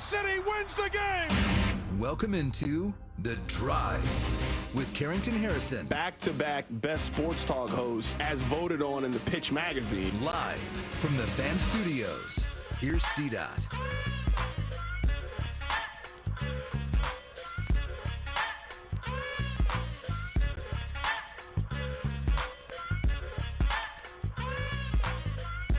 City wins the game. Welcome into The Drive with Carrington Harrison. Back-to-back best sports talk hosts as voted on in the Pitch magazine. Live from the Fan Studios. Here's C-Dot.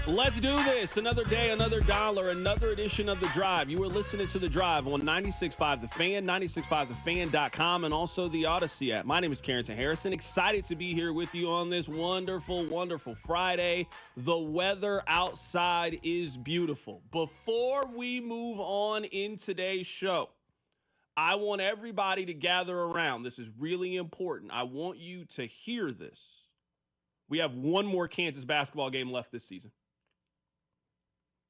Let's do this. Another day, another dollar, another edition of The Drive. You are listening to The Drive on 96.5 The Fan, 96.5thefan.com, and also the Odyssey app. My name is Carrington Harrison. Excited to be here with you on this wonderful, wonderful Friday. The weather outside is beautiful. Before we move on in today's show, I want everybody to gather around. This is really important. I want you to hear this. We have one more Kansas basketball game left this season.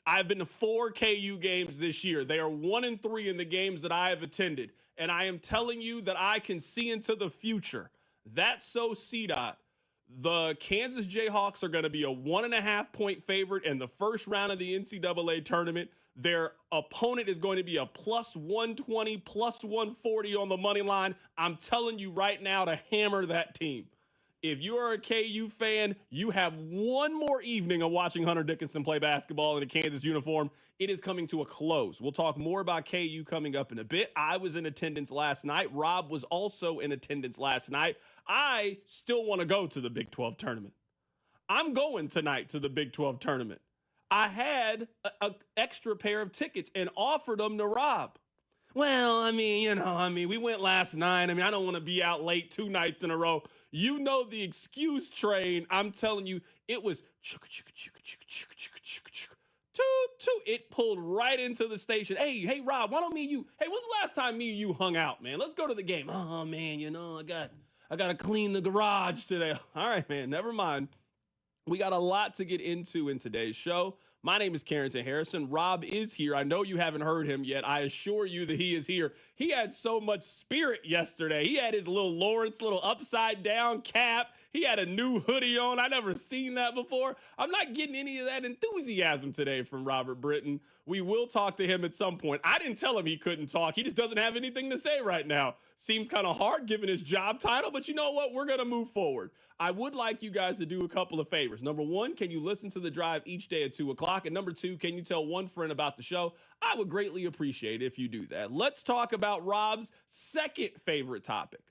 I've been to 4 KU games this year. They are 1-3 in the games that I have attended. And I am telling you that I can see into the future. That's so C-Dot. The Kansas Jayhawks are going to be a 1.5-point favorite in the first round of the NCAA tournament. Their opponent is going to be a plus 120, plus 140 on the money line. I'm telling you right now to hammer that team. If you are a KU fan, you have one more evening of watching Hunter Dickinson play basketball in a Kansas uniform. It is coming to a close. We'll talk more about KU coming up in a bit. I was in attendance last night. Rob was also in attendance last night. I still want to go to the Big 12 tournament. I'm going tonight to the Big 12 tournament. I had an extra pair of tickets and offered them to Rob. Well, we went last night. I don't want to be out late 2 nights in a row. You know the excuse train. I'm telling you, it was it pulled right into the station. Hey, Rob, why don't me and you? Hey, when's the last time me and you hung out, man? Let's go to the game. Oh man, I got to clean the garage today. All right, man, never mind. We got a lot to get into in today's show. My name is Carrington Harrison. Rob is here. I know you haven't heard him yet. I assure you that he is here. He had so much spirit yesterday. He had his little Lawrence, little upside down cap. He had a new hoodie on. I never seen that before. I'm not getting any of that enthusiasm today from Robert Britton. We will talk to him at some point. I didn't tell him he couldn't talk. He just doesn't have anything to say right now. Seems kind of hard given his job title, but you know what? We're going to move forward. I would like you guys to do a couple of favors. Number one, can you listen to The Drive each day at 2 o'clock? And number two, can you tell one friend about the show? I would greatly appreciate it if you do that. Let's talk about Rob's second favorite topic.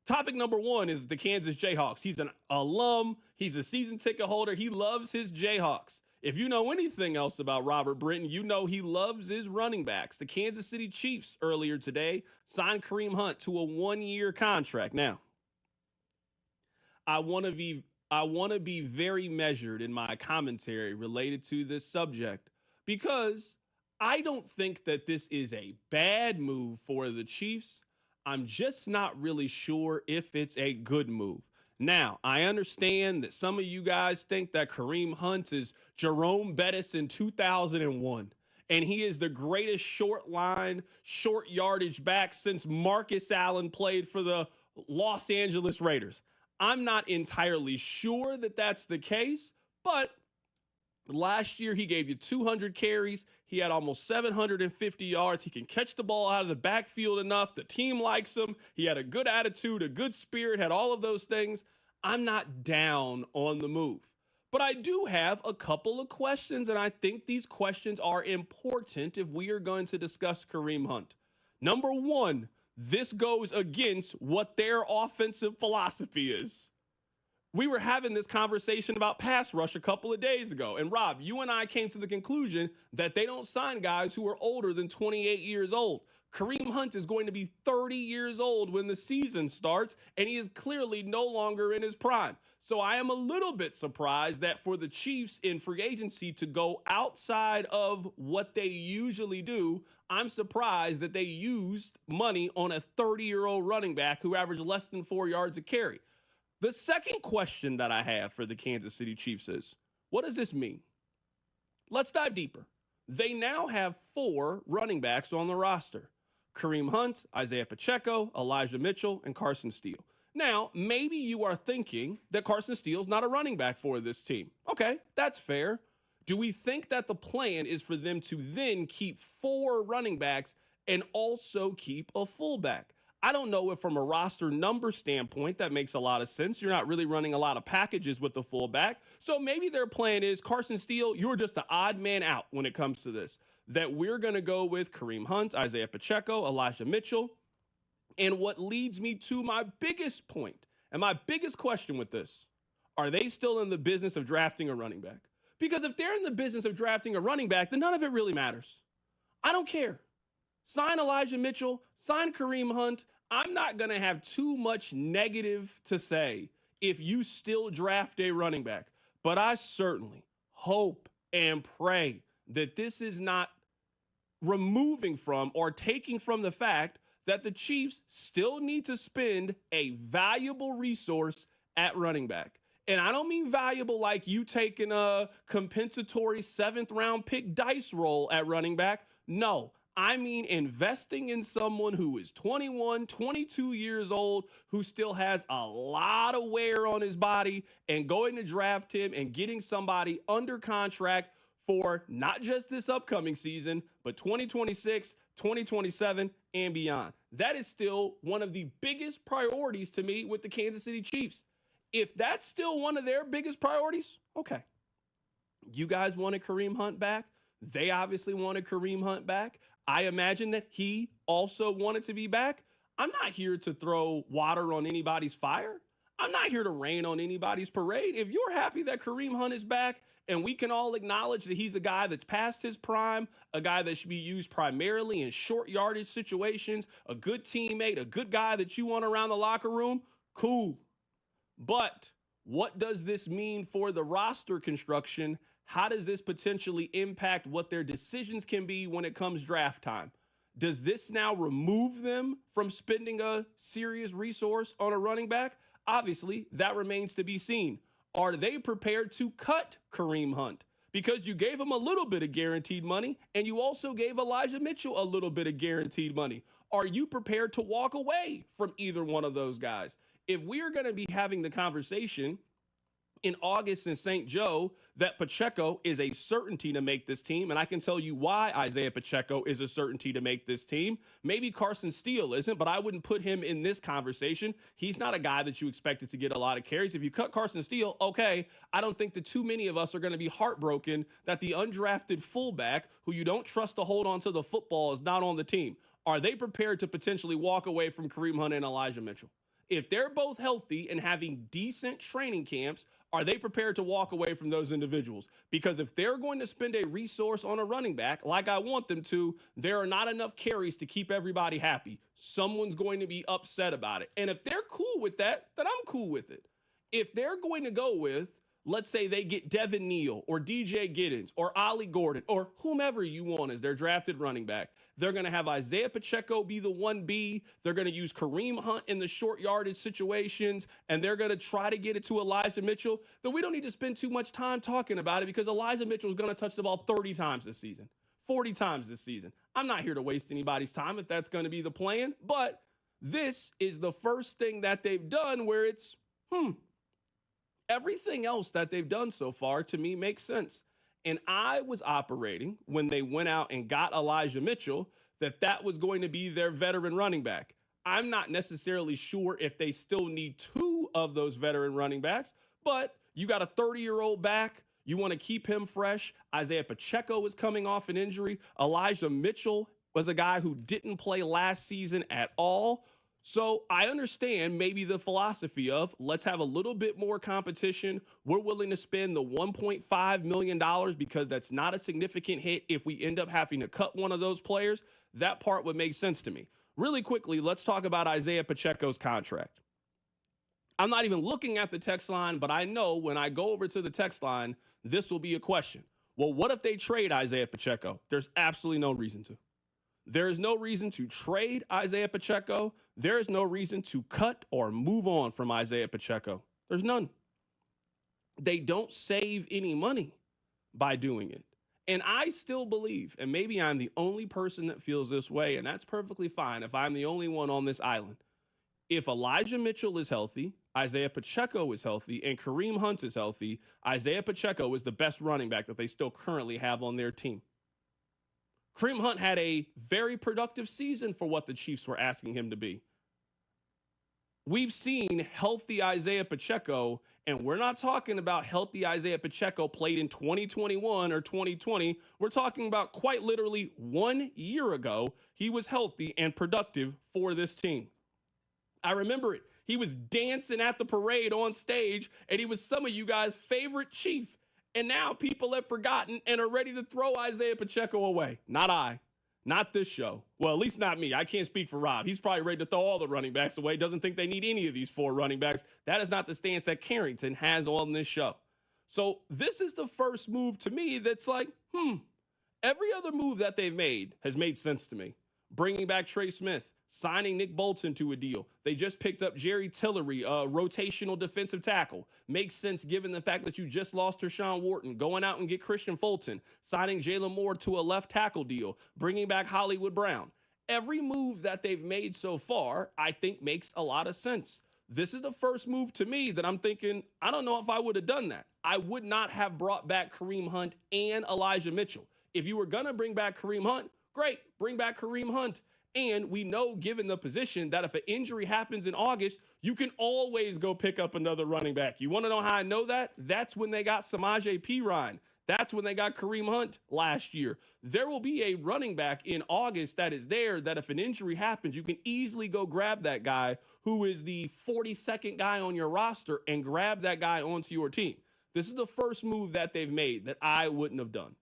Topic number one is the Kansas Jayhawks. He's an alum. He's a season ticket holder. He loves his Jayhawks. If you know anything else about Robert Britton, you know he loves his running backs. The Kansas City Chiefs earlier today signed Kareem Hunt to a 1-year contract. Now, I want to be very measured in my commentary related to this subject because I don't think that this is a bad move for the Chiefs. I'm just not really sure if it's a good move. Now, I understand that some of you guys think that Kareem Hunt is Jerome Bettis in 2001, and he is the greatest short line, short yardage back since Marcus Allen played for the Los Angeles Raiders. I'm not entirely sure that that's the case, but last year he gave you 200 carries. He had almost 750 yards. He can catch the ball out of the backfield enough. The team likes him. He had a good attitude, a good spirit, had all of those things. I'm not down on the move, but I do have a couple of questions, and I think these questions are important if we are going to discuss Kareem Hunt. Number one, this goes against what their offensive philosophy is. We were having this conversation about pass rush a couple of days ago. And Rob, you and I came to the conclusion that they don't sign guys who are older than 28 years old. Kareem Hunt is going to be 30 years old when the season starts, and he is clearly no longer in his prime. So I am a little bit surprised that for the Chiefs in free agency to go outside of what they usually do, I'm surprised that they used money on a 30-year-old running back who averaged less than 4 yards a carry. The second question that I have for the Kansas City Chiefs is, what does this mean? Let's dive deeper. They now have 4 running backs on the roster. Kareem Hunt, Isaiah Pacheco, Elijah Mitchell, and Carson Steele. Now, maybe you are thinking that Carson Steele's not a running back for this team. Okay, that's fair. Do we think that the plan is for them to then keep 4 running backs and also keep a fullback? I don't know if from a roster number standpoint that makes a lot of sense. You're not really running a lot of packages with the fullback. So maybe their plan is, Carson Steele, you're just the odd man out when it comes to this. That we're going to go with Kareem Hunt, Isaiah Pacheco, Elijah Mitchell. And what leads me to my biggest point and my biggest question with this, are they still in the business of drafting a running back? Because if they're in the business of drafting a running back, then none of it really matters. I don't care. Sign Elijah Mitchell, sign Kareem Hunt. I'm not going to have too much negative to say if you still draft a running back. But I certainly hope and pray that this is not removing from or taking from the fact that the Chiefs still need to spend a valuable resource at running back. And I don't mean valuable like you taking a compensatory 7th round pick dice roll at running back. No, I mean investing in someone who is 21, 22 years old, who still has a lot of wear on his body, and going to draft him and getting somebody under contract for not just this upcoming season, but 2026, 2027, and beyond. That is still one of the biggest priorities to me with the Kansas City Chiefs. If that's still one of their biggest priorities, okay. You guys wanted Kareem Hunt back. They obviously wanted Kareem Hunt back. I imagine that he also wanted to be back. I'm not here to throw water on anybody's fire. I'm not here to rain on anybody's parade. If you're happy that Kareem Hunt is back and we can all acknowledge that he's a guy that's past his prime, a guy that should be used primarily in short yardage situations, a good teammate, a good guy that you want around the locker room, cool. But what does this mean for the roster construction? How does this potentially impact what their decisions can be when it comes draft time? Does this now remove them from spending a serious resource on a running back? Obviously, that remains to be seen. Are they prepared to cut Kareem Hunt? Because you gave him a little bit of guaranteed money, and you also gave Elijah Mitchell a little bit of guaranteed money. Are you prepared to walk away from either one of those guys? If we're going to be having the conversation in August in St. Joe that Pacheco is a certainty to make this team, and I can tell you why Isaiah Pacheco is a certainty to make this team. Maybe Carson Steele isn't, but I wouldn't put him in this conversation. He's not a guy that you expected to get a lot of carries. If you cut Carson Steele, okay, I don't think that too many of us are going to be heartbroken that the undrafted fullback who you don't trust to hold on to the football is not on the team. Are they prepared to potentially walk away from Kareem Hunt and Elijah Mitchell? If they're both healthy and having decent training camps, are they prepared to walk away from those individuals? Because if they're going to spend a resource on a running back, like I want them to, there are not enough carries to keep everybody happy. Someone's going to be upset about it. And if they're cool with that, then I'm cool with it. If they're going to go with, let's say they get Devin Neal or DJ Giddens or Ollie Gordon or whomever you want as their drafted running back, they're going to have Isaiah Pacheco be the 1B. They're going to use Kareem Hunt in the short yardage situations, and they're going to try to get it to Elijah Mitchell. Then we don't need to spend too much time talking about it because Elijah Mitchell is going to touch the ball 30 times this season, 40 times this season. I'm not here to waste anybody's time if that's going to be the plan, but this is the first thing that they've done where it's, everything else that they've done so far to me makes sense. And I was operating when they went out and got Elijah Mitchell that was going to be their veteran running back. I'm not necessarily sure if they still need 2 of those veteran running backs, but you got a 30-year-old back. You want to keep him fresh. Isaiah Pacheco is coming off an injury. Elijah Mitchell was a guy who didn't play last season at all. So I understand maybe the philosophy of let's have a little bit more competition. We're willing to spend the $1.5 million because that's not a significant hit if we end up having to cut one of those players. That part would make sense to me. Really quickly, let's talk about Isaiah Pacheco's contract. I'm not even looking at the text line, but I know when I go over to the text line, this will be a question. Well, what if they trade Isaiah Pacheco? There's absolutely no reason to. There is no reason to trade Isaiah Pacheco. There is no reason to cut or move on from Isaiah Pacheco. There's none. They don't save any money by doing it. And I still believe, and maybe I'm the only person that feels this way, and that's perfectly fine if I'm the only one on this island. if Elijah Mitchell is healthy, Isaiah Pacheco is healthy, and Kareem Hunt is healthy, Isaiah Pacheco is the best running back that they still currently have on their team. Kareem Hunt had a very productive season for what the Chiefs were asking him to be. We've seen healthy Isaiah Pacheco, and we're not talking about healthy Isaiah Pacheco played in 2021 or 2020. We're talking about quite literally 1 year ago, he was healthy and productive for this team. I remember it. He was dancing at the parade on stage, and he was some of you guys' favorite Chief. And now people have forgotten and are ready to throw Isaiah Pacheco away. Not I. Not this show. Well, at least not me. I can't speak for Rob. He's probably ready to throw all the running backs away. Doesn't think they need any of these 4 running backs. That is not the stance that Carrington has on this show. So this is the first move to me that's like, every other move that they've made has made sense to me. Bringing back Trey Smith, signing Nick Bolton to a deal. They just picked up Jerry Tillery, a rotational defensive tackle. Makes sense given the fact that you just lost Tershawn Wharton. Going out and get Christian Fulton, signing Jalen Moore to a left tackle deal, bringing back Hollywood Brown. Every move that they've made so far, I think makes a lot of sense. This is the first move to me that I'm thinking, I don't know if I would have done that. I would not have brought back Kareem Hunt and Elijah Mitchell. If you were going to bring back Kareem Hunt, great, bring back Kareem Hunt. And we know, given the position, that if an injury happens in August, you can always go pick up another running back. You want to know how I know that? That's when they got Samaje Perine. That's when they got Kareem Hunt last year. There will be a running back in August that is there that if an injury happens, you can easily go grab that guy who is the 42nd guy on your roster and grab that guy onto your team. This is the first move that they've made that I wouldn't have done.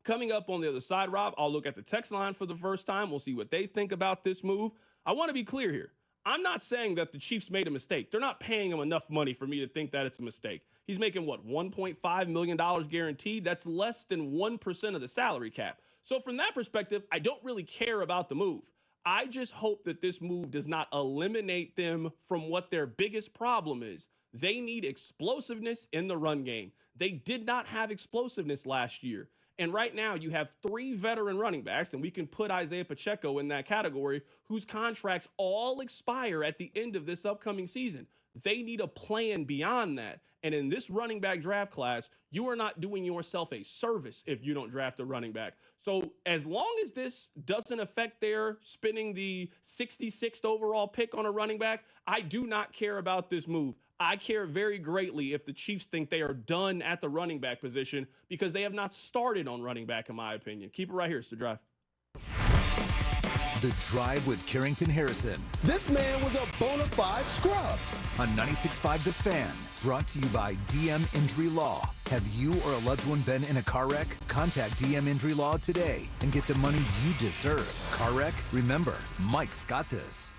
Coming up on the other side, Rob, I'll look at the text line for the first time. We'll see what they think about this move. I want to be clear here. I'm not saying that the Chiefs made a mistake. They're not paying him enough money for me to think that it's a mistake. He's making, what, $1.5 million guaranteed? That's less than 1% of the salary cap. So from that perspective, I don't really care about the move. I just hope that this move does not eliminate them from what their biggest problem is. They need explosiveness in the run game. They did not have explosiveness last year. And right now you have 3 veteran running backs, and we can put Isaiah Pacheco in that category, whose contracts all expire at the end of this upcoming season. They need a plan beyond that. And in this running back draft class, you are not doing yourself a service if you don't draft a running back. So as long as this doesn't affect their spending the 66th overall pick on a running back, I do not care about this move. I care very greatly if the Chiefs think they are done at the running back position because they have not started on running back, in my opinion. Keep it right here. It's The Drive. The Drive with Carrington Harrison This man was a bona fide scrub. on 96.5 The Fan. Brought to you by DM Injury Law. Have you or a loved one been in a car wreck? Contact DM Injury Law today and get the money you deserve. Car wreck? Remember, Mike's got this.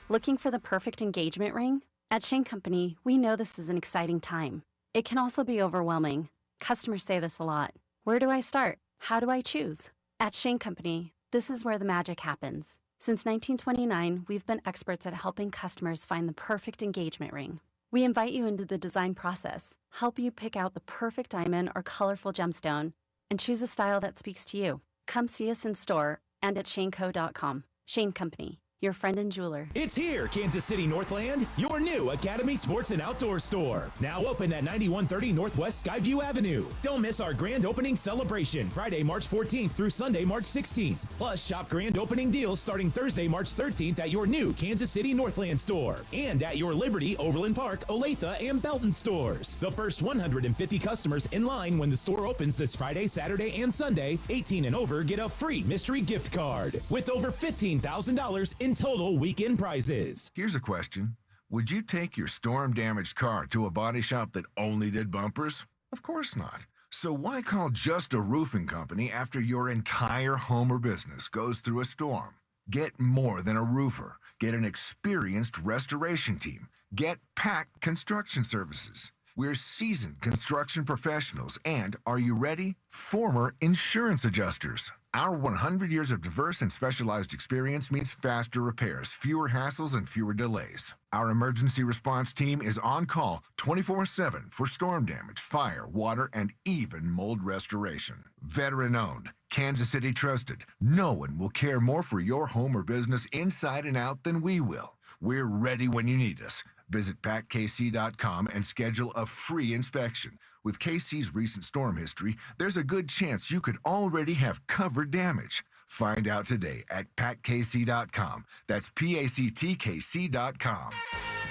Looking for the perfect engagement ring? At Shane Company, we know this is an exciting time. It can also be overwhelming. Customers say this a lot. Where do I start? How do I choose? At Shane Company, this is where the magic happens. Since 1929, we've been experts at helping customers find the perfect engagement ring. We invite you into the design process, help you pick out the perfect diamond or colorful gemstone, and choose a style that speaks to you. Come see us in store and at shaneco.com. Shane Company, your friend and jeweler. It's here, Kansas City Northland, your new Academy Sports and Outdoor store. Now open at 9130 Northwest Skyview Avenue. Don't miss our grand opening celebration, Friday, March 14th through Sunday, March 16th. Plus, shop grand opening deals starting Thursday, March 13th at your new Kansas City Northland store and at your Liberty, Overland Park, Olathe, and Belton stores. The first 150 customers in line when the store opens this Friday, Saturday, and Sunday, 18 and over, get a free mystery gift card with over $15,000 in total weekend prizes. Here's a question. Would you take your storm-damaged car to a body shop that only did bumpers? Of course not. So why call just a roofing company after your entire home or business goes through a storm? Get more than a roofer. Get an experienced restoration team. Get Pack Construction Services. We're seasoned construction professionals and, are you ready? Former insurance adjusters. Our 100 years of diverse and specialized experience means faster repairs, fewer hassles, and fewer delays. Our emergency response team is on call 24/7 for storm damage, fire, water, and even mold restoration. Veteran-owned, Kansas City trusted. No one will care more for your home or business inside and out than we will. We're ready when you need us. Visit packkc.com and schedule a free inspection. With KC's recent storm history, there's a good chance you could already have covered damage. Find out today at packkc.com. That's PACTKC.com.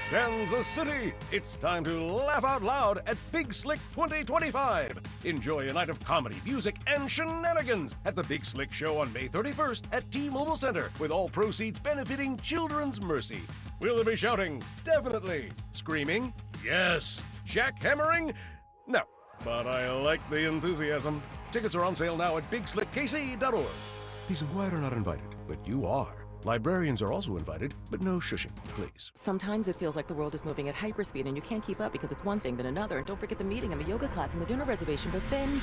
Kansas City, it's time to laugh out loud at Big Slick 2025. Enjoy a night of comedy, music, and shenanigans at the Big Slick Show on May 31st at T-Mobile Center, with all proceeds benefiting Children's Mercy. Will they be shouting? Definitely. Screaming? Yes. Jackhammering? No. But I like the enthusiasm. Tickets are on sale now at bigslickkc.org. Peace and quiet are not invited, but you are. Librarians are also invited, but no shushing, please. Sometimes it feels like the world is moving at hyperspeed and you can't keep up because it's one thing then another. And don't forget the meeting and the yoga class and the dinner reservation. But then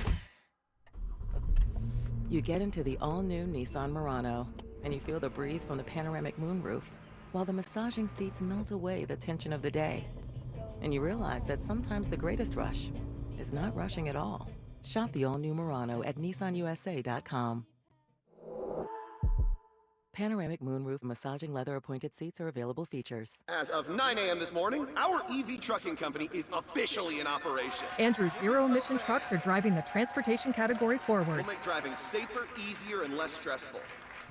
you get into the all-new Nissan Murano and you feel the breeze from the panoramic moonroof while the massaging seats melt away the tension of the day. And you realize that sometimes the greatest rush is not rushing at all. Shop the all-new Murano at nissanusa.com. Panoramic moonroof massaging leather appointed seats are available features. As of 9 a.m. this morning, our EV trucking company is officially in operation. Andrew's zero-emission trucks are driving the transportation category forward. We'll make driving safer, easier, and less stressful.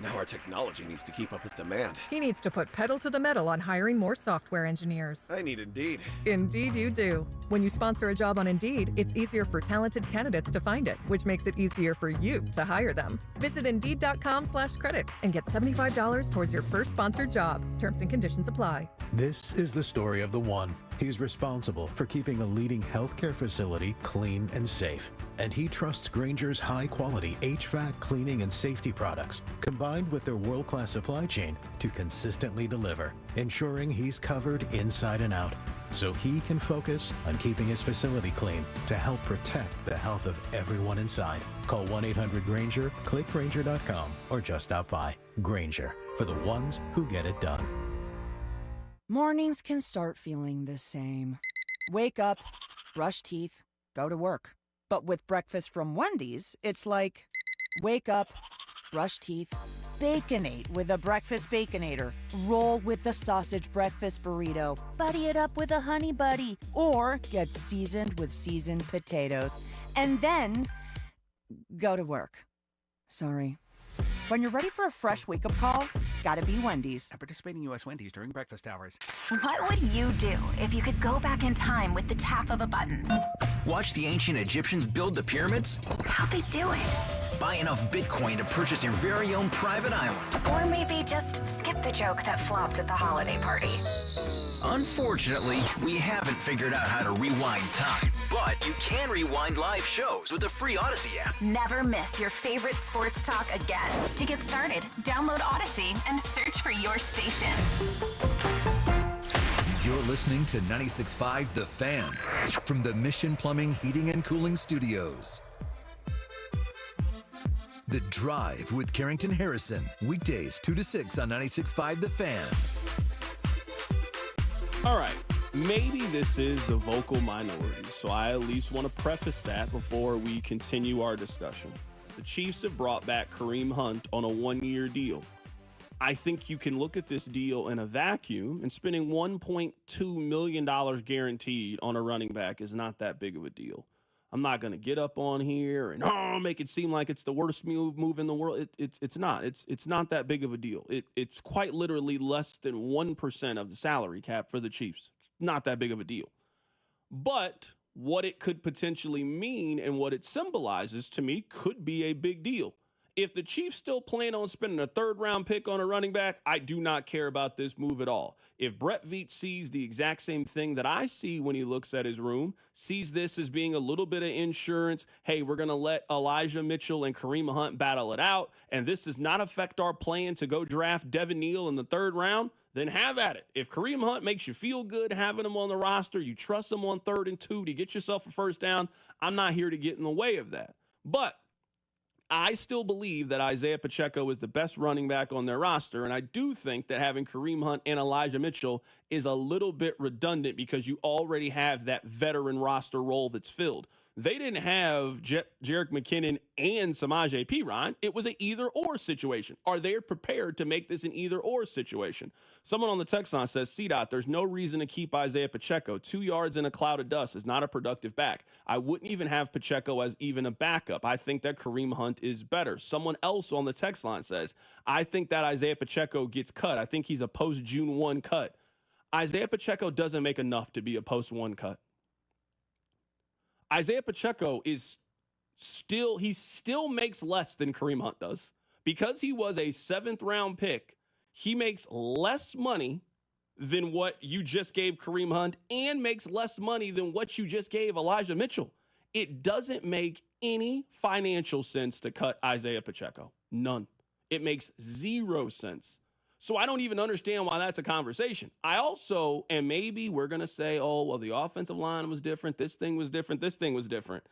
Now our technology needs to keep up with demand. He needs to put pedal to the metal on hiring more software engineers. I need Indeed. Indeed you do. When you sponsor a job on Indeed, it's easier for talented candidates to find it, which makes it easier for you to hire them. Visit Indeed.com/credit and get $75 towards your first sponsored job. Terms and conditions apply. This is the story of the one. He's responsible for keeping a leading healthcare facility clean and safe. And he trusts Grainger's high-quality HVAC cleaning and safety products, combined with their world-class supply chain, to consistently deliver, ensuring he's covered inside and out, so he can focus on keeping his facility clean to help protect the health of everyone inside. Call 1-800-GRAINGER, click Grainger.com, or just stop by. Grainger, for the ones who get it done. Mornings can start feeling the same. Wake up, brush teeth, go to work. But with breakfast from Wendy's, it's like, wake up, brush teeth, Baconate with a breakfast Baconator. Roll with the sausage breakfast burrito. Buddy it up with a honey buddy. Or get seasoned with seasoned potatoes. And then go to work. Sorry. When you're ready for a fresh wake-up call, gotta be Wendy's. At participating U.S. Wendy's during breakfast hours. What would you do if you could go back in time with the tap of a button? Watch the ancient Egyptians build the pyramids? How'd they do it? Buy enough Bitcoin to purchase your very own private island. Or maybe just skip the joke that flopped at the holiday party. Unfortunately, we haven't figured out how to rewind time. But you can rewind live shows with the free Odyssey app. Never miss your favorite sports talk again. To get started, download Odyssey and search for your station. You're listening to 96.5 The Fan from the Mission Plumbing, Heating, and Cooling Studios. The Drive with Carrington Harrison. Weekdays 2 to 6 on 96.5 The Fan. All right, maybe this is the vocal minority, so I at least want to preface that before we continue our discussion. The Chiefs have brought back Kareem Hunt on a one-year deal. I think you can look at this deal in a vacuum, and spending $1.2 million guaranteed on a running back is not that big of a deal. I'm not going to get up on here and make it seem like it's the worst move in the world. It's not. It's not that big of a deal. It's quite literally less than 1% of the salary cap for the Chiefs. It's not that big of a deal. But what it could potentially mean and what it symbolizes to me could be a big deal. If the Chiefs still plan on spending a third-round pick on a running back, I do not care about this move at all. If Brett Veach sees the exact same thing that I see when he looks at his room, sees this as being a little bit of insurance, hey, we're going to let Elijah Mitchell and Kareem Hunt battle it out, and this does not affect our plan to go draft Devin Neal in the third round, then have at it. If Kareem Hunt makes you feel good having him on the roster, you trust him on 3rd and 2 to get yourself a first down, I'm not here to get in the way of that. But I still believe that Isaiah Pacheco is the best running back on their roster, and I do think that having Kareem Hunt and Elijah Mitchell is a little bit redundant because you already have that veteran roster role that's filled. they didn't have Jerick McKinnon and Samaje Perine. It was an either-or situation. Are they prepared to make this an either-or situation? Someone on the text line says, CDOT, there's no reason to keep Isaiah Pacheco. 2 yards in a cloud of dust is not a productive back. I wouldn't even have Pacheco as even a backup. I think that Kareem Hunt is better. Someone else on the text line says, I think that Isaiah Pacheco gets cut. I think he's a post-June 1 cut. Isaiah Pacheco doesn't make enough to be a post-1 cut. Isaiah Pacheco he still makes less than Kareem Hunt does. Because he was a 7th-round pick, he makes less money than what you just gave Kareem Hunt and makes less money than what you just gave Elijah Mitchell. It doesn't make any financial sense to cut Isaiah Pacheco. None. It makes 0 sense. So I don't even understand why that's a conversation. I also, and maybe we're going to say, oh, well, the offensive line was different. This thing was different. This thing was different.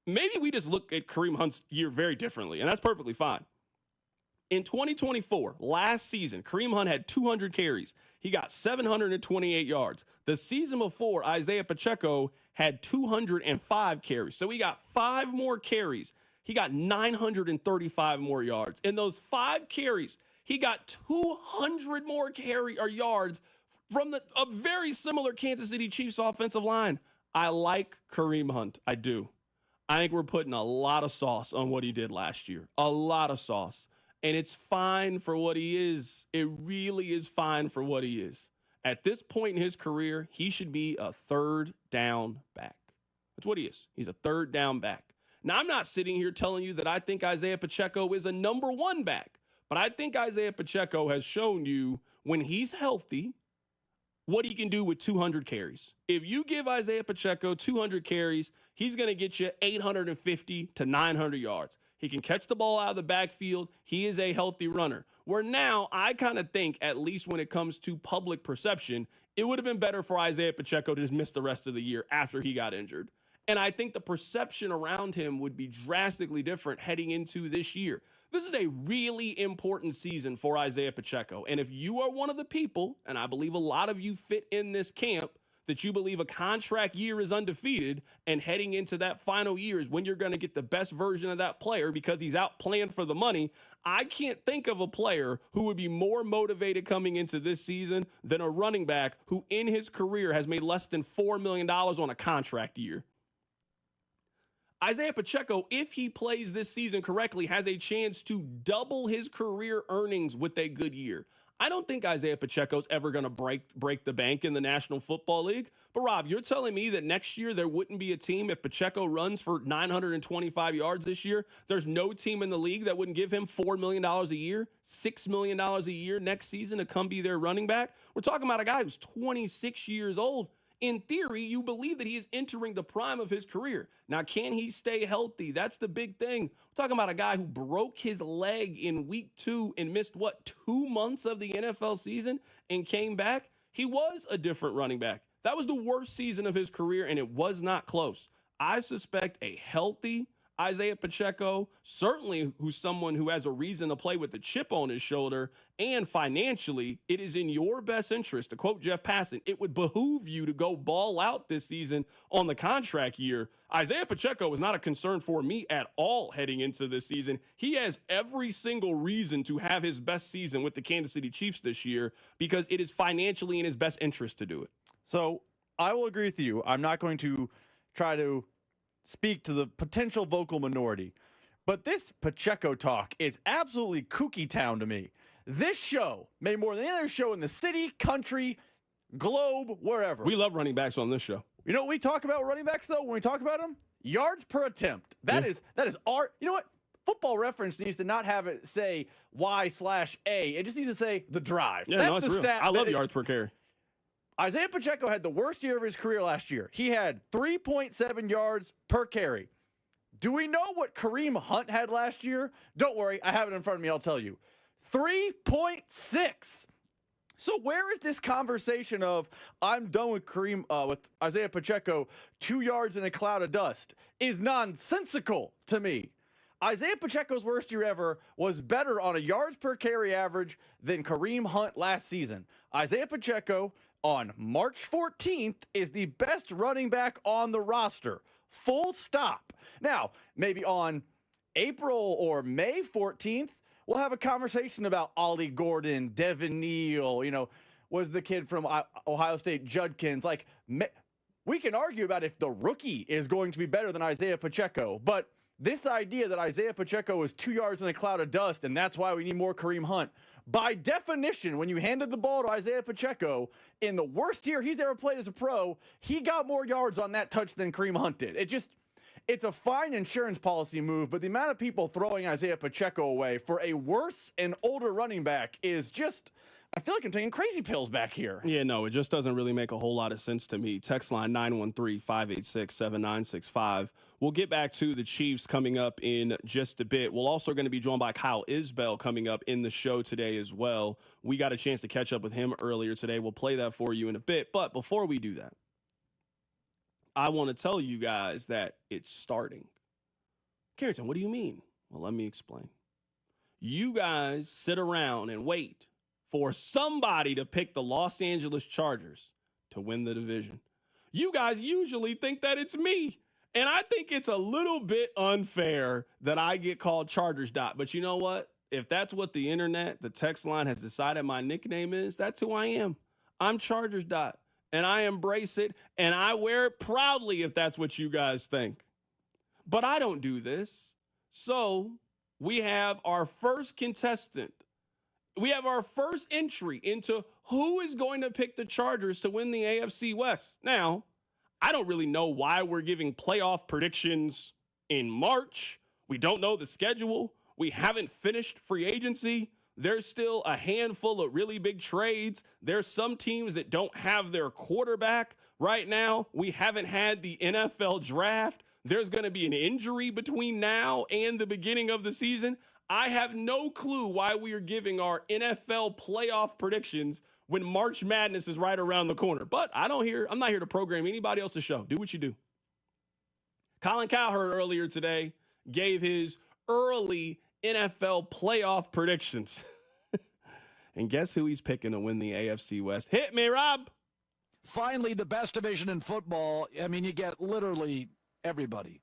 Maybe we just look at Kareem Hunt's year very differently, and that's perfectly fine. In 2024, last season, Kareem Hunt had 200 carries. He got 728 yards. The season before, Isaiah Pacheco had 205 carries. So he got 5 more carries. He got 935 more yards. In those 5 carries, he got 200 more yards from a very similar Kansas City Chiefs offensive line. I like Kareem Hunt. I do. I think we're putting a lot of sauce on what he did last year. A lot of sauce. And it's fine for what he is. It really is fine for what he is. At this point in his career, he should be a 3rd down back. That's what he is. He's a 3rd down back. Now, I'm not sitting here telling you that I think Isaiah Pacheco is a number 1 back, but I think Isaiah Pacheco has shown you when he's healthy what he can do with 200 carries. If you give Isaiah Pacheco 200 carries, he's going to get you 850 to 900 yards. He can catch the ball out of the backfield. He is a healthy runner. Where now I kind of think, at least when it comes to public perception, it would have been better for Isaiah Pacheco to just miss the rest of the year after he got injured. And I think the perception around him would be drastically different heading into this year. This is a really important season for Isaiah Pacheco. And if you are one of the people, and I believe a lot of you fit in this camp, that you believe a contract year is undefeated and heading into that final year is when you're going to get the best version of that player because he's out playing for the money, I can't think of a player who would be more motivated coming into this season than a running back who in his career has made less than $4 million on a contract year. Isaiah Pacheco, if he plays this season correctly, has a chance to double his career earnings with a good year. I don't think Isaiah Pacheco's ever going to break the bank in the National Football League. But, Rob, you're telling me that next year there wouldn't be a team if Pacheco runs for 925 yards this year? There's no team in the league that wouldn't give him $4 million a year, $6 million a year next season to come be their running back? We're talking about a guy who's 26 years old. In theory, you believe that he is entering the prime of his career. Now, can he stay healthy? That's the big thing. We're talking about a guy who broke his leg in week 2 and missed, 2 months of the NFL season and came back? He was a different running back. That was the worst season of his career, and it was not close. I suspect a healthy Isaiah Pacheco, certainly who's someone who has a reason to play with the chip on his shoulder, and financially, it is in your best interest, to quote Jeff Passan, it would behoove you to go ball out this season on the contract year. Isaiah Pacheco is not a concern for me at all heading into this season. He has every single reason to have his best season with the Kansas City Chiefs this year because it is financially in his best interest to do it. So I will agree with you. I'm not going to try to speak to the potential vocal minority, but this Pacheco talk is absolutely kooky town to me. This show, maybe more than any other show in the city, country, globe, wherever. We love running backs on this show. You know what we talk about running backs, though, when we talk about them? Yards per attempt. That is our, you know what? Football Reference needs to not have it say Y/A. It just needs to say the drive. Yeah, that's no, it's the real. stat. I love yards per carry. Isaiah Pacheco had the worst year of his career last year. He had 3.7 yards per carry. Do we know what Kareem Hunt had last year? Don't worry, I have it in front of me, I'll tell you. 3.6. So where is this conversation of I'm done with with Isaiah Pacheco, 2 yards in a cloud of dust is nonsensical to me. Isaiah Pacheco's worst year ever was better on a yards per carry average than Kareem Hunt last season. Isaiah Pacheco on March 14th is the best running back on the roster. Full stop. Now, maybe on April or May 14th, we'll have a conversation about Ollie Gordon, Devin Neal, was the kid from Ohio State, Judkins. Like, we can argue about if the rookie is going to be better than Isaiah Pacheco, but this idea that Isaiah Pacheco is 2 yards in a cloud of dust and that's why we need more Kareem Hunt, by definition, when you handed the ball to Isaiah Pacheco in the worst year he's ever played as a pro, he got more yards on that touch than Kareem Hunt did. It's a fine insurance policy move, but the amount of people throwing Isaiah Pacheco away for a worse and older running back is just, I feel like I'm taking crazy pills back here. Yeah, no, it just doesn't really make a whole lot of sense to me. Text line 913-586-7965. We'll get back to the Chiefs coming up in just a bit. We're also going to be joined by Kyle Isbell coming up in the show today as well. We got a chance to catch up with him earlier today. We'll play that for you in a bit. But before we do that, I want to tell you guys that it's starting. Carrington, what do you mean? Well, let me explain. You guys sit around and wait for somebody to pick the Los Angeles Chargers to win the division. You guys usually think that it's me. And I think it's a little bit unfair that I get called Chargers Dot. But you know what? If that's what the internet, the text line has decided my nickname is, that's who I am. I'm Chargers Dot. And I embrace it, and I wear it proudly if that's what you guys think. But I don't do this. So we have our first contestant. We have our first entry into who is going to pick the Chargers to win the AFC West. Now, I don't really know why we're giving playoff predictions in March. We don't know the schedule. We haven't finished free agency. There's still a handful of really big trades. There's some teams that don't have their quarterback right now. We haven't had the NFL draft. There's going to be an injury between now and the beginning of the season. I have no clue why we are giving our NFL playoff predictions when March Madness is right around the corner. But I'm not here to program anybody else's show. Do what you do. Colin Cowherd earlier today gave his early NFL playoff predictions. And guess who he's picking to win the AFC West? Hit me, Rob. Finally, the best division in football. I mean, you get literally everybody.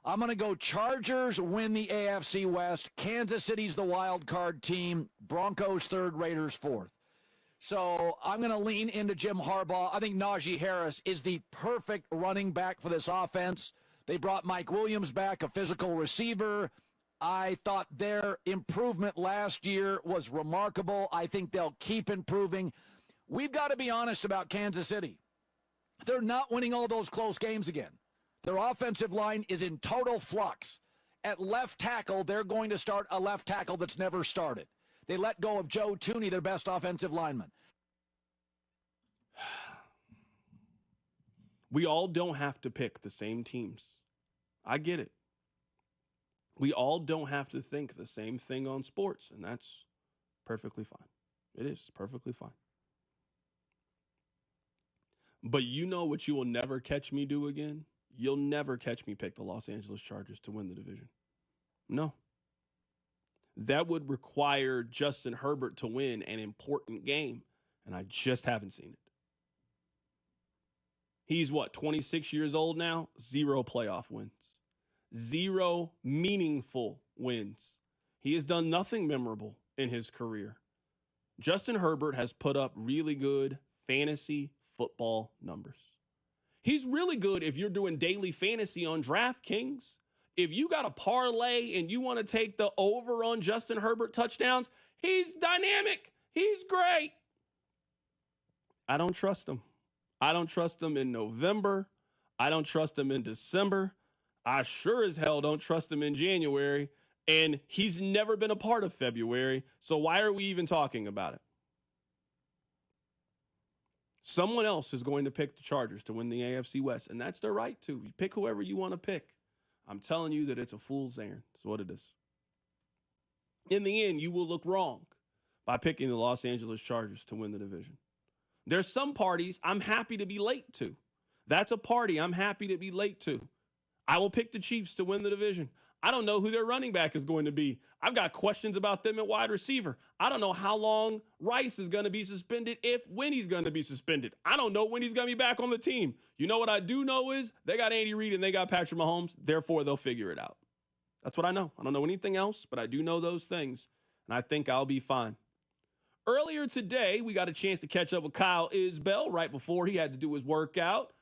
I'm going to go Chargers win the AFC West. Kansas City's the wild card team. Broncos third, Raiders fourth. So I'm going to lean into Jim Harbaugh. I think Najee Harris is the perfect running back for this offense. They brought Mike Williams back, a physical receiver. I thought their improvement last year was remarkable. I think they'll keep improving. We've got to be honest about Kansas City. They're not winning all those close games again. Their offensive line is in total flux. At left tackle, they're going to start a left tackle that's never started. They let go of Joe Tooney, their best offensive lineman. We all don't have to pick the same teams. I get it. We all don't have to think the same thing on sports, and that's perfectly fine. It is perfectly fine. But you know what you will never catch me do again? You'll never catch me pick the Los Angeles Chargers to win the division. No. That would require Justin Herbert to win an important game, and I just haven't seen it. He's 26 years old now? 0 playoff wins. 0 meaningful wins. He has done nothing memorable in his career. Justin Herbert has put up really good fantasy football numbers. He's really good if you're doing daily fantasy on DraftKings. If you got a parlay and you want to take the over on Justin Herbert touchdowns, he's dynamic. He's great. I don't trust him. I don't trust him in November. I don't trust him in December. I sure as hell don't trust him in January. And he's never been a part of February. So why are we even talking about it? Someone else is going to pick the Chargers to win the AFC West, and that's their right to. You pick whoever you want to pick. I'm telling you that it's a fool's errand. That's what it is. In the end, you will look wrong by picking the Los Angeles Chargers to win the division. There's some parties I'm happy to be late to. That's a party I'm happy to be late to. I will pick the Chiefs to win the division. I don't know who their running back is going to be. I've got questions about them at wide receiver. I don't know how long Rice is going to be suspended, when he's going to be suspended. I don't know when he's going to be back on the team. You know what I do know is they got Andy Reid and they got Patrick Mahomes. Therefore, they'll figure it out. That's what I know. I don't know anything else, but I do know those things, and I think I'll be fine. Earlier today, we got a chance to catch up with Kyle Isbell right before he had to do his workout.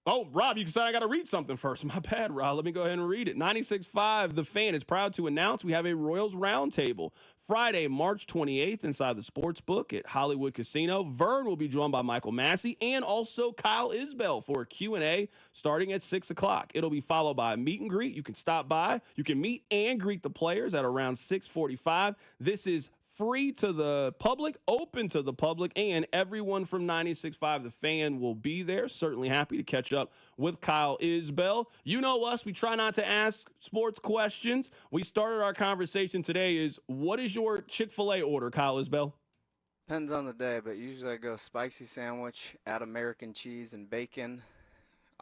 Oh, Rob, you said I got to read something first. My bad, Rob. Let me go ahead and read it. 96.5 The Fan is proud to announce we have a Royals Roundtable Friday, March 28th inside the Sports Book at Hollywood Casino. Vern will be joined by Michael Massey and also Kyle Isbell for a Q&A starting at 6 o'clock. It'll be followed by a meet and greet. You can stop by. You can meet and greet the players at around 6:45. This is free to the public, open to the public, and everyone from 96.5 The Fan will be there. Certainly happy to catch up with Kyle Isbell. You know us, we try not to ask sports questions. We started our conversation today is, what is your Chick-fil-A order, Kyle Isbell? Depends on the day, but usually I go spicy sandwich, add American cheese and bacon.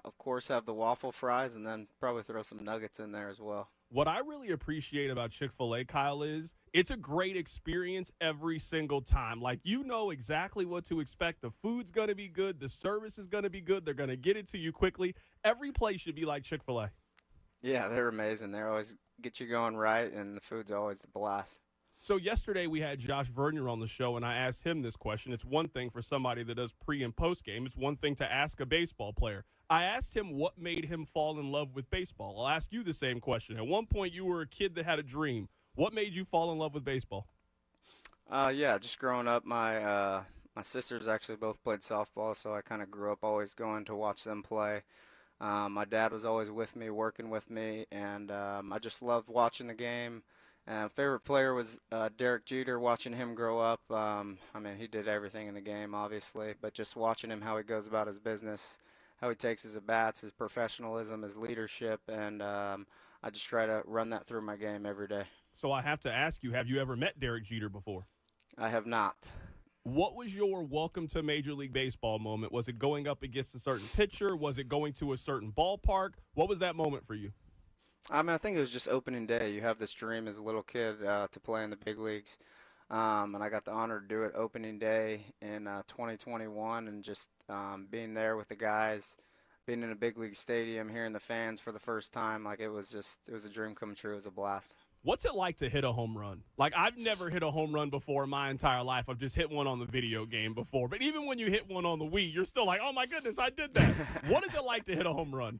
Of course, have the waffle fries, and then probably throw some nuggets in there as well. What I really appreciate about Chick-fil-A, Kyle, is it's a great experience every single time. Like, you know exactly what to expect. The food's going to be good. The service is going to be good. They're going to get it to you quickly. Every place should be like Chick-fil-A. Yeah, they're amazing. They always get you going right, and the food's always a blast. So yesterday we had Josh Vernier on the show, and I asked him this question. It's one thing for somebody that does pre- and post-game. It's one thing to ask a baseball player. I asked him what made him fall in love with baseball. I'll ask you the same question. At one point, you were a kid that had a dream. What made you fall in love with baseball? Yeah, just growing up, my sisters actually both played softball, so I kind of grew up always going to watch them play. My dad was always with me, working with me, and I just loved watching the game. Favorite player was Derek Jeter, watching him grow up. I mean, he did everything in the game, obviously, but just watching him, how he goes about his business, how he takes his at-bats, his professionalism, his leadership, and I just try to run that through my game every day. So I have to ask you, have you ever met Derek Jeter before? I have not. What was your welcome to Major League Baseball moment? Was it going up against a certain pitcher? Was it going to a certain ballpark? What was that moment for you? I mean, I think it was just opening day. You have this dream as a little kid to play in the big leagues, and I got the honor to do it opening day in 2021, and just being there with the guys, being in a big league stadium, hearing the fans for the first time, like it was a dream come true. It was a blast. What's it like to hit a home run? Like, I've never hit a home run before in my entire life. I've just hit one on the video game before. But even when you hit one on the Wii, you're still like, oh, my goodness, I did that. What is it like to hit a home run?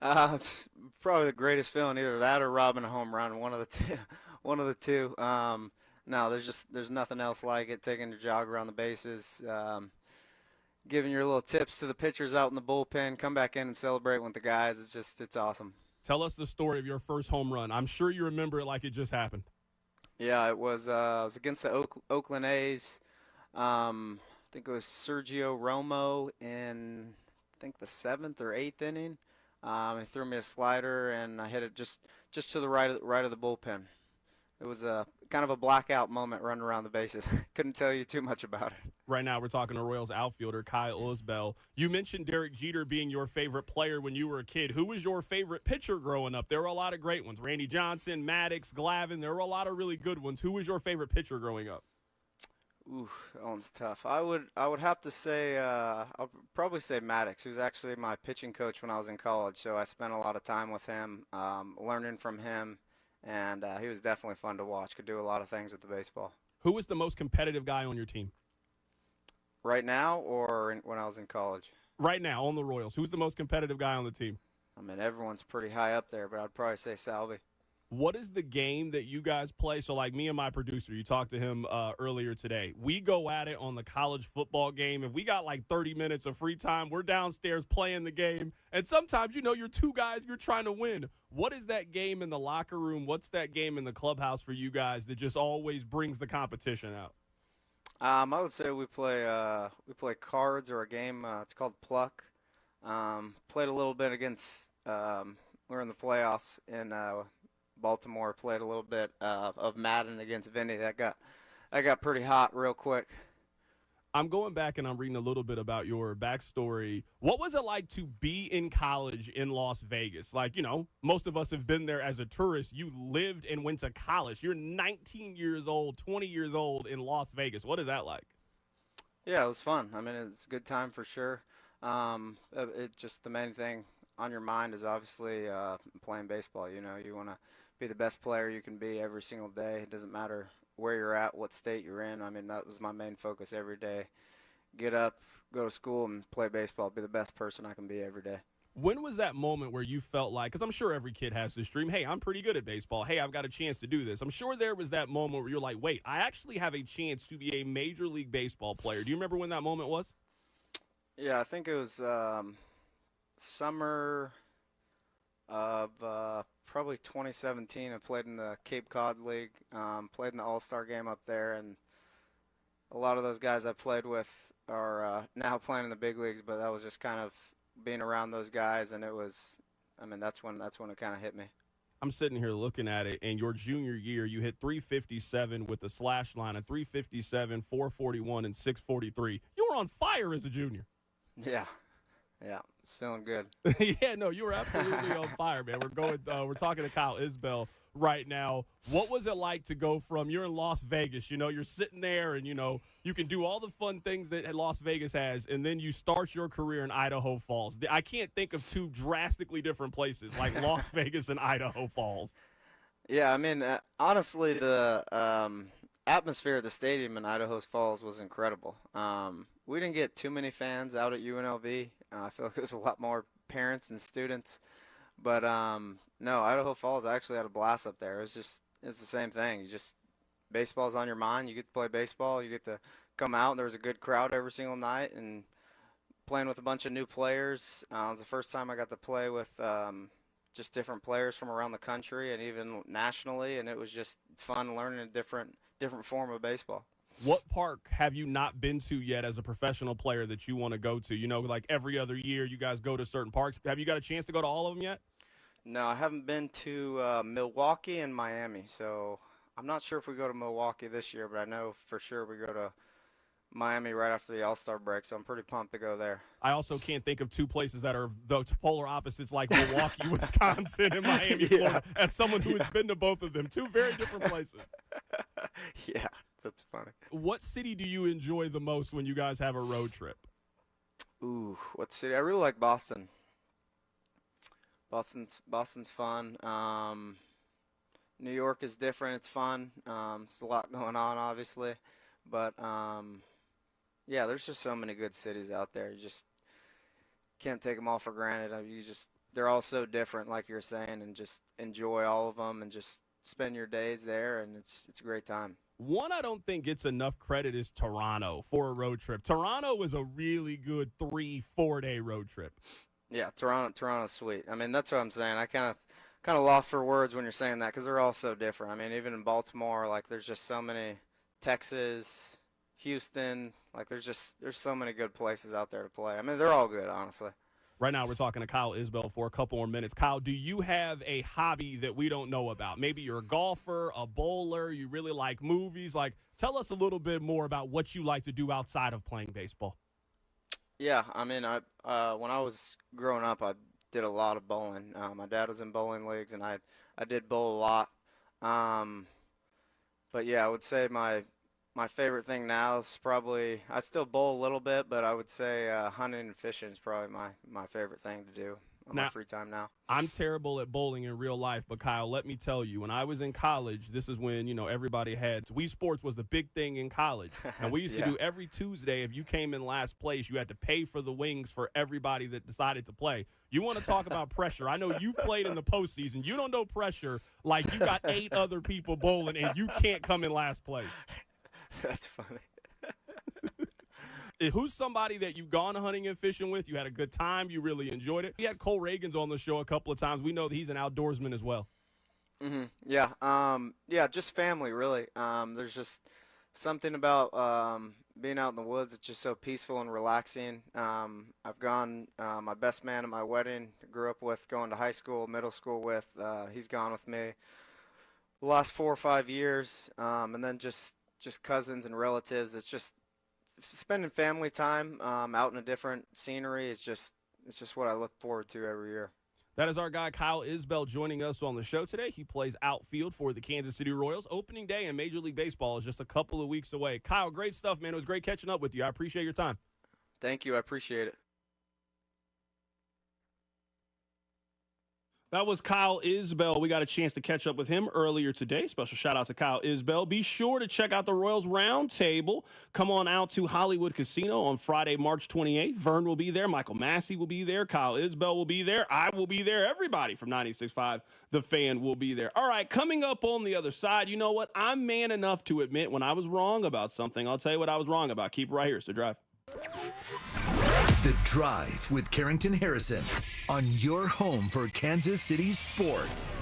It's probably the greatest feeling, either that or robbing a home run, one of the two. No, there's nothing else like it. Taking your jog around the bases, giving your little tips to the pitchers out in the bullpen, come back in and celebrate with the guys. It's awesome. Tell us the story of your first home run. I'm sure you remember it like it just happened. Yeah, it was against the Oakland A's. I think it was Sergio Romo in, I think, the 7th or 8th inning. He threw me a slider, and I hit it just to the right of the bullpen. It was a kind of a blackout moment running around the bases. Couldn't tell you too much about it. Right now we're talking to Royals outfielder Kyle Isbell. You mentioned Derek Jeter being your favorite player when you were a kid. Who was your favorite pitcher growing up? There were a lot of great ones. Randy Johnson, Maddox, Glavine. There were a lot of really good ones. Who was your favorite pitcher growing up? Ooh, that one's tough. I would have to say I'll probably say Maddox. He was actually my pitching coach when I was in college, so I spent a lot of time with him, learning from him, and he was definitely fun to watch. Could do a lot of things with the baseball. Who was the most competitive guy on your team? Right now, or when I was in college? Right now, on the Royals. Who's the most competitive guy on the team? I mean, everyone's pretty high up there, but I'd probably say Salvi. What is the game that you guys play? So, like me and my producer, you talked to him earlier today. We go at it on the college football game. If we got like 30 minutes of free time, we're downstairs playing the game. And sometimes, you're two guys, you're trying to win. What is that game in the locker room? What's that game in the clubhouse for you guys that just always brings the competition out? I would say we play cards, or a game. It's called Pluck. Played a little bit against. We're in the playoffs in Baltimore. Played a little bit of Madden against Vinny. That got pretty hot real quick. I'm going back and I'm reading a little bit about your backstory. What was it like to be in college in Las Vegas? Like, most of us have been there as a tourist. You lived and went to college. You're 19 years old, 20 years old in Las Vegas. What is that like? Yeah, it was fun. I mean, it's a good time for sure. It just the main thing on your mind is obviously playing baseball. You want to be the best player you can be every single day. It doesn't matter where you're at, what state you're in. I mean, that was my main focus every day. Get up, go to school, and play baseball. Be the best person I can be every day. When was that moment where you felt like, because I'm sure every kid has this dream, hey, I'm pretty good at baseball. Hey, I've got a chance to do this. I'm sure there was that moment where you're like, wait, I actually have a chance to be a Major League Baseball player. Do you remember when that moment was? Yeah, I think it was summer of probably 2017. I played in the Cape Cod League, played in the All-Star game up there, and a lot of those guys I played with are now playing in the big leagues, but that was just kind of being around those guys, and it was, that's when it kind of hit me. I'm sitting here looking at it, and your junior year, you hit 357 with a slash line of 357, 441, and 643. You were on fire as a junior. Yeah. It's feeling good. Yeah, no, you were absolutely on fire, man. We're talking to Kyle Isbell right now. What was it like to go from, you're in Las Vegas, you're sitting there and, you can do all the fun things that Las Vegas has, and then you start your career in Idaho Falls. I can't think of two drastically different places like Las Vegas and Idaho Falls. Yeah, honestly, the atmosphere of the stadium in Idaho Falls was incredible. We didn't get too many fans out at UNLV. I feel like it was a lot more parents and students. But, no, Idaho Falls, I actually had a blast up there. It's the same thing. Baseball's on your mind. You get to play baseball. You get to come out. There was a good crowd every single night and playing with a bunch of new players. It was the first time I got to play with just different players from around the country and even nationally, and it was just fun learning a different form of baseball. What park have you not been to yet as a professional player that you want to go to? Like every other year you guys go to certain parks. Have you got a chance to go to all of them yet? No, I haven't been to Milwaukee and Miami, so I'm not sure if we go to Milwaukee this year, but I know for sure we go to Miami right after the All-Star break, so I'm pretty pumped to go there. I also can't think of two places that are the polar opposites like Milwaukee, Wisconsin, and Miami, Florida, as someone who has been to both of them. Two very different places. Yeah, that's funny. What city do you enjoy the most when you guys have a road trip? Ooh, what city? I really like Boston. Boston's fun. New York is different. It's fun. It's a lot going on, obviously. But, yeah, there's just so many good cities out there. You just can't take them all for granted. They're all so different, like you're saying, and just enjoy all of them and just spend your days there, and it's a great time. One I don't think gets enough credit is Toronto for a road trip. Toronto was a really good 3-4 day road trip. Yeah, Toronto's sweet. That's what I'm saying. I kind of lost for words when you're saying that because they're all so different. Even in Baltimore, there's just so many. Texas, Houston, there's so many good places out there to play. They're all good, honestly. Right now we're talking to Kyle Isbell for a couple more minutes. Kyle, do you have a hobby that we don't know about? Maybe you're a golfer, a bowler, you really like movies. Tell us a little bit more about what you like to do outside of playing baseball. Yeah, when I was growing up, I did a lot of bowling. My dad was in bowling leagues, and I did bowl a lot. But yeah, I would say my favorite thing now is probably, I still bowl a little bit, but I would say hunting and fishing is probably my favorite thing to do on my free time now. I'm terrible at bowling in real life, but Kyle, let me tell you, when I was in college, this is when, everybody had, Wii Sports was the big thing in college. And we used to do every Tuesday, if you came in last place, you had to pay for the wings for everybody that decided to play. You want to talk about pressure. I know you played in the postseason. You don't know pressure like you got 8 other people bowling and you can't come in last place. That's funny. Who's somebody that you've gone hunting and fishing with? You had a good time. You really enjoyed it. We had Cole Reagans on the show a couple of times. We know that he's an outdoorsman as well. Mm-hmm. Yeah. Just family, really. There's just something about being out in the woods. It's just so peaceful and relaxing. I've gone. My best man at my wedding, grew up with, going to high school, middle school with. He's gone with me the last 4 or 5 years. And then just cousins and relatives. It's spending family time out in a different scenery is just what I look forward to every year. That is our guy, Kyle Isbell, joining us on the show today. He plays outfield for the Kansas City Royals. Opening day in Major League Baseball is just a couple of weeks away. Kyle, great stuff, man. It was great catching up with you. I appreciate your time. Thank you. I appreciate it. That was Kyle Isbell. We got a chance to catch up with him earlier today. Special shout out to Kyle Isbell. Be sure to check out the Royals Roundtable. Come on out to Hollywood Casino on Friday, March 28th. Vern will be there. Michael Massey will be there. Kyle Isbell will be there. I will be there. Everybody from 96.5 The Fan will be there. All right, coming up on the other side, you know what? I'm man enough to admit when I was wrong about something. I'll tell you what I was wrong about. Keep it right here. So drive. The Drive with Carrington Harrison on your home for Kansas City sports.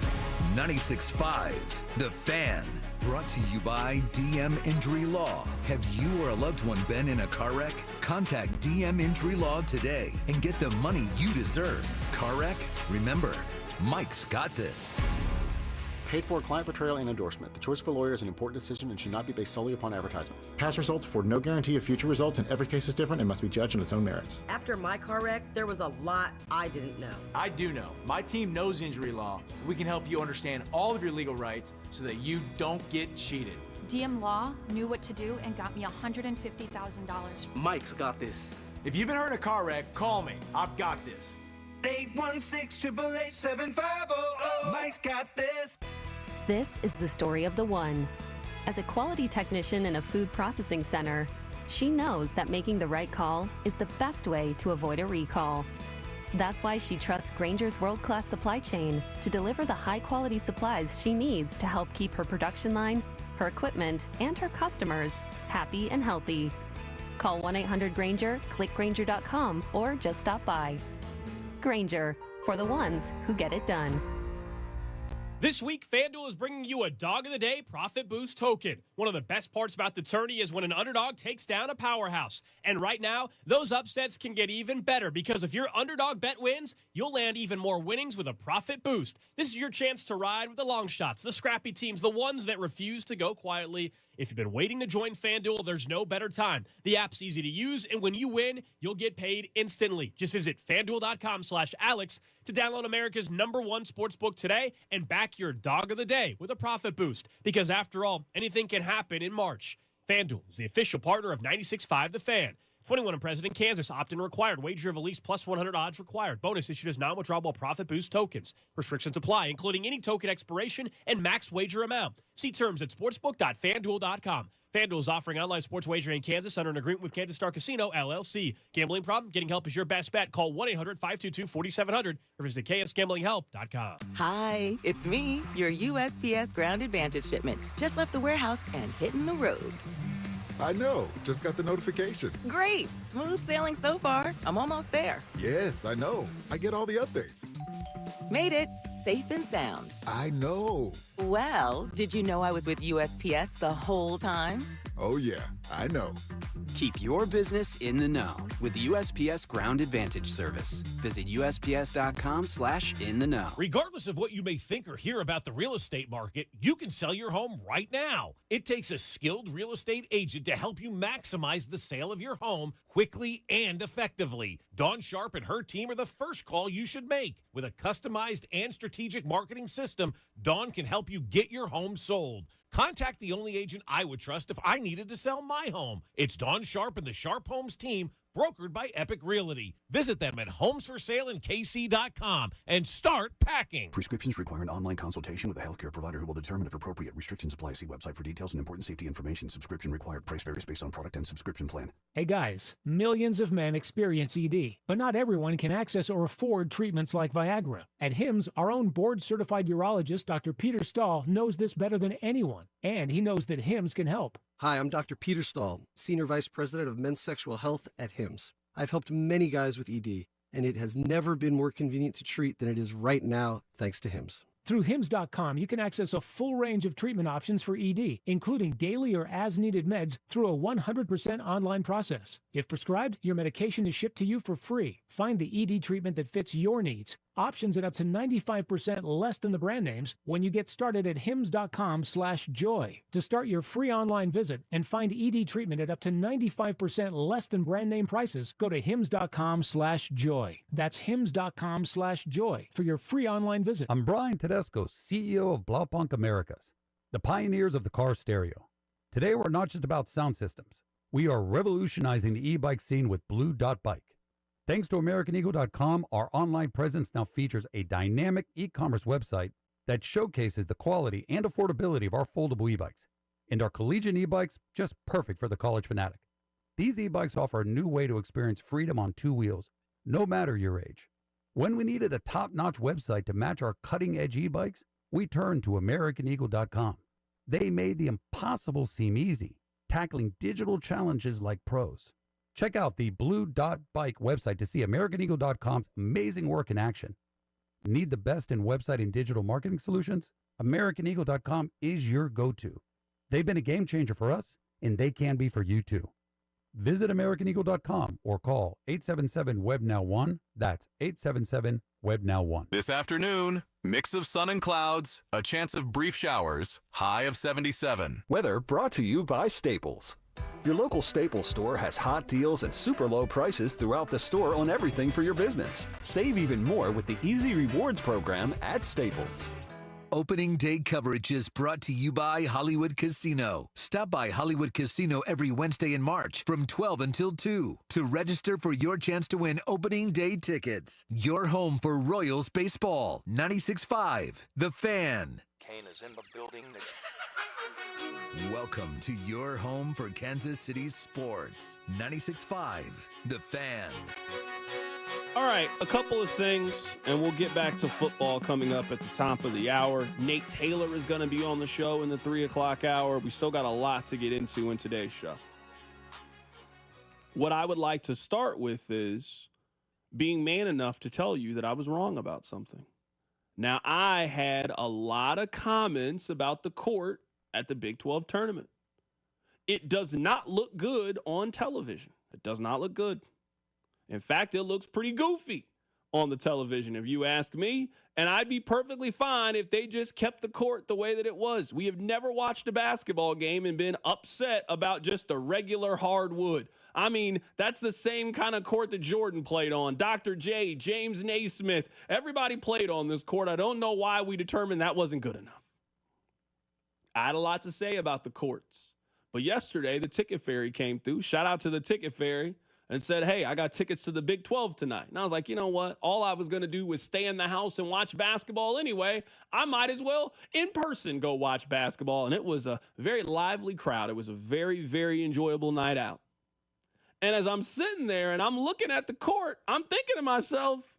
96.5 The Fan. Brought to you by DM Injury Law. Have you or a loved one been in a car wreck? Contact DM Injury Law today and get the money you deserve. Car wreck? Remember, Mike's got this. Paid for client portrayal and endorsement. The choice of a lawyer is an important decision and should not be based solely upon advertisements. Past results afford no guarantee of future results, and every case is different and must be judged on its own merits. After my car wreck, there was a lot I didn't know. I do know. My team knows injury law. We can help you understand all of your legal rights so that you don't get cheated. DM Law knew what to do and got me $150,000. Mike's got this. If you've been hurt in a car wreck, call me. I've got this. 816-888-7500. Mike's got this. This is the story of the one. As a quality technician in a food processing center, she knows that making the right call is the best way to avoid a recall. That's why she trusts Grainger's world-class supply chain to deliver the high-quality supplies she needs to help keep her production line, her equipment, and her customers happy and healthy. Call 1-800-GRAINGER, click Grainger.com, or just stop by. Grainger, for the ones who get it done. This week, FanDuel is bringing you a Dog of the Day Profit Boost token. One of the best parts about the tourney is when an underdog takes down a powerhouse. And right now, those upsets can get even better because if your underdog bet wins, you'll land even more winnings with a Profit Boost. This is your chance to ride with the long shots, the scrappy teams, the ones that refuse to go quietly. If you've been waiting to join FanDuel, there's no better time. The app's easy to use, and when you win, you'll get paid instantly. Just visit FanDuel.com/Alex to download America's #1 sportsbook today and back your Dog of the Day with a Profit Boost. Because after all, anything can happen in March. FanDuel is the official partner of 96.5 The Fan. 21 and present in Kansas. Opt-in required. Wager of at least plus 100 odds required. Bonus issued as non-withdrawable Profit Boost tokens. Restrictions apply, including any token expiration and max wager amount. See terms at sportsbook.fanduel.com. FanDuel is offering online sports wagering in Kansas under an agreement with Kansas Star Casino, LLC. Gambling problem? Getting help is your best bet. Call 1-800-522-4700 or visit ksgamblinghelp.com. Hi, it's me, your USPS Ground Advantage shipment. Just left the warehouse and hitting the road. I know. Just got the notification. Great. Smooth sailing so far. I'm almost there. Yes, I know. I get all the updates. Made it. Safe and sound. I know. Well, did you know I was with USPS the whole time? Oh, yeah. I know. Keep your business in the know with the USPS Ground Advantage service. Visit USPS.com/in-the-know. Regardless of what you may think or hear about the real estate market, you can sell your home right now. It takes a skilled real estate agent to help you maximize the sale of your home quickly and effectively. Dawn Sharp and her team are the first call you should make. With a customized and strategic marketing system, Dawn can help you get your home sold. Contact the only agent I would trust if I needed to sell my home. It's Dawn Sharp and the Sharp Homes team, brokered by Epic Realty. Visit them at homesforsaleandkc.com and start packing. Prescriptions require an online consultation with a healthcare provider who will determine if appropriate. Restrictions apply. See website for details and important safety information. Subscription required. Price varies based on product and subscription plan. Hey guys, millions of men experience ED, but not everyone can access or afford treatments like Viagra. At HIMSS, our own board-certified urologist, Dr. Peter Stahl, knows this better than anyone, and he knows that HIMSS can help. Hi, I'm Dr. Peter Stahl, Senior Vice President of Men's Sexual Health at HIMSS. I've helped many guys with ED, and it has never been more convenient to treat than it is right now, thanks to HIMSS. Through HIMSS.com, you can access a full range of treatment options for ED, including daily or as-needed meds through a 100% online process. If prescribed, your medication is shipped to you for free. Find the ED treatment that fits your needs. Options at up to 95% less than the brand names when you get started at hims.com/joy. To start your free online visit and find ED treatment at up to 95% less than brand name prices, go to hims.com/joy. That's hims.com/joy for your free online visit. I'm Brian Tedesco, CEO of Blaupunkt Americas, the pioneers of the car stereo. Today, we're not just about sound systems. We are revolutionizing the e-bike scene with Blue Dot Bike. Thanks to AmericanEagle.com, our online presence now features a dynamic e-commerce website that showcases the quality and affordability of our foldable e-bikes. And our collegiate e-bikes, just perfect for the college fanatic. These e-bikes offer a new way to experience freedom on two wheels, no matter your age. When we needed a top-notch website to match our cutting-edge e-bikes, we turned to AmericanEagle.com. They made the impossible seem easy, tackling digital challenges like pros. Check out the Blue Dot Bike website to see AmericanEagle.com's amazing work in action. Need the best in website and digital marketing solutions? AmericanEagle.com is your go-to. They've been a game changer for us, and they can be for you too. Visit AmericanEagle.com or call 877-WEB-NOW-1. That's 877-WEB-NOW-1. This afternoon, mix of sun and clouds, a chance of brief showers, high of 77. Weather brought to you by Staples. Your local Staples store has hot deals and super low prices throughout the store on everything for your business. Save even more with the Easy Rewards program at Staples. Opening day coverage is brought to you by Hollywood Casino. Stop by Hollywood Casino every Wednesday in March from 12 until 2 to register for your chance to win opening day tickets. Your home for Royals baseball. 96.5 The Fan. Kane is in the building. Welcome to your home for Kansas City sports. 96.5 The Fan. All right, a couple of things, and we'll get back to football coming up at the top of the hour. Nate Taylor is going to be on the show in the 3 o'clock hour. We still got a lot to get into in today's show. What I would like to start with is being man enough to tell you that I was wrong about something. Now, I had a lot of comments about the court at the Big 12 tournament. It does not look good on television. It does not look good. In fact, it looks pretty goofy on the television, if you ask me. And I'd be perfectly fine if they just kept the court the way that it was. We have never watched a basketball game and been upset about just a regular hardwood. I mean, that's the same kind of court that Jordan played on. Dr. J, James Naismith, everybody played on this court. I don't know why we determined that wasn't good enough. I had a lot to say about the courts. But yesterday, the Ticket Fairy came through. Shout out to the Ticket Fairy. And said, hey, I got tickets to the Big 12 tonight. And I was like, you know what? All I was going to do was stay in the house and watch basketball anyway. I might as well in person go watch basketball. And it was a very lively crowd. It was a very, very enjoyable night out. And as I'm sitting there and I'm looking at the court, I'm thinking to myself,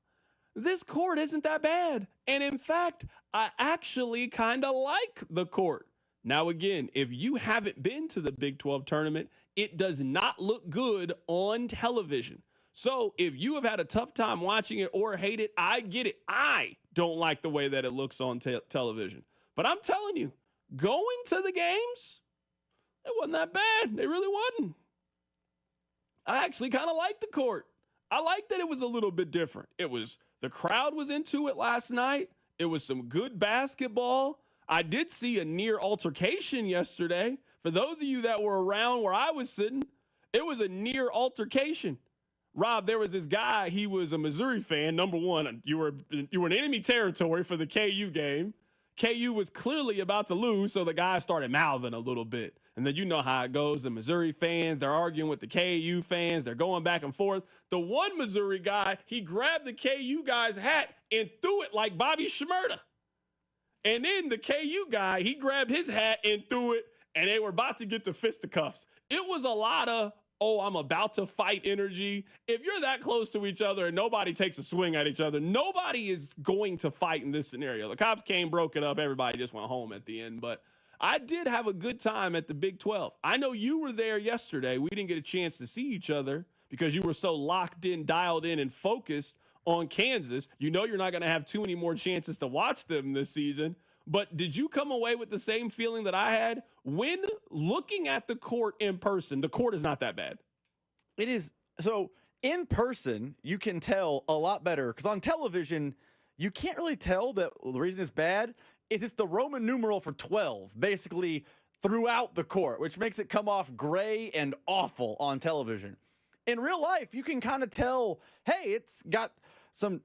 this court isn't that bad. And in fact, I actually kind of like the court. Now, again, if you haven't been to the Big 12 tournament, it does not look good on television. So if you have had a tough time watching it or hate it, I get it. I don't like the way that it looks on television. But I'm telling you, going to the games, it wasn't that bad. It really wasn't. I actually kind of liked the court. I liked that it was a little bit different. The crowd was into it last night. It was some good basketball. I did see a near altercation yesterday. For those of you that were around where I was sitting, it was a near altercation. Rob, there was this guy. He was a Missouri fan. Number one, you were in enemy territory for the KU game. KU was clearly about to lose, so the guy started mouthing a little bit. And then you know how it goes. The Missouri fans, they're arguing with the KU fans. They're going back and forth. The one Missouri guy, he grabbed the KU guy's hat and threw it like Bobby Shmurda. And then the KU guy, he grabbed his hat and threw it, and they were about to get to fisticuffs. It was a lot of, oh, I'm about to fight energy. If you're that close to each other and nobody takes a swing at each other, nobody is going to fight in this scenario. The cops came, broke it up. Everybody just went home at the end. But I did have a good time at the Big 12. I know you were there yesterday. We didn't get a chance to see each other because you were so locked in, dialed in, and focused on Kansas. You know you're not going to have too many more chances to watch them this season. But did you come away with the same feeling that I had when looking at the court in person? The court is not that bad. It is. So in person, you can tell a lot better because on television, you can't really tell that the reason it's bad is it's the Roman numeral for 12, basically throughout the court, which makes it come off gray and awful on television. In real life, you can kind of tell, hey, it's got some,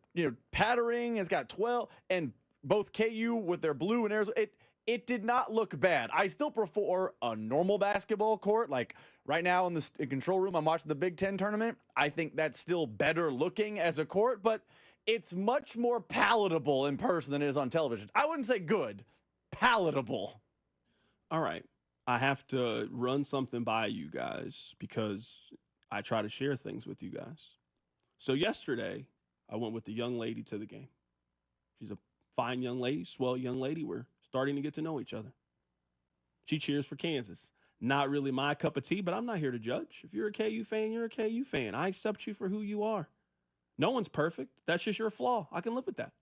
patterning, it's got 12, and both KU with their blue and Arizona, it did not look bad. I still prefer a normal basketball court. Like right now in the control room, I'm watching the Big Ten tournament. I think that's still better looking as a court, but it's much more palatable in person than it is on television. I wouldn't say good, palatable. All right. I have to run something by you guys because I try to share things with you guys. So yesterday, I went with the young lady to the game. She's a fine young lady, swell young lady. We're starting to get to know each other. She cheers for Kansas. Not really my cup of tea, but I'm not here to judge. If you're a KU fan, you're a KU fan. I accept you for who you are. No one's perfect. That's just your flaw. I can live with that.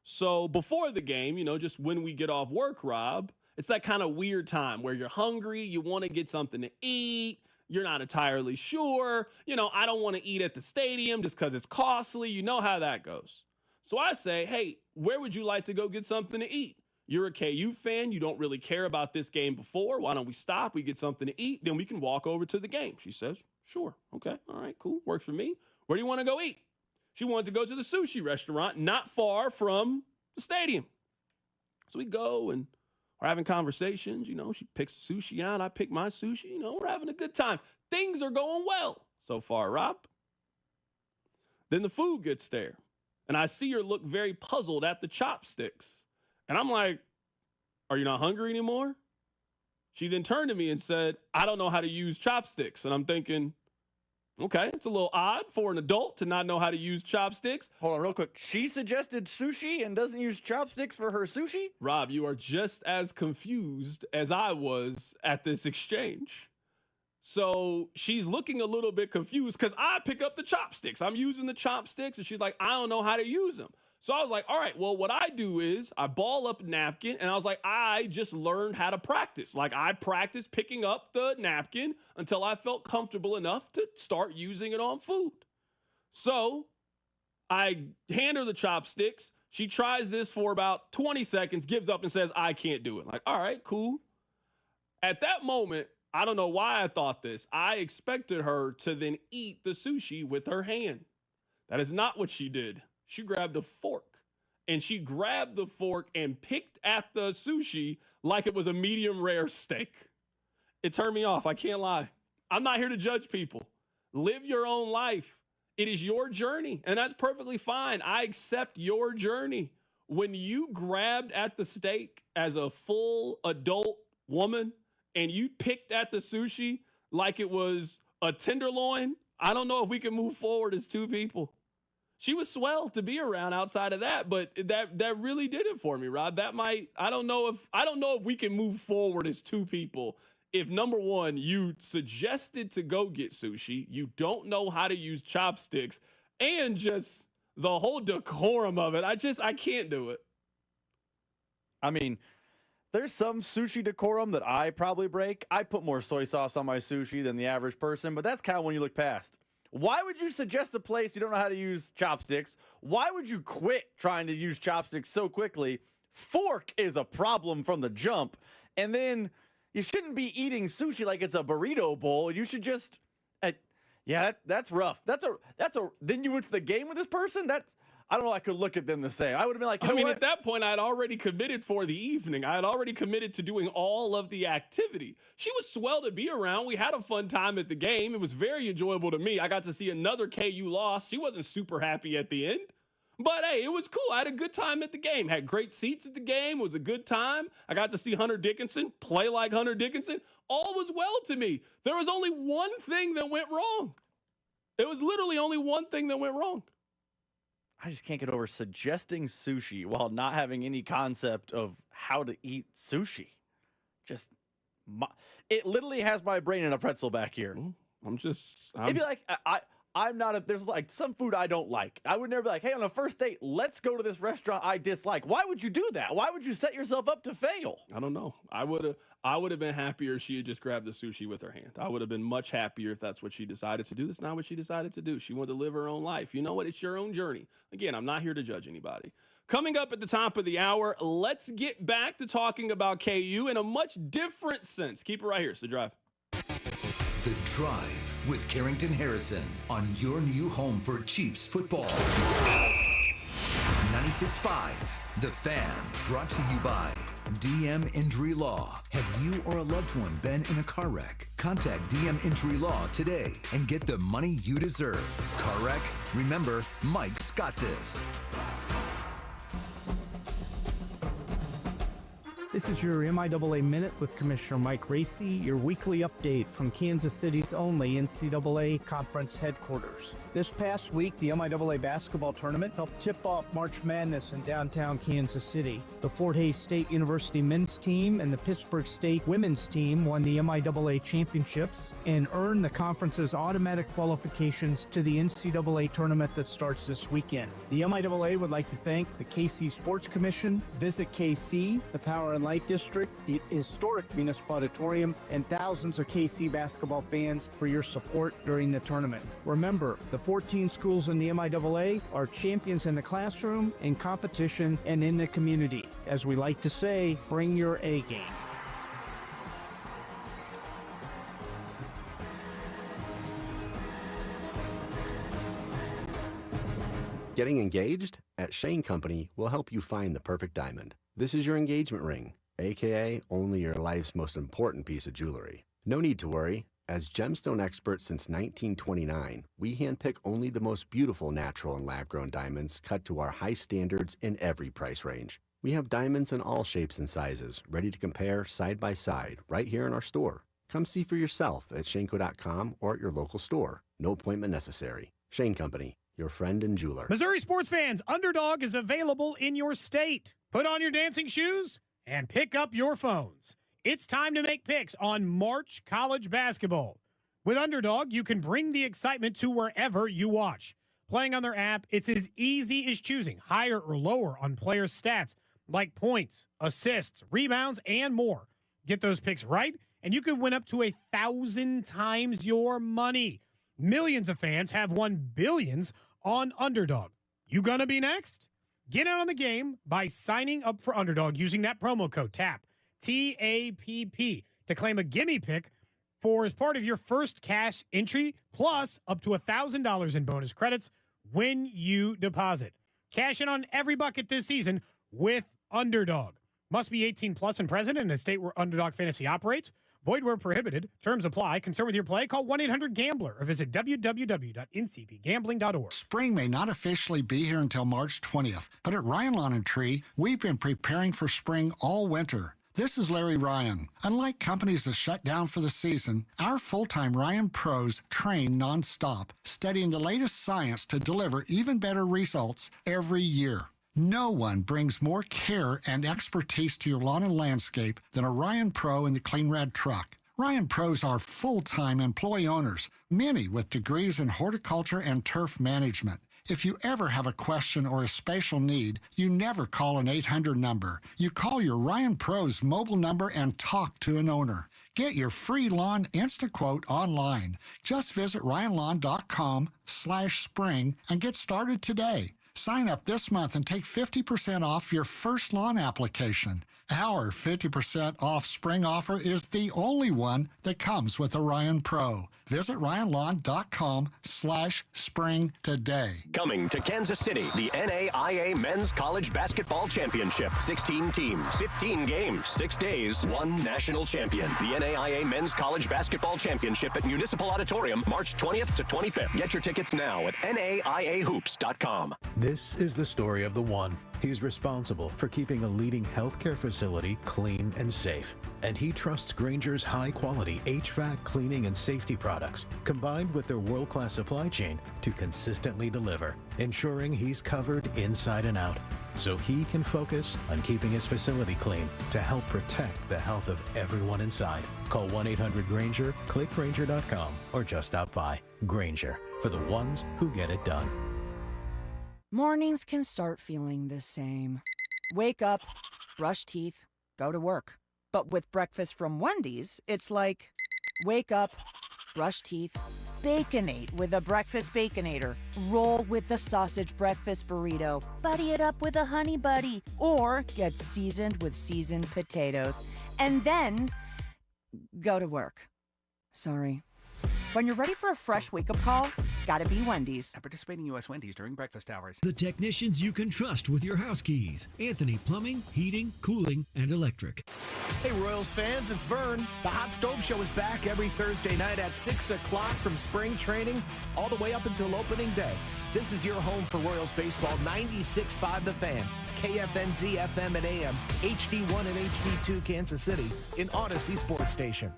So before the game, just when we get off work, Rob, it's that kind of weird time where you're hungry, you want to get something to eat, you're not entirely sure. I don't want to eat at the stadium just because it's costly. You know how that goes. So I say, hey, where would you like to go get something to eat? You're a KU fan. You don't really care about this game before. Why don't we stop? We get something to eat. Then we can walk over to the game. She says, sure. Okay. All right, cool. Works for me. Where do you want to go eat? She wanted to go to the sushi restaurant not far from the stadium. So we go and we're having conversations. She picks the sushi out. I pick my sushi. We're having a good time. Things are going well so far, Rob. Then the food gets there. And I see her look very puzzled at the chopsticks. And I'm like, are you not hungry anymore? She then turned to me and said, I don't know how to use chopsticks. And I'm thinking, okay, it's a little odd for an adult to not know how to use chopsticks. Hold on real quick. She suggested sushi and doesn't use chopsticks for her sushi? Rob, you are just as confused as I was at this exchange. So she's looking a little bit confused because I pick up the chopsticks. I'm using the chopsticks and she's like, I don't know how to use them. So I was like, all right, well, what I do is I ball up a napkin and I was like, I just learned how to practice. Like I practiced picking up the napkin until I felt comfortable enough to start using it on food. So I hand her the chopsticks. She tries this for about 20 seconds, gives up and says, I can't do it. Like, all right, cool. At that moment, I don't know why I thought this. I expected her to then eat the sushi with her hand. That is not what she did. She grabbed a fork and she grabbed the fork and picked at the sushi like it was a medium rare steak. It turned me off. I can't lie. I'm not here to judge people. Live your own life. It is your journey, and that's perfectly fine. I accept your journey. When you grabbed at the steak as a full adult woman and you picked at the sushi like it was a tenderloin, I don't know if we can move forward as two people. She was swell to be around outside of that, but that really did it for me, Rob. I don't know if we can move forward as two people. If number one, you suggested to go get sushi, you don't know how to use chopsticks, and just the whole decorum of it, I can't do it. I mean, there's some sushi decorum that I probably break. I put more soy sauce on my sushi than the average person, but that's kind of when you look past. Why would you suggest a place you don't know how to use chopsticks? Why would you quit trying to use chopsticks so quickly? Fork is a problem from the jump. And then you shouldn't be eating sushi like it's a burrito bowl. You should just, that's rough. Then you went to the game with this person? I don't know. I could look at them the same. I would have been like, at that point, I had already committed for the evening. I had already committed to doing all of the activity. She was swell to be around. We had a fun time at the game. It was very enjoyable to me. I got to see another KU loss. She wasn't super happy at the end. But hey, it was cool. I had a good time at the game. Had great seats at the game. It was a good time. I got to see Hunter Dickinson play like Hunter Dickinson. All was well to me. There was only one thing that went wrong. It was literally only one thing that went wrong. I just can't get over suggesting sushi while not having any concept of how to eat sushi. It literally has my brain in a pretzel back here. It'd be like, there's like some food I don't like. I would never be like, hey, on a first date, let's go to this restaurant I dislike. Why would you do that? Why would you set yourself up to fail? I don't know. I would have been happier if she had just grabbed the sushi with her hand. I would have been much happier if that's what she decided to do. That's not what she decided to do. She wanted to live her own life. You know what? It's your own journey. Again, I'm not here to judge anybody. Coming up at the top of the hour, let's get back to talking about KU in a much different sense. Keep it right here. It's The Drive. The Drive with Carrington Harrison on your new home for Chiefs football. 96.5, The Fan, brought to you by DM Injury Law. Have you or a loved one been in a car wreck? Contact DM Injury Law today and get the money you deserve. Car wreck? Remember, Mike's got this. This is your MIAA Minute with Commissioner Mike Racy, your weekly update from Kansas City's only NCAA Conference headquarters. This past week, the MIAA basketball tournament helped tip off March Madness in downtown Kansas City. The Fort Hays State University men's team and the Pittsburgh State women's team won the MIAA championships and earned the conference's automatic qualifications to the NCAA tournament that starts this weekend. The MIAA would like to thank the KC Sports Commission, Visit KC, the Power and Light District, the historic Municipal Auditorium, and thousands of KC basketball fans for your support during the tournament. Remember, the 14 schools in the MIAA are champions in the classroom, in competition, and in the community. As we like to say, bring your A game. Getting engaged? At Shane Company, we'll help you find the perfect diamond. This is your engagement ring, aka only your life's most important piece of jewelry. No need to worry. As gemstone experts since 1929, we handpick only the most beautiful natural and lab-grown diamonds cut to our high standards in every price range. We have diamonds in all shapes and sizes, ready to compare side by side right here in our store. Come see for yourself at Shanco.com or at your local store. No appointment necessary. Shane Company, your friend and jeweler. Missouri sports fans, Underdog is available in your state. Put on your dancing shoes and pick up your phones. It's time to make picks on March college basketball. With Underdog, you can bring the excitement to wherever you watch. Playing on their app, it's as easy as choosing higher or lower on players' stats like points, assists, rebounds, and more. Get those picks right, and you could win up to 1,000 times your money. Millions of fans have won billions on Underdog. You gonna be next? Get out on the game by signing up for Underdog using that promo code TAPP, TAPP, to claim a gimme pick for as part of your first cash entry, plus up to $1,000 in bonus credits when you deposit. Cash in on every bucket this season with Underdog. Must be 18 plus and present in a state where Underdog Fantasy operates. Void where prohibited. Terms apply. Concerned with your play? Call 1-800-GAMBLER or visit www.ncpgambling.org. Spring may not officially be here until March 20th, but at Ryan Lawn & Tree, we've been preparing for spring all winter. This is Larry Ryan. Unlike companies that shut down for the season, our full-time Ryan pros train nonstop, studying the latest science to deliver even better results every year. No one brings more care and expertise to your lawn and landscape than a Ryan Pro in the Clean Red truck. Ryan Pros are full-time employee owners, many with degrees in horticulture and turf management. If you ever have a question or a special need, you never call an 800 number. You call your Ryan Pro's mobile number and talk to an owner. Get your free lawn instant quote online. Just visit ryanlawn.com/spring and get started today. Sign up this month and take 50% off your first lawn application. Our 50% off spring offer is the only one that comes with a Ryan Pro. Visit ryanlawn.com/spring today. Coming to Kansas City, the NAIA Men's College Basketball Championship. 16 teams, 15 games, 6 days, 1 national champion. The NAIA Men's College Basketball Championship at Municipal Auditorium, March 20th to 25th. Get your tickets now at NAIAHoops.com. This is the story of the one. He's responsible for keeping a leading healthcare facility clean and safe. And he trusts Grainger's high-quality HVAC cleaning and safety products, combined with their world-class supply chain, to consistently deliver, ensuring he's covered inside and out. so he can focus on keeping his facility clean to help protect the health of everyone inside. Call 1-800-GRANGER, click Granger.com, or just stop by. Granger, for the ones who get it done. Mornings can start feeling the same. Wake up, brush teeth, go to work. But with breakfast from Wendy's, it's like, wake up, brush teeth, Baconate with a breakfast Baconator. Roll with a sausage breakfast burrito. Buddy it up with a honey buddy. Or get seasoned with seasoned potatoes. And then go to work. Sorry. When you're ready for a fresh wake-up call, gotta be Wendy's. At participating U.S. Wendy's during breakfast hours. The technicians you can trust with your house keys. Anthony Plumbing, Heating, Cooling, and Electric. Hey Royals fans, it's Vern. The Hot Stove Show is back every Thursday night at 6 o'clock from spring training all the way up until opening day. This is your home for Royals baseball, 96.5 The Fan, KFNZ FM and AM, HD1 and HD2 Kansas City, in Odyssey Sports Station.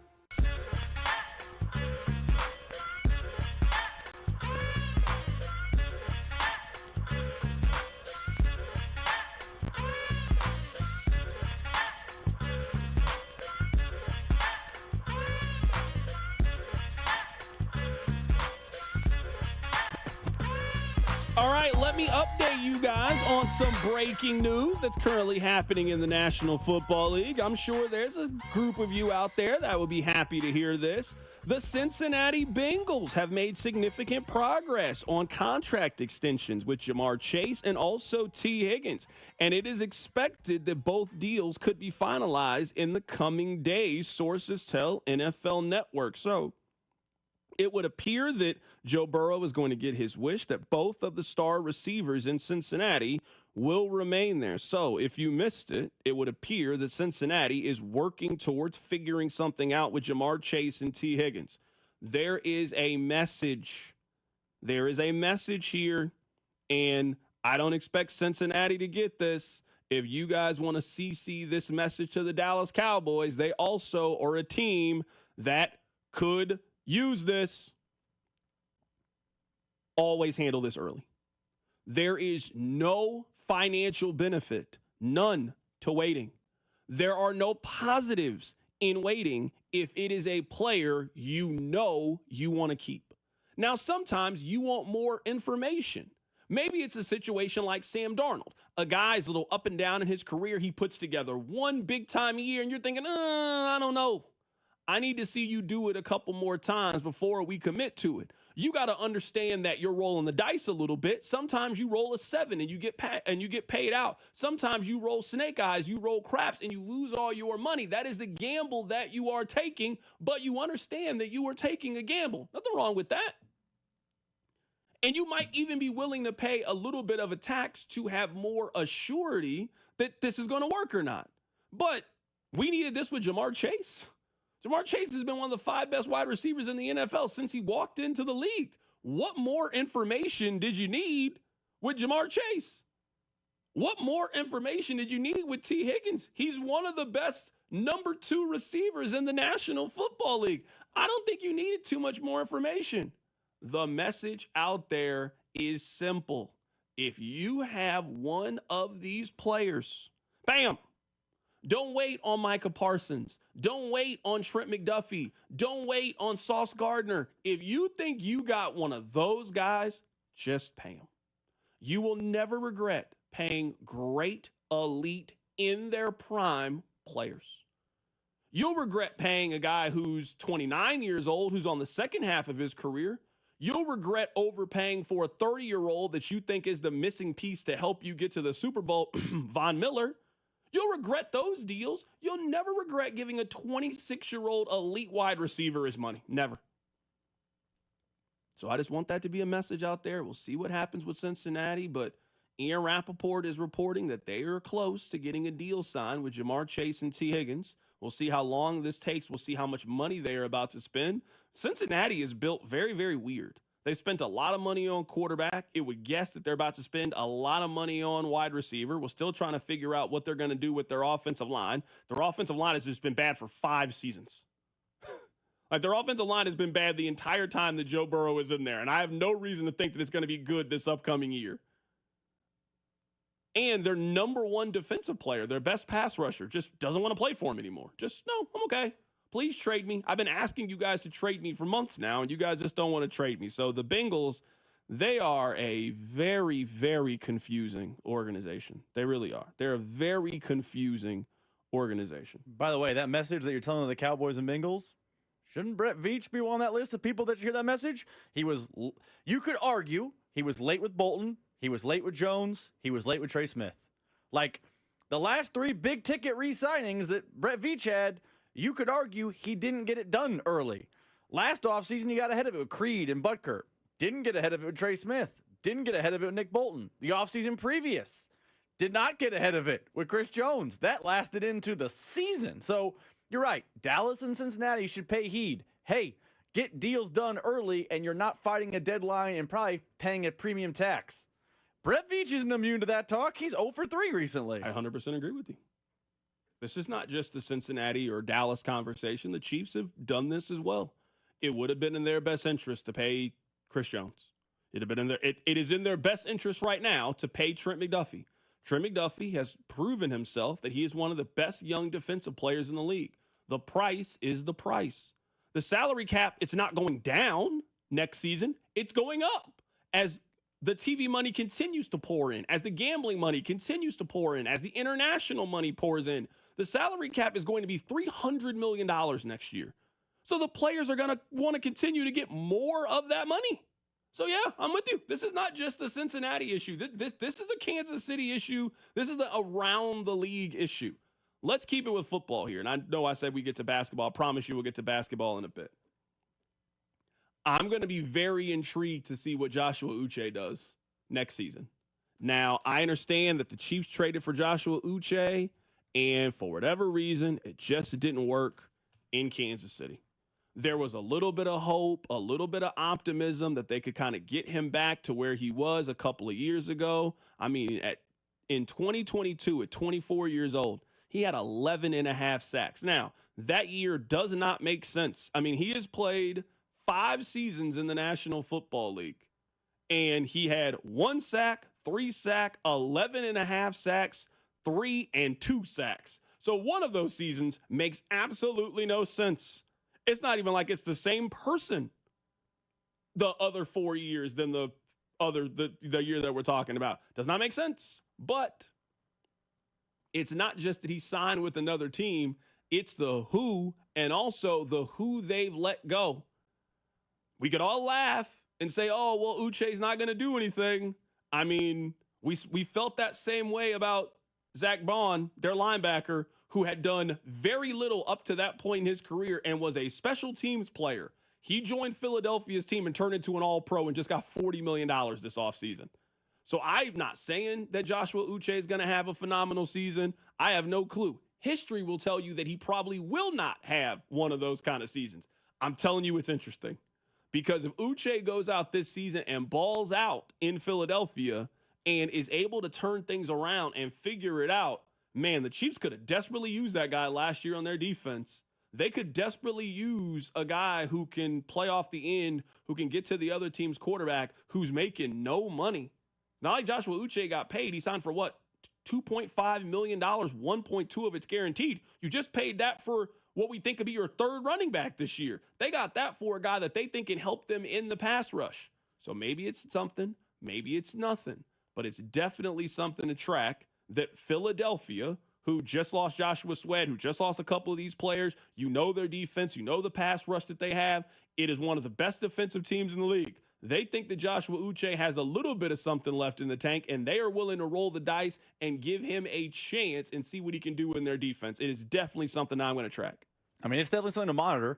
All right, let me update you guys on some breaking news that's currently happening in the National Football League. I'm sure there's a group of you out there that would be happy to hear this. The Cincinnati Bengals have made significant progress on contract extensions with Jamar Chase and also T. Higgins, and it is expected that both deals could be finalized in the coming days, sources tell NFL Network. So it would appear that Joe Burrow is going to get his wish that both of the star receivers in Cincinnati will remain there. So if you missed it, it would appear that Cincinnati is working towards figuring something out with Jamar Chase and T. Higgins. There is a message. There is a message here, and I don't expect Cincinnati to get this. If you guys want to CC this message to the Dallas Cowboys, they also are a team that could use this. Always handle this early. There is no financial benefit, none, to waiting. There are no positives in waiting if it is a player you know you want to keep. Now, sometimes you want more information. Maybe it's a situation like Sam Darnold. A guy's a little up and down in his career. He puts together one big time a year, and you're thinking, I don't know. I need to see you do it a couple more times before we commit to it. You got to understand that you're rolling the dice a little bit. Sometimes you roll a 7 and you get paid out. Sometimes you roll snake eyes, you roll craps, and you lose all your money. That is the gamble that you are taking, but you understand that you are taking a gamble. Nothing wrong with that. And you might even be willing to pay a little bit of a tax to have more assurity that this is going to work or not. But we needed this with Jamar Chase. Jamar Chase has been one of the 5 best wide receivers in the NFL since he walked into the league. What more information did you need with Jamar Chase? What more information did you need with T. Higgins? He's one of the best number 2 receivers in the National Football League. I don't think you needed too much more information. The message out there is simple. If you have one of these players, bam! Don't wait on Micah Parsons. Don't wait on Trent McDuffie. Don't wait on Sauce Gardner. If you think you got one of those guys, just pay them. You will never regret paying great, elite, in their prime players. You'll regret paying a guy who's 29 years old, who's on the second half of his career. You'll regret overpaying for a 30-year-old that you think is the missing piece to help you get to the Super Bowl, Von Miller. You'll regret those deals. You'll never regret giving a 26-year-old elite wide receiver his money. Never. So I just want that to be a message out there. We'll see what happens with Cincinnati, but Ian Rappaport is reporting that they are close to getting a deal signed with Jamar Chase and T. Higgins. We'll see how long this takes. We'll see how much money they are about to spend. Cincinnati is built very, very weird. They spent a lot of money on quarterback. It would guess that they're about to spend a lot of money on wide receiver. We're still trying to figure out what they're going to do with their offensive line. Their offensive line has just been bad for 5 seasons. Like, their offensive line has been bad the entire time that Joe Burrow is in there, and I have no reason to think that it's going to be good this upcoming year. And their number one defensive player, their best pass rusher, just doesn't want to play for him anymore. Just, no, I'm okay. Please trade me. I've been asking you guys to trade me for months now, and you guys just don't want to trade me. So the Bengals, they are a very, very confusing organization. They really are. They're a very confusing organization. By the way, that message that you're telling the Cowboys and Bengals, shouldn't Brett Veach be on that list of people that hear that message? You could argue he was late with Bolton, he was late with Jones, he was late with Trey Smith. Like, the last 3 big-ticket re-signings that Brett Veach had, you could argue he didn't get it done early. Last offseason, he got ahead of it with Creed and Butker. Didn't get ahead of it with Trey Smith. Didn't get ahead of it with Nick Bolton. The offseason previous, did not get ahead of it with Chris Jones. That lasted into the season. So, you're right. Dallas and Cincinnati should pay heed. Hey, get deals done early, and you're not fighting a deadline and probably paying a premium tax. Brett Veach isn't immune to that talk. He's 0 for 3 recently. I 100% agree with you. This is not just a Cincinnati or Dallas conversation. The Chiefs have done this as well. It would have been in their best interest to pay Chris Jones. It is in their best interest right now to pay Trent McDuffie. Trent McDuffie has proven himself that he is one of the best young defensive players in the league. The price is the price. The salary cap, it's not going down next season. It's going up as the TV money continues to pour in, as the gambling money continues to pour in, as the international money pours in. The salary cap is going to be $300 million next year. So the players are going to want to continue to get more of that money. So, yeah, I'm with you. This is not just the Cincinnati issue. This is the Kansas City issue. This is the around the league issue. Let's keep it with football here. And I know I said we get to basketball. I promise you we'll get to basketball in a bit. I'm going to be very intrigued to see what Joshua Uche does next season. Now, I understand that the Chiefs traded for Joshua Uche, and for whatever reason, it just didn't work in Kansas City. There was a little bit of hope, a little bit of optimism that they could kind of get him back to where he was a couple of years ago. I mean, in 2022, at 24 years old, he had 11 and a half sacks. Now, that year does not make sense. I mean, he has played 5 seasons in the National Football League, and he had 1 sack, 3 sack, 11 and a half sacks, 3 and 2 sacks. So one of those seasons makes absolutely no sense. It's not even like it's the same person the other 4 years than the year that we're talking about. Does not make sense. But it's not just that he signed with another team. It's the who and also the who they've let go. We could all laugh and say, oh, well, Uche's not going to do anything. I mean, we felt that same way about Zach Bond, their linebacker, who had done very little up to that point in his career and was a special teams player. He joined Philadelphia's team and turned into an all-pro and just got $40 million this offseason. So I'm not saying that Joshua Uche is going to have a phenomenal season. I have no clue. History will tell you that he probably will not have one of those kind of seasons. I'm telling you it's interesting. Because if Uche goes out this season and balls out in Philadelphia and is able to turn things around and figure it out, man, the Chiefs could have desperately used that guy last year on their defense. They could desperately use a guy who can play off the end, who can get to the other team's quarterback, who's making no money. Not like Joshua Uche got paid. He signed for what? $2.5 million, 1.2 of it's guaranteed. You just paid that for what we think could be your third running back this year. They got that for a guy that they think can help them in the pass rush. So maybe it's something, maybe it's nothing, but it's definitely something to track that Philadelphia, who just lost Joshua Sweat, who just lost a couple of these players, you know their defense, you know the pass rush that they have. It is one of the best defensive teams in the league. They think that Joshua Uche has a little bit of something left in the tank, and they are willing to roll the dice and give him a chance and see what he can do in their defense. It is definitely something I'm going to track. I mean, it's definitely something to monitor.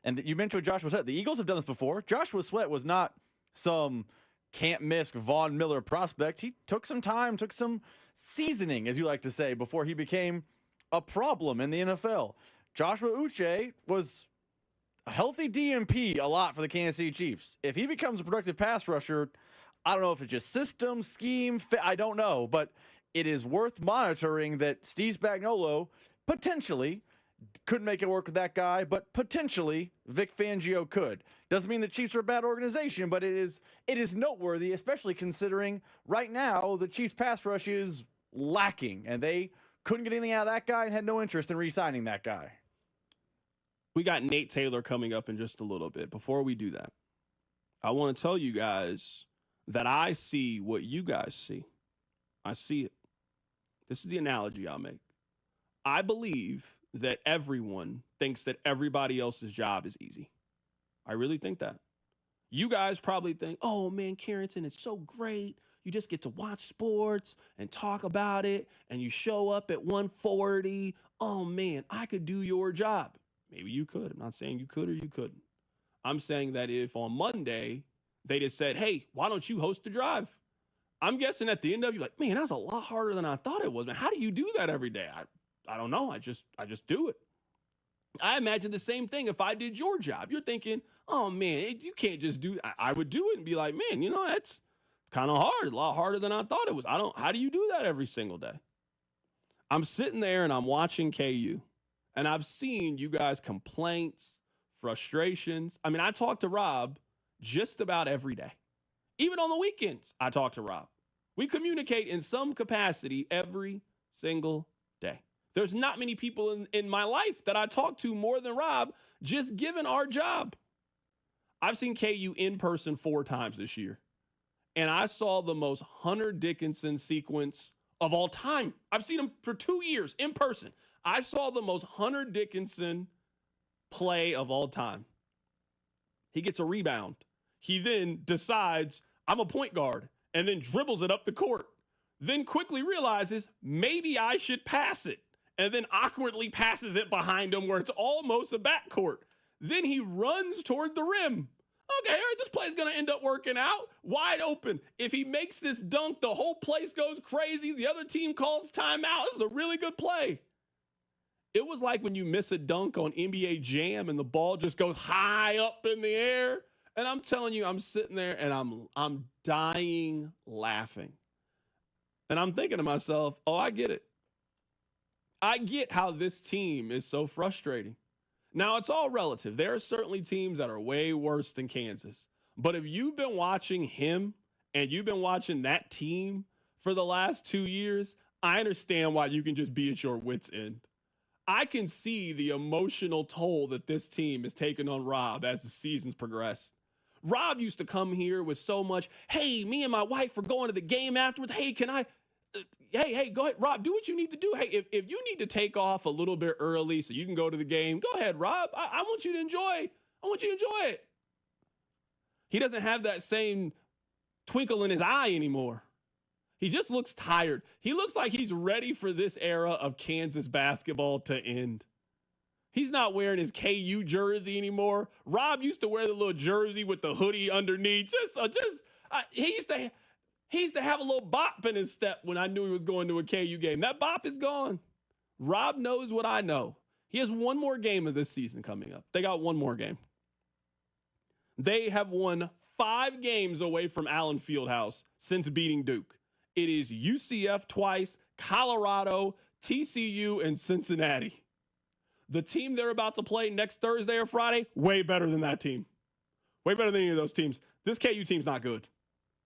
And you mentioned Joshua Sweat. The Eagles have done this before. Joshua Sweat was not some can't-miss Von Miller prospect. He took some time, took some seasoning, as you like to say, before he became a problem in the NFL. Joshua Uche was a healthy DMP a lot for the Kansas City Chiefs. If he becomes a productive pass rusher, I don't know if it's just system, scheme, fit, I don't know, but it is worth monitoring that Steve Spagnuolo potentially couldn't make it work with that guy, but potentially Vic Fangio could. Doesn't mean the Chiefs are a bad organization, but it is noteworthy, especially considering right now the Chiefs pass rush is lacking, and they couldn't get anything out of that guy and had no interest in re-signing that guy. We got Nate Taylor coming up in just a little bit. Before we do that, I want to tell you guys that I see what you guys see. I see it. This is the analogy I'll make. I believe that everyone thinks that everybody else's job is easy. I really think that. You guys probably think, oh man, Carrington, it's so great. You just get to watch sports and talk about it, and you show up at 1:40. Oh man, I could do your job. Maybe you could. I'm not saying you could or you couldn't. I'm saying that if on Monday they just said, hey, why don't you host the drive? I'm guessing at the end of you like, man, that's a lot harder than I thought it was, man. How do you do that every day? I don't know. I just do it. I imagine the same thing if I did your job. You're thinking, oh man, you can't just do that. I would do it and be like, man, you know, that's kind of hard, a lot harder than I thought it was. How do you do that every single day? I'm sitting there and I'm watching KU, and I've seen you guys' complaints, frustrations. I mean, I talk to Rob just about every day. Even on the weekends, I talk to Rob. We communicate in some capacity every single day. There's not many people in my life that I talk to more than Rob, just given our job. I've seen KU in person 4 times this year, and I saw the most Hunter Dickinson sequence of all time. I've seen him for 2 years in person. I saw the most Hunter Dickinson play of all time. He gets a rebound. He then decides, I'm a point guard, and then dribbles it up the court. Then quickly realizes, maybe I should pass it. And then awkwardly passes it behind him where it's almost a backcourt. Then he runs toward the rim. Okay, all right, this play is going to end up working out. Wide open. If he makes this dunk, the whole place goes crazy. The other team calls timeout. This is a really good play. It was like when you miss a dunk on NBA Jam and the ball just goes high up in the air. And I'm telling you, I'm sitting there and I'm dying laughing. And I'm thinking to myself, oh, I get it. I get how this team is so frustrating. Now, it's all relative. There are certainly teams that are way worse than Kansas. But if you've been watching him and you've been watching that team for the last 2 years, I understand why you can just be at your wits' end. I can see the emotional toll that this team has taken on Rob as the season's progressed. Rob used to come here with so much, hey, me and my wife are going to the game afterwards. Hey, can I? Hey, go ahead, Rob, do what you need to do. Hey, if you need to take off a little bit early so you can go to the game, go ahead, Rob. I want you to enjoy. I want you to enjoy it. He doesn't have that same twinkle in his eye anymore. He just looks tired. He looks like he's ready for this era of Kansas basketball to end. He's not wearing his KU jersey anymore. Rob used to wear the little jersey with the hoodie underneath. He used to have a little bop in his step when I knew he was going to a KU game. That bop is gone. Rob knows what I know. He has one more game of this season coming up. They got one more game. They have won 5 games away from Allen Fieldhouse since beating Duke. It is UCF twice, Colorado, TCU, and Cincinnati. The team they're about to play next Thursday or Friday, way better than that team. Way better than any of those teams. This KU team's not good.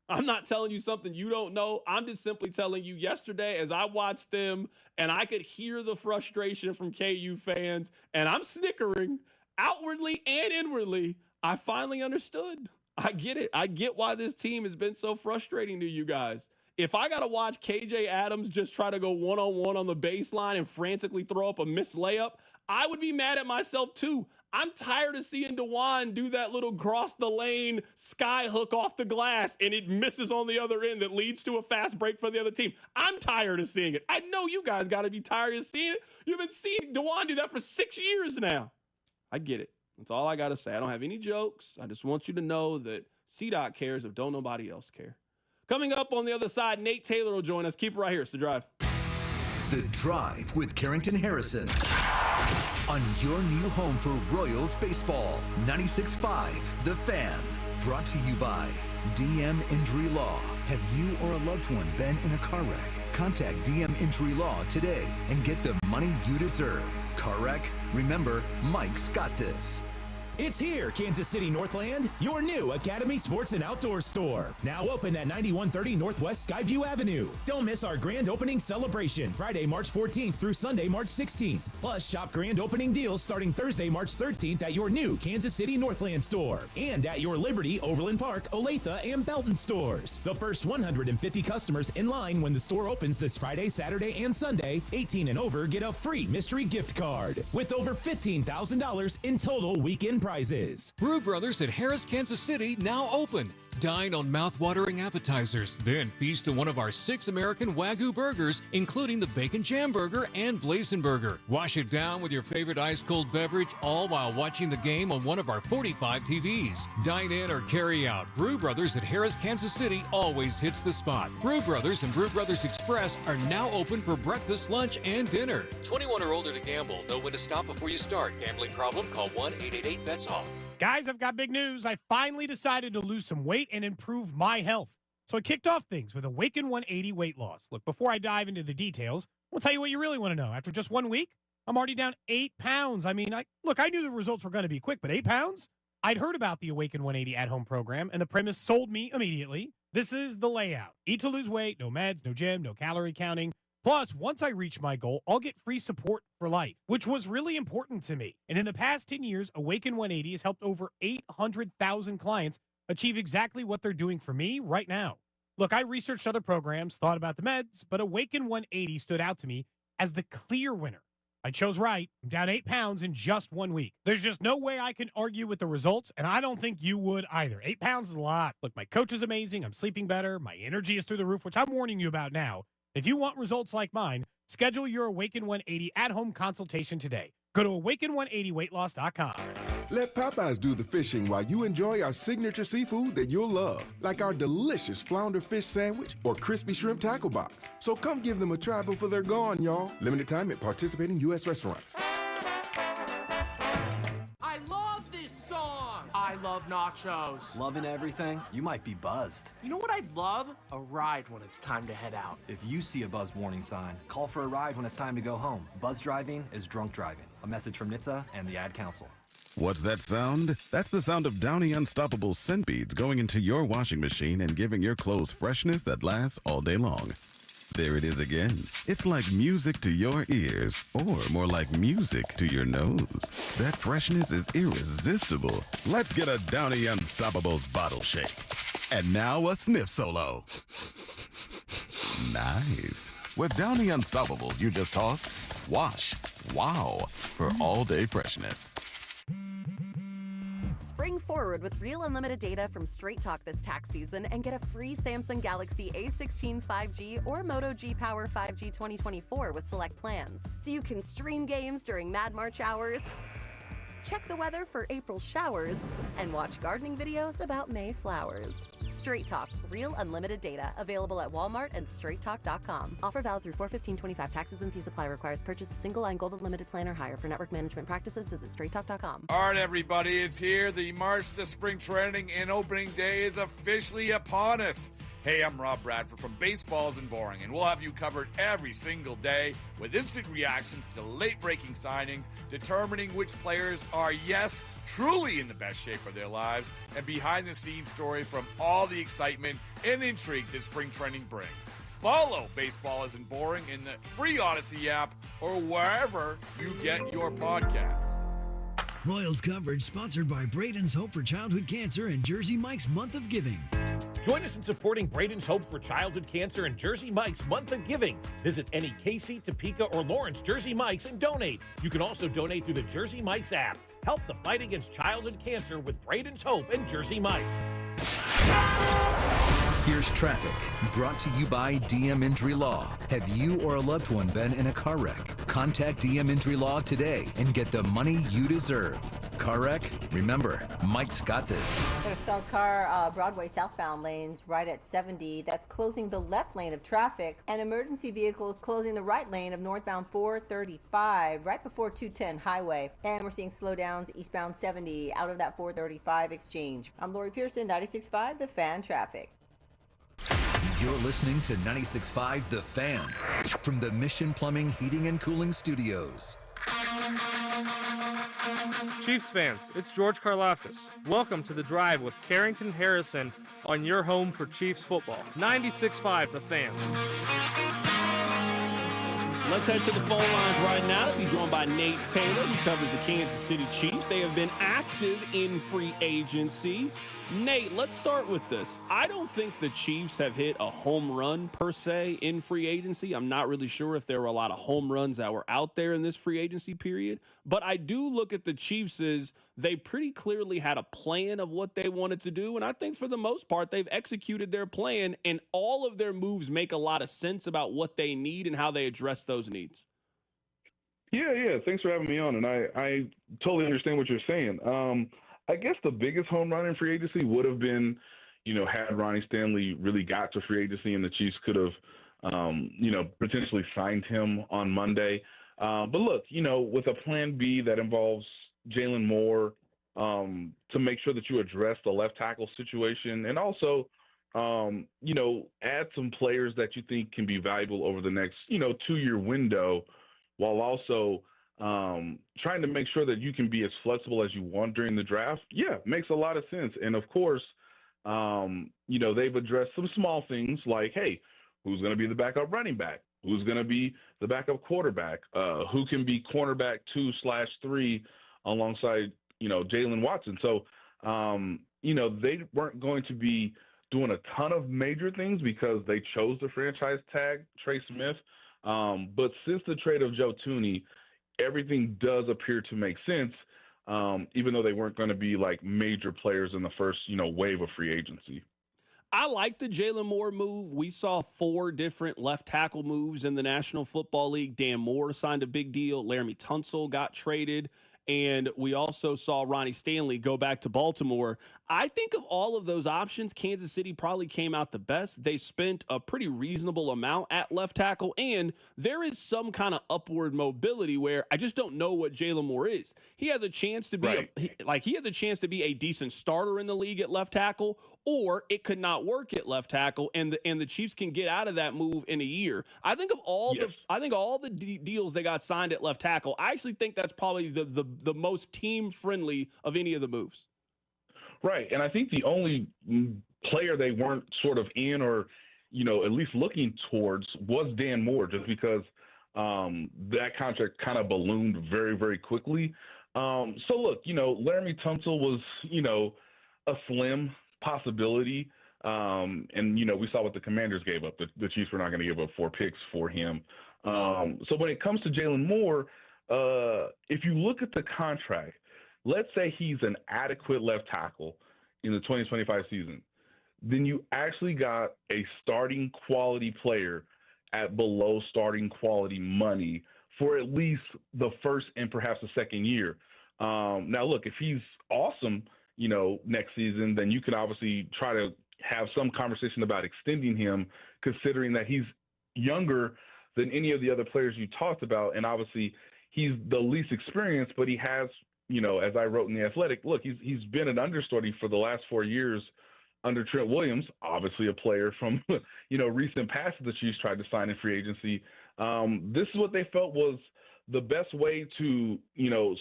I'm not telling you something you don't know. I'm just simply telling you yesterday as I watched them and I could hear the frustration from KU fans, and I'm snickering outwardly and inwardly. I finally understood. I get it. I get why this team has been so frustrating to you guys. If I got to watch KJ Adams just try to go one-on-one on the baseline and frantically throw up a missed layup, I would be mad at myself too. I'm tired of seeing DeJuan do that little cross the lane sky hook off the glass and it misses on the other end that leads to a fast break for the other team. I'm tired of seeing it. I know you guys got to be tired of seeing it. You've been seeing DeJuan do that for 6 years now. I get it. That's all I got to say. I don't have any jokes. I just want you to know that CDOT cares if don't nobody else care. Coming up on the other side, Nate Taylor will join us. Keep it right here. It's The Drive. The Drive with Carrington Harrison on your new home for Royals baseball. 96.5 The Fan. Brought to you by DM Injury Law. Have you or a loved one been in a car wreck? Contact DM Injury Law today and get the money you deserve. Car wreck? Remember, Mike's got this. It's here, Kansas City Northland, your new Academy Sports and Outdoor store. Now open at 9130 Northwest Skyview Avenue. Don't miss our grand opening celebration, Friday, March 14th through Sunday, March 16th. Plus, shop grand opening deals starting Thursday, March 13th at your new Kansas City Northland store and at your Liberty, Overland Park, Olathe, and Belton stores. The first 150 customers in line when the store opens this Friday, Saturday, and Sunday, 18 and over, get a free mystery gift card with over $15,000 in total weekend prizes. Brew Brothers at Harris, Kansas City, now open. Dine on mouth-watering appetizers, then feast on one of our 6 American Wagyu burgers, including the Bacon Jam Burger and Blazing Burger. Wash it down with your favorite ice-cold beverage, all while watching the game on one of our 45 TVs. Dine in or carry out. Brew Brothers at Harris, Kansas City always hits the spot. Brew Brothers and Brew Brothers Express are now open for breakfast, lunch, and dinner. 21 or older to gamble. Know when to stop before you start. Gambling problem? Call 1-888-BETS-OFF. Guys, I've got big news. I finally decided to lose some weight and improve my health. So I kicked off things with Awaken 180 weight loss. Look, before I dive into the details, I'll tell you what you really want to know. After just 1 week, I'm already down 8 pounds. I mean, I knew the results were going to be quick, but 8 pounds? I'd heard about the Awaken 180 at-home program, and the premise sold me immediately. This is the layout. Eat to lose weight, no meds, no gym, no calorie counting. Plus, once I reach my goal, I'll get free support for life, which was really important to me. And in the past 10 years, Awaken 180 has helped over 800,000 clients achieve exactly what they're doing for me right now. Look, I researched other programs, thought about the meds, but Awaken 180 stood out to me as the clear winner. I chose right. I'm down 8 pounds in just 1 week. There's just no way I can argue with the results, and I don't think you would either. 8 pounds is a lot. Look, my coach is amazing. I'm sleeping better. My energy is through the roof, which I'm warning you about now. If you want results like mine, schedule your Awaken 180 at-home consultation today. Go to awaken180weightloss.com. Let Popeyes do the fishing while you enjoy our signature seafood that you'll love, like our delicious flounder fish sandwich or crispy shrimp tackle box. So come give them a try before they're gone, y'all. Limited time at participating U.S. restaurants. I love this song! I love nachos. Loving everything? You might be buzzed. You know what I'd love? A ride when it's time to head out. If you see a buzz warning sign, call for a ride when it's time to go home. Buzz driving is drunk driving. A message from NHTSA and the Ad Council. What's that sound? That's the sound of Downy Unstoppable scent beads going into your washing machine and giving your clothes freshness that lasts all day long. There it is again. It's like music to your ears, or more like music to your nose. That freshness is irresistible. Let's get a Downy Unstoppables bottle shake. And now a sniff solo. Nice. With Downy Unstoppable, you just toss, wash, wow, for all-day freshness. Spring forward with real unlimited data from Straight Talk this tax season and get a free Samsung Galaxy A16 5G or Moto G Power 5G 2024 with select plans. So you can stream games during Mad March hours, check the weather for April showers, and watch gardening videos about May flowers. Straight Talk, real unlimited data. Available at Walmart and straighttalk.com. Offer valid through 4/15/25. Taxes and fees apply. Requires purchase of single line gold unlimited plan or higher. For network management practices, visit straighttalk.com. All right, everybody, it's here. The March to Spring Training and Opening Day is officially upon us. Hey, I'm Rob Bradford from Baseballs and Boring, and we'll have you covered every single day with instant reactions to late-breaking signings, determining which players are, yes, truly in the best shape of their lives, and behind-the-scenes stories from all the excitement and intrigue that spring training brings. Follow Baseballs and Boring in the free Odyssey app or wherever you get your podcasts. Royals coverage sponsored by Braden's Hope for Childhood Cancer and Jersey Mike's Month of Giving. Join us in supporting Braden's Hope for Childhood Cancer and Jersey Mike's Month of Giving. Visit any Casey, Topeka, or Lawrence Jersey Mike's and donate. You can also donate through the Jersey Mike's app. Help the fight against childhood cancer with Braden's Hope and Jersey Mike's. Here's traffic, brought to you by DM Injury Law. Have you or a loved one been in a car wreck? Contact DM Injury Law today and get the money you deserve. Car wreck? Remember, Mike's got this. There's a stalled car, Broadway southbound lanes right at 70. That's closing the left lane of traffic. An emergency vehicle is closing the right lane of northbound 435 right before 210 highway. And we're seeing slowdowns eastbound 70 out of that 435 exchange. I'm Lori Pearson, 96.5 The Fan Traffic. You're listening to 96.5 The Fan from the Mission Plumbing, Heating, and Cooling Studios. Chiefs fans, it's George Karlaftis. Welcome to The Drive with Carrington Harrison on your home for Chiefs football. 96.5 The Fan. Let's head to the phone lines right now to be joined by Nate Taylor. He covers the Kansas City Chiefs. They have been active in free agency. Nate, let's start with this. I don't think the Chiefs have hit a home run per se in free agency. I'm not really sure if there were a lot of home runs that were out there in this free agency period. But I do look at the Chiefs as they pretty clearly had a plan of what they wanted to do. And I think for the most part, they've executed their plan. And all of their moves make a lot of sense about what they need and how they address those needs. Yeah. Thanks for having me on. And I totally understand what you're saying. I guess the biggest home run in free agency would have been, had Ronnie Stanley really got to free agency and the Chiefs could have, potentially signed him on Monday. But look, with a plan B that involves Jalen Moore to make sure that you address the left tackle situation and also, add some players that you think can be valuable over the next, 2-year window while also trying to make sure that you can be as flexible as you want during the draft, makes a lot of sense. And of course, they've addressed some small things like, hey, who's going to be the backup running back? Who's going to be the backup quarterback? Who can be cornerback 2/3 alongside, Jalen Watson? So, they weren't going to be doing a ton of major things because they chose to franchise tag Trey Smith. But since the trade of Joe Thuney, everything does appear to make sense, even though they weren't going to be like major players in the first, wave of free agency. I like the Jalen Moore move. We saw 4 different left tackle moves in the National Football League. Dan Moore signed a big deal. Laramie Tunsil got traded. And we also saw Ronnie Stanley go back to Baltimore. I think of all of those options, Kansas City probably came out the best. They spent a pretty reasonable amount at left tackle, and there is some kind of upward mobility where I just don't know what Jalen Moore is. He has a chance to be he has a chance to be a decent starter in the league at left tackle, or it could not work at left tackle, and the Chiefs can get out of that move in a year. I think of all the deals they got signed at left tackle. I actually think that's probably the most team friendly of any of the moves. Right, and I think the only player they weren't sort of in or, at least looking towards was Dan Moore, just because that contract kind of ballooned very, very quickly. So look, Laramie Tunsil was, a slim possibility. And, we saw what the Commanders gave up. The Chiefs were not going to give up 4 picks for him. So when it comes to Jalen Moore, if you look at the contract, let's say he's an adequate left tackle in the 2025 season, then you actually got a starting quality player at below starting quality money for at least the first and perhaps the second year. Now, look, if he's awesome, next season, then you can obviously try to have some conversation about extending him, considering that he's younger than any of the other players you talked about. And obviously he's the least experienced, but he has, as I wrote in The Athletic, look, he's been an understudy for the last 4 years under Trent Williams, obviously a player from, recent past that the Chiefs tried to sign in free agency. This is what they felt was the best way to,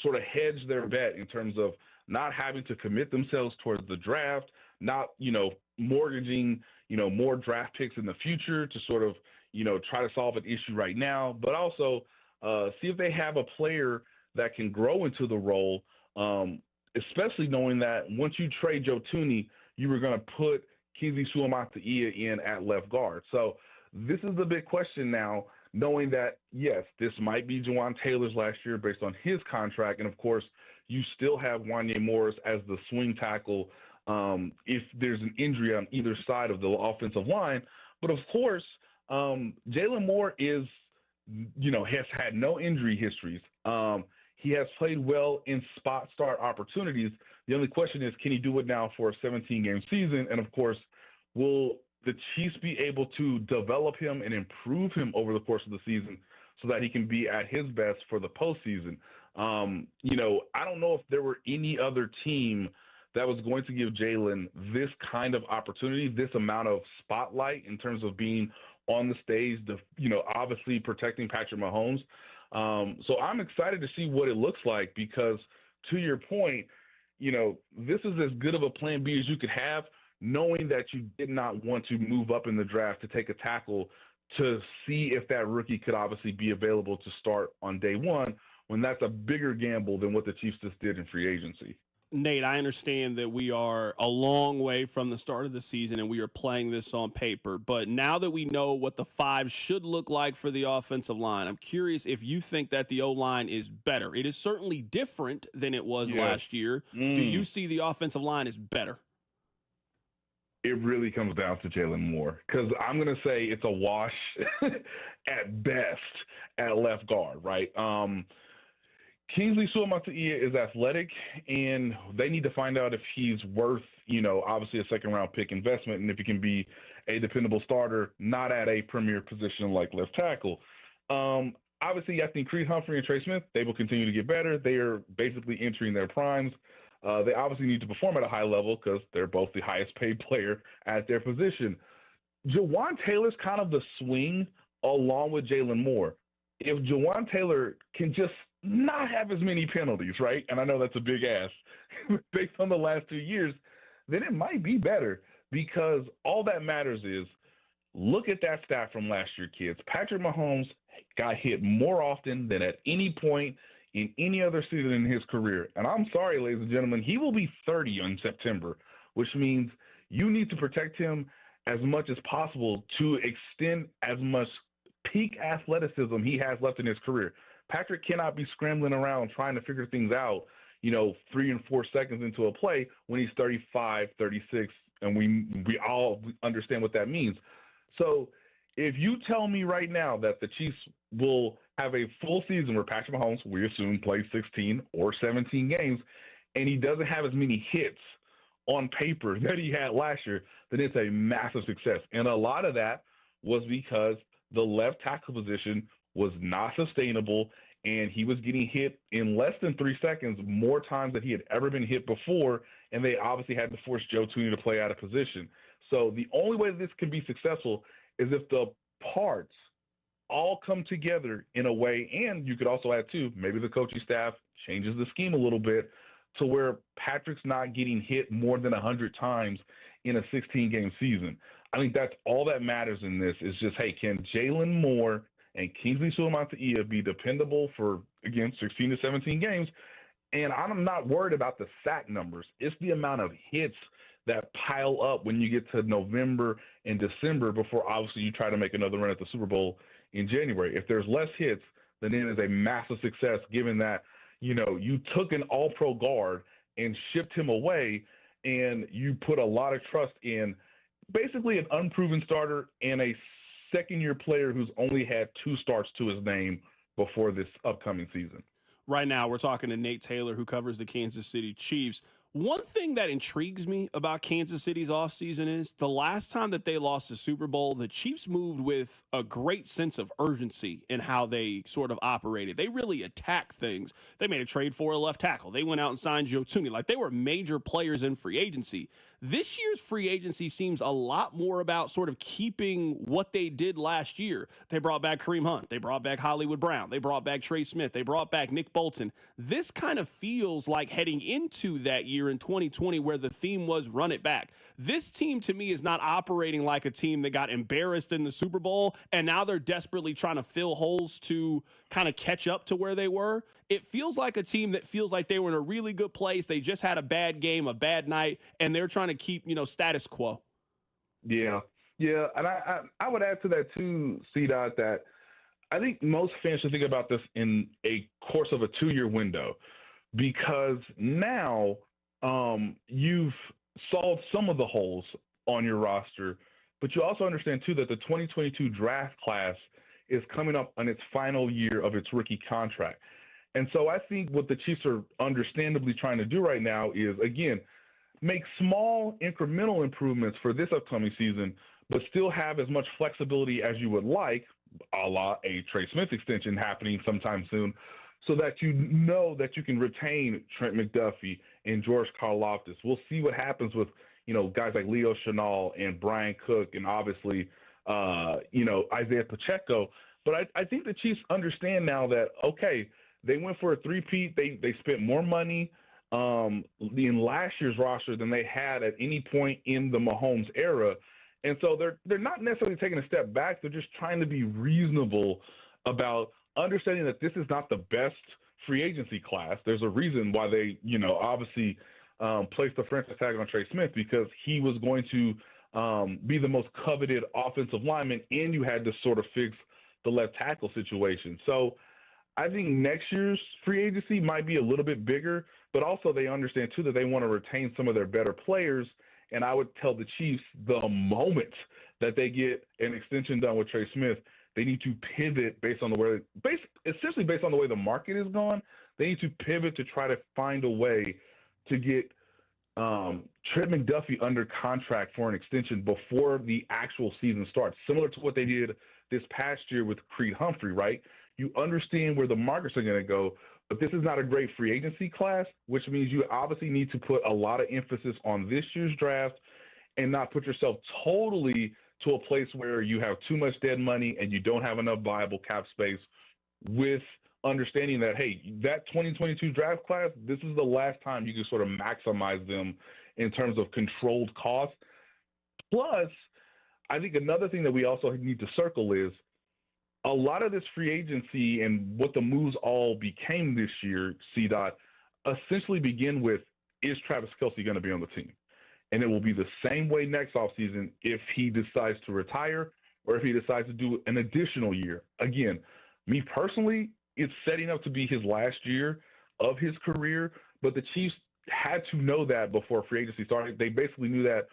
sort of hedge their bet in terms of not having to commit themselves towards the draft, not, mortgaging, more draft picks in the future to sort of, try to solve an issue right now, but also see if they have a player that can grow into the role, especially knowing that once you trade Joe Thuney, you were going to put Kingsley Suamataia in at left guard. So this is the big question now, knowing that, yes, this might be Jawan Taylor's last year based on his contract. And, of course, you still have Wanya Morris as the swing tackle if there's an injury on either side of the offensive line. But, of course, Jalen Moore is, has had no injury histories. He has played well in spot start opportunities. The only question is, can he do it now for a 17-game season? And, of course, will the Chiefs be able to develop him and improve him over the course of the season so that he can be at his best for the postseason? I don't know if there were any other team that was going to give Jalen this kind of opportunity, this amount of spotlight in terms of being on the stage, obviously protecting Patrick Mahomes. So I'm excited to see what it looks like because to your point, this is as good of a plan B as you could have, knowing that you did not want to move up in the draft to take a tackle to see if that rookie could obviously be available to start on day one, when that's a bigger gamble than what the Chiefs just did in free agency. Nate, I understand that we are a long way from the start of the season and we are playing this on paper. But now that we know what the five should look like for the offensive line, I'm curious if you think that the O-line is better. It is certainly different than it was last year. Do you see the offensive line as better? It really comes down to Jalen Moore, because I'm going to say it's a wash at best at left guard, right? Kingsley Suamataia is athletic, and they need to find out if he's worth, obviously a second-round pick investment, and if he can be a dependable starter, not at a premier position like left tackle. Obviously, I think Kareem Hunt and Trey Smith, they will continue to get better. They are basically entering their primes. They obviously need to perform at a high level because they're both the highest-paid player at their position. Jawan Taylor's kind of the swing along with Jalen Moore. If Jawan Taylor can just not have as many penalties, right? And I know that's a big ask based on the last 2 years, then it might be better, because all that matters is look at that stat from last year, kids. Patrick Mahomes got hit more often than at any point in any other season in his career. And I'm sorry, ladies and gentlemen, he will be 30 in September, which means you need to protect him as much as possible to extend as much peak athleticism he has left in his career. Patrick cannot be scrambling around trying to figure things out, 3 and 4 seconds into a play when he's 35, 36, and we all understand what that means. So if you tell me right now that the Chiefs will have a full season where Patrick Mahomes, we assume, plays 16 or 17 games, and he doesn't have as many hits on paper that he had last year, then it's a massive success. And a lot of that was because the left tackle position was not sustainable, and he was getting hit in less than 3 seconds more times than he had ever been hit before, and they obviously had to force Joe Tooney to play out of position. So the only way this can be successful is if the parts all come together in a way, and you could also add, too, maybe the coaching staff changes the scheme a little bit to where Patrick's not getting hit more than 100 times in a 16-game season. I think that's all that matters in this is just, hey, can Jalen Moore and Kingsley Suamataia be dependable for, again, 16 to 17 games? And I'm not worried about the sack numbers. It's the amount of hits that pile up when you get to November and December before, obviously, you try to make another run at the Super Bowl in January. If there's less hits, then it is a massive success, given that, you took an all-pro guard and shipped him away, and you put a lot of trust in basically an unproven starter and a second-year player who's only had 2 starts to his name before this upcoming season. Right now, we're talking to Nate Taylor, who covers the Kansas City Chiefs. One thing that intrigues me about Kansas City's offseason is the last time that they lost the Super Bowl, the Chiefs moved with a great sense of urgency in how they sort of operated. They really attacked things. They made a trade for a left tackle. They went out and signed Joe Tooney. Like, they were major players in free agency. This year's free agency seems a lot more about sort of keeping what they did last year. They brought back Kareem Hunt. They brought back Hollywood Brown. They brought back Trey Smith. They brought back Nick Bolton. This kind of feels like heading into that year in 2020 where the theme was run it back. This team, to me, is not operating like a team that got embarrassed in the Super Bowl and now they're desperately trying to fill holes to kind of catch up to where they were. It feels like a team that feels like they were in a really good place. They just had a bad game, a bad night, and they're trying to keep, status quo. Yeah. And I would add to that too, C-Dot, that I think most fans should think about this in a course of a 2-year window, because now you've solved some of the holes on your roster, but you also understand too that the 2022 draft class is coming up on its final year of its rookie contract. And so I think what the Chiefs are understandably trying to do right now is, again, make small incremental improvements for this upcoming season, but still have as much flexibility as you would like, a la a Trey Smith extension happening sometime soon, so that you know that you can retain Trent McDuffie and George Karlaftis. We'll see what happens with, guys like Leo Chenal and Brian Cook and obviously, Isaiah Pacheco. But I think the Chiefs understand now that, okay, they went for a three-peat. They spent more money in last year's roster than they had at any point in the Mahomes era. And so they're not necessarily taking a step back. They're just trying to be reasonable about understanding that this is not the best free agency class. There's a reason why they, obviously placed the franchise tag on Trey Smith, because he was going to be the most coveted offensive lineman, and you had to sort of fix the left tackle situation. So I think next year's free agency might be a little bit bigger, but also they understand too that they want to retain some of their better players. And I would tell the Chiefs, the moment that they get an extension done with Trey Smith, they need to pivot essentially based on the way the market is gone. They need to pivot to try to find a way to get Trent McDuffie under contract for an extension before the actual season starts, similar to what they did this past year with Kareem Hunt, right? You understand where the markets are going to go, but this is not a great free agency class, which means you obviously need to put a lot of emphasis on this year's draft and not put yourself totally to a place where you have too much dead money and you don't have enough viable cap space, with understanding that, hey, that 2022 draft class, this is the last time you can sort of maximize them in terms of controlled costs. Plus, I think another thing that we also need to circle is a lot of this free agency and what the moves all became this year, CDOT, essentially begin with, is Travis Kelce going to be on the team? And it will be the same way next offseason if he decides to retire or if he decides to do an additional year. Again, me personally, it's setting up to be his last year of his career, but the Chiefs had to know that before free agency started. They basically knew that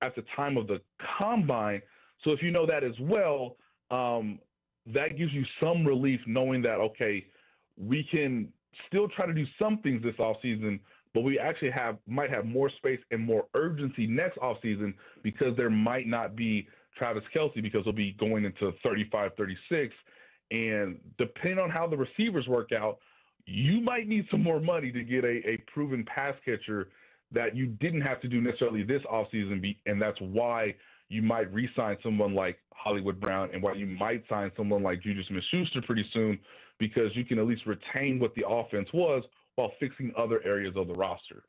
at the time of the combine. So if you know that as well, that gives you some relief knowing that, okay, we can still try to do some things this offseason, but we actually might have more space and more urgency next offseason because there might not be Travis Kelce because he'll be going into 35, 36. And depending on how the receivers work out, you might need some more money to get a proven pass catcher that you didn't have to do necessarily this offseason. And that's why you might re-sign someone like Hollywood Brown and why you might sign someone like Juju Smith-Schuster pretty soon, because you can at least retain what the offense was while fixing other areas of the roster.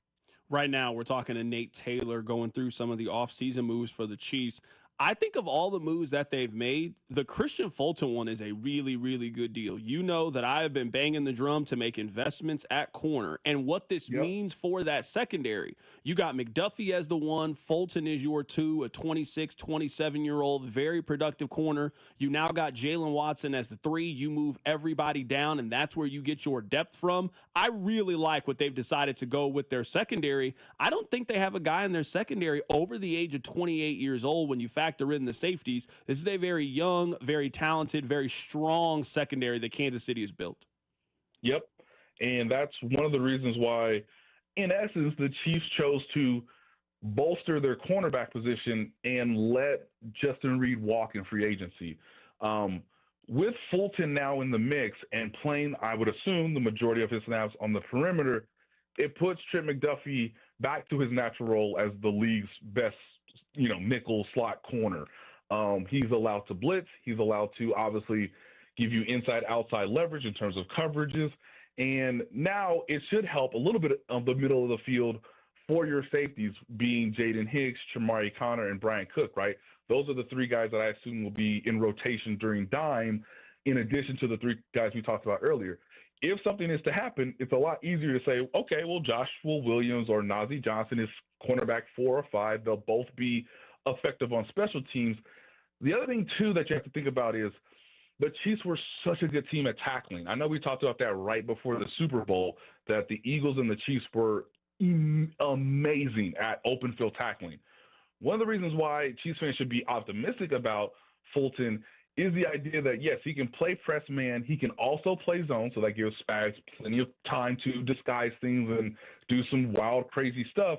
Right now, we're talking to Nate Taylor going through some of the offseason moves for the Chiefs. I think of all the moves that they've made, the Christian Fulton one is a really, really good deal. You know that I have been banging the drum to make investments at corner and what this means for that secondary. You got McDuffie as the one, Fulton is your two, a 26, 27-year-old, very productive corner. You now got Jalen Watson as the three. You move everybody down, and that's where you get your depth from. I really like what they've decided to go with their secondary. I don't think they have a guy in their secondary over the age of 28 years old when you factor in the safeties. This is a very young, very talented, very strong secondary that Kansas City has built. Yep. And that's one of the reasons why, in essence, the Chiefs chose to bolster their cornerback position and let Justin Reed walk in free agency. With Fulton now in the mix and playing, I would assume, the majority of his snaps on the perimeter, it puts Trent McDuffie back to his natural role as the league's best, nickel slot corner. He's allowed to blitz. He's allowed to obviously give you inside-outside leverage in terms of coverages. And now it should help a little bit of the middle of the field for your safeties, being Jaden Hicks, Chamari Connor, and Brian Cook, right? Those are the three guys that I assume will be in rotation during dime, in addition to the three guys we talked about earlier. If something is to happen, it's a lot easier to say, okay, well, Joshua Williams or Najee Johnson is cornerback 4 or 5. They'll both be effective on special teams. The other thing, too, that you have to think about is the Chiefs were such a good team at tackling. I know we talked about that right before the Super Bowl, that the Eagles and the Chiefs were amazing at open field tackling. One of the reasons why Chiefs fans should be optimistic about Fulton is the idea that, yes, he can play press man. He can also play zone, so that gives Spags plenty of time to disguise things and do some wild, crazy stuff.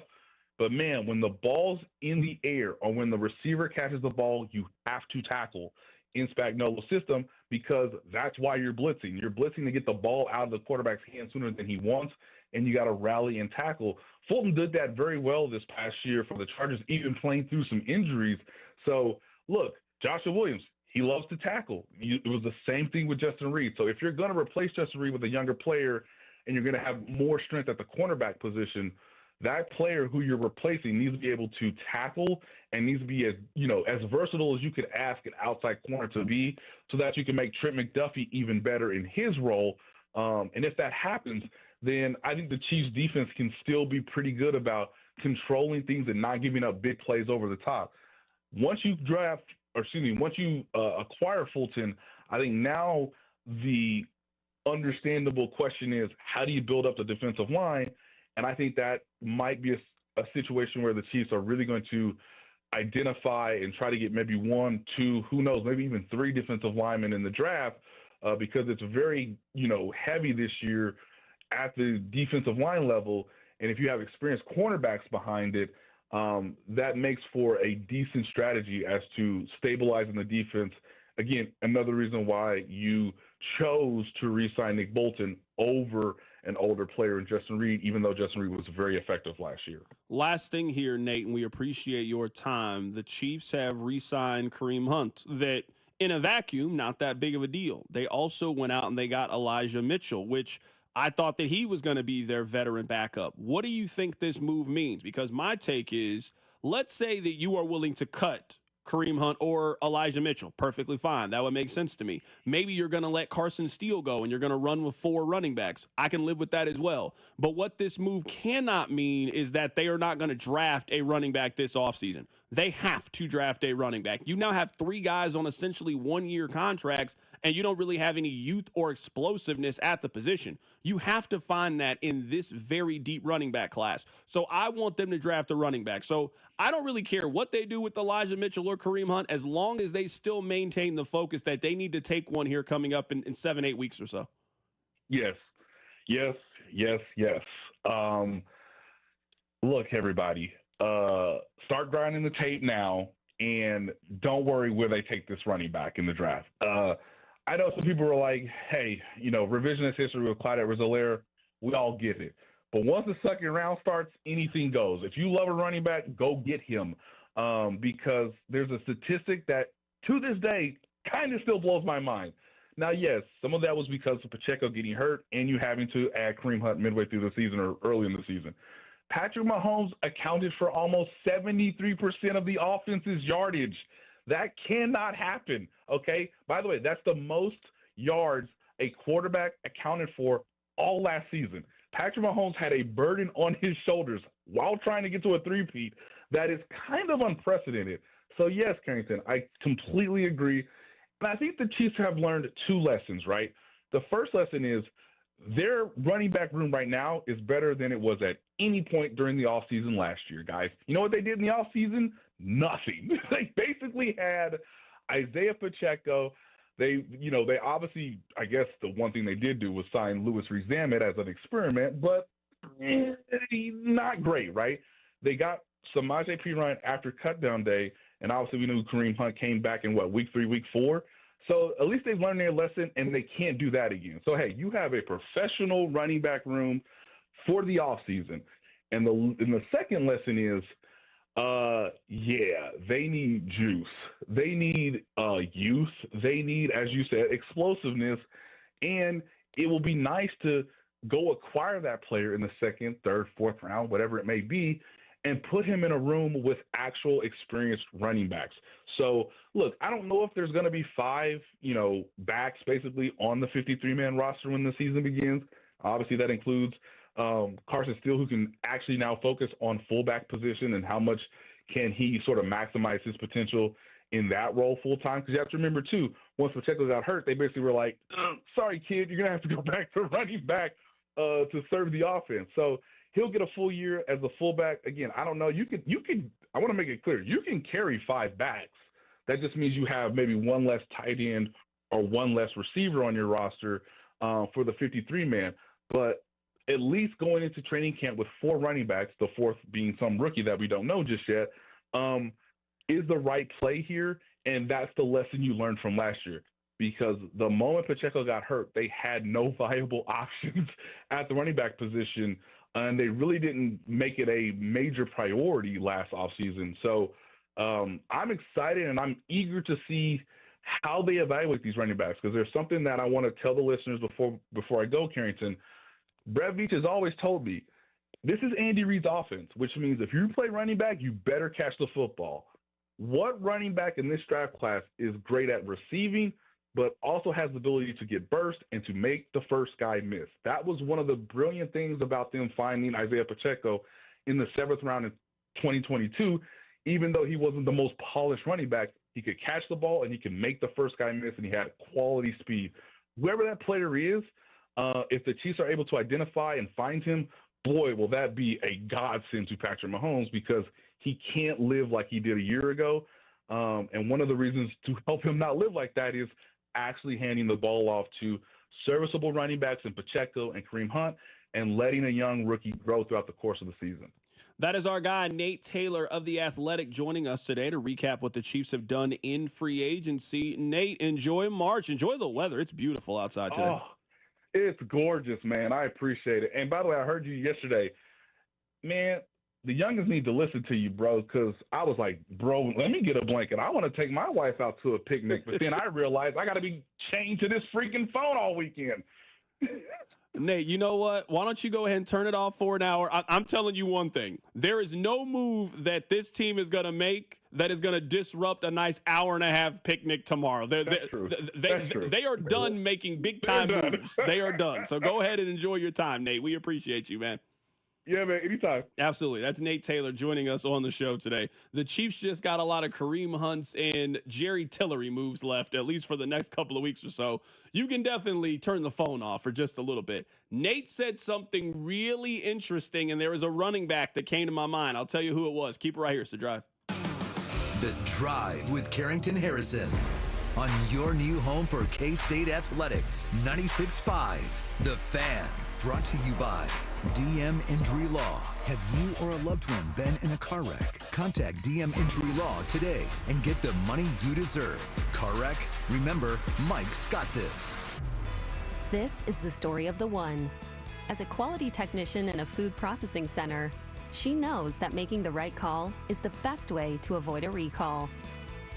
But, man, when the ball's in the air or when the receiver catches the ball, you have to tackle in Spagnuolo's system, because that's why you're blitzing. You're blitzing to get the ball out of the quarterback's hands sooner than he wants, and you got to rally and tackle. Fulton did that very well this past year for the Chargers, even playing through some injuries. So, look, Joshua Williams, he loves to tackle. It was the same thing with Justin Reed. So if you're going to replace Justin Reed with a younger player and you're going to have more strength at the cornerback position, that player who you're replacing needs to be able to tackle and needs to be as versatile as you could ask an outside corner to be, so that you can make Trent McDuffie even better in his role. And if that happens, then I think the Chiefs defense can still be pretty good about controlling things and not giving up big plays over the top. Once you acquire Fulton, I think now the understandable question is, how do you build up the defensive line? And I think that might be a situation where the Chiefs are really going to identify and try to get maybe 1, 2, who knows, maybe even 3 defensive linemen in the draft, because it's very, heavy this year at the defensive line level. And if you have experienced cornerbacks behind it, that makes for a decent strategy as to stabilizing the defense. Again, another reason why you chose to re-sign Nick Bolton over an older player in Justin Reed, even though Justin Reed was very effective last year. Last thing here, Nate, and we appreciate your time. The Chiefs have re-signed Kareem Hunt. That, in a vacuum, not that big of a deal. They also went out and they got Elijah Mitchell, which I thought that he was going to be their veteran backup. What do you think this move means? Because my take is, let's say that you are willing to cut Kareem Hunt or Elijah Mitchell. Perfectly fine. That would make sense to me. Maybe you're going to let Carson Steele go and you're going to run with 4 running backs. I can live with that as well. But what this move cannot mean is that they are not going to draft a running back this offseason. They have to draft a running back. You now have 3 guys on essentially 1-year contracts, and you don't really have any youth or explosiveness at the position. You have to find that in this very deep running back class. So I want them to draft a running back. So I don't really care what they do with Elijah Mitchell or Kareem Hunt, as long as they still maintain the focus that they need to take one here coming up in 7-8 weeks or so. Yes. Look, everybody, start grinding the tape now, and don't worry where they take this running back in the draft. I know some people were like, hey, revisionist history with Clyde Edwards-Helaire, we all get it. But once the second round starts, anything goes. If you love a running back, go get him, because there's a statistic that, to this day, kind of still blows my mind. Now, yes, some of that was because of Pacheco getting hurt and you having to add Kareem Hunt midway through the season or early in the season. Patrick Mahomes accounted for almost 73% of the offense's yardage. That cannot happen, okay? By the way, that's the most yards a quarterback accounted for all last season. Patrick Mahomes had a burden on his shoulders while trying to get to a three-peat that is kind of unprecedented. So, yes, Carrington, I completely agree. And I think the Chiefs have learned 2 lessons, right? The first lesson is their running back room right now is better than it was at any point during the offseason last year, guys. You know what they did in the offseason? Nothing. They basically had Isaiah Pacheco. They obviously, I guess the one thing they did do was sign Louis Rees-Zammit as an experiment, but not great, right? They got Samaje Perine after cutdown day, and obviously we knew Kareem Hunt came back in, week 3, week 4? So at least they've learned their lesson, and they can't do that again. So, hey, you have a professional running back room for the offseason. And the second lesson is, they need juice. They need youth. They need, as you said, explosiveness. And it will be nice to go acquire that player in the 2nd, 3rd, 4th round, whatever it may be, and put him in a room with actual experienced running backs. So, look, I don't know if there's going to be 5, backs basically on the 53-man roster when the season begins. Obviously, that includes Carson Steele, who can actually now focus on fullback position and how much can he sort of maximize his potential in that role full-time. Because you have to remember, too, once Pacheco got hurt, they basically were like, sorry, kid, you're going to have to go back to running back to serve the offense. So he'll get a full year as a fullback. Again, I don't know. You can. I want to make it clear. You can carry 5 backs. That just means you have maybe 1 less tight end or 1 less receiver on your roster for the 53-man. But at least going into training camp with 4 running backs, the 4th being some rookie that we don't know just yet, is the right play here. And that's the lesson you learned from last year. Because the moment Pacheco got hurt, they had no viable options at the running back position, and they really didn't make it a major priority last offseason. So I'm excited, and I'm eager to see how they evaluate these running backs, because there's something that I want to tell the listeners before I go, Carrington. Brett Veach has always told me, this is Andy Reid's offense, which means if you play running back, you better catch the football. What running back in this draft class is great at receiving, but also has the ability to get burst and to make the first guy miss? That was one of the brilliant things about them finding Isaiah Pacheco in the 7th round in 2022. Even though he wasn't the most polished running back, he could catch the ball and he could make the first guy miss, and he had quality speed. Whoever that player is, if the Chiefs are able to identify and find him, boy, will that be a godsend to Patrick Mahomes, because he can't live like he did a year ago. And one of the reasons to help him not live like that is actually handing the ball off to serviceable running backs in Pacheco and Kareem Hunt, and letting a young rookie grow throughout the course of the season. That is our guy, Nate Taylor of The Athletic, joining us today to recap what the Chiefs have done in free agency. Nate, enjoy March. Enjoy the weather. It's beautiful outside today. Oh, it's gorgeous, man. I appreciate it. And by the way, I heard you yesterday. Man, the youngest need to listen to you, bro, because I was like, bro, let me get a blanket. I want to take my wife out to a picnic. But then I realized I got to be chained to this freaking phone all weekend. Nate, you know what? Why don't you go ahead and turn it off for an hour? I'm telling you one thing. There is no move that this team is going to make that is going to disrupt a nice hour-and-a-half picnic tomorrow. They are done making big-time moves. They are done. So go ahead and enjoy your time, Nate. We appreciate you, man. Yeah, man, anytime. Absolutely. That's Nate Taylor joining us on the show today. The Chiefs just got a lot of Kareem Hunts and Jerry Tillery moves left, at least for the next couple of weeks or so. You can definitely turn the phone off for just a little bit. Nate said something really interesting, and there was a running back that came to my mind. I'll tell you who it was. Keep it right here. It's The Drive. The Drive with Carrington Harrison on your new home for K-State Athletics, 96.5. The Fan, brought to you by DM Injury Law. Have you or a loved one been in a car wreck? Contact DM Injury Law today and get the money you deserve. Car wreck? Remember, Mike's got this. This is the story of the one. As a quality technician in a food processing center, she knows that making the right call is the best way to avoid a recall.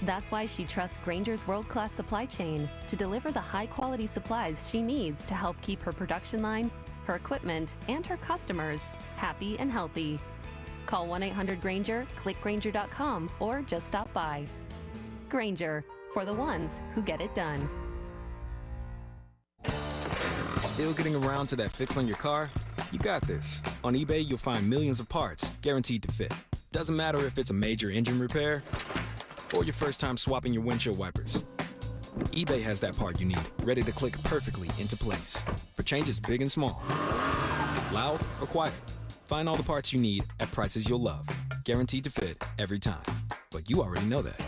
That's why she trusts Grainger's world-class supply chain to deliver the high-quality supplies she needs to help keep her production line, her equipment, and her customers happy and healthy. Call 1-800-GRAINGER, click Grainger.com, or just stop by. Grainger, for the ones who get it done. Still getting around to that fix on your car? You got this. On eBay, you'll find millions of parts guaranteed to fit. Doesn't matter if it's a major engine repair or your first time swapping your windshield wipers. eBay has that part you need, ready to click perfectly into place for changes big and small, loud or quiet. Find all the parts you need at prices you'll love, guaranteed to fit every time. But you already know that.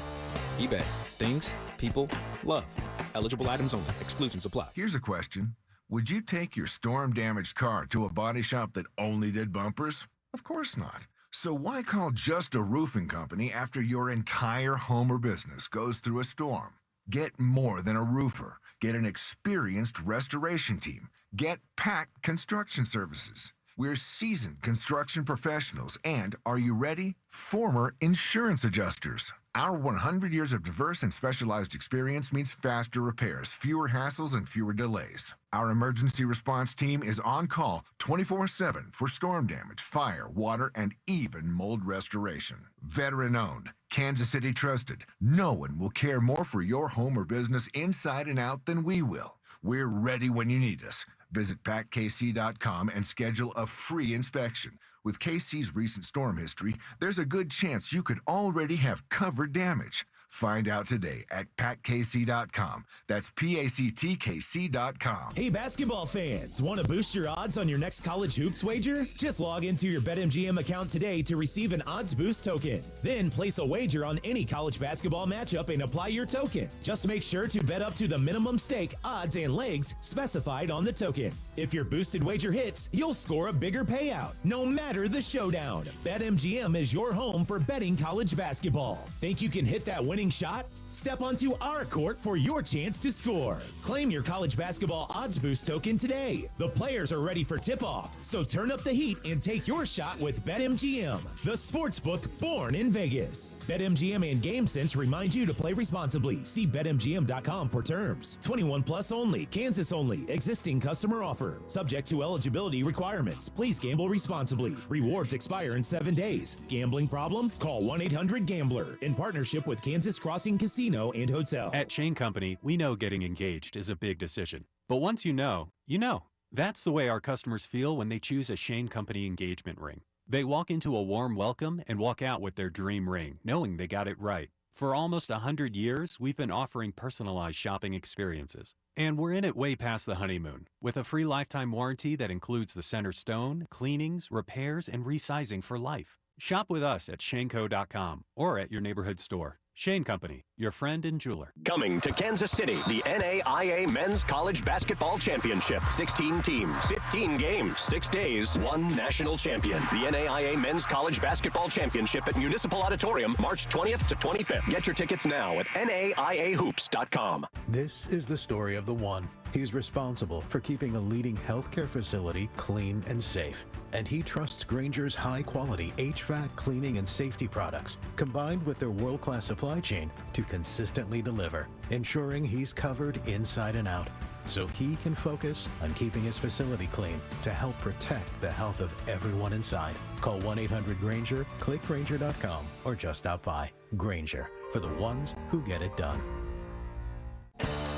eBay, things, people, love. Eligible items only. Exclusions apply. Here's a question. Would you take your storm-damaged car to a body shop that only did bumpers? Of course not. So why call just a roofing company after your entire home or business goes through a storm? Get more than a roofer. Get an experienced restoration team. Get PAC Construction Services. We're seasoned construction professionals and, are you ready? Former insurance adjusters. Our 100 years of diverse and specialized experience means faster repairs, fewer hassles, and fewer delays. Our emergency response team is on call 24/7 for storm damage, fire, water, and even mold restoration. Veteran-owned, Kansas City trusted. No one will care more for your home or business inside and out than we will. We're ready when you need us. Visit PACKKC.com and schedule a free inspection. With KC's recent storm history, there's a good chance you could already have covered damage. Find out today at PACKKC.com. That's PACTKC.com. Hey, basketball fans, want to boost your odds on your next college hoops wager? Just log into your BetMGM account today to receive an odds boost token. Then place a wager on any college basketball matchup and apply your token. Just make sure to bet up to the minimum stake, odds, and legs specified on the token. If your boosted wager hits, you'll score a bigger payout, no matter the showdown. BetMGM is your home for betting college basketball. Think you can hit that winning shot? Step onto our court for your chance to score. Claim your college basketball odds boost token today. The players are ready for tip-off, so turn up the heat and take your shot with BetMGM, the sportsbook born in Vegas. BetMGM and GameSense remind you to play responsibly. See BetMGM.com for terms. 21 plus only. Kansas only. Existing customer offer. Subject to eligibility requirements. Please gamble responsibly. Rewards expire in 7 days. Gambling problem? Call 1-800-GAMBLER in partnership with Kansas Crossing Casino and Hotel. At Shane Company, we know getting engaged is a big decision. But once you know, you know. That's the way our customers feel when they choose a Shane Company engagement ring. They walk into a warm welcome and walk out with their dream ring, knowing they got it right. For almost 100 years, we've been offering personalized shopping experiences. And we're in it way past the honeymoon, with a free lifetime warranty that includes the center stone, cleanings, repairs, and resizing for life. Shop with us at shaneco.com or at your neighborhood store. Shane Company, your friend and jeweler. Coming to Kansas City, the NAIA Men's College Basketball Championship. 16 teams, 15 games, 6 days, 1 national champion. The NAIA Men's College Basketball Championship at Municipal Auditorium, March 20th to 25th. Get your tickets now at NAIAHoops.com. This is the story of the one. He's responsible for keeping a leading healthcare facility clean and safe. And he trusts Grainger's high-quality HVAC cleaning and safety products, combined with their world-class supply chain, to consistently deliver, ensuring he's covered inside and out, so he can focus on keeping his facility clean to help protect the health of everyone inside. Call 1-800-GRAINGER, click Grainger.com, or just stop by. Grainger, for the ones who get it done.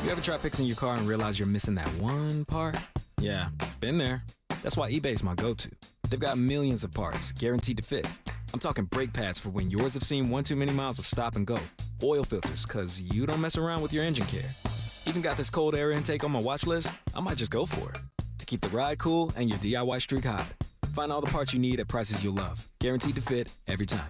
You ever try fixing your car and realize you're missing that one part? Yeah, been there. That's why eBay's my go-to. They've got millions of parts, guaranteed to fit. I'm talking brake pads for when yours have seen one too many miles of stop and go. Oil filters, because you don't mess around with your engine care. Even got this cold air intake on my watch list. I might just go for it. To keep the ride cool and your DIY streak hot. Find all the parts you need at prices you'll love. Guaranteed to fit every time.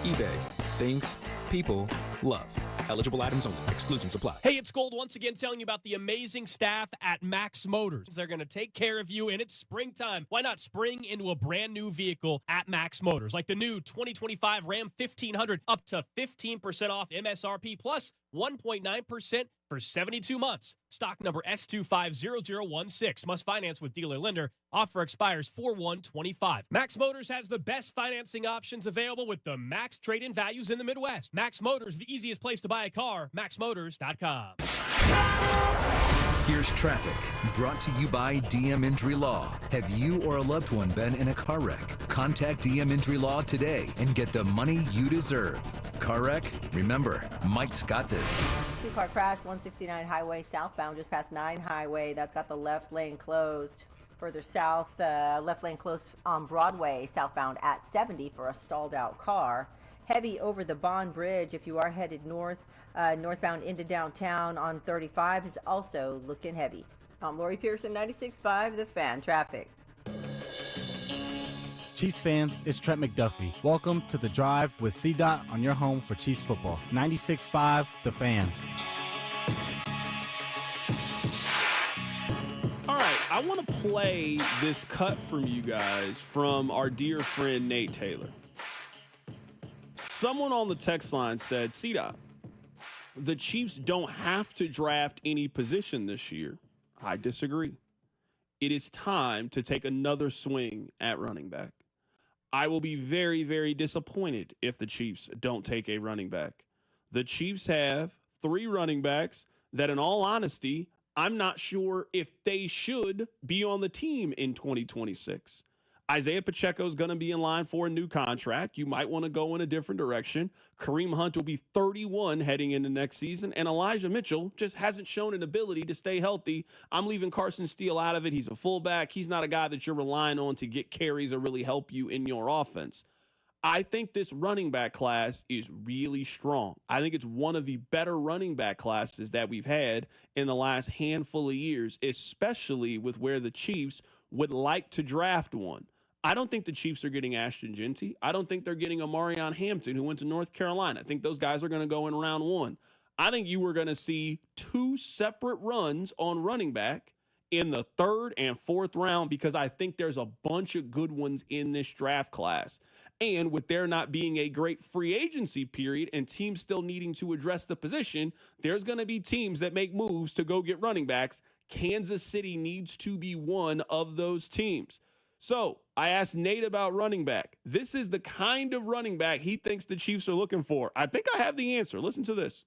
eBay. Things people love. Eligible items only. Exclusions apply. Hey, it's Gold once again telling you about the amazing staff at Max Motors. They're going to take care of you, and it's springtime. Why not spring into a brand new vehicle at Max Motors? Like the new 2025 Ram 1500, up to 15% off MSRP plus 1.9% for 72 months. Stock number S250016. Must finance with dealer lender. Offer expires 4/1/25. Max Motors has the best financing options available with the max trade-in values in the Midwest. Max Motors, the easiest place to buy a car. MaxMotors.com. Here's traffic, brought to you by DM Injury Law. Have you or a loved one been in a car wreck? Contact DM Injury Law today and get the money you deserve. Car wreck? Remember, Mike's got this. Two-car crash, 169 highway southbound, just past 9 highway. That's got the left lane closed. Further south, left lane closed on Broadway southbound at 70 for a stalled out car. Heavy over the Bond Bridge if you are headed north. Northbound into downtown on 35 is also looking heavy. I'm Lori Pearson, 96.5 The Fan. Traffic. Chiefs fans, it's Trent McDuffie. Welcome to The Drive with C-Dot on your home for Chiefs football. 96.5 The Fan. All right, I want to play this cut from you guys from our dear friend Nate Taylor. Someone on the text line said, C-Dot, the Chiefs don't have to draft any position this year. I disagree. It is time to take another swing at running back. I will be very, very disappointed if the Chiefs don't take a running back. The Chiefs have 3 running backs that, in all honesty, I'm not sure if they should be on the team in 2026. Isaiah Pacheco is going to be in line for a new contract. You might want to go in a different direction. Kareem Hunt will be 31 heading into next season. And Elijah Mitchell just hasn't shown an ability to stay healthy. I'm leaving Carson Steele out of it. He's a fullback. He's not a guy that you're relying on to get carries or really help you in your offense. I think this running back class is really strong. I think it's one of the better running back classes that we've had in the last handful of years, especially with where the Chiefs would like to draft one. I don't think the Chiefs are getting Ashton Genty. I don't think they're getting Amarion Hampton, who went to North Carolina. I think those guys are going to go in round 1. I think you were going to see 2 separate runs on running back in the 3rd and 4th round because I think there's a bunch of good ones in this draft class. And with there not being a great free agency period and teams still needing to address the position, there's going to be teams that make moves to go get running backs. Kansas City needs to be one of those teams. So I asked Nate about running back. This is the kind of running back he thinks the Chiefs are looking for. I think I have the answer. Listen to this.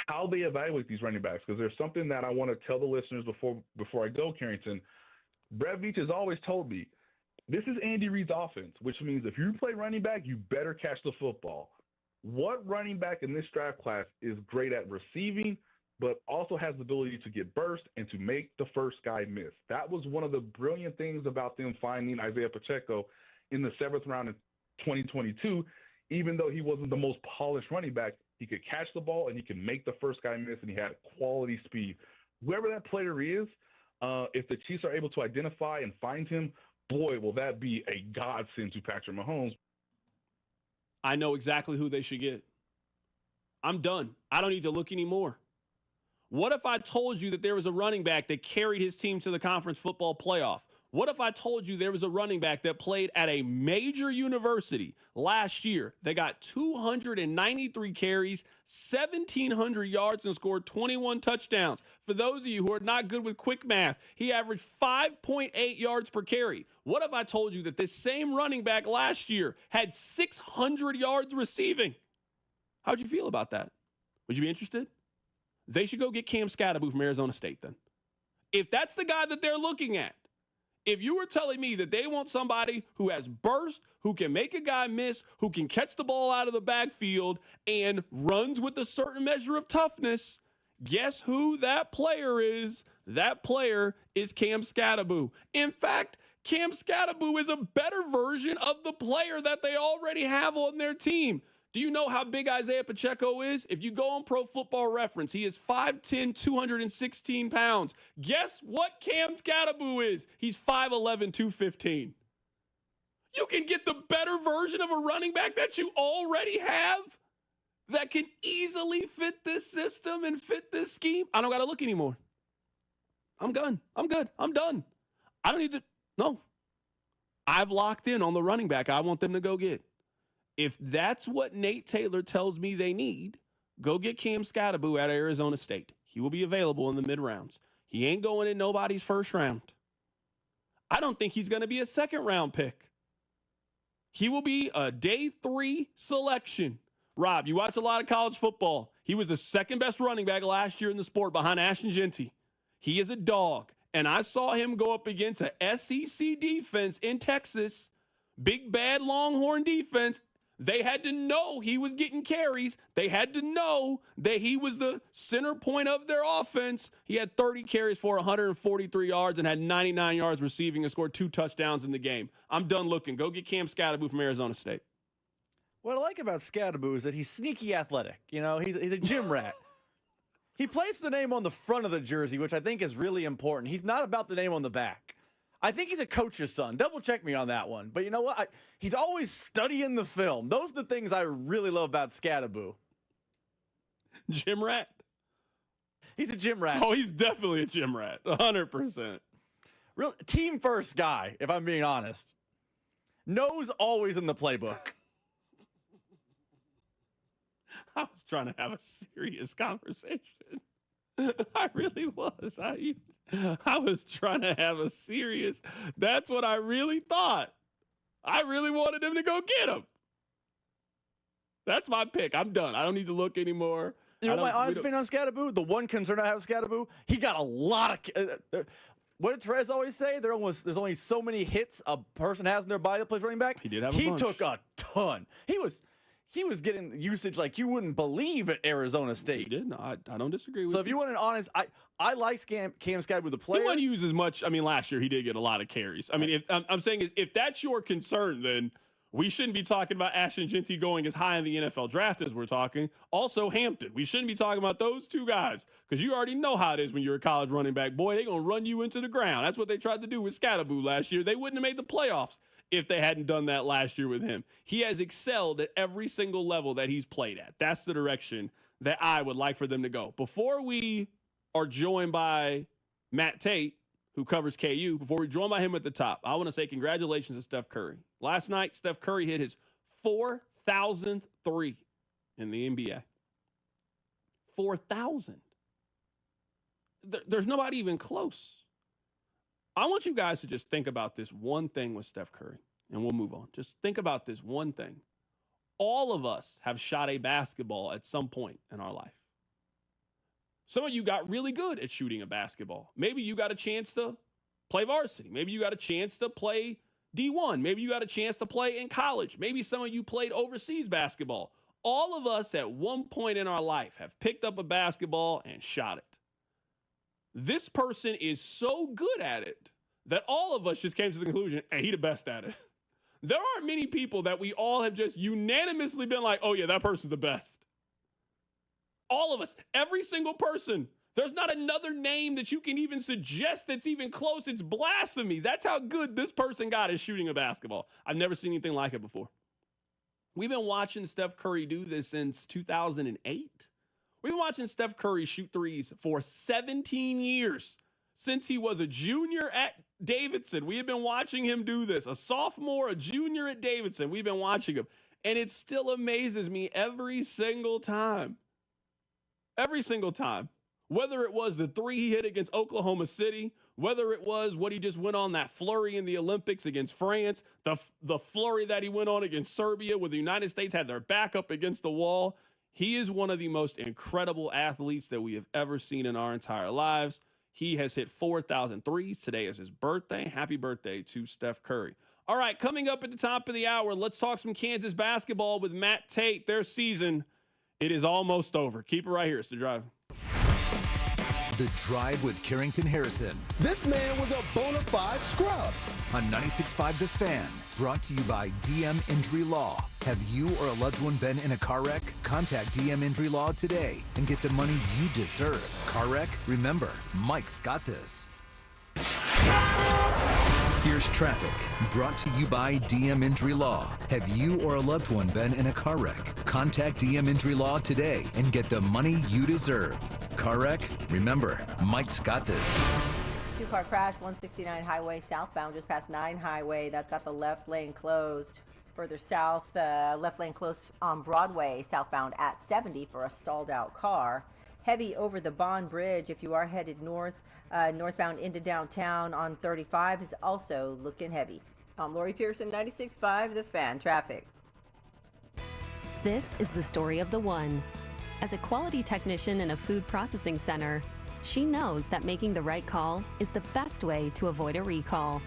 How they evaluate these running backs, because there's something that I want to tell the listeners before I go, Carrington. Brett Veach has always told me, this is Andy Reid's offense, which means if you play running back, you better catch the football. What running back in this draft class is great at receiving, but also has the ability to get burst and to make the first guy miss? That was one of the brilliant things about them finding Isaiah Pacheco in the 7th round in 2022. Even though he wasn't the most polished running back, he could catch the ball and he could make the first guy miss, and he had quality speed. Whoever that player is, if the Chiefs are able to identify and find him, boy, will that be a godsend to Patrick Mahomes. I know exactly who they should get. I'm done. I don't need to look anymore. What if I told you that there was a running back that carried his team to the conference football playoff? What if I told you there was a running back that played at a major university last year? They got 293 carries, 1,700 yards, and scored 21 touchdowns. For those of you who are not good with quick math, he averaged 5.8 yards per carry. What if I told you that this same running back last year had 600 yards receiving? How'd you feel about that? Would you be interested? They should go get Cam Scatterbo from Arizona State then. If that's the guy that they're looking at, if you were telling me that they want somebody who has burst, who can make a guy miss, who can catch the ball out of the backfield, and runs with a certain measure of toughness, guess who that player is? That player is Cam Scatterbo. In fact, Cam Scatterbo is a better version of the player that they already have on their team. Do you know how big Isaiah Pacheco is? If you go on Pro Football Reference, he is 5'10", 216 pounds. Guess what Cam Scatterbo is? He's 5'11", 215. You can get the better version of a running back that you already have that can easily fit this system and fit this scheme. I don't got to look anymore. I'm done. I'm good. I'm done. I don't need to. No. I've locked in on the running back I want them to go get. If that's what Nate Taylor tells me they need, go get Cam Scatterbo out of Arizona State. He will be available in the mid-rounds. He ain't going in nobody's first round. I don't think he's going to be a second-round pick. He will be a day 3 selection. Rob, you watch a lot of college football. He was the second-best running back last year in the sport behind Ashton Genty. He is a dog, and I saw him go up against a SEC defense in Texas, big, bad Longhorn defense. They had to know he was getting carries. They had to know that he was the center point of their offense. He had 30 carries for 143 yards and had 99 yards receiving and scored 2 touchdowns in the game. I'm done looking. Go get Cam Scatterbo from Arizona State. What I like about Scatterbo is that he's sneaky athletic. You know, he's a gym rat. He plays the name on the front of the jersey, which I think is really important. He's not about the name on the back. I think he's a coach's son. Double check me on that one. But you know what? He's always studying the film. Those are the things I really love about Scatterbo. Gym rat? He's a gym rat. Oh, he's definitely a gym rat. 100%. Real team first guy, if I'm being honest. Nose always in the playbook. I was trying to have a serious conversation. I really was. I was trying to have a serious. That's what I really thought. I really wanted him to go get him. That's my pick. I'm done. I don't need to look anymore. You know my honest opinion on Scatterbo? The one concern I have with Scatterbo, he got a lot of. What did Therese always say? There's only so many hits a person has in their body that plays running back. He did have a bunch. He took a ton. He was getting usage like you wouldn't believe at Arizona State. He did. No, I don't disagree with you. So if you want an honest, I like Cam Scatterbo the player. He wouldn't use as much. I mean, last year he did get a lot of carries. I mean, if I'm saying is if that's your concern, then we shouldn't be talking about Ashton Genty going as high in the NFL draft as we're talking. Also, Hampton. We shouldn't be talking about those two guys because you already know how it is when you're a college running back. Boy, they're going to run you into the ground. That's what they tried to do with Scatterbo last year. They wouldn't have made the playoffs if they hadn't done that last year with him. He has excelled at every single level that he's played at. That's the direction that I would like for them to go. Before we are joined by Matt Tate, who covers KU. Before we join by him at the top, I want to say congratulations to Steph Curry. Last night, Steph Curry hit his 4,000th three in the NBA. 4,000. There's nobody even close. I want you guys to just think about this one thing with Steph Curry, and we'll move on. Just think about this one thing. All of us have shot a basketball at some point in our life. Some of you got really good at shooting a basketball. Maybe you got a chance to play varsity. Maybe you got a chance to play D1. Maybe you got a chance to play in college. Maybe some of you played overseas basketball. All of us at one point in our life have picked up a basketball and shot it. This person is so good at it that all of us just came to the conclusion, hey, he the best at it. There aren't many people that we all have just unanimously been like, oh yeah, that person's the best. All of us, every single person. There's not another name that you can even suggest that's even close. It's blasphemy. That's how good this person got at shooting a basketball. I've never seen anything like it before. We've been watching Steph Curry do this since 2008. We've been watching Steph Curry shoot threes for 17 years. Since he was a junior at Davidson, we have been watching him do this. A sophomore, a junior at Davidson, we've been watching him. And it still amazes me every single time. Every single time. Whether it was the three he hit against Oklahoma City, whether it was what he just went on, that flurry in the Olympics against France, the flurry that he went on against Serbia, where the United States had their back up against the wall. He is one of the most incredible athletes that we have ever seen in our entire lives. He has hit 4,000 threes. Today is his birthday. Happy birthday to Steph Curry. All right, coming up at the top of the hour, let's talk some Kansas basketball with Matt Tate. Their season, it is almost over. Keep it right here. It's The Drive. The Drive with Carrington Harrison. This man was a bona fide scrub. On 96.5 The Fan, brought to you by DM Injury Law. Have you or a loved one been in a car wreck? Contact DM Injury Law today and get the money you deserve. Car wreck? Remember, Mike's got this. Here's traffic, brought to you by DM Injury Law. Have you or a loved one been in a car wreck? Contact DM Injury Law today and get the money you deserve. Car wreck? Remember, Mike's got this. Two-car crash, 169 highway southbound, just past 9 highway. That's got the left lane closed. Further south, left lane closed on Broadway southbound at 70 for a stalled out car. Heavy over the Bond Bridge if you are headed north. Northbound into downtown on 35 is also looking heavy. I'm Lori Pearson, 96.5 The Fan. Traffic. This is the story of the one. As a quality technician in a food processing center, she knows that making the right call is the best way to avoid a recall.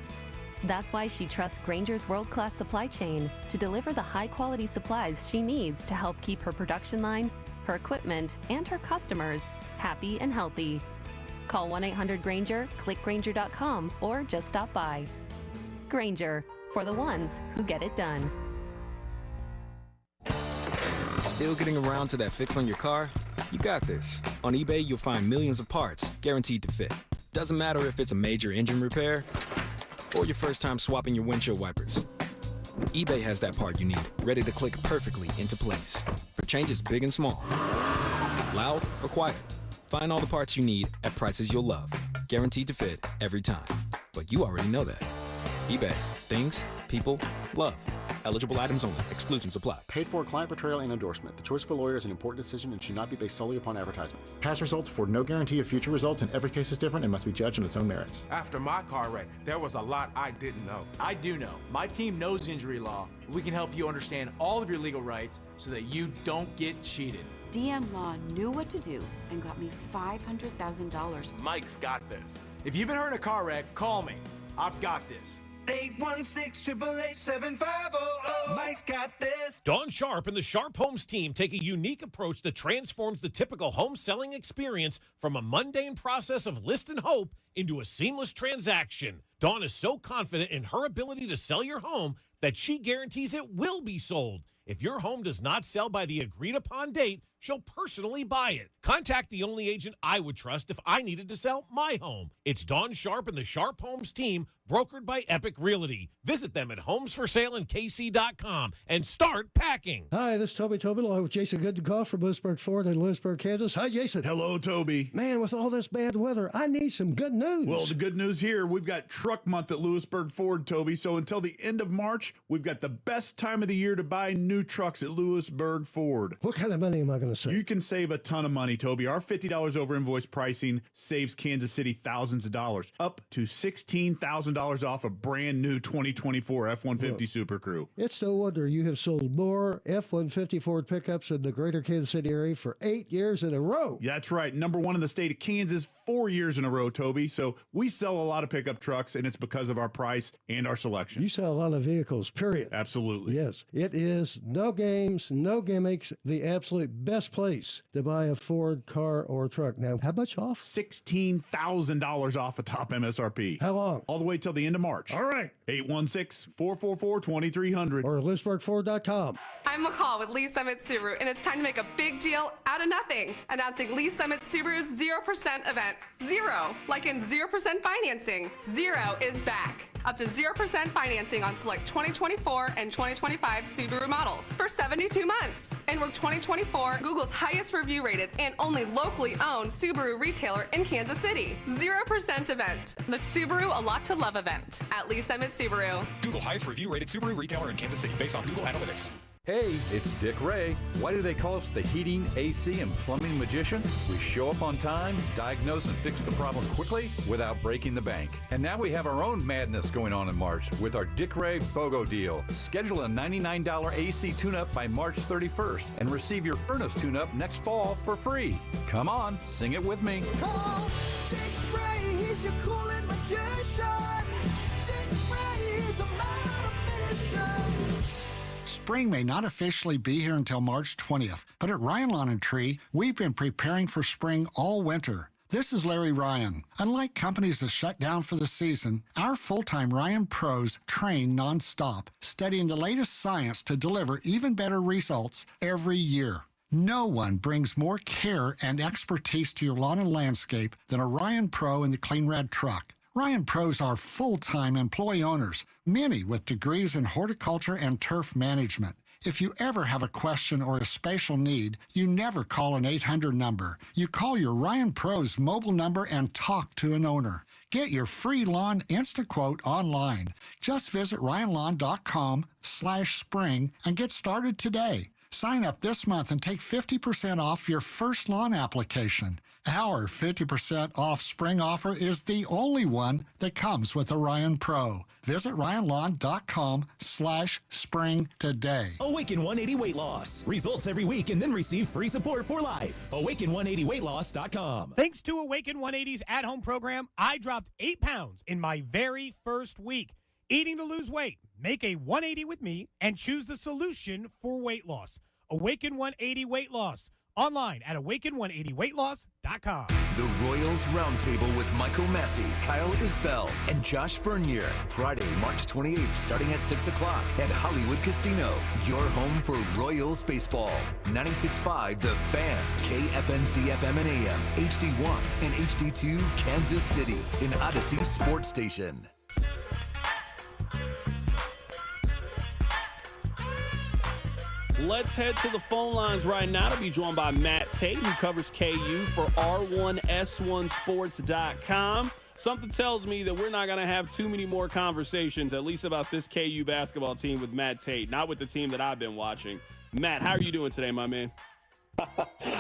That's why she trusts Grainger's world-class supply chain to deliver the high-quality supplies she needs to help keep her production line, her equipment, and her customers happy and healthy. Call 1-800-GRAINGER, click Grainger.com, or just stop by. Grainger, for the ones who get it done. Still getting around to that fix on your car? You got this. On eBay, you'll find millions of parts guaranteed to fit. Doesn't matter if it's a major engine repair or your first time swapping your windshield wipers. eBay has that part you need, ready to click perfectly into place for changes big and small. Loud or quiet. Find all the parts you need at prices you'll love. Guaranteed to fit every time. But you already know that. eBay. Things, people, love. Eligible items only. Exclusions apply. Paid for client portrayal and endorsement. The choice of a lawyer is an important decision and should not be based solely upon advertisements. Past results afford no guarantee of future results, and every case is different and must be judged on its own merits. After my car wreck, there was a lot I didn't know. I do know. My team knows injury law. We can help you understand all of your legal rights so that you don't get cheated. DM Law knew what to do and got me $500,000. Mike's got this. If you've been hurt in a car wreck, call me. I've got this. 816-888-7500. Mike's got this. Dawn Sharp and the Sharp Homes team take a unique approach that transforms the typical home selling experience from a mundane process of list and hope into a seamless transaction. Dawn is so confident in her ability to sell your home that she guarantees it will be sold. If your home does not sell by the agreed-upon date, she'll personally buy it. Contact the only agent I would trust if I needed to sell my home. It's Dawn Sharp and the Sharp Homes team, brokered by Epic Realty. Visit them at homesforsaleandkc.com and start packing. Hi, this is Toby along with Jason Goodcall from Lewisburg Ford in Lewisburg, Kansas. Hi, Jason. Hello, Toby. Man, with all this bad weather, I need some good news. Well, the good news here, we've got Truck Month at Lewisburg Ford, Toby. So until the end of March, we've got the best time of the year to buy new trucks at Lewisburg Ford. What kind of money am I going to save? You can save a ton of money, Toby. Our $50 over invoice pricing saves Kansas City thousands of dollars, up to $16,000 off a brand new 2024 F-150 Super Crew. It's no wonder you have sold more F-150 Ford pickups in the greater Kansas City area for 8 years in a row. Yeah, that's right. Number one in the state of Kansas, 4 years in a row, Toby. So we sell a lot of pickup trucks, and it's because of our price and our selection. You sell a lot of vehicles, period. Absolutely. Yes. It is no games, no gimmicks, the absolute best place to buy a Ford car or truck. Now, how much off? $16,000 off a top MSRP. How long? All the way till the end of March. All right. 816-444-2300. Or LewisburgFord.com. I'm McCall with Lee Summit Subaru, and it's time to make a big deal out of nothing. Announcing Lee Summit Subaru's 0% event. Zero, like in 0% financing. Zero is back. Up to 0% financing on select 2024 and 2025 Subaru models for 72 months. And we're 2024 Google's highest review rated and only locally owned Subaru retailer in Kansas City. 0% event. The Subaru A Lot to Love event at Lee Summit Subaru. Google highest review rated Subaru retailer in Kansas City based on Google Analytics. Hey, it's Dick Ray. Why do they call us the heating, AC, and plumbing magician? We show up on time, diagnose and fix the problem quickly without breaking the bank. And now we have our own madness going on in March with our Dick Ray BOGO deal. Schedule a $99 AC tune-up by March 31st and receive your furnace tune-up next fall for free. Come on, sing it with me. Call Dick Ray, he's your cooling magician. Dick Ray is a man on a mission. Spring may not officially be here until March 20th, but at Ryan Lawn & Tree, we've been preparing for spring all winter. This is Larry Ryan. Unlike companies that shut down for the season, our full-time Ryan pros train nonstop, studying the latest science to deliver even better results every year. No one brings more care and expertise to your lawn and landscape than a Ryan Pro in the Clean Red truck. Ryan Pros are full-time employee owners, many with degrees in horticulture and turf management. If you ever have a question or a special need, you never call an 800 number. You call your Ryan Pros mobile number and talk to an owner. Get your free lawn instant quote online. Just visit ryanlawn.com/spring and get started today. Sign up this month and take 50% off your first lawn application. Our 50% off spring offer is the only one that comes with a Ryan Pro. Visit ryanlawn.com/spring today. Awaken 180 Weight Loss. Results every week and then receive free support for life. Awaken180weightloss.com. Thanks to Awaken 180's at-home program, I dropped 8 pounds in my very first week. Eating to lose weight. Make a 180 with me and choose the solution for weight loss. Awaken 180 Weight Loss. Online at awaken180weightloss.com. The Royals Roundtable with Michael Massey, Kyle Isbell, and Josh Vernier. Friday, March 28th, starting at 6 o'clock at Hollywood Casino. Your home for Royals baseball. 96.5 The Fan, KFNC FM and AM, HD1 and HD2 Kansas City, an Odyssey sports station. Let's head to the phone lines right now to be joined by Matt Tate, who covers KU for R1S1Sports.com. Something tells me that we're not going to have too many more conversations, at least about this KU basketball team with Matt Tate, not with the team that I've been watching. Matt, how are you doing today, my man?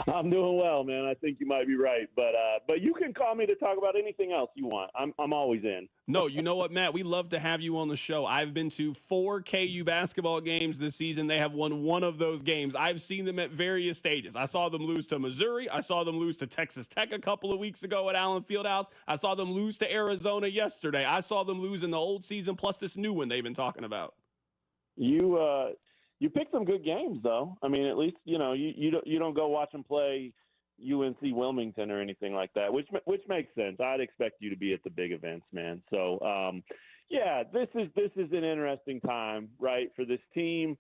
I'm doing well, man. I think you might be right, but you can call me to talk about anything else you want. I'm always in. No, you know what, Matt? We love to have you on the show. I've been to 4 KU basketball games this season. They have won one of those games. I've seen them at various stages. I saw them lose to Missouri. I saw them lose to Texas Tech a couple of weeks ago at Allen Fieldhouse. I saw them lose to Arizona yesterday. I saw them lose in the old season plus this new one they've been talking about. You picked some good games, though. I mean, at least you don't go watch them play UNC Wilmington or anything like that, which makes sense. I'd expect you to be at the big events, man. So, yeah, this is an interesting time, right, for this team.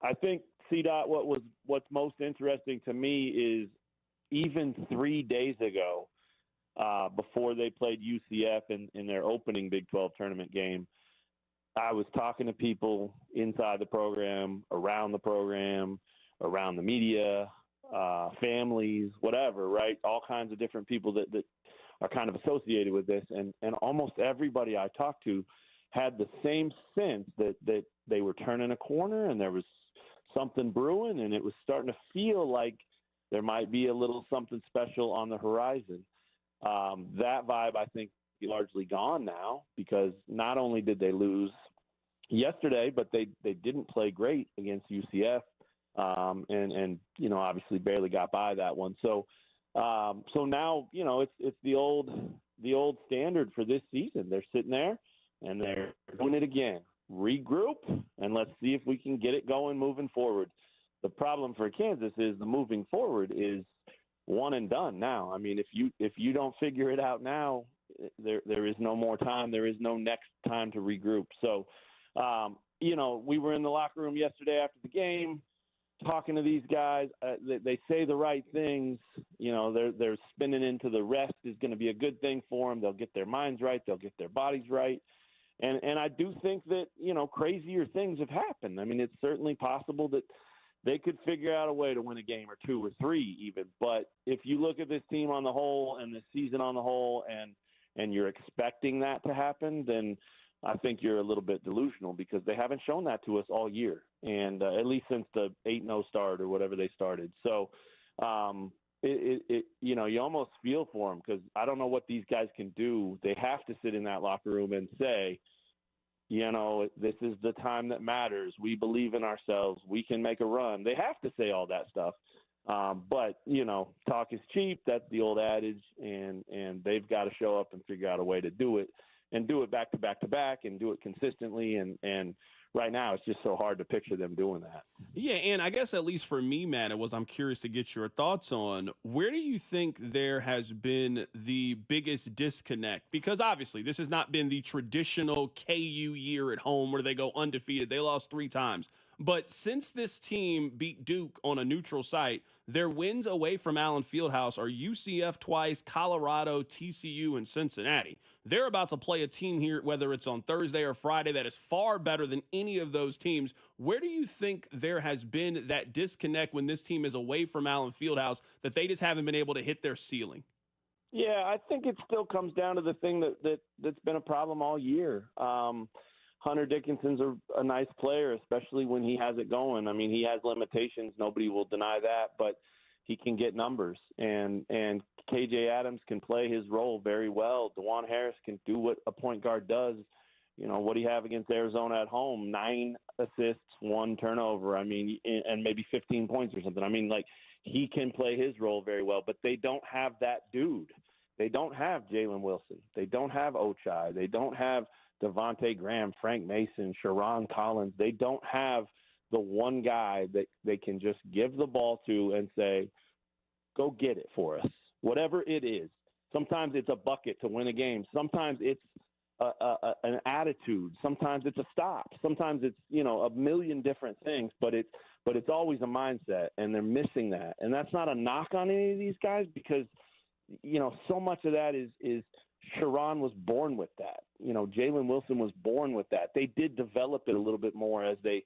I think CDOT, what's most interesting to me is even 3 days ago, before they played UCF in their opening Big 12 tournament game, I was talking to people inside the program, around the media, families, whatever, right? All kinds of different people that are kind of associated with this. And almost everybody I talked to had the same sense that they were turning a corner and there was something brewing, and it was starting to feel like there might be a little something special on the horizon. That vibe, I think, is largely gone now, because not only did they lose yesterday, but they didn't play great against UCF, and obviously barely got by that one. So now it's the old standard for this season. They're sitting there and they're doing it again. Regroup and let's see if we can get it going moving forward. The problem for Kansas is the moving forward is one and done now. I mean, if you don't figure it out now, there is no more time. There is no next time to regroup. So, we were in the locker room yesterday after the game talking to these guys. They say the right things. They're spinning into the rest is going to be a good thing for them. They'll get their minds right. They'll get their bodies right. And I do think that, crazier things have happened. I mean, it's certainly possible that they could figure out a way to win a game or two or three even. But if you look at this team on the whole and the season on the whole and you're expecting that to happen, then I think you're a little bit delusional, because they haven't shown that to us all year, and at least since the 8-0 start or whatever they started. So, you almost feel for them, because I don't know what these guys can do. They have to sit in that locker room and say, this is the time that matters. We believe in ourselves. We can make a run. They have to say all that stuff. But, talk is cheap. That's the old adage. And they've got to show up and figure out a way to do it, and do it back to back to back, and do it consistently. And right now it's just so hard to picture them doing that. Yeah, and I guess at least for me, Matt, I'm curious to get your thoughts on, where do you think there has been the biggest disconnect? Because obviously this has not been the traditional KU year at home where they go undefeated. They lost 3 times. But since this team beat Duke on a neutral site, their wins away from Allen Fieldhouse are UCF twice, Colorado, TCU, and Cincinnati. They're about to play a team here, whether it's on Thursday or Friday, that is far better than any of those teams. Where do you think there has been that disconnect when this team is away from Allen Fieldhouse, that they just haven't been able to hit their ceiling? Yeah, I think it still comes down to the thing that's been a problem all year. Hunter Dickinson's a nice player, especially when he has it going. I mean, he has limitations. Nobody will deny that, but he can get numbers. And KJ Adams can play his role very well. DeJuan Harris can do what a point guard does. What do you have against Arizona at home? 9 assists, 1 turnover. I mean, and maybe 15 points or something. I mean, he can play his role very well, but they don't have that dude. They don't have Jalen Wilson. They don't have Ochai. They don't have Devontae Graham, Frank Mason, Sharon Collins. They don't have the one guy that they can just give the ball to and say, go get it for us, whatever it is. Sometimes it's a bucket to win a game. Sometimes it's an attitude. Sometimes it's a stop. Sometimes it's, a million different things, but it's always a mindset, and they're missing that. And that's not a knock on any of these guys, because, so much of that is Sharon was born with that. Jalen Wilson was born with that. They did develop it a little bit more as they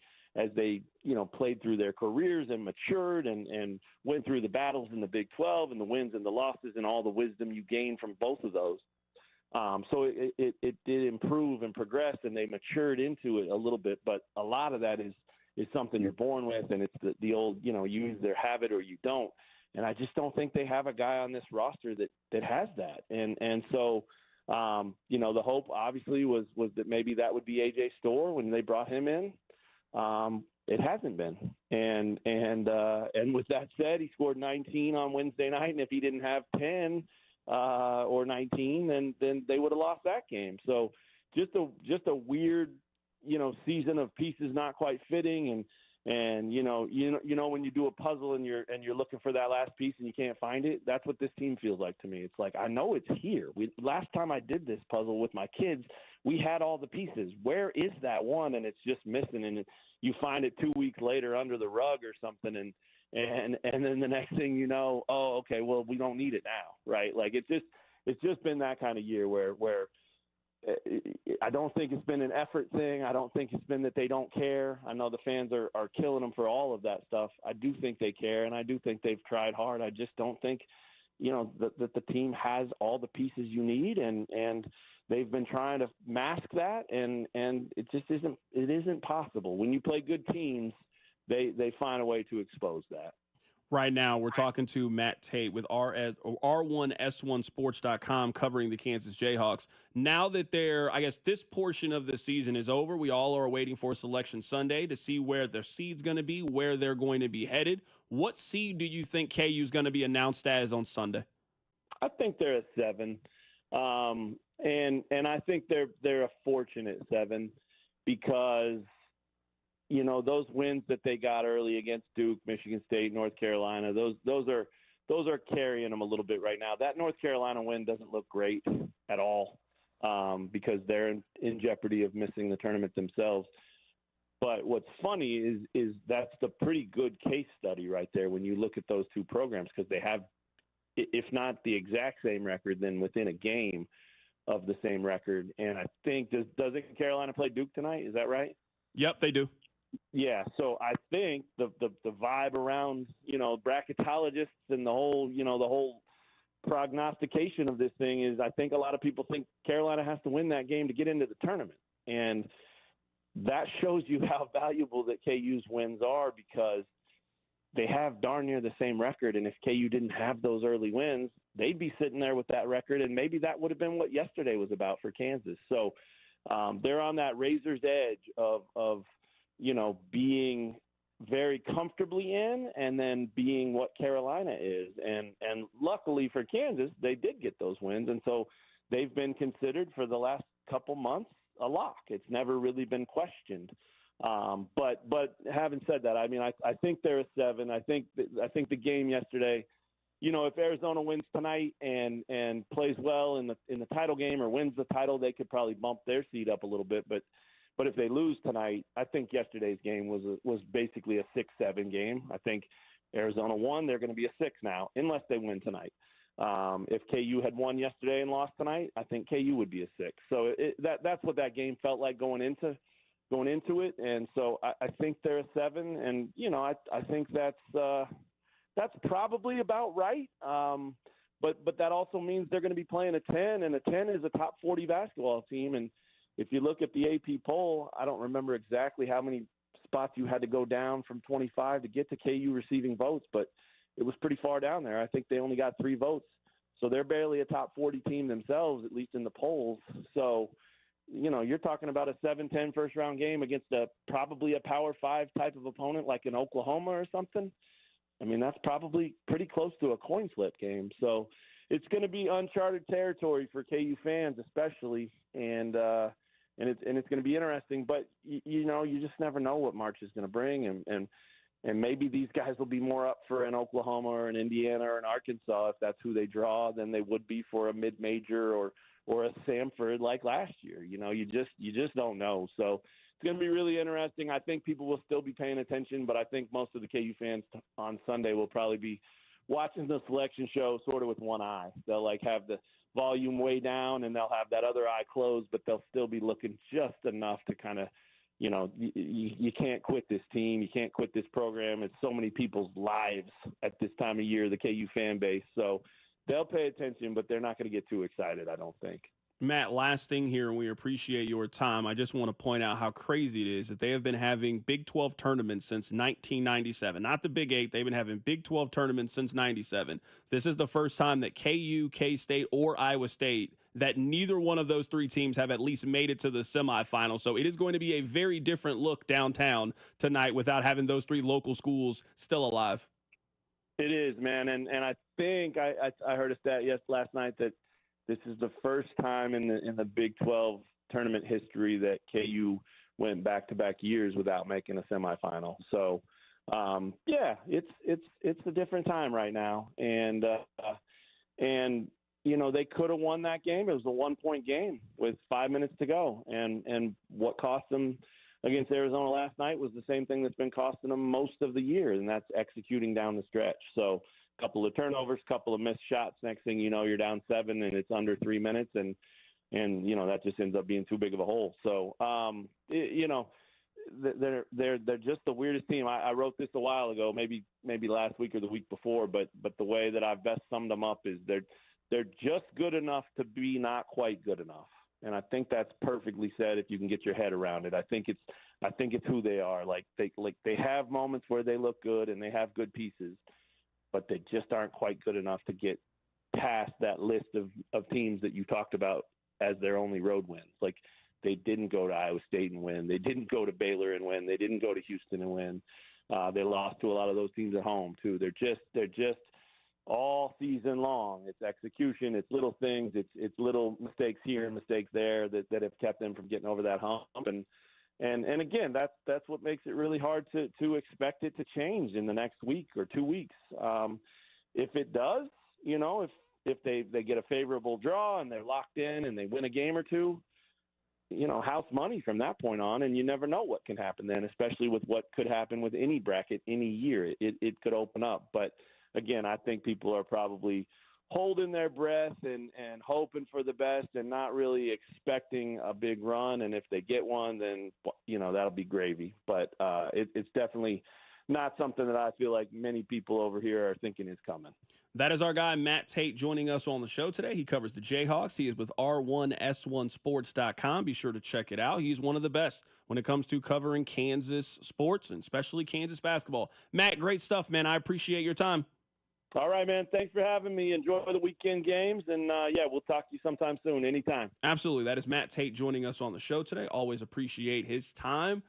played through their careers and matured and went through the battles in the Big 12 and the wins and the losses and all the wisdom you gain from both of those. So it did improve and progress, and they matured into it a little bit. But a lot of that is something you're born with, and it's the old, you either have it or you don't. And I just don't think they have a guy on this roster that has that. And so, the hope obviously was that maybe that would be AJ Storr when they brought him in. It hasn't been. And with that said, he scored 19 on Wednesday night. And if he didn't have 10 or 19, then they would have lost that game. So just a weird, season of pieces not quite fitting. And when you do a puzzle and you're looking for that last piece and you can't find it, that's what this team feels like to me. It's like, I know it's here. Last time I did this puzzle with my kids, we had all the pieces. Where is that one? And it's just missing. And you find it 2 weeks later under the rug or something. And then the next thing you know, oh, okay, well, we don't need it now, right? Like it's just been that kind of year where I don't think it's been an effort thing. I don't think it's been that they don't care. I know the fans are killing them for all of that stuff. I do think they care, and I do think they've tried hard. I just don't think, that the team has all the pieces you need, and they've been trying to mask that, and it just isn't possible. When you play good teams, they find a way to expose that. Right now, we're talking to Matt Tate with R1S1Sports.com covering the Kansas Jayhawks. Now that this portion of the season is over, we all are waiting for Selection Sunday to see where their seed's going to be, where they're going to be headed. What seed do you think KU is going to be announced as on Sunday? I think they're a 7, and I think they're a fortunate 7 because those wins that they got early against Duke, Michigan State, North Carolina, those are carrying them a little bit right now. That North Carolina win doesn't look great at all because they're in jeopardy of missing the tournament themselves. But what's funny is that's the pretty good case study right there when you look at those two programs, because they have, if not the exact same record, then within a game of the same record. And I think, doesn't Carolina play Duke tonight? Is that right? Yep, they do. Yeah, so I think the vibe around, bracketologists and the whole prognostication of this thing is, I think a lot of people think Carolina has to win that game to get into the tournament. And that shows you how valuable that KU's wins are, because they have darn near the same record. And if KU didn't have those early wins, they'd be sitting there with that record. And maybe that would have been what yesterday was about for Kansas. So they're on that razor's edge of being very comfortably in and then being what Carolina is. And luckily for Kansas, they did get those wins. And so they've been considered for the last couple months a lock. It's never really been questioned. But having said that, I mean, I think they're a 7. I think the game yesterday, if Arizona wins tonight and plays well in the title game or wins the title, they could probably bump their seed up a little bit. But if they lose tonight, I think yesterday's game was basically a 6-7 game. I think Arizona won. They're going to be a 6 now, unless they win tonight. If KU had won yesterday and lost tonight, I think KU would be a 6. So that's what that game felt like going into it. And so I think they're a 7. And I think that's probably about right. But that also means they're going to be playing a 10, and a 10 is a top 40 basketball team. And if you look at the AP poll, I don't remember exactly how many spots you had to go down from 25 to get to KU receiving votes, but it was pretty far down there. I think they only got 3 votes. So they're barely a top 40 team themselves, at least in the polls. So, you're talking about a 7-10 first-round game against probably a Power 5 type of opponent like an Oklahoma or something. I mean, that's probably pretty close to a coin flip game. So it's going to be uncharted territory for KU fans especially, and it's going to be interesting. But, you just never know what March is going to bring, and maybe these guys will be more up for an Oklahoma or an Indiana or an Arkansas if that's who they draw than they would be for a mid-major or a Samford like last year. You just don't know. So it's going to be really interesting. I think people will still be paying attention, but I think most of the KU fans on Sunday will probably be watching the selection show sort of with one eye. They'll have the volume way down and they'll have that other eye closed, but they'll still be looking just enough to kind of, you can't quit this team. You can't quit this program. It's so many people's lives at this time of year, the KU fan base. So they'll pay attention, but they're not going to get too excited, I don't think. Matt, last thing here, and we appreciate your time. I just want to point out how crazy it is that they have been having Big 12 tournaments since 1997. Not the Big 8. They've been having Big 12 tournaments since 97. This is the first time that KU, K-State, or Iowa State, that neither one of those 3 teams have at least made it to the semifinal. So it is going to be a very different look downtown tonight without having those 3 local schools still alive. It is, man. And I think I heard a stat last night that this is the first time in the Big 12 tournament history that KU went back-to-back years without making a semifinal. So, it's a different time right now, and they could have won that game. It was a 1-point game with 5 minutes to go. And what cost them against Arizona last night was the same thing that's been costing them most of the year, and that's executing down the stretch. So a couple of turnovers, couple of missed shots. Next thing you know, you're down 7 and it's under 3 minutes, and that just ends up being too big of a hole. So, they're just the weirdest team. I wrote this a while ago, maybe last week or the week before, but the way that I've best summed them up is they're just good enough to be not quite good enough. And I think that's perfectly said if you can get your head around it. I think it's who they are. Like they have moments where they look good and they have good pieces, but they just aren't quite good enough to get past that list of teams that you talked about as their only road wins. Like, they didn't go to Iowa State and win. They didn't go to Baylor and win. They didn't go to Houston and win. They lost to a lot of those teams at home too. They're just all season long. It's execution. It's little things. It's little mistakes here and mistakes there that have kept them from getting over that hump. And again, that's what makes it really hard to expect it to change in the next week or 2 weeks. If it does, if they get a favorable draw and they're locked in and they win a game or two, house money from that point on, and you never know what can happen then, especially with what could happen with any bracket any year. It could open up. But again, I think people are probably holding their breath and hoping for the best and not really expecting a big run. And if they get one, then, that'll be gravy. But it's definitely not something that I feel like many people over here are thinking is coming. That is our guy, Matt Tate, joining us on the show today. He covers the Jayhawks. He is with R1S1Sports.com. Be sure to check it out. He's one of the best when it comes to covering Kansas sports, and especially Kansas basketball. Matt, great stuff, man. I appreciate your time. All right, man. Thanks for having me. Enjoy the weekend games, and, we'll talk to you sometime soon, anytime. Absolutely. That is Matt Tate joining us on the show today. Always appreciate his time.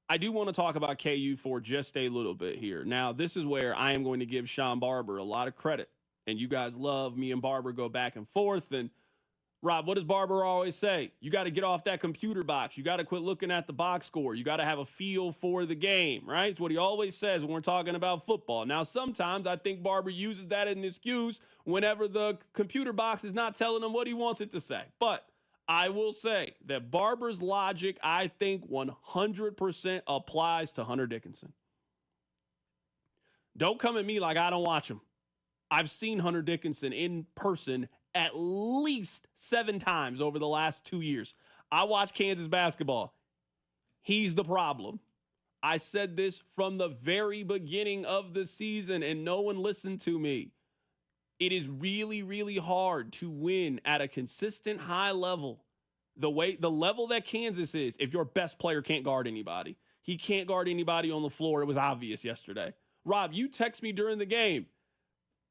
I do want to talk about KU for just a little bit here. Now, this is where I am going to give Sean Barber a lot of credit. And you guys love me and Barber go back and forth. And, Rob, what does Barber always say? You got to get off that computer box. You got to quit looking at the box score. You got to have a feel for the game, right? It's what he always says when we're talking about football. Now, sometimes I think Barber uses that as an excuse whenever the computer box is not telling him what he wants it to say. But I will say that Barber's logic, I think, 100% applies to Hunter Dickinson. Don't come at me like I don't watch him. I've seen Hunter Dickinson in person at least 7 times over the last 2 years. I watch Kansas basketball. He's the problem. I said this from the very beginning of the season, and no one listened to me. It is really, really hard to win at a consistent high level. The level that Kansas is, if your best player can't guard anybody. He can't guard anybody on the floor. It was obvious yesterday. Rob, you text me during the game.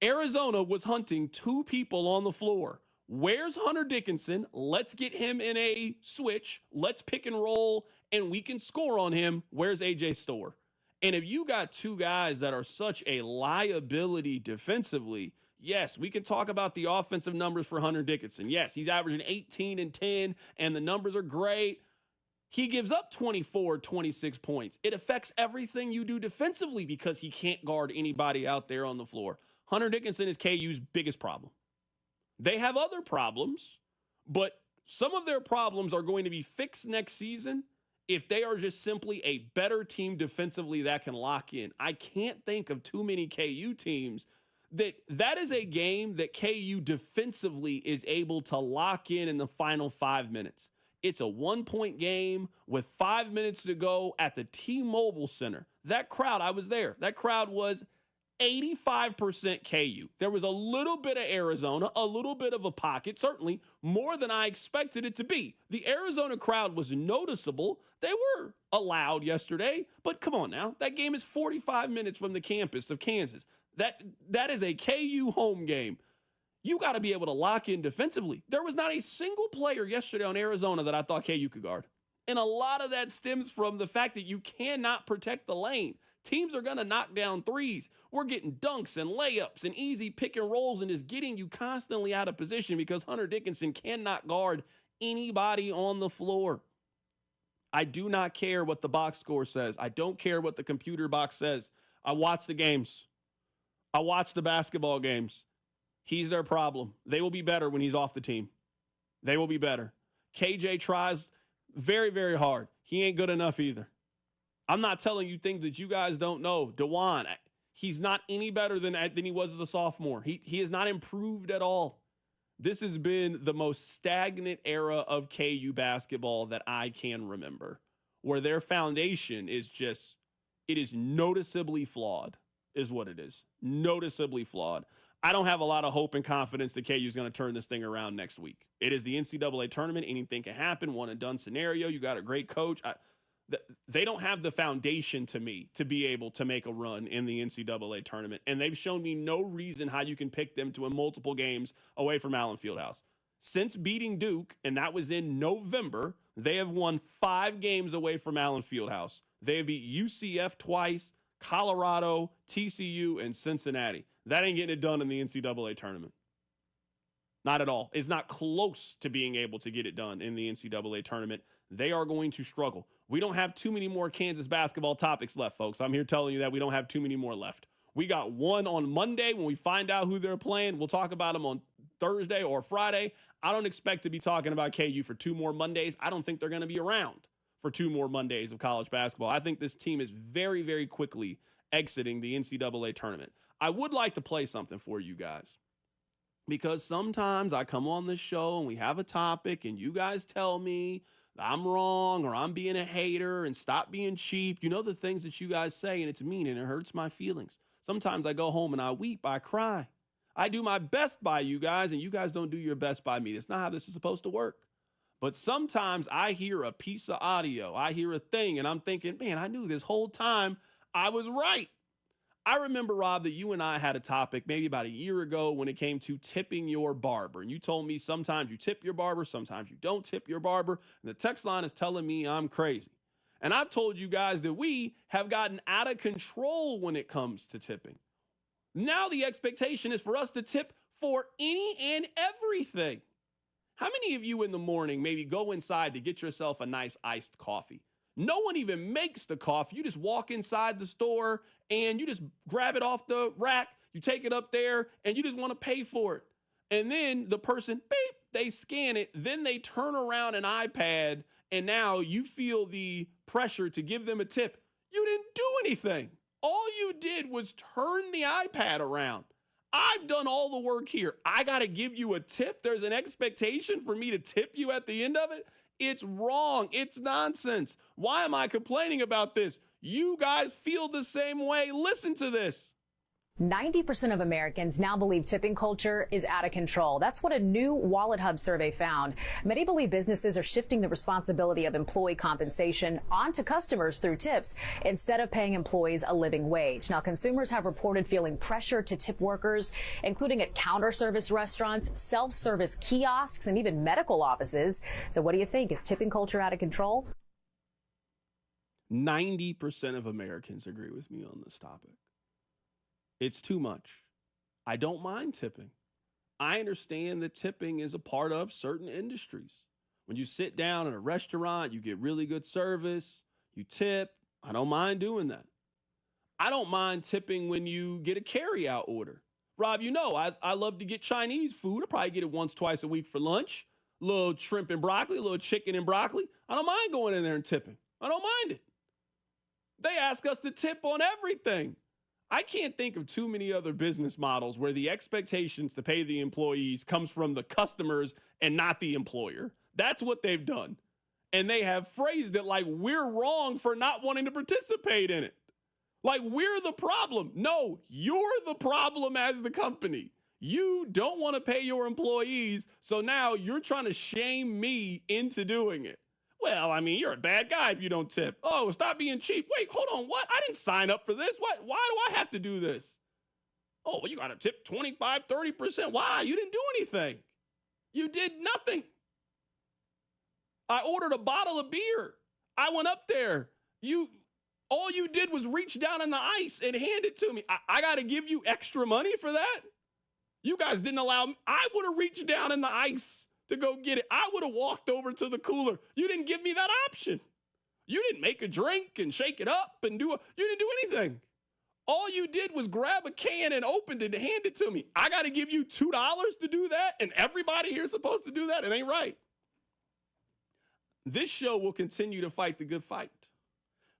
Arizona was hunting 2 people on the floor. Where's Hunter Dickinson? Let's get him in a switch. Let's pick and roll, and we can score on him. Where's AJ Storr? And if you got 2 guys that are such a liability defensively, yes, we can talk about the offensive numbers for Hunter Dickinson. Yes, he's averaging 18 and 10, and the numbers are great. He gives up 24, 26 points. It affects everything you do defensively because he can't guard anybody out there on the floor. Hunter Dickinson is KU's biggest problem. They have other problems, but some of their problems are going to be fixed next season if they are just simply a better team defensively that can lock in. I can't think of too many KU teams that is a game that KU defensively is able to lock in the final 5 minutes. It's a 1-point game with 5 minutes to go at the T-Mobile Center. That crowd, I was there. That crowd was 85% KU. There was a little bit of Arizona, a little bit of a pocket, certainly more than I expected it to be. The Arizona crowd was noticeable. They were allowed yesterday, but come on now. That game is 45 minutes from the campus of Kansas. That is a KU home game. You got to be able to lock in defensively. There was not a single player yesterday on Arizona that I thought KU could guard. And a lot of that stems from the fact that you cannot protect the lane. Teams are going to knock down threes. We're getting dunks and layups and easy pick and rolls and is getting you constantly out of position because Hunter Dickinson cannot guard anybody on the floor. I do not care what the box score says. I don't care what the computer box says. I watch the games. I watch the basketball games. He's their problem. They will be better when he's off the team. They will be better. KJ tries very, very hard. He ain't good enough either. I'm not telling you things that you guys don't know. DeJuan, he's not any better than he was as a sophomore. He has not improved at all. This has been the most stagnant era of KU basketball that I can remember, where their foundation is just, it is noticeably flawed, is what it is. Noticeably flawed. I don't have a lot of hope and confidence that KU is going to turn this thing around next week. It is the NCAA tournament. Anything can happen. One and done scenario. You got a great coach. They don't have the foundation to me to be able to make a run in the NCAA tournament. And they've shown me no reason how you can pick them to win multiple games away from Allen Fieldhouse. Since beating Duke, and that was in November, they have won 5 games away from Allen Fieldhouse. They have beat UCF twice, Colorado, TCU, and Cincinnati. That ain't getting it done in the NCAA tournament. Not at all. It's not close to being able to get it done in the NCAA tournament. They are going to struggle. We don't have too many more Kansas basketball topics left, folks. I'm here telling you that we don't have too many more left. We got one on Monday when we find out who they're playing. We'll talk about them on Thursday or Friday. I don't expect to be talking about KU for 2 more Mondays. I don't think they're going to be around for 2 more Mondays of college basketball. I think this team is very, very quickly exiting the NCAA tournament. I would like to play something for you guys, because sometimes I come on this show and we have a topic and you guys tell me I'm wrong or I'm being a hater and stop being cheap. You know the things that you guys say, and it's mean and it hurts my feelings. Sometimes I go home and I weep, I cry. I do my best by you guys and you guys don't do your best by me. That's not how this is supposed to work. But sometimes I hear a piece of audio, I hear a thing, and I'm thinking, man, I knew this whole time I was right. I remember, Rob, that you and I had a topic maybe about a year ago when it came to tipping your barber. And you told me sometimes you tip your barber, sometimes you don't tip your barber. And the text line is telling me I'm crazy. And I've told you guys that we have gotten out of control when it comes to tipping. Now the expectation is for us to tip for any and everything. How many of you in the morning maybe go inside to get yourself a nice iced coffee? No one even makes the coffee. You just walk inside the store and you just grab it off the rack. You take it up there and you just want to pay for it. And then the person, beep, they scan it. Then they turn around an iPad and now you feel the pressure to give them a tip. You didn't do anything. All you did was turn the iPad around. I've done all the work here. I got to give you a tip. There's an expectation for me to tip you at the end of it. It's wrong. It's nonsense. Why am I complaining about this? You guys feel the same way. Listen to this. 90% of Americans now believe tipping culture is out of control. That's what a new Wallet Hub survey found. Many believe businesses are shifting the responsibility of employee compensation onto customers through tips instead of paying employees a living wage. Now, consumers have reported feeling pressure to tip workers, including at counter service restaurants, self-service kiosks, and even medical offices. So what do you think? Is tipping culture out of control? 90% of Americans agree with me on this topic. It's too much. I don't mind tipping. I understand that tipping is a part of certain industries. When you sit down in a restaurant, you get really good service, you tip. I don't mind doing that. I don't mind tipping when you get a carry-out order. Rob, you know, I love to get Chinese food. I probably get it once, twice a week for lunch. A little shrimp and broccoli, a little chicken and broccoli. I don't mind going in there and tipping. I don't mind it. They ask us to tip on everything. I can't think of too many other business models where the expectations to pay the employees comes from the customers and not the employer. That's what they've done. And they have phrased it like we're wrong for not wanting to participate in it. Like we're the problem. No, you're the problem as the company. You don't want to pay your employees, so now you're trying to shame me into doing it. Well, I mean, you're a bad guy if you don't tip. Oh, stop being cheap. Wait, hold on. What? I didn't sign up for this. What? Why do I have to do this? Oh, well, you got to tip 25, 30%. Why? You didn't do anything. You did nothing. I ordered a bottle of beer. I went up there. All you did was reach down in the ice and hand it to me. I got to give you extra money for that? You guys didn't allow me. I would have reached down in the ice to go get it. I would have walked over to the cooler. You didn't give me that option. You didn't make a drink and shake it up and you didn't do anything. All you did was grab a can and opened it and hand it to me. I got to give you $2 to do that, and everybody here is supposed to do that? It ain't right. This show will continue to fight the good fight.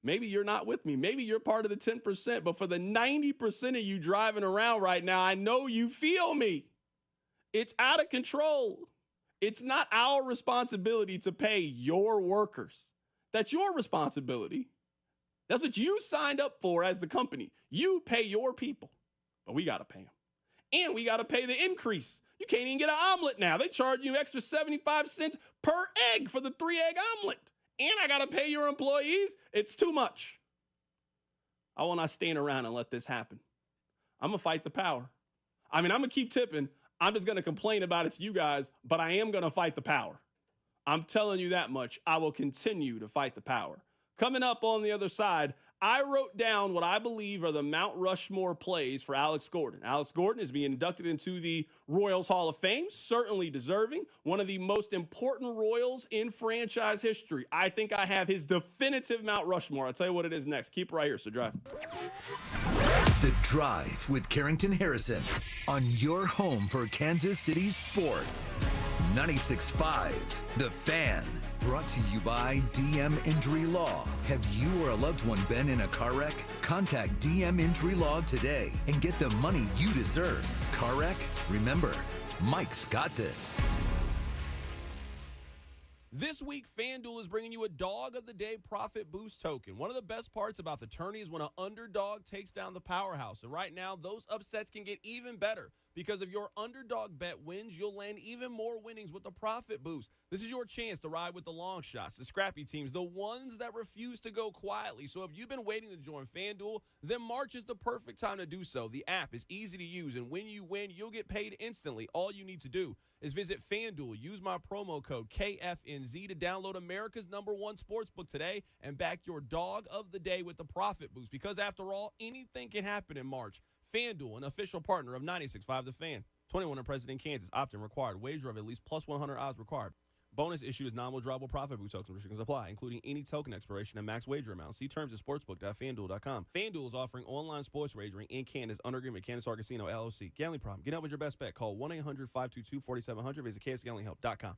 Maybe you're not with me. Maybe you're part of the 10%, but for the 90% of you driving around right now, I know you feel me. It's out of control. It's not our responsibility to pay your workers. That's your responsibility. That's what you signed up for as the company. You pay your people, but we got to pay them. And we got to pay the increase. You can't even get an omelet now. They charge you extra 75 cents per egg for the 3-egg omelet. And I got to pay your employees. It's too much. I will not stand around and let this happen. I'm going to fight the power. I'm going to keep tipping. I'm just going to complain about it to you guys, but I am going to fight the power. I'm telling you that much. I will continue to fight the power. Coming up on the other side, I wrote down what I believe are the Mount Rushmore plays for Alex Gordon. Alex Gordon is being inducted into the Royals Hall of Fame, certainly deserving. One of the most important Royals in franchise history. I think I have his definitive Mount Rushmore. I'll tell you what it is next. Keep it right here, so drive. The Drive with Carrington Harrison on your home for Kansas City sports. 96.5, The Fan. Brought to you by DM Injury Law. Have you or a loved one been in a car wreck? Contact DM Injury Law today and get the money you deserve. Car wreck? Remember, Mike's got this. This week, FanDuel is bringing you a Dog of the Day Profit Boost token. One of the best parts about the tourney is when an underdog takes down the powerhouse. And right now, those upsets can get even better. Because if your underdog bet wins, you'll land even more winnings with the profit boost. This is your chance to ride with the long shots, the scrappy teams, the ones that refuse to go quietly. So if you've been waiting to join FanDuel, then March is the perfect time to do so. The app is easy to use, and when you win, you'll get paid instantly. All you need to do is visit FanDuel, use my promo code KFNZ to download America's #1 sportsbook today and back your dog of the day with the profit boost. Because after all, anything can happen in March. FanDuel, an official partner of 96.5 The Fan. 21 and present in Kansas. Opt-in required. Wager of at least plus 100 odds required. Bonus issue is non-withdrawable profit boost tokens. Restrictions apply, including any token expiration and max wager amount. See terms at sportsbook.fanduel.com. FanDuel is offering online sports wagering in Kansas under agreement. Kansas Star Casino, LLC. Gambling problem? Get out with your best bet. Call 1-800-522-4700. Visit kansasgamblinghelp.com.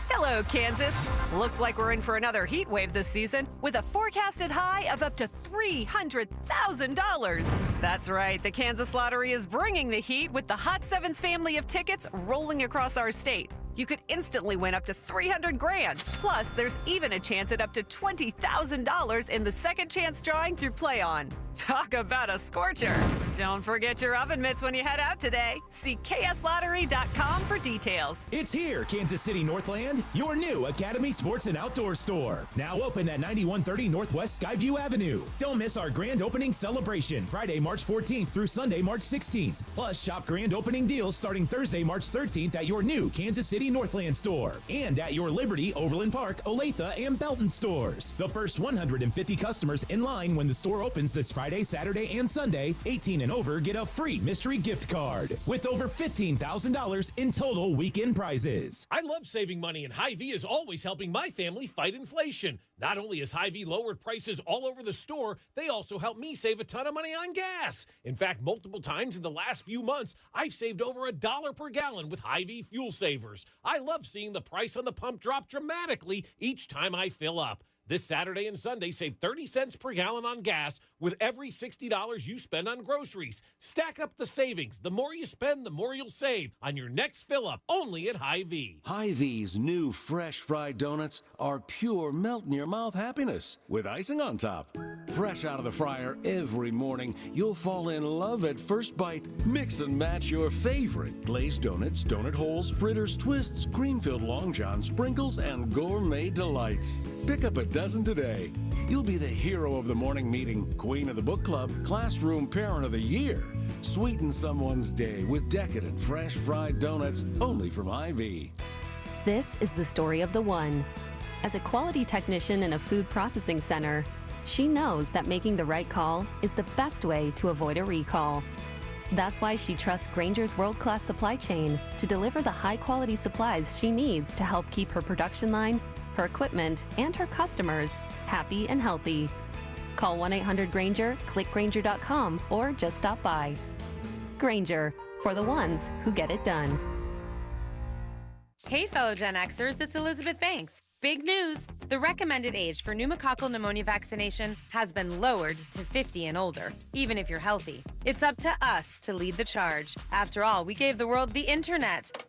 Hello, Kansas. Looks like we're in for another heat wave this season with a forecasted high of up to $300,000. That's right. The Kansas Lottery is bringing the heat with the Hot Sevens family of tickets rolling across our state. You could instantly win up to $300 grand. Plus, there's even a chance at up to $20,000 in the second chance drawing through Play On. Talk about a scorcher. Don't forget your oven mitts when you head out today. See kslottery.com for details. It's here, Kansas City Northland, your new Academy Sports and Outdoor store. Now open at 9130 Northwest Skyview Avenue. Don't miss our grand opening celebration, Friday, March 14th through Sunday, March 16th. Plus, shop grand opening deals starting Thursday, March 13th at your new Kansas City Northland store and at your Liberty, Overland Park, Olathe, and Belton stores. The first 150 customers in line when the store opens this Friday, Saturday, and Sunday, 18 and over, get a free mystery gift card with over $15,000 in total weekend prizes. I love saving money, and Hy-Vee is always helping my family fight inflation. Not only has Hy-Vee lowered prices all over the store, they also help me save a ton of money on gas. In fact, multiple times in the last few months, I've saved over $1 per gallon with Hy-Vee fuel savers. I love seeing the price on the pump drop dramatically each time I fill up. This Saturday and Sunday, save 30 cents per gallon on gas with every $60 you spend on groceries. Stack up the savings. The more you spend, the more you'll save on your next fill-up, only at Hy-Vee. Hy-Vee's new fresh fried donuts are pure melt-in-your-mouth happiness with icing on top. Fresh out of the fryer every morning, you'll fall in love at first bite. Mix and match your favorite glazed donuts, donut holes, fritters, twists, cream-filled Long John, sprinkles, and gourmet delights. Pick up a dozen today. You'll be the hero of the morning meeting, queen of the book club, classroom parent of the year. Sweeten someone's day with decadent fresh fried donuts only from Hy-Vee. This is the story of the one. As a quality technician in a food processing center, she knows that making the right call is the best way to avoid a recall. That's why she trusts Grainger's world-class supply chain to deliver the high-quality supplies she needs to help keep her production line, her equipment, and her customers happy and healthy. Call 1-800-GRANGER, click Grainger.com, or just stop by. Grainger, for the ones who get it done. Hey, fellow Gen Xers, it's Elizabeth Banks. Big news! The recommended age for pneumococcal pneumonia vaccination has been lowered to 50 and older, even if you're healthy. It's up to us to lead the charge. After all, we gave the world the internet.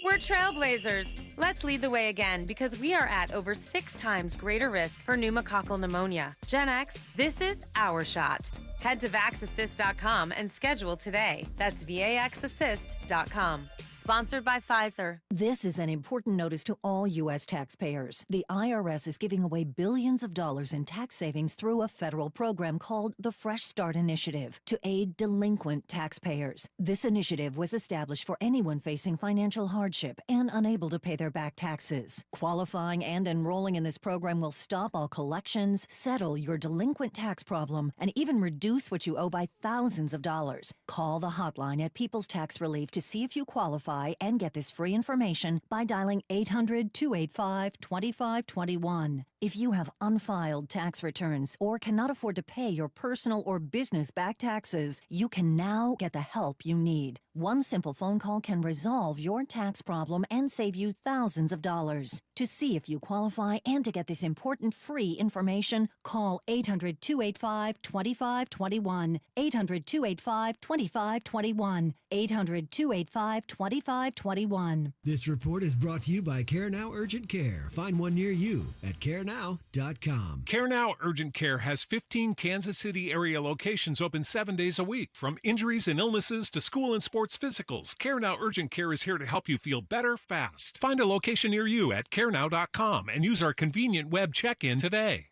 We're trailblazers. Let's lead the way again because we are at over 6 times greater risk for pneumococcal pneumonia. Gen X, this is our shot. Head to vaxassist.com and schedule today. That's vaxassist.com. Sponsored by Pfizer. This is an important notice to all U.S. taxpayers. The IRS is giving away billions of dollars in tax savings through a federal program called the Fresh Start Initiative to aid delinquent taxpayers. This initiative was established for anyone facing financial hardship and unable to pay their back taxes. Qualifying and enrolling in this program will stop all collections, settle your delinquent tax problem, and even reduce what you owe by thousands of dollars. Call the hotline at People's Tax Relief to see if you qualify and get this free information by dialing 800-285-2521. If you have unfiled tax returns or cannot afford to pay your personal or business back taxes, you can now get the help you need. One simple phone call can resolve your tax problem and save you thousands of dollars. To see if you qualify and to get this important free information, call 800-285-2521. 800-285-2521. 800-285-2521. This report is brought to you by Care Now Urgent Care. Find one near you at carenow.com. Care Now Urgent Care has 15 Kansas City area locations open 7 days a week. From injuries and illnesses to school and sports physicals, Care Now Urgent Care is here to help you feel better fast. Find a location near you at carenow.com and use our convenient web check-in today.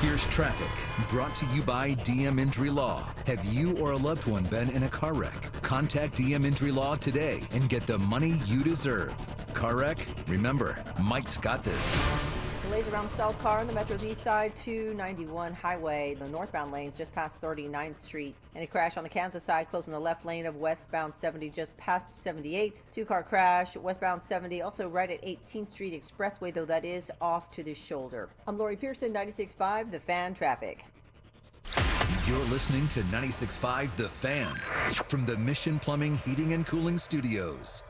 Here's traffic, brought to you by DM Injury Law. Have you or a loved one been in a car wreck? Contact DM Injury Law today and get the money you deserve. Car wreck? Remember, Mike's got this. Delays around the stalled car on the Metro's east side, 291 highway. The northbound lanes just past 39th Street. And a crash on the Kansas side, closing the left lane of westbound 70 just past 78th. 2-car crash, westbound 70, also right at 18th Street Expressway, though that is off to the shoulder. I'm Lori Pearson, 96.5, The Fan Traffic. You're listening to 96.5 The Fan from the Mission Plumbing, Heating, and Cooling Studios.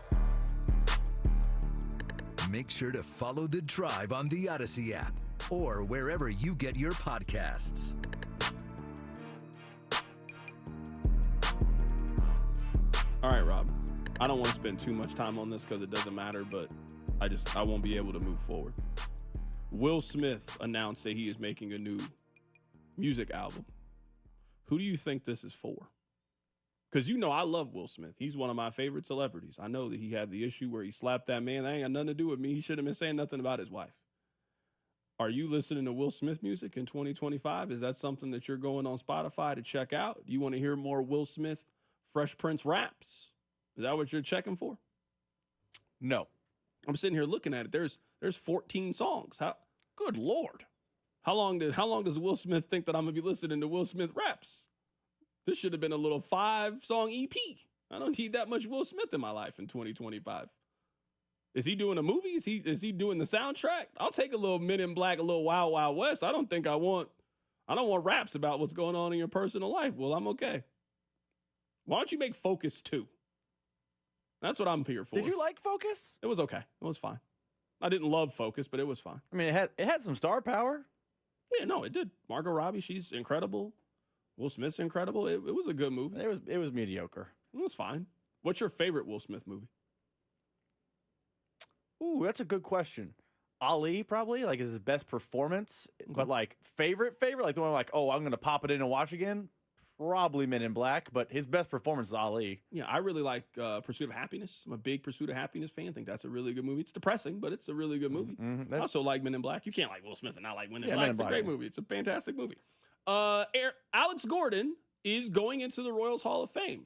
Make sure to follow the Drive on the Odyssey app or wherever you get your podcasts. All right, Rob. I don't want to spend too much time on this because it doesn't matter, but I won't be able to move forward. Will Smith announced that he is making a new music album. Who do you think this is for? Because you know I love Will Smith. He's one of my favorite celebrities. I know that he had the issue where he slapped that man. That ain't got nothing to do with me. He shouldn't have been saying nothing about his wife. Are you listening to Will Smith music in 2025? Is that something that you're going on Spotify to check out? Do you want to hear more Will Smith Fresh Prince raps? Is that what you're checking for? No. I'm sitting here looking at it. There's 14 songs. Good Lord. How long does Will Smith think that I'm going to be listening to Will Smith raps? This should have been a little 5-song EP. I don't need that much Will Smith in my life in 2025. Is he doing a movie? Is he doing the soundtrack? I'll take a little Men in Black, a little Wild Wild West. I don't want raps about what's going on in your personal life. Well, I'm okay. Why don't you make Focus 2? That's what I'm here for. Did you like Focus? It was okay. It was fine. I didn't love Focus, but it was fine. I mean, it had some star power. Yeah, no, it did. Margot Robbie, she's incredible. Will Smith's incredible. It was a good movie. It was mediocre. It was fine. What's your favorite Will Smith movie? Ooh, that's a good question. Ali, probably, like, is his best performance. Mm-hmm. But, like, favorite, like the one like, oh, I'm going to pop it in and watch again? Probably Men in Black, but his best performance is Ali. Yeah, I really like Pursuit of Happiness. I'm a big Pursuit of Happiness fan. I think that's a really good movie. It's depressing, but it's a really good movie. Mm-hmm. I also like Men in Black. You can't like Will Smith and not like Men in Black. It's a great movie. It's a fantastic movie. Alex Gordon is going into the Royals Hall of Fame.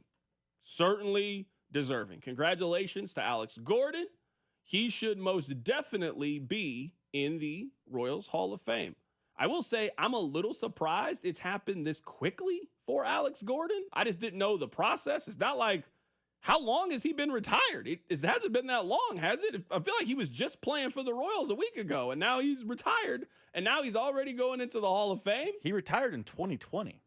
Certainly deserving. Congratulations to Alex Gordon. He should most definitely be in the Royals Hall of Fame. I will say I'm a little surprised it's happened this quickly for Alex Gordon. I just didn't know the process. It's not like How long has he been retired? It hasn't been that long, has it? I feel like he was just playing for the Royals a week ago, and now he's retired, and now he's already going into the Hall of Fame. He retired in 2020.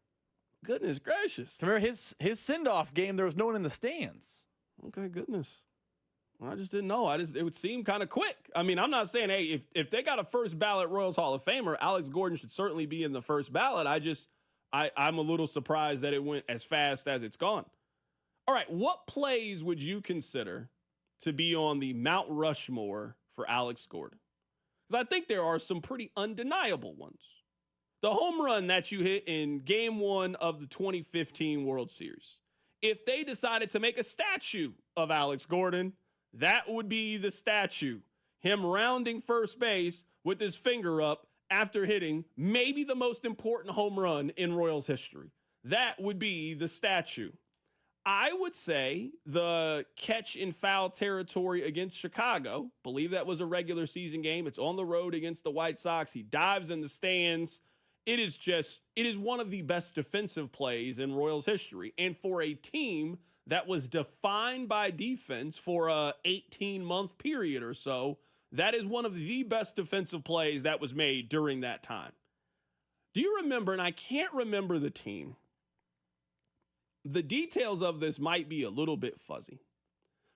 Goodness gracious. Remember his send-off game, there was no one in the stands. Okay, goodness. I just didn't know. It would seem kind of quick. I mean, I'm not saying, hey, if they got a first ballot Royals Hall of Famer, Alex Gordon should certainly be in the first ballot. I'm a little surprised that it went as fast as it's gone. All right, what plays would you consider to be on the Mount Rushmore for Alex Gordon? Because I think there are some pretty undeniable ones. The home run that you hit in Game 1 of the 2015 World Series. If they decided to make a statue of Alex Gordon, that would be the statue. Him rounding first base with his finger up after hitting maybe the most important home run in Royals history. That would be the statue. I would say the catch in foul territory against Chicago. Believe that was a regular season game. It's on the road against the White Sox. He dives in the stands. It is one of the best defensive plays in Royals history. And for a team that was defined by defense for a 18-month period or so, that is one of the best defensive plays that was made during that time. Do you remember, and I can't remember the team, the details of this might be a little bit fuzzy.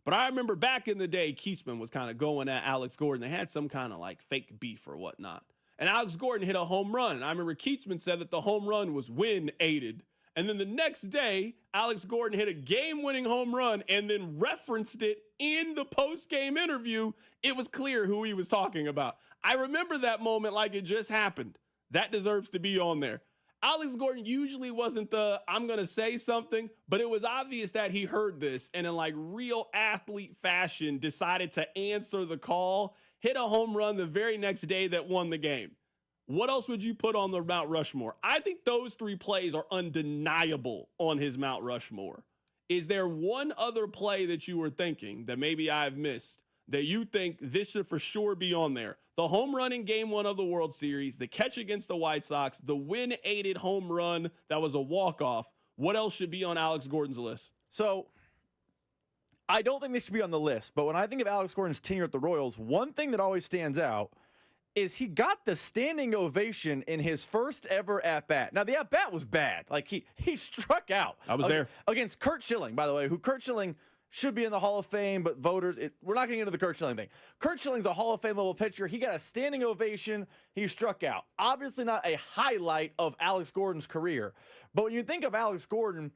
But I remember back in the day, Keesman was kind of going at Alex Gordon. They had some kind of like fake beef or whatnot. And Alex Gordon hit a home run. And I remember Keesman said that the home run was wind-aided. And then the next day, Alex Gordon hit a game-winning home run and then referenced it in the post-game interview. It was clear who he was talking about. I remember that moment like it just happened. That deserves to be on there. Alex Gordon usually wasn't I'm going to say something, but it was obvious that he heard this and in like real athlete fashion decided to answer the call, hit a home run the very next day that won the game. What else would you put on the Mount Rushmore? I think those three plays are undeniable on his Mount Rushmore. Is there one other play that you were thinking that maybe I've missed that you think this should for sure be on there? The home run in Game 1 of the World Series, the catch against the White Sox, the win-aided home run that was a walk-off. What else should be on Alex Gordon's list? So, I don't think they should be on the list, but when I think of Alex Gordon's tenure at the Royals, one thing that always stands out is he got the standing ovation in his first ever at-bat. Now, the at-bat was bad. Like, he struck out. I was there. Against Curt Schilling, by the way, who Curt Schilling should be in the Hall of Fame, but voters, we're not getting into the Curt Schilling thing. Curt Schilling's a Hall of Fame level pitcher. He got a standing ovation. He struck out. Obviously not a highlight of Alex Gordon's career. But when you think of Alex Gordon,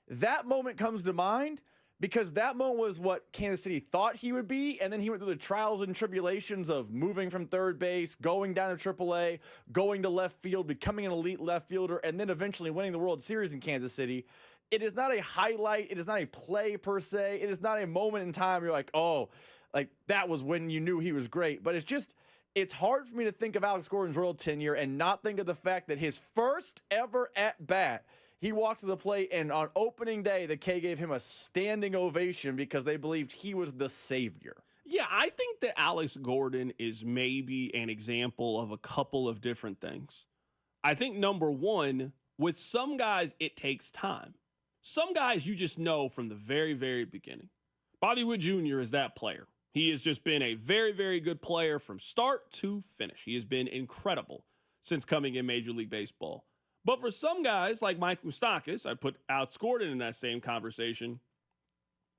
that moment comes to mind because that moment was what Kansas City thought he would be, and then he went through the trials and tribulations of moving from third base, going down to AAA, going to left field, becoming an elite left fielder, and then eventually winning the World Series in Kansas City. It is not a highlight. It is not a play per se. It is not a moment in time you're like, oh, like that was when you knew he was great. But it's hard for me to think of Alex Gordon's Royal tenure and not think of the fact that his first ever at-bat, he walked to the plate, and on opening day, the K gave him a standing ovation because they believed he was the savior. Yeah, I think that Alex Gordon is maybe an example of a couple of different things. I think, number one, with some guys, it takes time. Some guys you just know from the very, very beginning. Bobby Wood Jr. is that player. He has just been a very, very good player from start to finish. He has been incredible since coming in Major League Baseball. But for some guys like Mike Moustakas, I put Alex Gordon in that same conversation,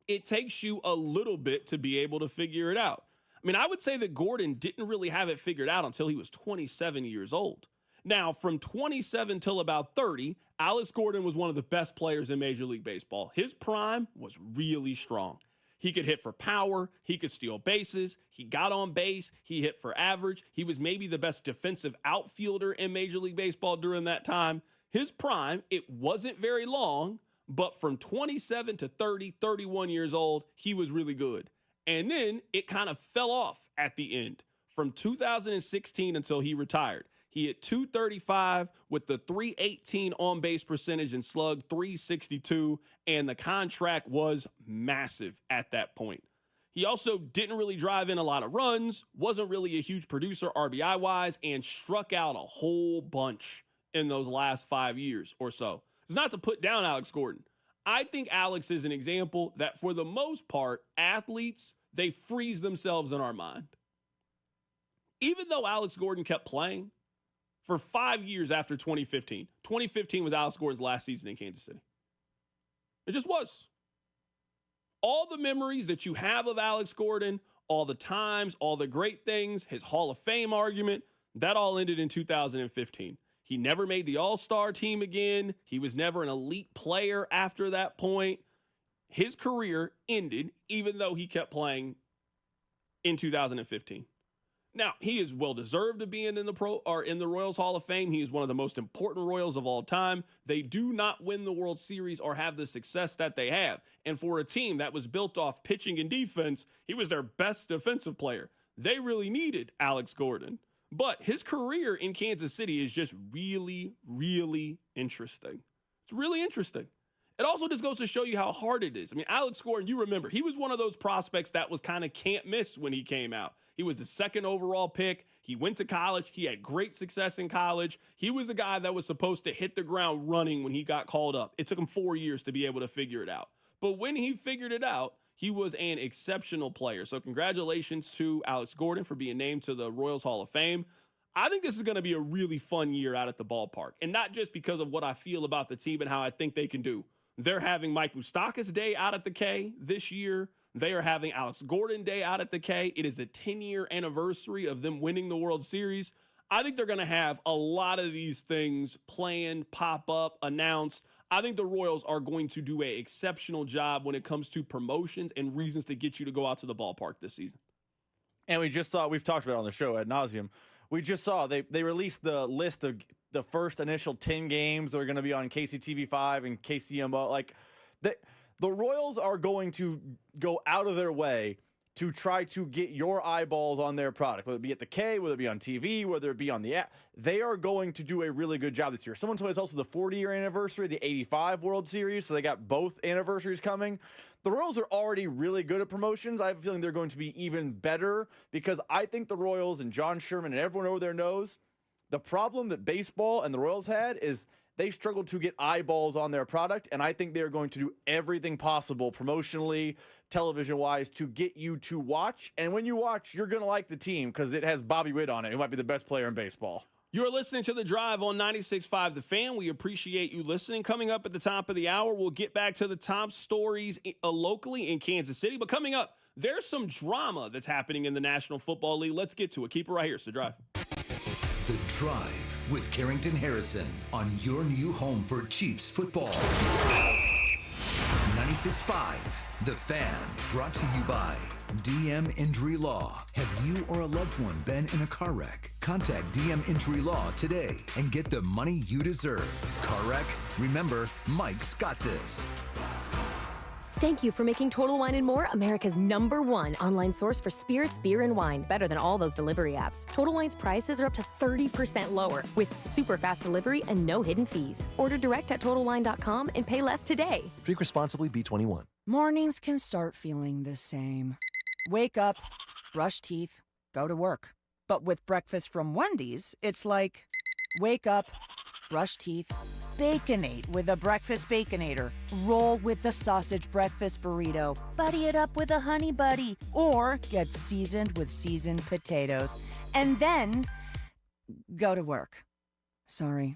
it takes you a little bit to be able to figure it out. I mean, I would say that Gordon didn't really have it figured out until he was 27 years old. Now, from 27 till about 30, Alex Gordon was one of the best players in Major League Baseball. His prime was really strong. He could hit for power. He could steal bases. He got on base. He hit for average. He was maybe the best defensive outfielder in Major League Baseball during that time. His prime, it wasn't very long, but from 27 to 30, 31 years old, he was really good. And then it kind of fell off at the end from 2016 until he retired. He hit .235 with the .318 on-base percentage and slugged .362, and the contract was massive at that point. He also didn't really drive in a lot of runs, wasn't really a huge producer RBI-wise, and struck out a whole bunch in those last 5 years or so. It's not to put down Alex Gordon. I think Alex is an example that for the most part, athletes, they freeze themselves in our mind. Even though Alex Gordon kept playing for 5 years after 2015, 2015 was Alex Gordon's last season in Kansas City. It just was. All the memories that you have of Alex Gordon, all the times, all the great things, his Hall of Fame argument, that all ended in 2015. He never made the All-Star team again. He was never an elite player after that point. His career ended even though he kept playing in 2015. Now, he is well-deserved to be in the Royals Hall of Fame. He is one of the most important Royals of all time. They do not win the World Series or have the success that they have. And for a team that was built off pitching and defense, he was their best defensive player. They really needed Alex Gordon. But his career in Kansas City is just really, really interesting. It's really interesting. It also just goes to show you how hard it is. I mean, Alex Gordon, you remember, he was one of those prospects that was kind of can't miss when he came out. He was the second overall pick. He went to college. He had great success in college. He was a guy that was supposed to hit the ground running when he got called up. It took him 4 years to be able to figure it out. But when he figured it out, he was an exceptional player. So congratulations to Alex Gordon for being named to the Royals Hall of Fame. I think this is going to be a really fun year out at the ballpark. And not just because of what I feel about the team and how I think they can do. They're having Mike Moustakas Day out at the K this year. They are having Alex Gordon Day out at the K. It is a 10-year anniversary of them winning the World Series. I think they're going to have a lot of these things planned, pop up, announced. I think the Royals are going to do an exceptional job when it comes to promotions and reasons to get you to go out to the ballpark this season. And we just saw, we've talked about it on the show ad nauseum. We just saw they released the list of the first initial 10 games that are going to be on KCTV5 and KCMO. Like, the Royals are going to go out of their way to try to get your eyeballs on their product, whether it be at the K, whether it be on TV, whether it be on the app. They are going to do a really good job this year. Someone told me it's also the 40-year anniversary of the 85 World Series, so they got both anniversaries coming. The Royals are already really good at promotions. I have a feeling they're going to be even better because I think the Royals and John Sherman and everyone over there knows the problem that baseball and the Royals had is they struggled to get eyeballs on their product, and I think they're going to do everything possible promotionally, television-wise, to get you to watch. And when you watch, you're going to like the team because it has Bobby Witt on it, who might be the best player in baseball. You're listening to The Drive on 96.5 The Fan. We appreciate you listening. Coming up at the top of the hour, we'll get back to the top stories locally in Kansas City. But coming up, there's some drama that's happening in the National Football League. Let's get to it. Keep it right here. It's The Drive. The Drive with Carrington Harrison on your new home for Chiefs football. 96.5 The Fan, brought to you by DM Injury Law. Have you or a loved one been in a car wreck? Contact DM Injury Law today and get the money you deserve. Car wreck? Remember, Mike's got this. Thank you for making Total Wine & More America's #1 online source for spirits, beer, and wine. Better than all those delivery apps. Total Wine's prices are up to 30% lower with super fast delivery and no hidden fees. Order direct at TotalWine.com and pay less today. Drink responsibly, B21. Mornings can start feeling the same. Wake up, brush teeth, go to work. But with breakfast from Wendy's, it's like, wake up, brush teeth, Baconate with a breakfast Baconator. Roll with the sausage breakfast burrito. Buddy it up with a honey buddy. Or get seasoned with seasoned potatoes. And then go to work. Sorry.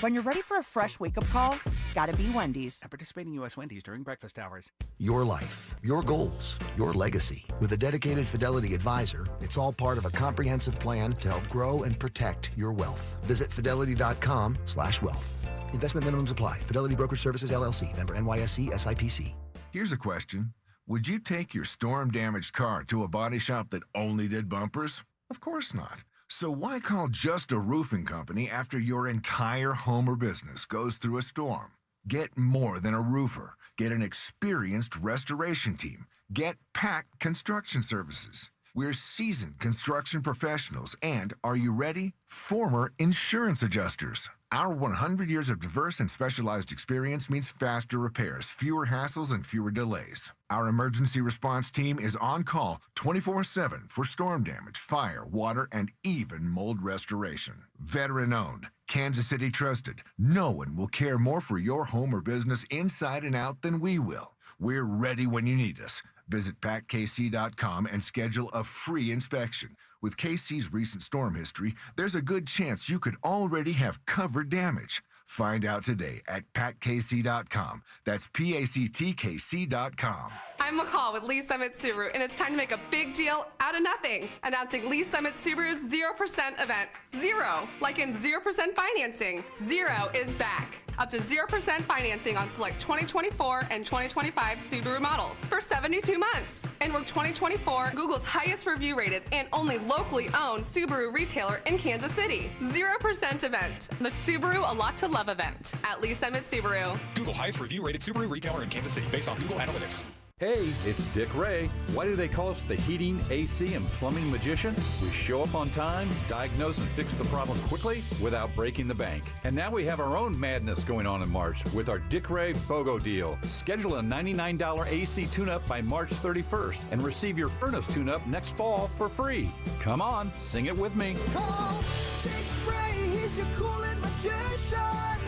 When you're ready for a fresh wake-up call, gotta be Wendy's. At participating U.S. Wendy's during breakfast hours. Your life, your goals, your legacy. With a dedicated Fidelity advisor, it's all part of a comprehensive plan to help grow and protect your wealth. Visit fidelity.com/wealth. Investment minimums apply. Fidelity Brokerage Services, LLC. Member NYSE, SIPC. Here's a question. Would you take your storm-damaged car to a body shop that only did bumpers? Of course not. So why call just a roofing company after your entire home or business goes through a storm? Get more than a roofer. Get an experienced restoration team. Get Pack Construction Services. We're seasoned construction professionals and, are you ready? Former insurance adjusters. Our 100 years of diverse and specialized experience means faster repairs, fewer hassles, and fewer delays. Our emergency response team is on call 24/7 for storm damage, fire, water, and even mold restoration. Veteran-owned, Kansas City trusted. No one will care more for your home or business inside and out than we will. We're ready when you need us. Visit PackKC.com and schedule a free inspection. With KC's recent storm history, there's a good chance you could already have covered damage. Find out today at PackKC.com. That's PACTKC.com. I'm McCall with Lee Summit Subaru, and it's time to make a big deal out of nothing. Announcing Lee Summit Subaru's 0% event. Zero, like in 0% financing. Zero is back. Up to 0% financing on select 2024 and 2025 Subaru models for 72 months. And we're 2024 Google's highest review rated and only locally owned Subaru retailer in Kansas City. 0% event. The Subaru A Lot to Love event at Lee Summit Subaru. Google highest review rated Subaru retailer in Kansas City based on Google Analytics. Hey, it's Dick Ray. Why do they call us the heating, AC, and plumbing magician? We show up on time, diagnose and fix the problem quickly without breaking the bank. And now we have our own madness going on in March with our Dick Ray BOGO deal. Schedule a $99 AC tune-up by March 31st and receive your furnace tune-up next fall for free. Come on, sing it with me. Call Dick Ray, he's your cooling magician.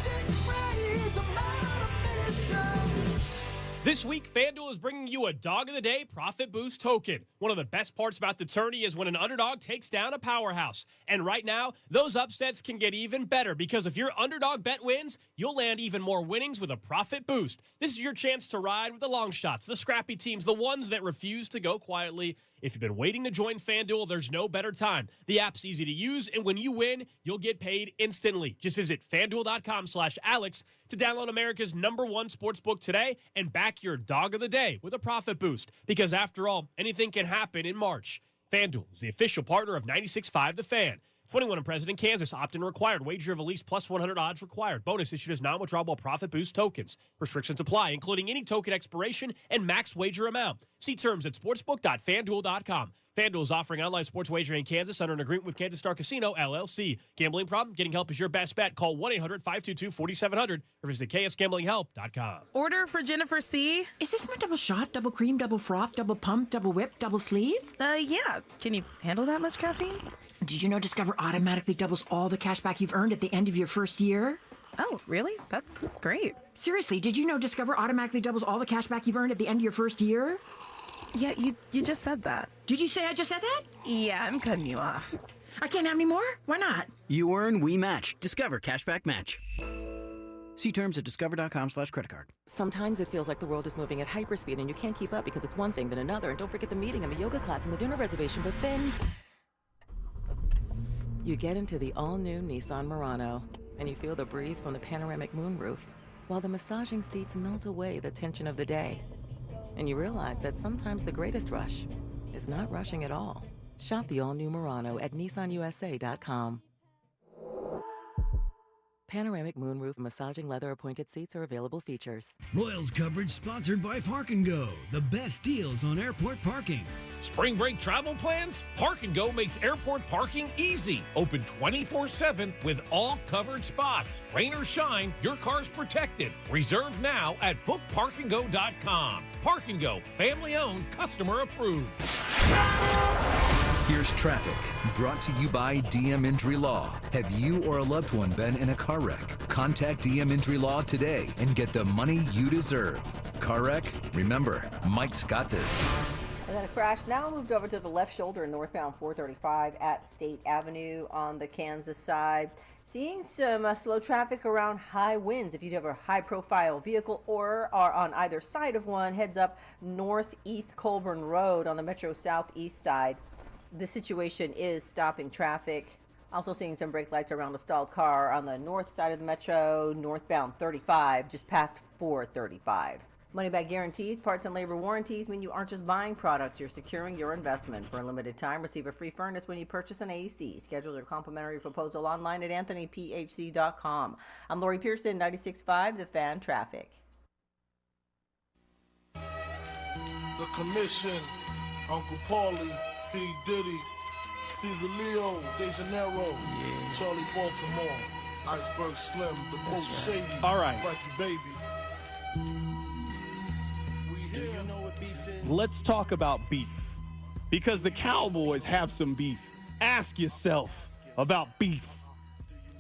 Dick Ray, he's a man on a mission. This week, FanDuel is bringing you a Dog of the Day Profit Boost token. One of the best parts about the tourney is when an underdog takes down a powerhouse. And right now, those upsets can get even better because if your underdog bet wins, you'll land even more winnings with a Profit Boost. This is your chance to ride with the long shots, the scrappy teams, the ones that refuse to go quietly. If you've been waiting to join FanDuel, there's no better time. The app's easy to use, and when you win, you'll get paid instantly. Just visit FanDuel.com/Alex to download America's #1 sportsbook today and back your Dog of the Day with a Profit Boost. Because after all, anything can happen in March. FanDuel is the official partner of 96.5 The Fan. 21 and present in Kansas. Opt-in required. Wager of at least plus 100 odds required. Bonus issued as non-withdrawable Profit Boost tokens. Restrictions apply, including any token expiration and max wager amount. See terms at sportsbook.fanduel.com. FanDuel is offering online sports wagering in Kansas under an agreement with Kansas Star Casino, LLC. Gambling problem? Getting help is your best bet. Call 1-800-522-4700 or visit ksgamblinghelp.com. Order for Jennifer C. Is this my double shot, double cream, double froth, double pump, double whip, double sleeve? Yeah. Can you handle that much caffeine? Did you know Discover automatically doubles all the cash back you've earned at the end of your first year? Oh, really? That's great. Seriously, did you know Discover automatically doubles all the cash back you've earned at the end of your first year? Yeah, you just said that. Did you say I just said that? Yeah, I'm cutting you off. I can't have any more? Why not? You earn, we match. Discover Cashback Match. See terms at discover.com/creditcard. Sometimes it feels like the world is moving at hyperspeed and you can't keep up because it's one thing then another. And don't forget the meeting and the yoga class and the dinner reservation. But then you get into the all-new Nissan Murano and you feel the breeze from the panoramic moonroof while the massaging seats melt away the tension of the day. And you realize that sometimes the greatest rush is not rushing at all. Shop the all-new Murano at nissanusa.com. Panoramic moonroof massaging leather appointed seats are available features. Royals coverage sponsored by Park & Go, the best deals on airport parking. Spring break travel plans? Park & Go makes airport parking easy. Open 24/7 with all covered spots. Rain or shine, your car's protected. Reserve now at bookparkandgo.com. Park & Go, family owned, customer approved. Here's traffic, brought to you by DM Injury Law. Have you or a loved one been in a car wreck? Contact DM Injury Law today and get the money you deserve. Car wreck? Remember, Mike's got this. And then a crash now moved over to the left shoulder northbound 435 at State Avenue on the Kansas side. Seeing some slow traffic around high winds. If you have a high-profile vehicle or are on either side of one, heads up northeast Colburn Road on the Metro Southeast side. The situation is stopping traffic. Also seeing some brake lights around a stalled car on the north side of the Metro, northbound 35, just past 435. Money back guarantees, parts and labor warranties mean you aren't just buying products, you're securing your investment. For a limited time, receive a free furnace when you purchase an AC. Schedule your complimentary proposal online at anthonyphc.com. I'm Lori Pearson, 96.5 The Fan Traffic. The Commission, Uncle Paulie, P. Diddy, Cesar Leo, De Janeiro, Charlie Baltimore. Iceberg Slim, the most shady. All right. Like you, baby. Let's talk about beef, because the Cowboys have some beef. Ask yourself about beef.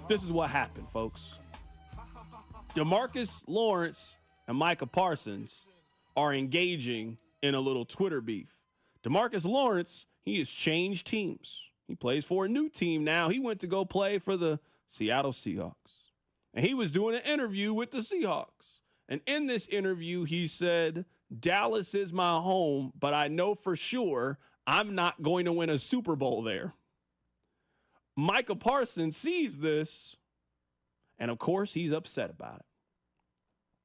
This is what happened, folks. DeMarcus Lawrence and Micah Parsons are engaging in a little Twitter beef. DeMarcus Lawrence, he has changed teams. He plays for a new team now. He went to go play for the Seattle Seahawks. And he was doing an interview with the Seahawks. And in this interview, he said, Dallas is my home, but I know for sure I'm not going to win a Super Bowl there. Micah Parsons sees this, and of course, he's upset about it.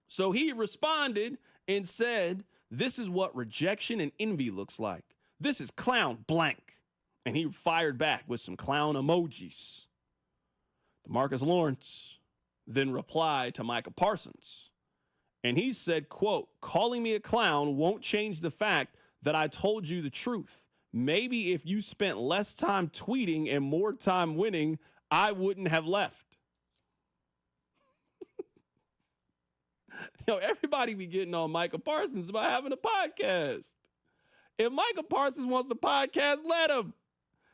So he responded and said, this is what rejection and envy looks like. This is clown blank. And he fired back with some clown emojis. DeMarcus Lawrence then replied to Micah Parsons. And he said, quote, calling me a clown won't change the fact that I told you the truth. Maybe if you spent less time tweeting and more time winning, I wouldn't have left. Everybody be getting on Micah Parsons about having a podcast. If Micah Parsons wants the podcast, let him.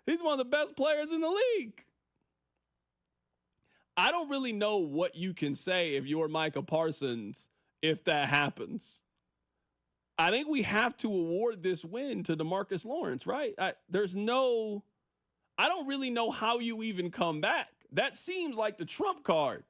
He's one of the best players in the league. I don't really know what you can say if you're Micah Parsons if that happens. I think we have to award this win to DeMarcus Lawrence, right? I don't really know how you even come back. That seems like the trump card.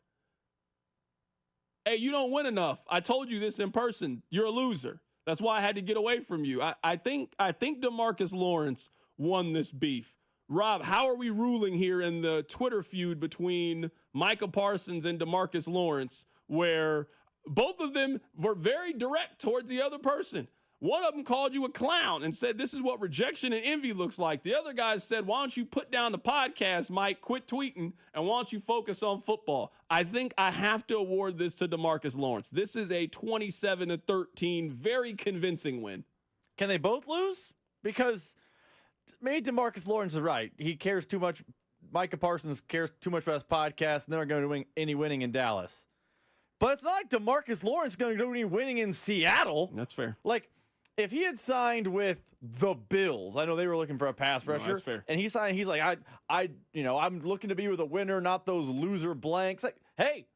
Hey, you don't win enough. I told you this in person. You're a loser. That's why I had to get away from you. I think DeMarcus Lawrence won this beef. Rob, how are we ruling here in the Twitter feud between Micah Parsons and DeMarcus Lawrence, where both of them were very direct towards the other person? One of them called you a clown and said, this is what rejection and envy looks like. The other guy said, why don't you put down the podcast, Mike, quit tweeting, and why don't you focus on football? I think I have to award this to DeMarcus Lawrence. This is a 27-13, very convincing win. Can they both lose? Because maybe DeMarcus Lawrence is right. He cares too much. Micah Parsons cares too much about his podcast, and they're not going to win any winning in Dallas. But it's not like DeMarcus Lawrence is going to do any winning in Seattle. That's fair. Like, if he had signed with the Bills, I know they were looking for a pass rusher. No, that's fair. And he's like, I'm looking to be with a winner, not those loser blanks. Like, hey,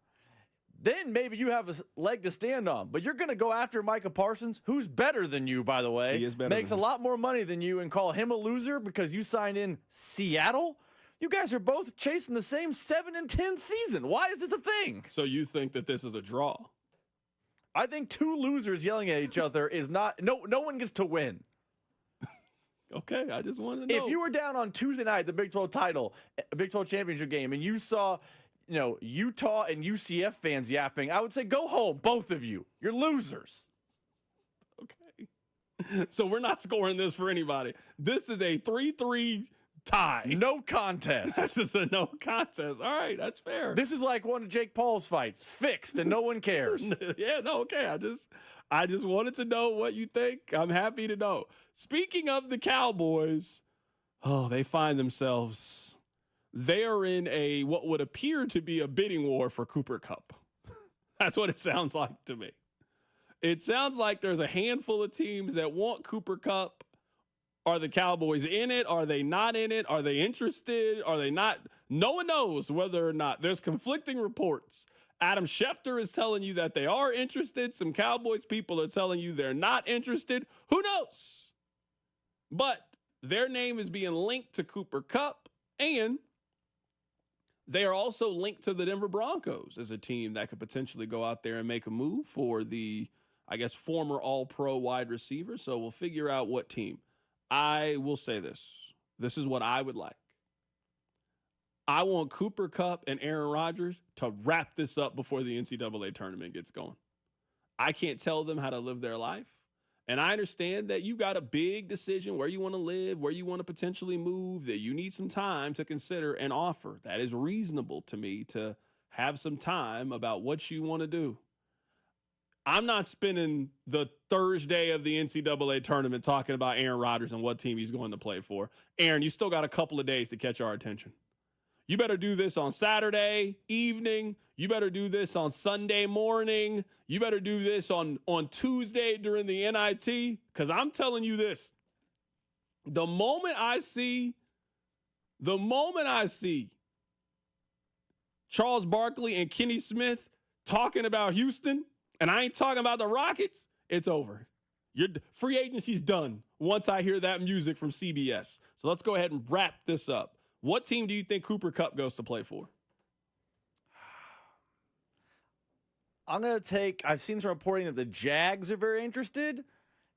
then maybe you have a leg to stand on. But you're going to go after Micah Parsons, who's better than you, by the way. He is better. Makes a lot more money than you, and call him a loser because you signed in Seattle? You guys are both chasing the same 7-10 season. Why is this a thing? So you think that this is a draw? I think two losers yelling at each other is not. No one gets to win. Okay, I just wanted to know. If you were down on Tuesday night, the Big 12 title, Big 12 championship game, and you saw, Utah and UCF fans yapping, I would say go home, both of you. You're losers. Okay. So we're not scoring this for anybody. This is a 3-3 tie. No contest. This is a no contest. All right, that's fair. This is like one of Jake Paul's fights, fixed, and no one cares. Yeah, no, okay. I just wanted to know what you think. I'm happy to know. Speaking of the Cowboys, they find themselves. They are in what would appear to be a bidding war for Cooper Kupp. That's what it sounds like to me. It sounds like there's a handful of teams that want Cooper Kupp. Are the Cowboys in it? Are they not in it? Are they interested? Are they not? No one knows whether or not. There's conflicting reports. Adam Schefter is telling you that they are interested. Some Cowboys people are telling you they're not interested. Who knows? But their name is being linked to Cooper Kupp, and they are also linked to the Denver Broncos as a team that could potentially go out there and make a move for the, former All-Pro wide receiver. So we'll figure out what team. I will say this. This is what I would like. I want Cooper Kupp and Aaron Rodgers to wrap this up before the NCAA tournament gets going. I can't tell them how to live their life. And I understand that you got a big decision where you want to live, where you want to potentially move, that you need some time to consider and offer. That is reasonable to me, to have some time about what you want to do. I'm not spending the Thursday of the NCAA tournament talking about Aaron Rodgers and what team he's going to play for. Aaron, you still got a couple of days to catch our attention. You better do this on Saturday evening. You better do this on Sunday morning. You better do this on Tuesday during the NIT. Because I'm telling you this, the moment I see Charles Barkley and Kenny Smith talking about Houston, and I ain't talking about the Rockets, it's over. Your free agency's done once I hear that music from CBS. So let's go ahead and wrap this up. What team do you think Cooper Kupp goes to play for? I've seen some reporting that the Jags are very interested.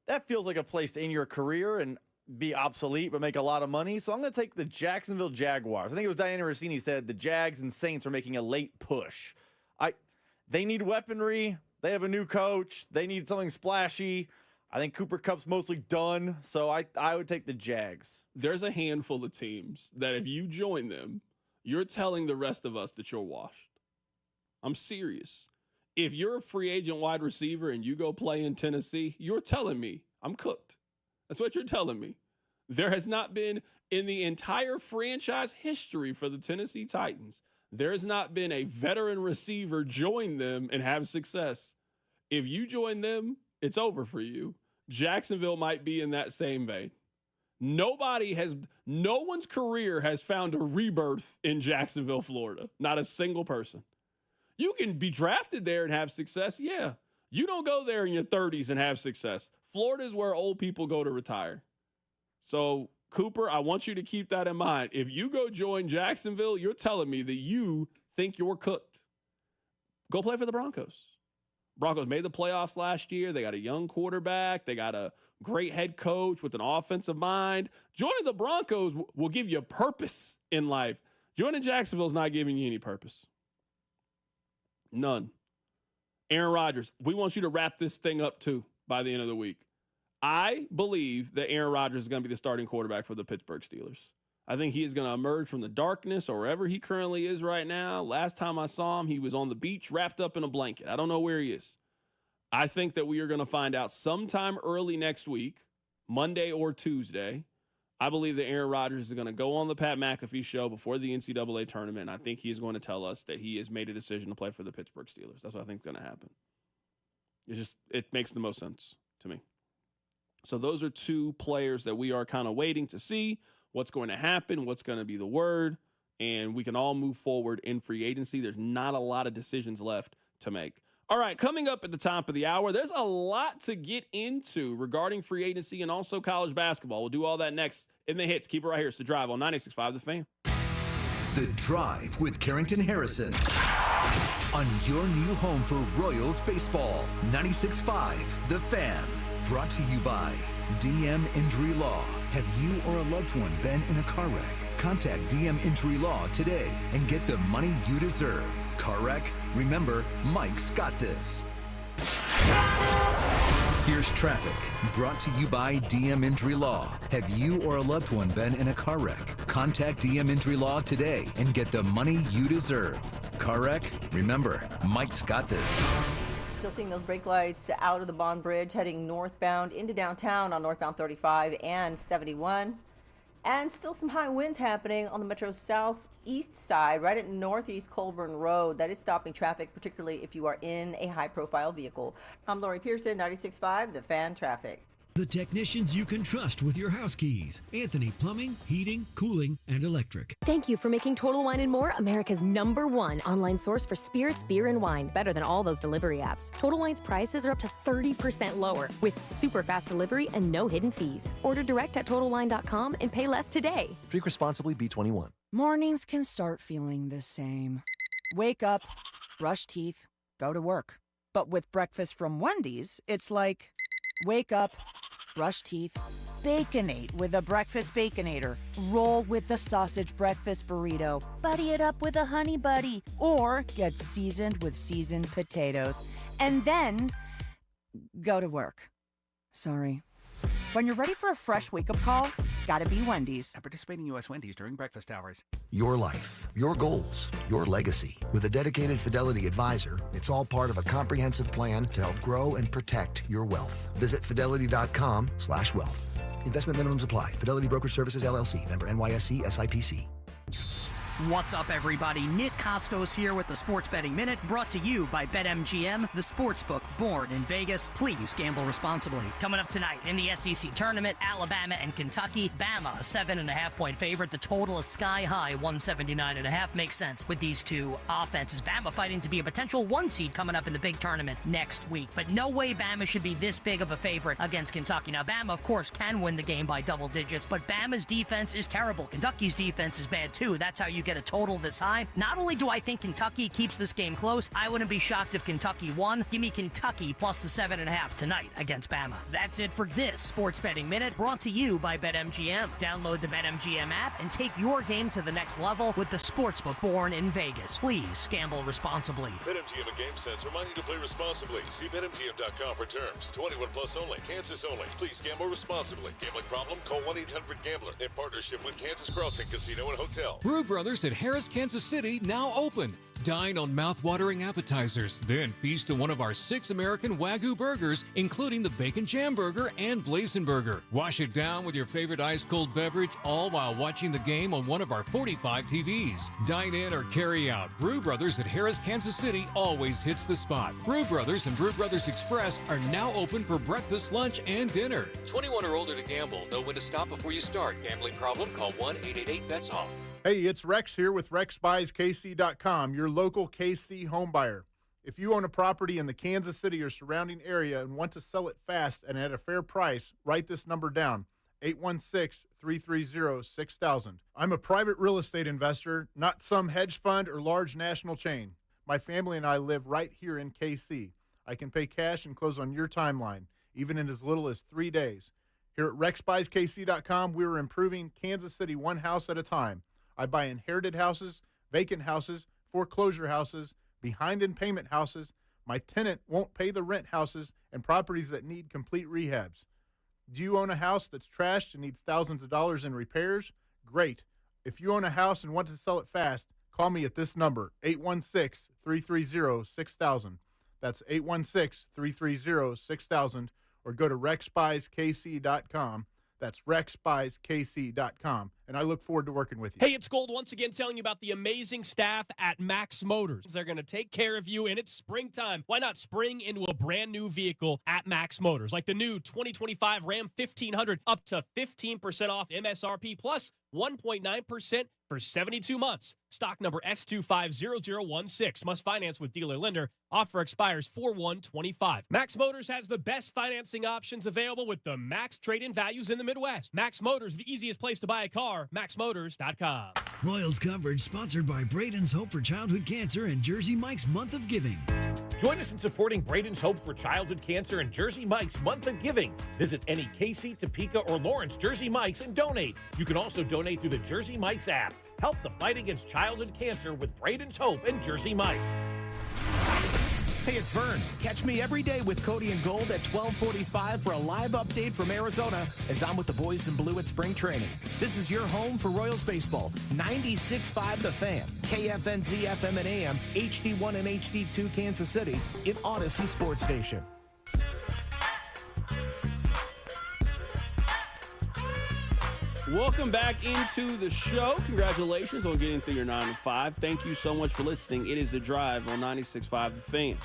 That feels like a place to end your career and be obsolete but make a lot of money. So I'm going to take the Jacksonville Jaguars. I think it was Diana Rossini said the Jags and Saints are making a late push. They need weaponry. They have a new coach. They need something splashy. I think Cooper Kupp's mostly done, so I would take the Jags. There's a handful of teams that if you join them, you're telling the rest of us that you're washed. I'm serious. If you're a free agent wide receiver and you go play in Tennessee, you're telling me I'm cooked. That's what you're telling me. There has not been, in the entire franchise history for the Tennessee Titans, there has not been a veteran receiver join them and have success. If you join them, it's over for you. Jacksonville might be in that same vein. No one's career has found a rebirth in Jacksonville, Florida. Not a single person. You can be drafted there and have success. Yeah. You don't go there in your 30s and have success. Florida is where old people go to retire. So, Cooper, I want you to keep that in mind. If you go join Jacksonville, you're telling me that you think you're cooked. Go play for the Broncos. Broncos made the playoffs last year. They got a young quarterback. They got a great head coach with an offensive mind. Joining the Broncos will give you purpose in life. Joining Jacksonville is not giving you any purpose. None. Aaron Rodgers, we want you to wrap this thing up too by the end of the week. I believe that Aaron Rodgers is going to be the starting quarterback for the Pittsburgh Steelers. I think he is going to emerge from the darkness or wherever he currently is right now. Last time I saw him, he was on the beach wrapped up in a blanket. I don't know where he is. I think that we are going to find out sometime early next week, Monday or Tuesday. I believe that Aaron Rodgers is going to go on the Pat McAfee show before the NCAA tournament, and I think he's going to tell us that he has made a decision to play for the Pittsburgh Steelers. That's what I think is going to happen. It makes the most sense to me. So those are two players that we are kind of waiting to see what's going to happen, what's going to be the word, and we can all move forward in free agency. There's not a lot of decisions left to make. All right, coming up at the top of the hour, there's a lot to get into regarding free agency and also college basketball. We'll do all that next in the hits. Keep it right here. It's The Drive on 96.5 The Fan. The Drive with Carrington Harrison on your new home for Royals baseball. 96.5 The Fan. Brought to you by DM Injury Law. Have you or a loved one been in a car wreck? Contact DM Injury Law today and get the money you deserve. Car wreck? Remember, Mike's got this. Here's traffic, brought to you by DM Injury Law. Have you or a loved one been in a car wreck? Contact DM Injury Law today and get the money you deserve. Car wreck? Remember, Mike's got this. Still seeing those brake lights out of the Bond Bridge heading northbound into downtown on northbound 35 and 71. And still some high winds happening on the Metro southeast side, right at Northeast Colburn Road. That is stopping traffic, particularly if you are in a high-profile vehicle. I'm Lori Pearson, 96.5 The Fan Traffic. The technicians you can trust with your house keys. Anthony Plumbing, Heating, Cooling, and Electric. Thank you for making Total Wine & More America's #1 online source for spirits, beer, and wine. Better than all those delivery apps. Total Wine's prices are up to 30% lower with super fast delivery and no hidden fees. Order direct at TotalWine.com and pay less today. Drink responsibly, B21. Mornings can start feeling the same. Wake up, brush teeth, go to work. But with breakfast from Wendy's, it's like, wake up, brush teeth, baconate with a breakfast baconator, roll with the sausage breakfast burrito, buddy it up with a honey buddy, or get seasoned with seasoned potatoes, and then go to work. Sorry. When you're ready for a fresh wake-up call, gotta be Wendy's. At participating U.S. Wendy's during breakfast hours. Your life, your goals, your legacy. With a dedicated Fidelity advisor, it's all part of a comprehensive plan to help grow and protect your wealth. Visit fidelity.com/wealth. Investment minimums apply. Fidelity Brokerage Services, LLC. Member NYSE, SIPC. What's up, everybody? Nick Costos here with the Sports Betting Minute, brought to you by BetMGM, the sportsbook born in Vegas. Please gamble responsibly. Coming up tonight in the SEC tournament, Alabama and Kentucky. Bama, a 7.5-point favorite. The total is sky high, 179.5. Makes sense with these two offenses. Bama fighting to be a potential 1 seed coming up in the big tournament next week. But no way Bama should be this big of a favorite against Kentucky. Now, Bama, of course, can win the game by double digits, but Bama's defense is terrible. Kentucky's defense is bad, too. That's how you get a total this high. Not only do I think Kentucky keeps this game close, I wouldn't be shocked if Kentucky won. Give me Kentucky plus the 7.5 tonight against Bama. That's it for this Sports Betting Minute, brought to you by BetMGM. Download the BetMGM app and take your game to the next level with the sportsbook born in Vegas. Please gamble responsibly. BetMGM and GameSense remind you to play responsibly. See BetMGM.com for terms. 21 plus only. Kansas only. Please gamble responsibly. Gambling problem? Call 1-800-GAMBLER. In partnership with Kansas Crossing Casino and Hotel. Brew Brothers at Harris, Kansas City, now open. Dine on mouth-watering appetizers, then feast on one of our 6 American Wagyu burgers, including the Bacon Jam Burger and Blazing Burger. Wash it down with your favorite ice-cold beverage, all while watching the game on one of our 45 TVs. Dine in or carry out. Brew Brothers at Harris, Kansas City always hits the spot. Brew Brothers and Brew Brothers Express are now open for breakfast, lunch, and dinner. 21 or older to gamble. Know when to stop before you start. Gambling problem? Call 1-888-BETS-OFF. Hey, it's Rex here with RexBuysKC.com, your local KC home buyer. If you own a property in the Kansas City or surrounding area and want to sell it fast and at a fair price, write this number down, 816-330-6000. I'm a private real estate investor, not some hedge fund or large national chain. My family and I live right here in KC. I can pay cash and close on your timeline, even in as little as 3 days. Here at RexBuysKC.com, we're improving Kansas City one house at a time. I buy inherited houses, vacant houses, foreclosure houses, behind in payment houses, my tenant won't pay the rent houses, and properties that need complete rehabs. Do you own a house that's trashed and needs thousands of dollars in repairs? Great. If you own a house and want to sell it fast, call me at this number, 816-330-6000. That's 816-330-6000, or go to RexBuysKC.com. That's RexBuysKC.com, and I look forward to working with you. Hey, it's Gold once again telling you about the amazing staff at Max Motors. They're going to take care of you, and it's springtime. Why not spring into a brand new vehicle at Max Motors, like the new 2025 Ram 1500, up to 15% off MSRP plus 1.9% for 72 months. Stock number S250016. Must finance with dealer lender. Offer expires 4/1/25. Max Motors has the best financing options available with the max trade-in values in the Midwest. Max Motors, the easiest place to buy a car. MaxMotors.com. Royals coverage sponsored by Braden's Hope for Childhood Cancer and Jersey Mike's Month of Giving. Join us in supporting Braden's Hope for Childhood Cancer and Jersey Mike's Month of Giving. Visit any Casey, Topeka, or Lawrence Jersey Mike's and donate. You can also donate through the Jersey Mike's app. Help the fight against childhood cancer with Braden's Hope and Jersey Mike's. Hey, it's Vern. Catch me every day with Cody and Gold at 12:45 for a live update from Arizona as I'm with the boys in blue at spring training. This is your home for Royals baseball. 96.5 The Fan, KFNZ FM and AM, HD1 and HD2 Kansas City, in Odyssey Sports Station. Welcome back into the show. Congratulations on getting through your 9 to 5. Thank you so much for listening. It is The Drive on 96.5 The Fan.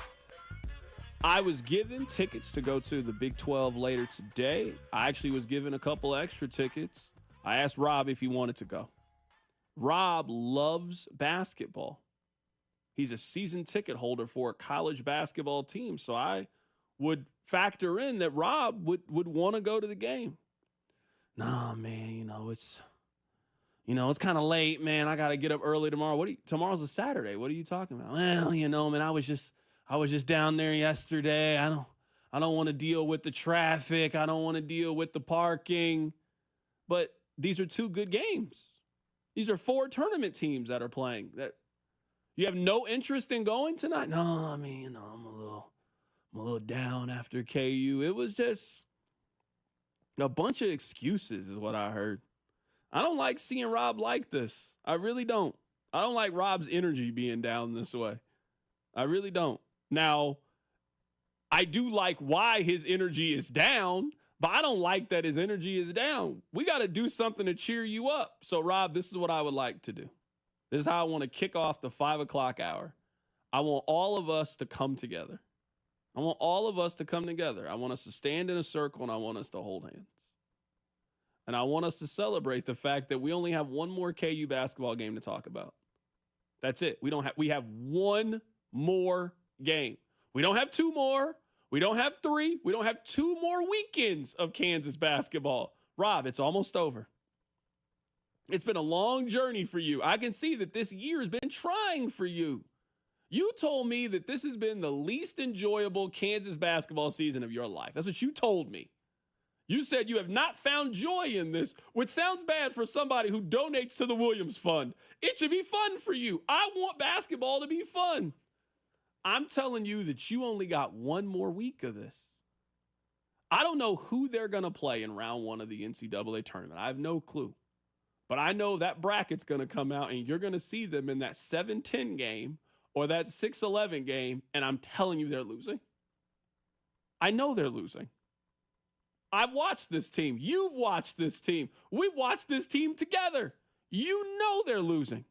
I was given tickets to go to the Big 12 later today. I actually was given a couple extra tickets. I asked Rob if he wanted to go. Rob loves basketball. He's a season ticket holder for a college basketball team, so I would factor in that Rob would want to go to the game. Nah, man, it's kind of late, man. I got to get up early tomorrow. Tomorrow's a Saturday. What are you talking about? Well, man, I was just down there yesterday. I don't want to deal with the traffic. I don't want to deal with the parking. But these are 2 good games. These are 4 tournament teams that are playing. That you have no interest in going tonight? No, I mean, I'm a little down after KU. It was just a bunch of excuses is what I heard. I don't like seeing Rob like this. I really don't. I don't like Rob's energy being down this way. I really don't. Now, I do like why his energy is down, but I don't like that his energy is down. We got to do something to cheer you up. So, Rob, this is what I would like to do. This is how I want to kick off the 5 o'clock hour. I want all of us to come together. I want all of us to come together. I want us to stand in a circle, and I want us to hold hands. And I want us to celebrate the fact that we only have one more KU basketball game to talk about. That's it. We have one more game. We don't have two more. We don't have three. We don't have two more weekends of Kansas basketball. Rob, it's almost over. It's been a long journey for you. I can see that this year has been trying for you. You told me that this has been the least enjoyable Kansas basketball season of your life. That's what you told me. You said you have not found joy in this, which sounds bad for somebody who donates to the Williams Fund. It should be fun for you. I want basketball to be fun. I'm telling you that you only got one more week of this. I don't know who they're going to play in round one of the NCAA tournament. I have no clue. But I know that bracket's going to come out, and you're going to see them in that 7-10 game or that 6-11 game, and I'm telling you they're losing. I know they're losing. I've watched this team. You've watched this team. We've watched this team together. You know they're losing.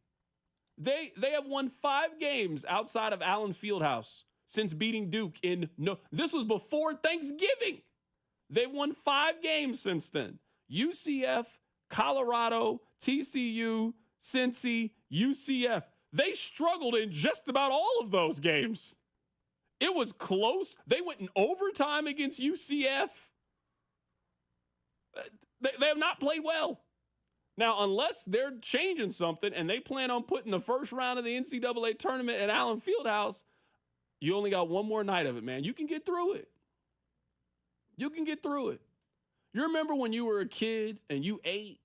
They have won 5 games outside of Allen Fieldhouse since beating Duke this was before Thanksgiving. They've won 5 games since then. UCF, Colorado, TCU, Cincy, UCF. They struggled in just about all of those games. It was close. They went in overtime against UCF. They have not played well. Now, unless they're changing something and they plan on putting the first round of the NCAA tournament at Allen Fieldhouse, you only got one more night of it, man. You can get through it. You can get through it. You remember when you were a kid and you ate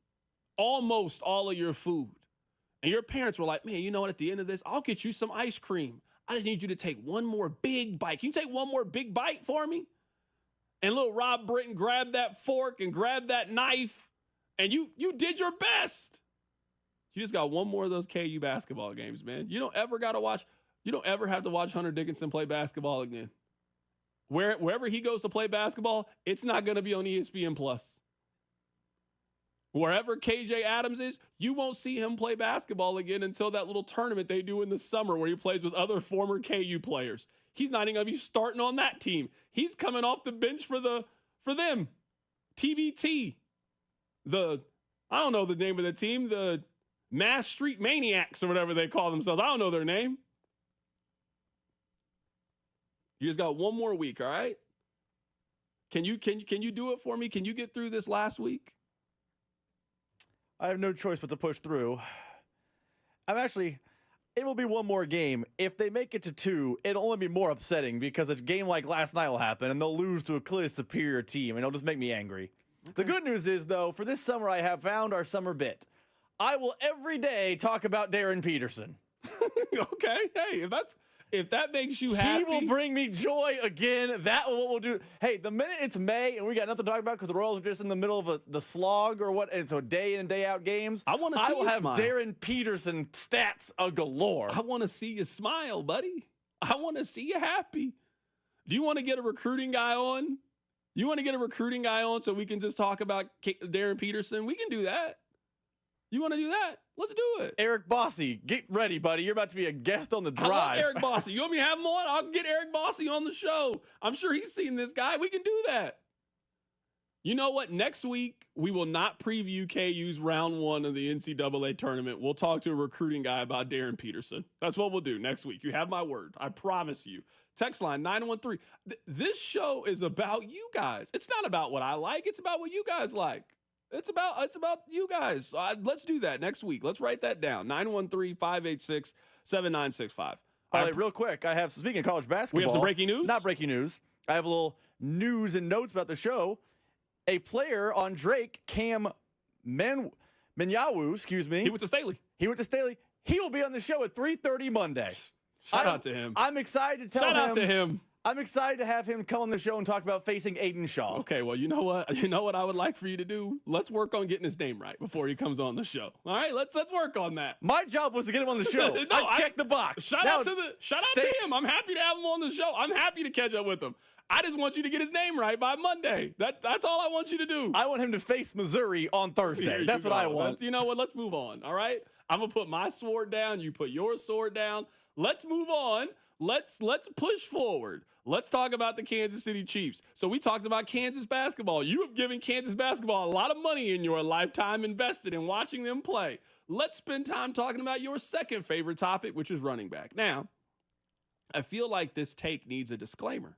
almost all of your food and your parents were like, man, you know what, at the end of this, I'll get you some ice cream. I just need you to take one more big bite. Can you take one more big bite for me? And little Rob Britton grabbed that fork and grabbed that knife, and you did your best. You just got one more of those KU basketball games, man. You don't ever have to watch Hunter Dickinson play basketball again. Wherever he goes to play basketball, it's not going to be on ESPN+. Wherever KJ Adams is, you won't see him play basketball again until that little tournament they do in the summer where he plays with other former KU players. He's not even going to be starting on that team. He's coming off the bench for them. TBT. I don't know the name of the team, the Mass Street Maniacs or whatever they call themselves. I don't know their name. You just got one more week, all right? Can you do it for me? Can you get through this last week? I have no choice but to push through. It will be one more game. If they make it to 2, it'll only be more upsetting because a game like last night will happen and they'll lose to a clearly superior team and it'll just make me angry. Okay. The good news is, though, for this summer, I have found our summer bit. I will every day talk about Darren Peterson. Okay. Hey, if that makes you happy. He will bring me joy again. That's what we'll do. Hey, the minute it's May and we got nothing to talk about because the Royals are just in the middle of the slog or what, it's a day in and day out games. I will have smile. Darren Peterson stats galore. I want to see you smile, buddy. I want to see you happy. Do you want to get a recruiting guy on? You want to get a recruiting guy on so we can just talk about Darren Peterson? We can do that. You want to do that? Let's do it. Eric Bossy, get ready, buddy. You're about to be a guest on the drive. I love Eric Bossy. You want me to have him on? I'll get Eric Bossy on the show. I'm sure he's seen this guy. We can do that. You know what? Next week, we will not preview KU's round 1 of the NCAA tournament. We'll talk to a recruiting guy about Darren Peterson. That's what we'll do next week. You have my word. I promise you. Text line 913. This show is about you guys. It's not about what I like. It's about what you guys like. It's about you guys. Let's do that next week. Let's write that down. 913-586-7965. All right, real quick. Speaking of college basketball. We have some breaking news? Not breaking news. I have a little news and notes about the show. A player on Drake, Cam Menyawu, excuse me. He went to Staley. He will be on the show at 3:30 Monday. Shout out to him. I'm excited to tell him. Shout out to him. I'm excited to have him come on the show and talk about facing Aiden Shaw. Okay, well, you know what? You know what I would like for you to do? Let's work on getting his name right before he comes on the show. All right, let's work on that. My job was to get him on the show. I checked the box. Shout out to him. I'm happy to have him on the show. I'm happy to catch up with him. I just want you to get his name right by Monday. That's all I want you to do. I want him to face Missouri on Thursday. That's what I want. You know what? Let's move on. All right. I'm going to put my sword down. You put your sword down. Let's move on. Let's push forward. Let's talk about the Kansas City Chiefs. So we talked about Kansas basketball. You have given Kansas basketball a lot of money in your lifetime invested in watching them play. Let's spend time talking about your second favorite topic, which is running back. Now, I feel like this take needs a disclaimer.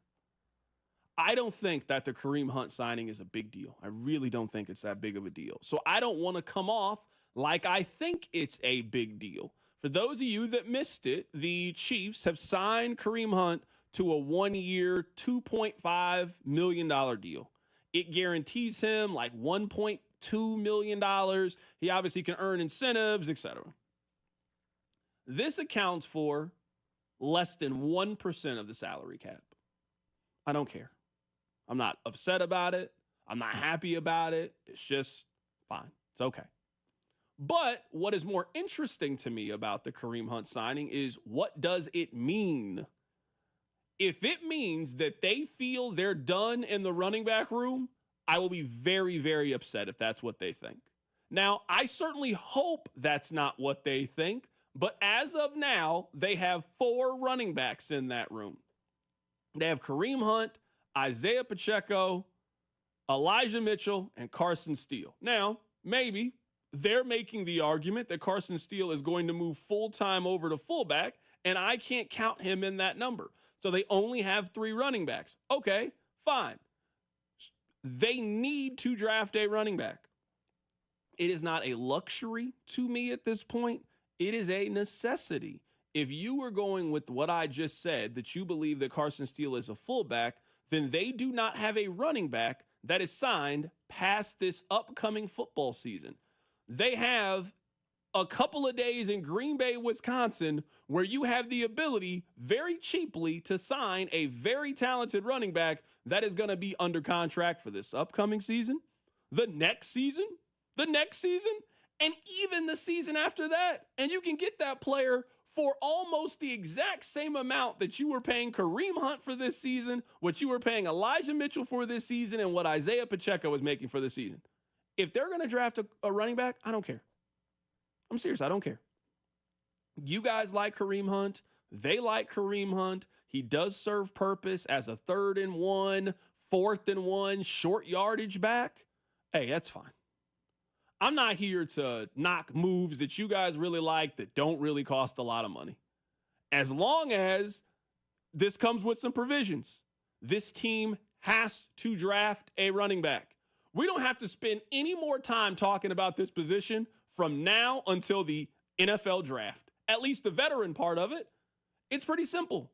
I don't think that the Kareem Hunt signing is a big deal. I really don't think it's that big of a deal. So I don't want to come off like I think it's a big deal. For those of you that missed it, the Chiefs have signed Kareem Hunt to a 1-year, $2.5 million deal. It guarantees him like $1.2 million. He obviously can earn incentives, etc. This accounts for less than 1% of the salary cap. I don't care. I'm not upset about it. I'm not happy about it. It's just fine. It's okay. But what is more interesting to me about the Kareem Hunt signing is, what does it mean? If it means that they feel they're done in the running back room, I will be very, very upset if that's what they think. Now, I certainly hope that's not what they think, but as of now, they have 4 running backs in that room. They have Kareem Hunt, Isaiah Pacheco, Elijah Mitchell, and Carson Steele. Now, maybe they're making the argument that Carson Steele is going to move full-time over to fullback, and I can't count him in that number. So they only have 3 running backs. Okay, fine. They need to draft a running back. It is not a luxury to me at this point. It is a necessity. If you were going with what I just said, that you believe that Carson Steele is a fullback, then they do not have a running back that is signed past this upcoming football season. They have a couple of days in Green Bay, Wisconsin, where you have the ability very cheaply to sign a very talented running back that is going to be under contract for this upcoming season, the next season, and even the season after that. And you can get that player for almost the exact same amount that you were paying Kareem Hunt for this season, what you were paying Elijah Mitchell for this season, and what Isaiah Pacheco was making for this season. If they're going to draft a running back, I don't care. I'm serious. I don't care. You guys like Kareem Hunt. They like Kareem Hunt. He does serve purpose as a 3rd and 1, 4th and 1, short yardage back. Hey, that's fine. I'm not here to knock moves that you guys really like that don't really cost a lot of money. As long as this comes with some provisions. This team has to draft a running back. We don't have to spend any more time talking about this position from now until the NFL draft. At least the veteran part of it. It's pretty simple.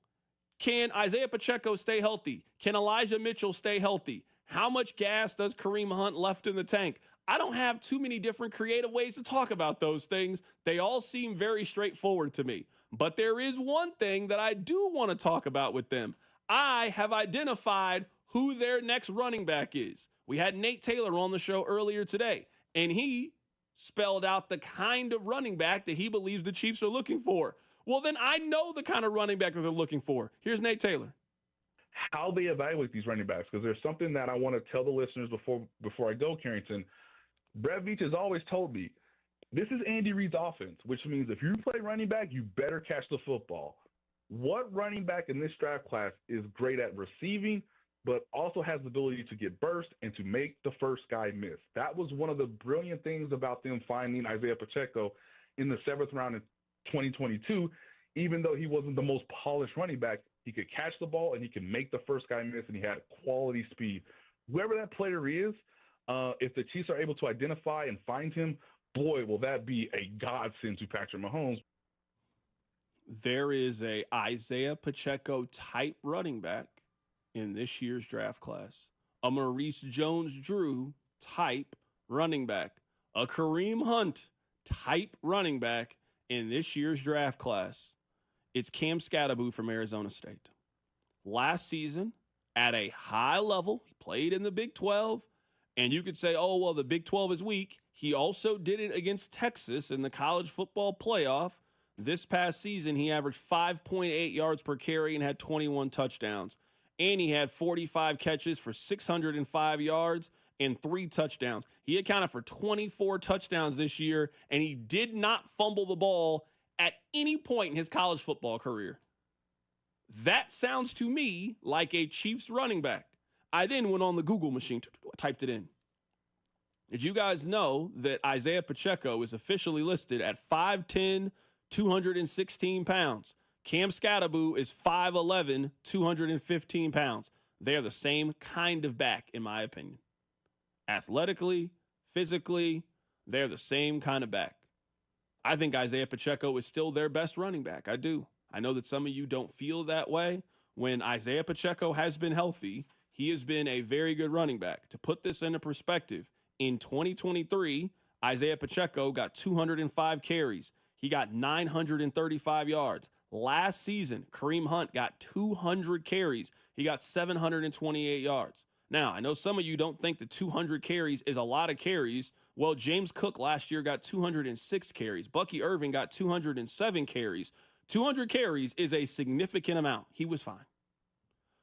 Can Isaiah Pacheco stay healthy? Can Elijah Mitchell stay healthy? How much gas does Kareem Hunt left in the tank? I don't have too many different creative ways to talk about those things. They all seem very straightforward to me. But there is one thing that I do want to talk about with them. I have identified who their next running back is. We had Nate Taylor on the show earlier today, and he spelled out the kind of running back that he believes the Chiefs are looking for. Well, then I know the kind of running back that they're looking for. Here's Nate Taylor. How they evaluate these running backs, because there's something that I want to tell the listeners before I go, Carrington. Brett Veach has always told me, this is Andy Reid's offense, which means if you play running back, you better catch the football. What running back in this draft class is great at receiving, but also has the ability to get burst and to make the first guy miss? That was one of the brilliant things about them finding Isaiah Pacheco in the 7th round in 2022. Even though he wasn't the most polished running back, he could catch the ball and he could make the first guy miss, and he had quality speed. Whoever that player is, if the Chiefs are able to identify and find him, boy, will that be a godsend to Patrick Mahomes. There is a Isaiah Pacheco type running back in this year's draft class. A Maurice Jones-Drew type running back. A Kareem Hunt type running back in this year's draft class. It's Cam Scatterbo from Arizona State. Last season, at a high level, he played in the Big 12. And you could say, oh, well, the Big 12 is weak. He also did it against Texas in the college football playoff. This past season, he averaged 5.8 yards per carry and had 21 touchdowns. And he had 45 catches for 605 yards and 3 touchdowns. He accounted for 24 touchdowns this year, and he did not fumble the ball at any point in his college football career. That sounds to me like a Chiefs running back. I then went on the Google machine, typed it in. Did you guys know that Isaiah Pacheco is officially listed at 5'10", 216 pounds? Cam Scatterboo is 5'11", 215 pounds. They are the same kind of back, in my opinion. Athletically, physically, they're the same kind of back. I think Isaiah Pacheco is still their best running back. I do. I know that some of you don't feel that way. When Isaiah Pacheco has been healthy, he has been a very good running back. To put this into perspective, in 2023, Isaiah Pacheco got 205 carries. He got 935 yards. Last season, Kareem Hunt got 200 carries. He got 728 yards. Now, I know some of you don't think that 200 carries is a lot of carries. Well, James Cook last year got 206 carries. Bucky Irving got 207 carries. 200 carries is a significant amount. He was fine.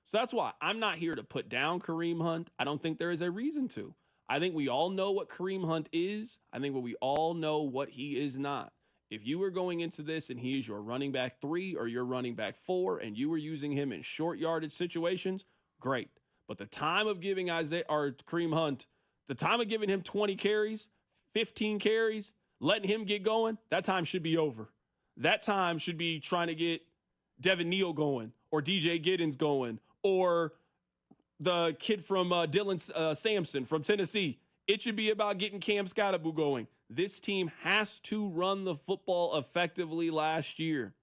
So that's why I'm not here to put down Kareem Hunt. I don't think there is a reason to. I think we all know what Kareem Hunt is. I think we all know what he is not. If you were going into this and he is your running back 3 or your running back 4 and you were using him in short yardage situations, great. But the time of giving Kareem Hunt, the time of giving him 20 carries, 15 carries, letting him get going, that time should be over. That time should be trying to get Devin Neal going or DJ Giddens going or the kid from Dylan Sampson from Tennessee. It should be about getting Cam Scatterboo going. This team has to run the football effectively last year.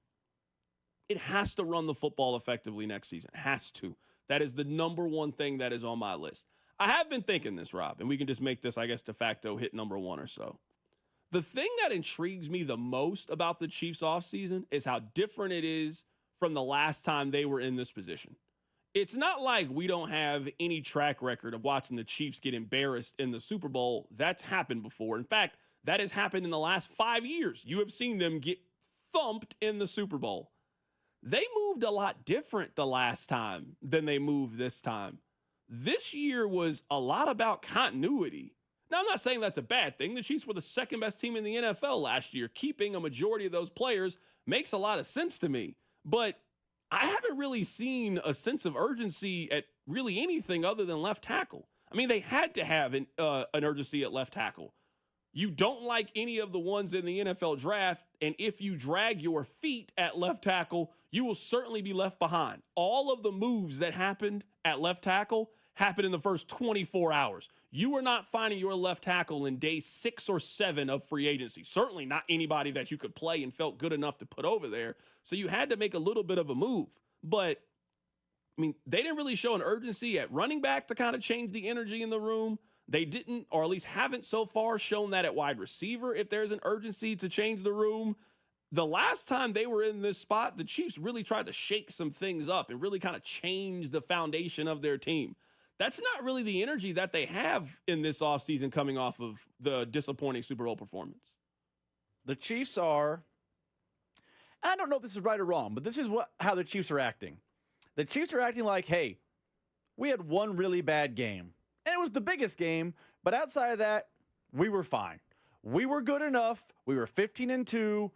It has to run the football effectively next season. It has to. That is the number one thing that is on my list. I have been thinking this, Rob, and we can just make this, I guess, de facto hit number 1 or so. The thing that intrigues me the most about the Chiefs offseason is how different it is from the last time they were in this position. It's not like we don't have any track record of watching the Chiefs get embarrassed in the Super Bowl. That's happened before. In fact, that has happened in the last 5 years. You have seen them get thumped in the Super Bowl. They moved a lot different the last time than they moved this time. This year was a lot about continuity. Now, I'm not saying that's a bad thing. The Chiefs were the second best team in the NFL last year. Keeping a majority of those players makes a lot of sense to me. But I haven't really seen a sense of urgency at really anything other than left tackle. I mean, they had to have an urgency at left tackle. You don't like any of the ones in the NFL draft, and if you drag your feet at left tackle, you will certainly be left behind. All of the moves that happened at left tackle happened in the first 24 hours. You are not finding your left tackle in day 6 or 7 of free agency. Certainly not anybody that you could play and felt good enough to put over there. So you had to make a little bit of a move. But, I mean, they didn't really show an urgency at running back to kind of change the energy in the room. They didn't, or at least haven't so far, shown that at wide receiver if there's an urgency to change the room. The last time they were in this spot, the Chiefs really tried to shake some things up and really kind of change the foundation of their team. That's not really the energy that they have in this offseason coming off of the disappointing Super Bowl performance. The Chiefs are, I don't know if this is right or wrong, but this is how the Chiefs are acting. The Chiefs are acting like, hey, we had one really bad game. And it was the biggest game, but outside of that, we were fine. We were good enough. We were 15-2.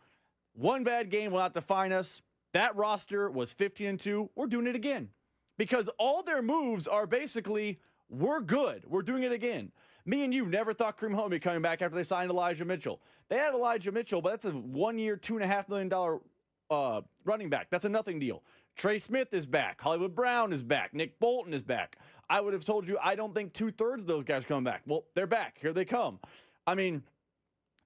One bad game will not define us. That roster was 15-2. We're doing it again. Because all their moves are basically, we're good. We're doing it again. Me and you never thought Kareem Hunt would be coming back after they signed Elijah Mitchell. They had Elijah Mitchell, but that's a 1-year, $2.5 million running back. That's a nothing deal. Trey Smith is back. Hollywood Brown is back. Nick Bolton is back. I would have told you I don't think 2/3 of those guys are coming back. Well, they're back. Here they come. I mean,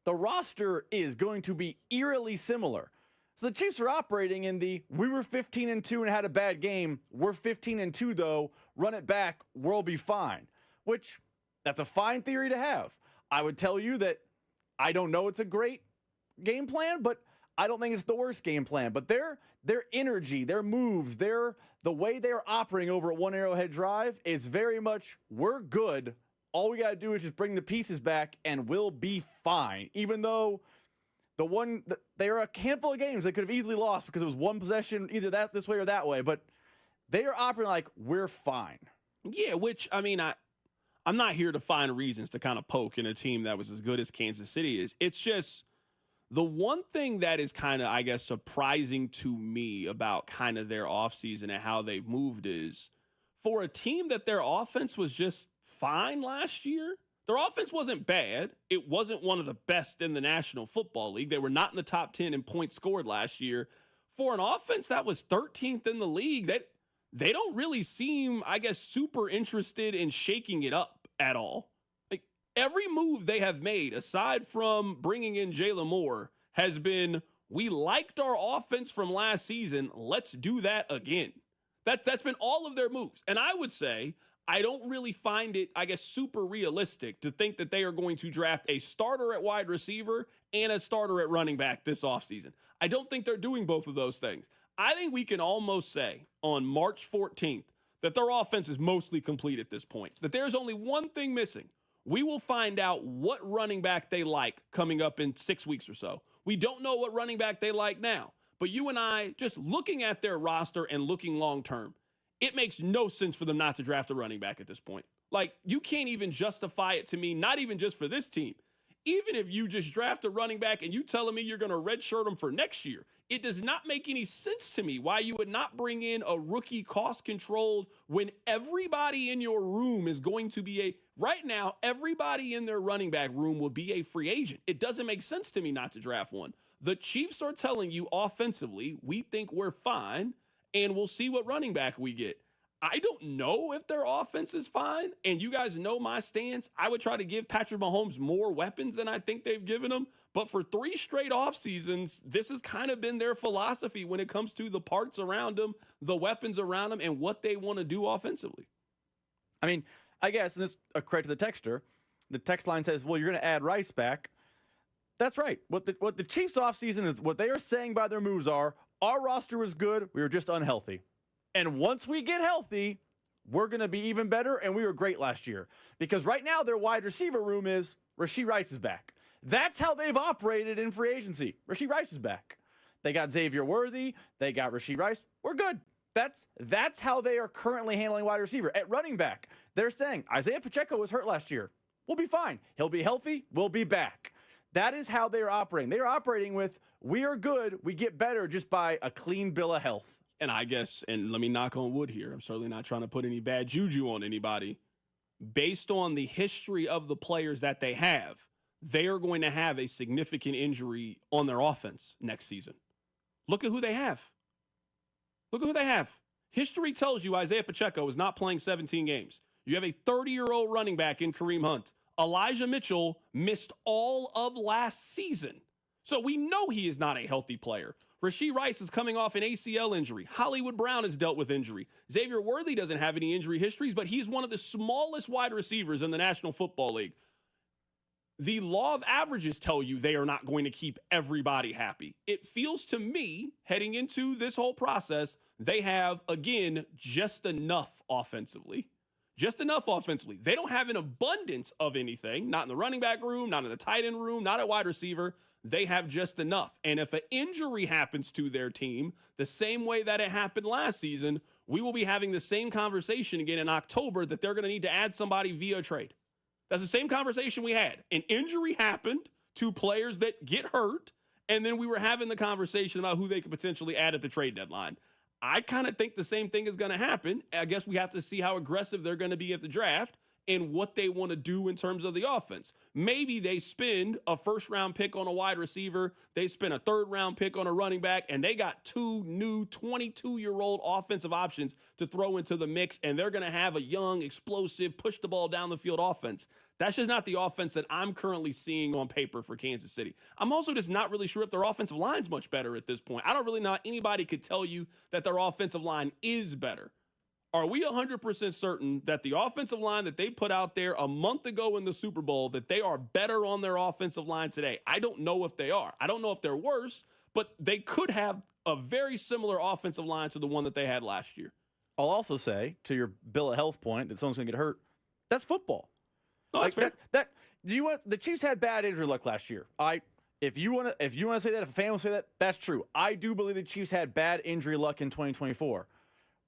the roster is going to be eerily similar. So the Chiefs are operating in the, we were 15-2 and had a bad game. We're 15-2 though. Run it back. We'll be fine. Which, that's a fine theory to have. I would tell you that I don't know it's a great game plan, but I don't think it's the worst game plan. But their energy, their moves, the way they're operating over at One Arrowhead Drive is very much, we're good. All we got to do is just bring the pieces back and we'll be fine. Even though there are a handful of games they could have easily lost because it was one possession, either this way or that way. But they are operating like we're fine. Yeah, which, I mean, I'm not here to find reasons to kind of poke in a team that was as good as Kansas City is. It's just the one thing that is kind of, I guess, surprising to me about kind of their offseason and how they've moved is for a team that their offense was just fine last year. Their offense wasn't bad. It wasn't one of the best in the National Football League. They were not in the top 10 in points scored last year. For an offense that was 13th in the league, they don't really seem, I guess, super interested in shaking it up at all. Like every move they have made, aside from bringing in Jalen Moore, has been, we liked our offense from last season. Let's do that again. That's been all of their moves. And I would say, I don't really find it, I guess, super realistic to think that they are going to draft a starter at wide receiver and a starter at running back this offseason. I don't think they're doing both of those things. I think we can almost say on March 14th that their offense is mostly complete at this point, that there's only one thing missing. We will find out what running back they like coming up in 6 weeks or so. We don't know what running back they like now, but you and I, just looking at their roster and looking long-term, it makes no sense for them not to draft a running back at this point. Like, you can't even justify it to me, not even just for this team. Even if you just draft a running back and you telling me you're going to redshirt them for next year, it does not make any sense to me why you would not bring in a rookie cost-controlled when everybody in your room is going to be right now, everybody in their running back room will be a free agent. It doesn't make sense to me not to draft one. The Chiefs are telling you offensively, we think we're fine, and we'll see what running back we get. I don't know if their offense is fine, and you guys know my stance. I would try to give Patrick Mahomes more weapons than I think they've given him, but for 3 straight off seasons, this has kind of been their philosophy when it comes to the parts around them, the weapons around them, and what they want to do offensively. I mean, I guess, and this a credit to the texter, the text line says, well, you're going to add Rice back. That's right. What the Chiefs offseason is, what they are saying by their moves are, our roster was good, we were just unhealthy. And once we get healthy, we're going to be even better, and we were great last year. Because right now, their wide receiver room is Rashee Rice is back. That's how they've operated in free agency. Rashee Rice is back. They got Xavier Worthy. They got Rashee Rice. We're good. That's how they are currently handling wide receiver. At running back, they're saying Isaiah Pacheco was hurt last year. We'll be fine. He'll be healthy. We'll be back. That is how they are operating. They are operating with, we are good. We get better just by a clean bill of health. And I guess, and let me knock on wood here, I'm certainly not trying to put any bad juju on anybody. Based on the history of the players that they have, they are going to have a significant injury on their offense next season. Look at who they have. Look at who they have. History tells you Isaiah Pacheco is not playing 17 games. You have a 30-year-old running back in Kareem Hunt. Elijah Mitchell missed all of last season. So we know he is not a healthy player. Rashee Rice is coming off an ACL injury. Hollywood Brown has dealt with injury. Xavier Worthy doesn't have any injury histories, but he's one of the smallest wide receivers in the National Football League. The law of averages tell you they are not going to keep everybody happy. It feels to me, heading into this whole process, they have, again, just enough offensively. Just enough offensively. They don't have an abundance of anything, not in the running back room, not in the tight end room, not at wide receiver. They have just enough. And if an injury happens to their team, the same way that it happened last season, we will be having the same conversation again in October that they're going to need to add somebody via trade. That's the same conversation we had. An injury happened to players that get hurt, and then we were having the conversation about who they could potentially add at the trade deadline. I kind of think the same thing is going to happen. I guess we have to see how aggressive they're going to be at the draft and what they want to do in terms of the offense. Maybe they spend a first-round pick on a wide receiver, they spend a third-round pick on a running back, and they got 2 new 22-year-old offensive options to throw into the mix, and they're going to have a young, explosive, push-the-ball-down-the-field offense. That's just not the offense that I'm currently seeing on paper for Kansas City. I'm also just not really sure if their offensive line's much better at this point. I don't really know anybody could tell you that their offensive line is better. Are we 100% certain that the offensive line that they put out there a month ago in the Super Bowl, that they are better on their offensive line today? I don't know if they are. I don't know if they're worse, but they could have a very similar offensive line to the one that they had last year. I'll also say, to your bill of health point, that someone's going to get hurt. That's football. No, that's fair. Do you want the Chiefs had bad injury luck last year? If you want to say that, if a fan will say that, that's true. I do believe the Chiefs had bad injury luck in 2024.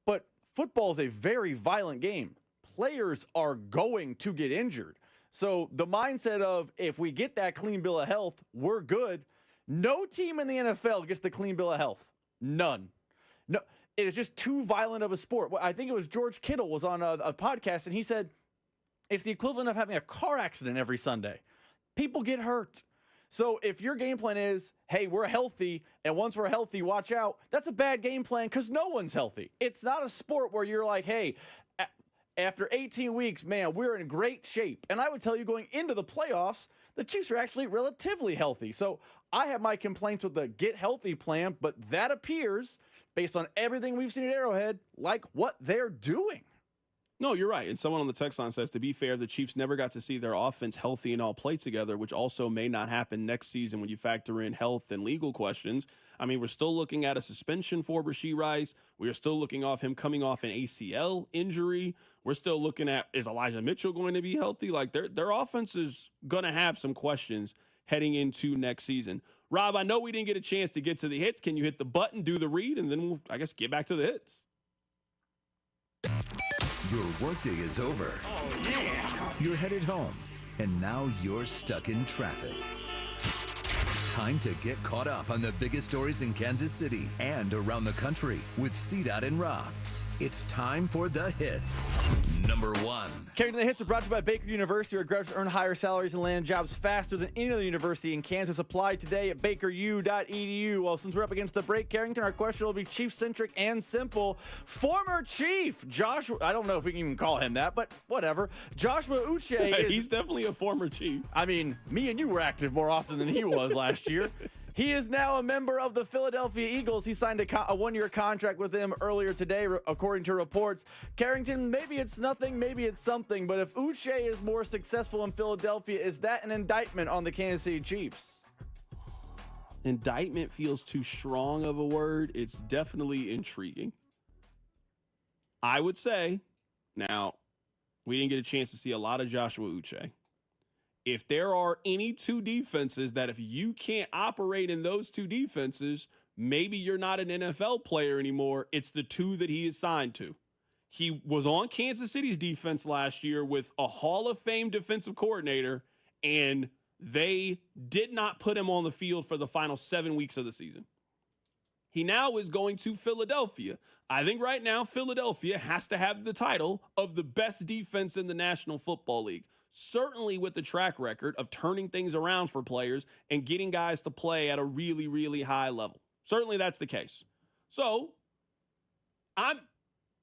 But football is a very violent game. players are going to get injured. So the mindset of if we get that clean bill of health, we're good. No team in the NFL gets the clean bill of health. None. No, it is just too violent of a sport. I think it was George Kittle was on a podcast, and he said it's the equivalent of having a car accident every Sunday. People get hurt. So if your game plan is, hey, we're healthy, and once we're healthy, watch out, that's a bad game plan because no one's healthy. It's not a sport where you're like, hey, after 18 weeks, man, we're in great shape. And I would tell you going into the playoffs, the Chiefs are actually relatively healthy. So I have my complaints with the get healthy plan, but that appears, based on everything we've seen at Arrowhead, like what they're doing. No, you're right. And someone on the text line says, to be fair, the Chiefs never got to see their offense healthy and all play together, which also may not happen next season when you factor in health and legal questions. I mean, we're still looking at a suspension for Rashee Rice. We are still looking off him coming off an ACL injury. We're still looking at, is Elijah Mitchell going to be healthy? Like, their offense is going to have some questions heading into next season. Rob, I know we didn't get a chance to get to the hits. Can you hit the button, do the read, and then we'll, I guess, get back to the hits? Your workday is over. Oh, yeah. You're headed home, and now you're stuck in traffic. Time to get caught up on the biggest stories in Kansas City and around the country with CDOT and Rob. It's time for the hits. Number 1. Carrington, the hits are brought to you by Baker University, where graduates earn higher salaries and land jobs faster than any other university in Kansas. Apply today at bakeru.edu. Well, since we're up against the break, Carrington, our question will be Chief-centric and simple. Former Chief Joshua, I don't know if we can even call him that, but whatever. Joshua Uche He's definitely a former Chief. I mean, me and you were active more often than he was last year. He is now a member of the Philadelphia Eagles. He signed a one-year contract with them earlier today, according to reports. Carrington, maybe it's nothing, maybe it's something, but if Uche is more successful in Philadelphia, is that an indictment on the Kansas City Chiefs? Indictment feels too strong of a word. It's definitely intriguing. I would say, now, we didn't get a chance to see a lot of Joshua Uche. If there are any two defenses that if you can't operate in those two defenses, maybe you're not an NFL player anymore. It's the two that he is signed to. He was on Kansas City's defense last year with a Hall of Fame defensive coordinator, and they did not put him on the field for the final 7 weeks of the season. He now is going to Philadelphia. I think right now Philadelphia has to have the title of the best defense in the National Football League. Certainly with the track record of turning things around for players and getting guys to play at a really, really high level. Certainly that's the case. So I'm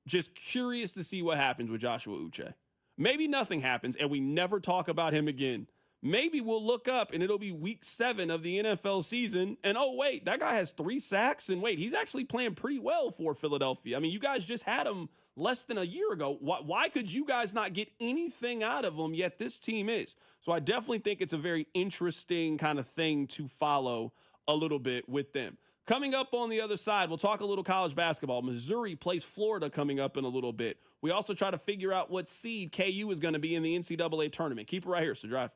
just curious to see what happens with Joshua Uche. Maybe nothing happens and we never talk about him again. Maybe we'll look up and it'll be week 7 of the NFL season. And oh, wait, that guy has 3 sacks. And wait, he's actually playing pretty well for Philadelphia. I mean, you guys just had him less than a year ago. Why could you guys not get anything out of him, yet this team is? So I definitely think it's a very interesting kind of thing to follow a little bit with them. Coming up on the other side, we'll talk a little college basketball. Missouri plays Florida coming up in a little bit. We also try to figure out what seed KU is going to be in the NCAA tournament. Keep it right here, so Drive.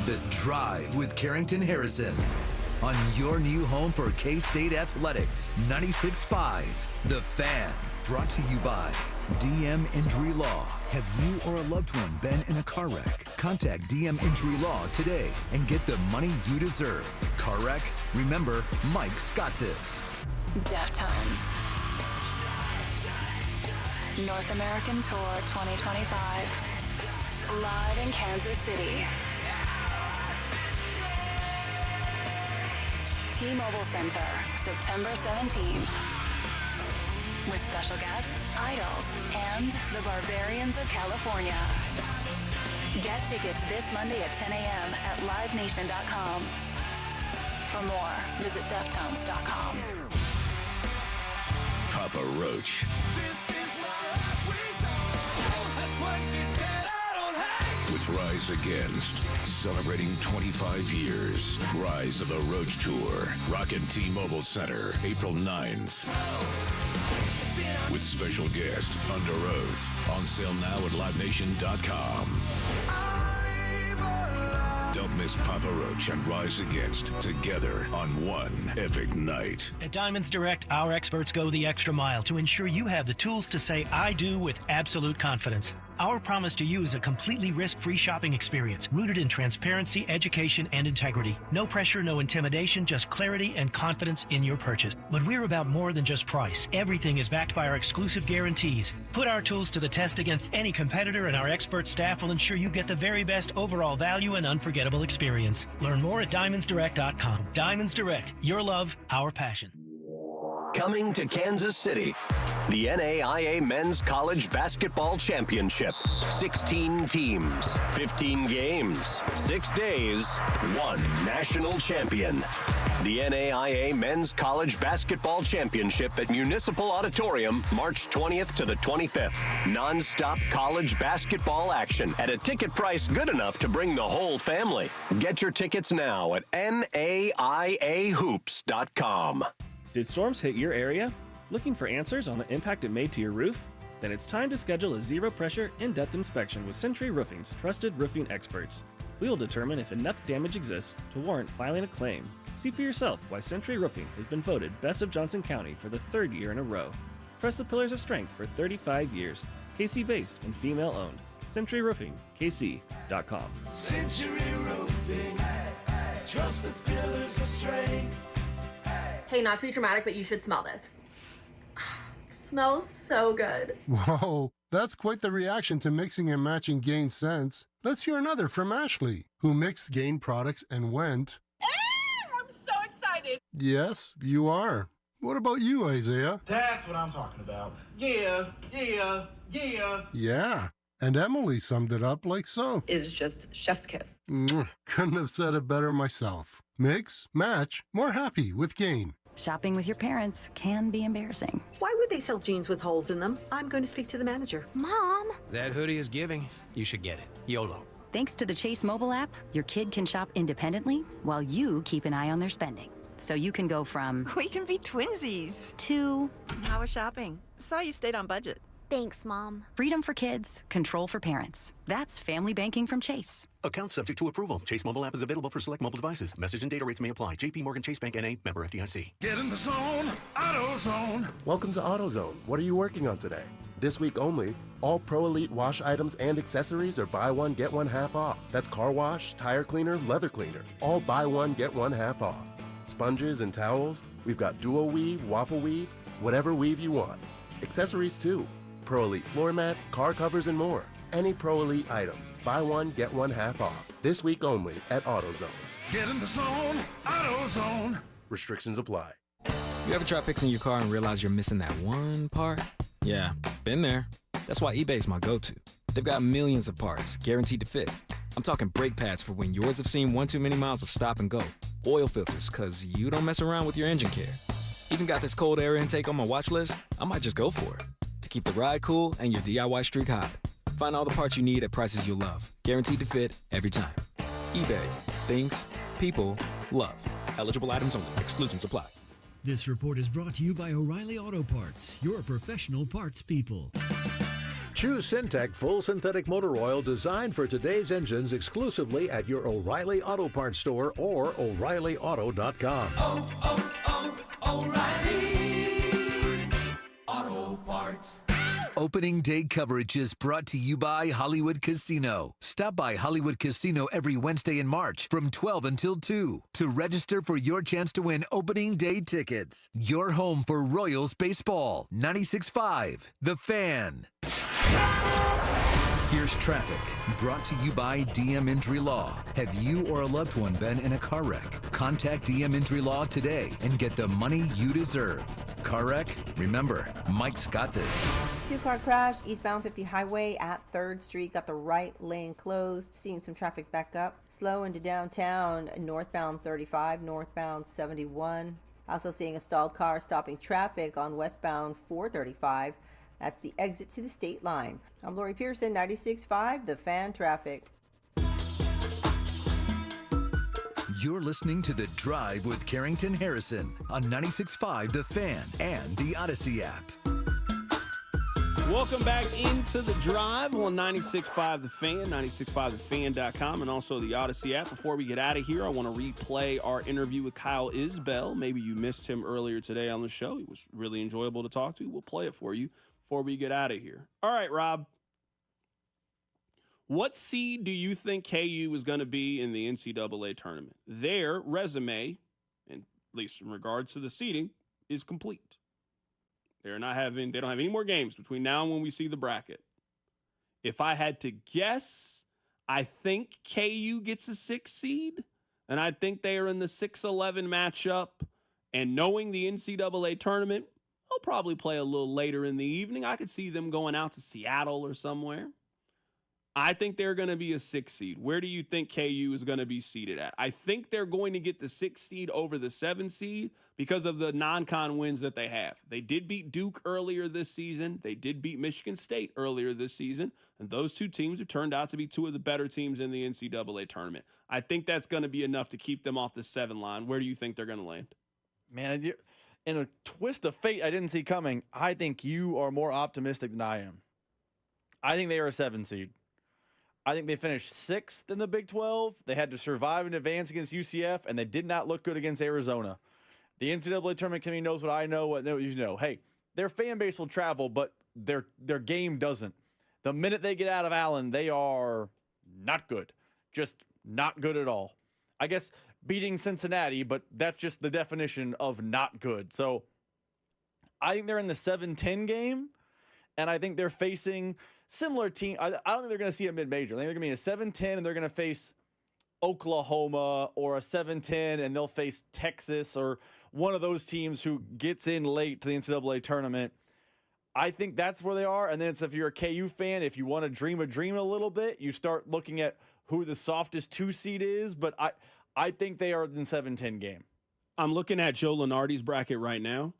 The Drive with Carrington Harrison on your new home for K-State Athletics, 96.5. The Fan, brought to you by DM Injury Law. Have you or a loved one been in a car wreck? Contact DM Injury Law today and get the money you deserve. Car wreck? Remember, Mike's got this. Deftones. North American Tour 2025. Live in Kansas City. T-Mobile Center, September 17th. With special guests, idols, and the Barbarians of California. Get tickets this Monday at 10 a.m. at livenation.com. For more, visit deftones.com. Papa Roach. With Rise Against, celebrating 25 years. Rise of the Roach Tour. Rockin' T-Mobile Center, April 9th. With special guest, Under Oath. On sale now at livenation.com. Don't miss Papa Roach and Rise Against together on one epic night. At Diamonds Direct, our experts go the extra mile to ensure you have the tools to say I do with absolute confidence. Our promise to you is a completely risk-free shopping experience rooted in transparency, education, and integrity. No pressure, no intimidation, just clarity and confidence in your purchase. But we're about more than just price. Everything is backed by our exclusive guarantees. Put our tools to the test against any competitor, and our expert staff will ensure you get the very best overall value and unforgettable experience. Learn more at diamondsdirect.com. Diamonds Direct, your love, our passion. Coming to Kansas City, the NAIA Men's College Basketball Championship. 16 teams, 15 games, 6 days, 1 national champion. The NAIA Men's College Basketball Championship at Municipal Auditorium, March 20th to the 25th. Non-stop college basketball action at a ticket price good enough to bring the whole family. Get your tickets now at NAIAHoops.com. Did storms hit your area? Looking for answers on the impact it made to your roof? Then it's time to schedule a zero-pressure, in-depth inspection with Century Roofing's trusted roofing experts. We will determine if enough damage exists to warrant filing a claim. See for yourself why Century Roofing has been voted Best of Johnson County for the 3rd year in a row. Trust the pillars of strength for 35 years. KC-based and female-owned. CenturyRoofingKC.com. Century Roofing. Trust the pillars of strength. Hey, not to be dramatic, but you should smell this. It smells so good. Whoa, that's quite the reaction to mixing and matching Gain scents. Let's hear another from Ashley, who mixed Gain products and went, I'm so excited. yes, you are. What about you, Isaiah? That's what I'm talking about. Yeah. Yeah, and Emily summed it up like so. It is just chef's kiss. Couldn't have said it better myself. Mix, match, more happy with Gain. Shopping with your parents can be embarrassing. Why would they sell jeans with holes in them? I'm going to speak to the manager. Mom! That hoodie is giving. You should get it. YOLO. Thanks to the Chase mobile app, your kid can shop independently while you keep an eye on their spending. So you can go from... We can be twinsies. ...to... How was shopping? Saw you stayed on budget. Thanks, Mom. Freedom for kids, control for parents. That's family banking from Chase. Account subject to approval. Chase mobile app is available for select mobile devices. Message and data rates may apply. JP Morgan Chase Bank N.A. member FDIC. Get in the zone. AutoZone. Welcome to AutoZone. What are you working on today? This week only, all Pro Elite wash items and accessories are buy one, get one half off. That's car wash, tire cleaner, leather cleaner. All buy one, get one half off. Sponges and towels. We've got duo weave, waffle weave, whatever weave you want. Accessories too. Pro Elite floor mats, car covers, and more. Any Pro Elite item. Buy one, get one half off. This week only at AutoZone. Get in the zone. AutoZone. Restrictions apply. You ever try fixing your car and realize you're missing that one part? Yeah, been there. That's why eBay's my go-to. They've got millions of parts, guaranteed to fit. I'm talking brake pads for when yours have seen one too many miles of stop and go. Oil filters, because you don't mess around with your engine care. Even got this cold air intake on my watch list. I might just go for it. To keep the ride cool and your DIY streak hot. Find all the parts you need at prices you'll love. Guaranteed to fit every time. eBay. Things people love. Eligible items only. Exclusions apply. This report is brought to you by O'Reilly Auto Parts, your professional parts people. Choose Syntec Full Synthetic Motor Oil designed for today's engines exclusively at your O'Reilly Auto Parts store or O'ReillyAuto.com. O'Reilly Auto Parts. Opening day coverage is brought to you by Hollywood Casino. Stop by Hollywood Casino every Wednesday in March from 12 until 2 to register for your chance to win opening day tickets. Your home for Royals baseball. 96.5 The Fan. Here's traffic, brought to you by DM Injury Law. Have you or a loved one been in a car wreck? Contact DM Injury Law today and get the money you deserve. Car wreck? Remember, Mike's got this. 2-car crash, eastbound 50 highway at 3rd Street. Got the right lane closed. Seeing some traffic back up. Slow into downtown, northbound 35, northbound 71. Also seeing a stalled car stopping traffic on westbound 435. That's the exit to the state line. I'm Lori Pearson, 96.5 The Fan Traffic. You're listening to The Drive with Carrington Harrison on 96.5 The Fan and the Odyssey app. Welcome back into the drive on 96.5 The Fan, 96.5thefan.com, and also the Odyssey app. Before we get out of here, I want to replay our interview with Kyle Isbell. Maybe you missed him earlier today on the show. He was really enjoyable to talk to. We'll play it for you before we get out of here. All right, Rob. What seed do you think KU is going to be in the NCAA tournament? Their resume, and at least in regards to the seeding, is complete. They don't have any more games between now and when we see the bracket. If I had to guess, I think KU gets a 6 seed, and I think they are in the 6-11 matchup. And knowing the NCAA tournament, they'll probably play a little later in the evening. I could see them going out to Seattle or somewhere. I think they're going to be a 6 seed. Where do you think KU is going to be seeded at? I think they're going to get the 6 seed over the 7 seed because of the non-con wins that they have. They did beat Duke earlier this season. They did beat Michigan State earlier this season. And those two teams have turned out to be two of the better teams in the NCAA tournament. I think that's going to be enough to keep them off the 7 line. Where do you think they're going to land? Man, in a twist of fate I didn't see coming, I think you are more optimistic than I am. I think they are a 7 seed. I think they finished 6th in the Big 12. They had to survive and advance against UCF, and they did not look good against Arizona. The NCAA tournament committee knows what I know, what you know. Hey, their fan base will travel, but their game doesn't. The minute they get out of Allen, they are not good. Just not good at all. I guess beating Cincinnati, but that's just the definition of not good. So I think they're in the 7-10 game, and I think they're facing similar team. I don't think they're going to see a mid-major. I think they're going to be a 7-10, and they're going to face Oklahoma, or a 7-10, and they'll face Texas, or one of those teams who gets in late to the NCAA tournament. I think that's where they are. And then if you're a KU fan, if you want to dream a dream a little bit, you start looking at who the softest 2 seed is. But I think they are in the 7-10 game. I'm looking at Joe Lunardi's bracket right now.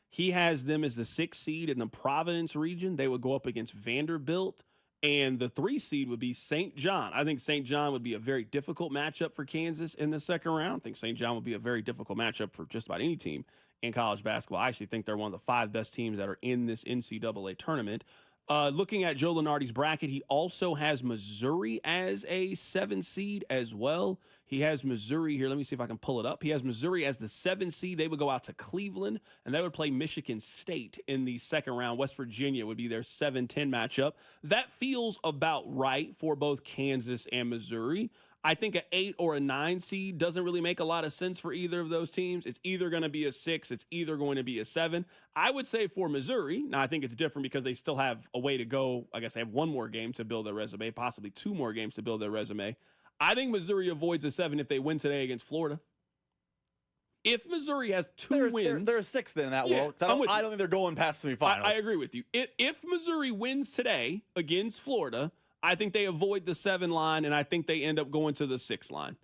He has them as the 6th seed in the Providence region. They would go up against Vanderbilt, and the 3 seed would be St. John. I think St. John would be a very difficult matchup for Kansas in the second round. I think St. John would be a very difficult matchup for just about any team in college basketball. I actually think they're one of the 5 best teams that are in this NCAA tournament. Looking at Joe Lunardi's bracket, he also has Missouri as a 7 seed as well. He has Missouri here. Let me see if I can pull it up. He has Missouri as the 7 seed. They would go out to Cleveland, and they would play Michigan State in the second round. West Virginia would be their 7-10 matchup. That feels about right for both Kansas and Missouri. I think an 8 or a 9 seed doesn't really make a lot of sense for either of those teams. It's either going to be a 6, it's either going to be a 7. I would say for Missouri, now I think it's different because they still have a way to go. I guess they have 1 more game to build their resume, possibly 2 more games to build their resume. I think Missouri avoids a 7 if they win today against Florida. If Missouri has 2 wins. They're a 6th in that world. I don't think they're going past semifinals. I agree with you. If Missouri wins today against Florida, I think they avoid the 7 line, and I think they end up going to the 6 line.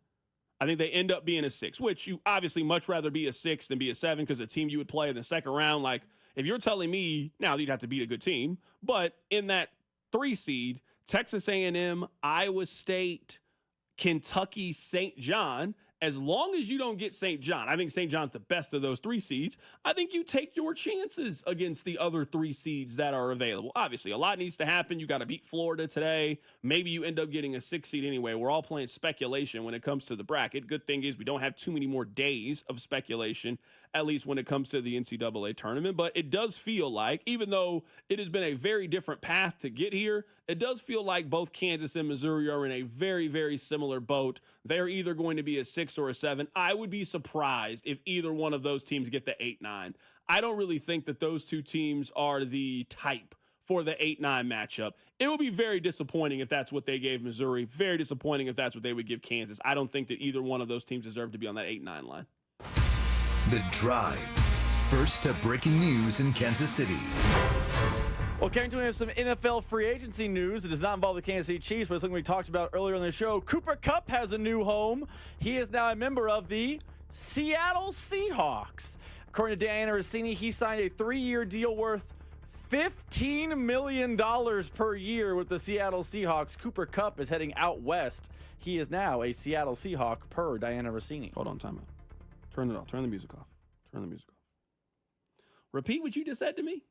I think they end up being a 6, which you obviously much rather be a 6 than be a 7 because the team you would play in the second round, like if you're telling me, now you'd have to beat a good team, but in that 3 seed, Texas A&M, Iowa State, Kentucky, St. John, as long as you don't get St. John, I think St. John's the best of those 3 seeds. I think you take your chances against the other 3 seeds that are available. Obviously, a lot needs to happen. You got to beat Florida today. Maybe you end up getting a 6 seed anyway. We're all playing speculation when it comes to the bracket. Good thing is we don't have too many more days of speculation, at least when it comes to the NCAA tournament. But it does feel like, even though it has been a very different path to get here, it does feel like both Kansas and Missouri are in a very, very similar boat. They're either going to be a 6 or a 7. I would be surprised if either one of those teams get the 8-9. I don't really think that those 2 teams are the type for the 8-9 matchup. It would be very disappointing if that's what they gave Missouri. Very disappointing if that's what they would give Kansas. I don't think that either one of those teams deserve to be on that 8-9 line. The Drive. First to breaking news in Kansas City. Well, Carrington, we have some NFL free agency news. It does not involve the Kansas City Chiefs, but it's something we talked about earlier in the show. Cooper Kupp has a new home. He is now a member of the Seattle Seahawks. According to Diana Rossini, he signed a 3-year deal worth $15 million per year with the Seattle Seahawks. Cooper Kupp is heading out west. He is now a Seattle Seahawk per Diana Rossini. Hold on, time out. Turn it off. Turn the music off. Turn the music off. Repeat what you just said to me.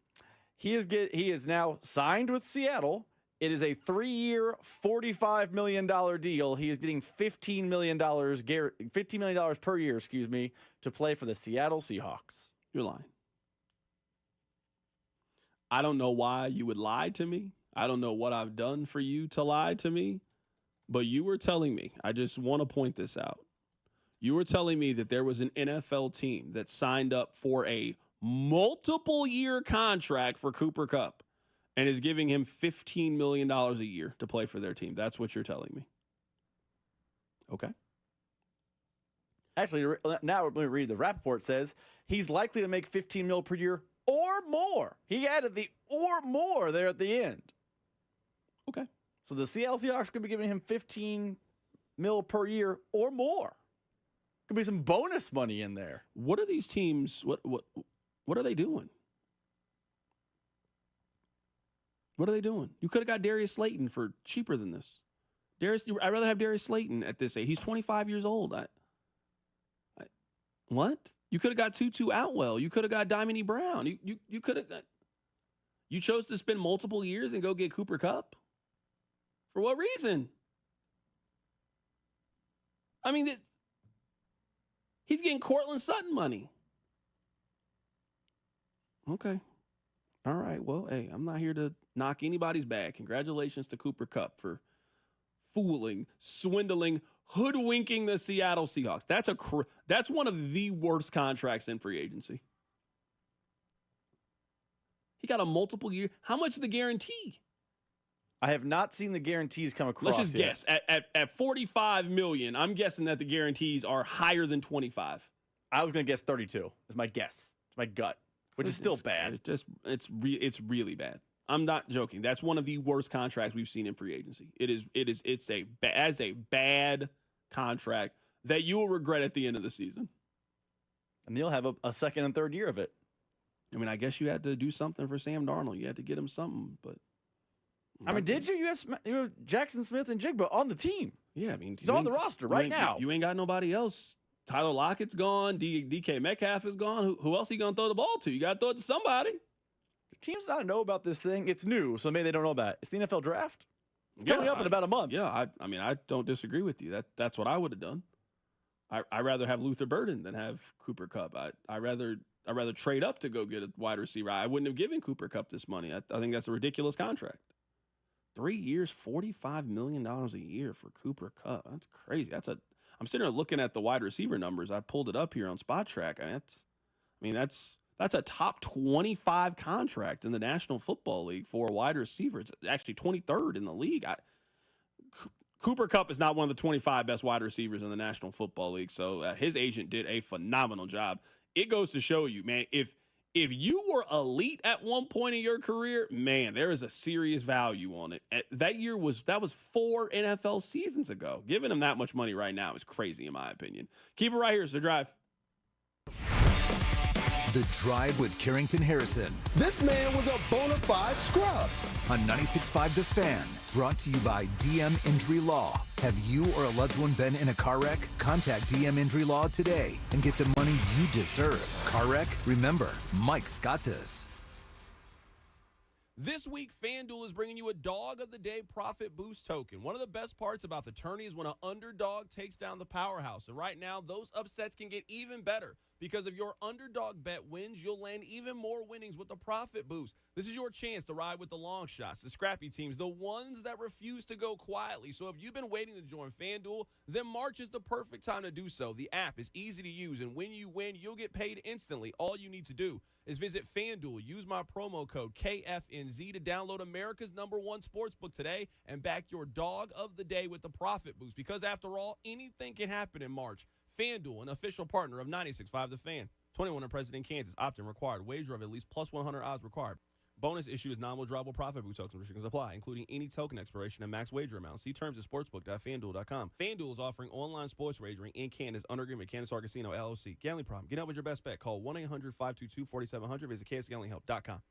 He is now signed with Seattle. It is a 3-year, $45 million deal. He is getting $15 million per year, to play for the Seattle Seahawks. You're lying. I don't know why you would lie to me. I don't know what I've done for you to lie to me, but you were telling me, I just want to point this out. You were telling me that there was an NFL team that signed up for a multiple-year contract for Cooper Kupp and is giving him $15 million a year to play for their team. That's what you're telling me. Okay. Actually, now let me read the Rappaport says he's likely to make $15 million per year or more. He added the or more there at the end. Okay. So the Seattle Seahawks could be giving him $15 million per year or more. Could be some bonus money in there. What are these teams? What are they doing? What are they doing? You could have got Darius Slayton for cheaper than this. I'd rather have Darius Slayton at this age. He's 25 years old. What? You could have got Tutu Atwell. You could have got Diamond E. Brown. You could have. You chose to spend multiple years and go get Cooper Kupp. For what reason? I mean, he's getting Cortland Sutton money. Okay. All right. Well, hey, I'm not here to knock anybody's bag. Congratulations to Cooper Kupp for fooling, swindling, hoodwinking the Seattle Seahawks. That's one of the worst contracts in free agency. He got a multiple year. How much is the guarantee? I have not seen the guarantees come across. Let's just guess. At $45 million, I'm guessing that the guarantees are higher than 25. I was going to guess 32. Is my guess. It's my gut, which is still bad. It's really bad. I'm not joking. That's one of the worst contracts we've seen in free agency. It's a bad contract that you will regret at the end of the season. And you'll have a second and third year of it. I mean, I guess you had to do something for Sam Darnold. You had to get him something, but I mean, did you? You have Jackson Smith and Jigba on the team. Yeah, I mean, he's on the roster right now. You ain't got nobody else. Tyler Lockett's gone. DK Metcalf is gone. Who else are you going to throw the ball to? You got to throw it to somebody. The teams not know about this thing. It's new, so maybe they don't know about it. It's the NFL draft. It's coming up in about a month. Yeah, I mean, I don't disagree with you. That's what I would have done. I'd rather have Luther Burden than have Cooper Kupp. I'd rather trade up to go get a wide receiver. I wouldn't have given Cooper Kupp this money. I think that's a ridiculous contract. 3 years, $45 million a year for Cooper Kupp. That's crazy. I'm sitting there looking at the wide receiver numbers. I pulled it up here on Spot Track. That's a top 25 contract in the National Football League for a wide receiver. It's actually 23rd in the league. Cooper Kupp is not one of the 25 best wide receivers in the National Football League, so his agent did a phenomenal job. It goes to show you, man, if you were elite at one point in your career, man, there is a serious value on it. That was 4 NFL seasons ago. Giving him that much money right now is crazy, in my opinion. Keep it right here. It's The Drive. The Drive with Carrington Harrison. This man was a bona fide scrub. On 96.5 The Fan, brought to you by DM Injury Law. Have you or a loved one been in a car wreck? Contact DM Injury Law today and get the money you deserve. Car wreck? Remember, Mike's got this. This week, FanDuel is bringing you a Dog of the Day Profit Boost token. One of the best parts about the tourney is when an underdog takes down the powerhouse. And right now, those upsets can get even better. Because if your underdog bet wins, you'll land even more winnings with the Profit Boost. This is your chance to ride with the long shots, the scrappy teams, the ones that refuse to go quietly. So if you've been waiting to join FanDuel, then March is the perfect time to do so. The app is easy to use, and when you win, you'll get paid instantly. All you need to do is visit FanDuel, use my promo code KFNZ to download America's #1 sportsbook today and back your Dog of the Day with the Profit Boost. Because after all, anything can happen in March. FanDuel, an official partner of 96.5 The Fan. 21 and present in Kansas. Opt-in required. Wager of at least plus 100 odds required. Bonus issue is non-withdrawable profit boost tokens. Restrictions apply, including any token expiration and max wager amount. See terms at sportsbook.fanduel.com. FanDuel is offering online sports wagering in Kansas under agreement with Kansas Star Casino, LLC. Gambling problem? Get out with your best bet. Call 1-800-522-4700. Visit kansasgamblinghelp.com.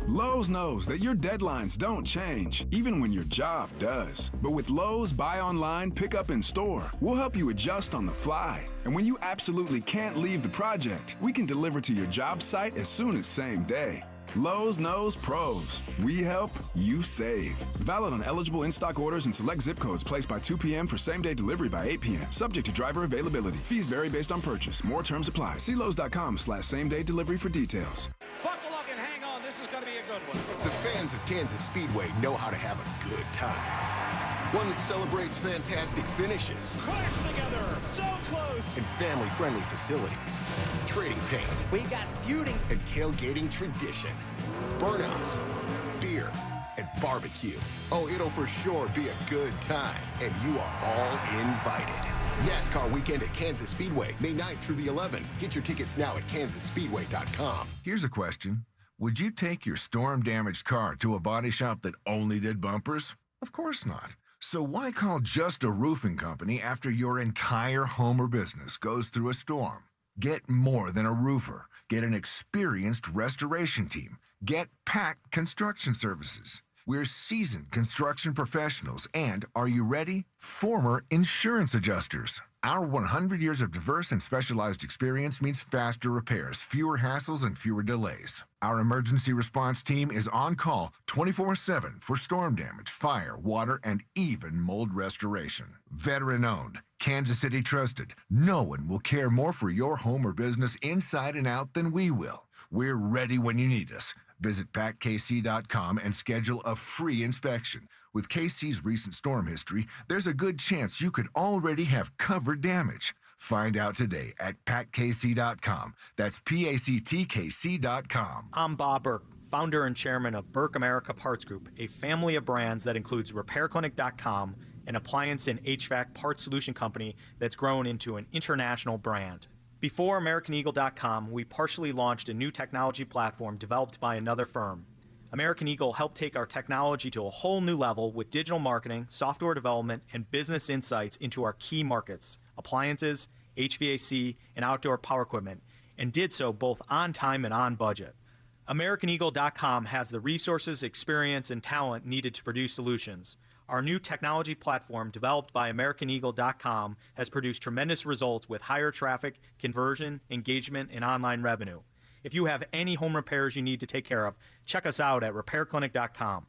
Lowe's knows that your deadlines don't change, even when your job does. But with Lowe's Buy Online, Pick Up in Store, we'll help you adjust on the fly. And when you absolutely can't leave the project, we can deliver to your job site as soon as same day. Lowe's knows pros. We help, you save. Valid on eligible in-stock orders and select zip codes placed by 2 p.m. for same-day delivery by 8 p.m. Subject to driver availability. Fees vary based on purchase. More terms apply. See Lowe's.com/same-day delivery for details. Buckle up and hang on. This is going to be a good one. The fans of Kansas Speedway know how to have a good time. One that celebrates fantastic finishes. Crash together. So close. And family-friendly facilities. Trading paint. We got feuding. And tailgating tradition. Burnouts. Beer. And barbecue. Oh, it'll for sure be a good time. And you are all invited. NASCAR weekend at Kansas Speedway, May 9th through the 11th. Get your tickets now at kansasspeedway.com. Here's a question. Would you take your storm-damaged car to a body shop that only did bumpers? Of course not. So why call just a roofing company after your entire home or business goes through a storm? Get more than a roofer. Get an experienced restoration team. Get PAC Construction Services. We're seasoned construction professionals and, are you ready? Former insurance adjusters. Our 100 years of diverse and specialized experience means faster repairs, fewer hassles, and fewer delays. Our emergency response team is on call 24/7 for storm damage, fire, water, and even mold restoration. Veteran-owned, Kansas City trusted. No one will care more for your home or business inside and out than we will. We're ready when you need us. Visit PACKKC.com and schedule a free inspection. With KC's recent storm history, there's a good chance you could already have covered damage. Find out today at PACKKC.com. That's PACTKC.com. I'm Bob Burke, founder and chairman of Burke America Parts Group, a family of brands that includes RepairClinic.com, an appliance and HVAC parts solution company that's grown into an international brand. Before AmericanEagle.com, we partially launched a new technology platform developed by another firm. American Eagle helped take our technology to a whole new level with digital marketing, software development, and business insights into our key markets, appliances, HVAC, and outdoor power equipment, and did so both on time and on budget. AmericanEagle.com has the resources, experience, and talent needed to produce solutions. Our new technology platform, developed by AmericanEagle.com, has produced tremendous results with higher traffic, conversion, engagement, and online revenue. If you have any home repairs you need to take care of, check us out at RepairClinic.com.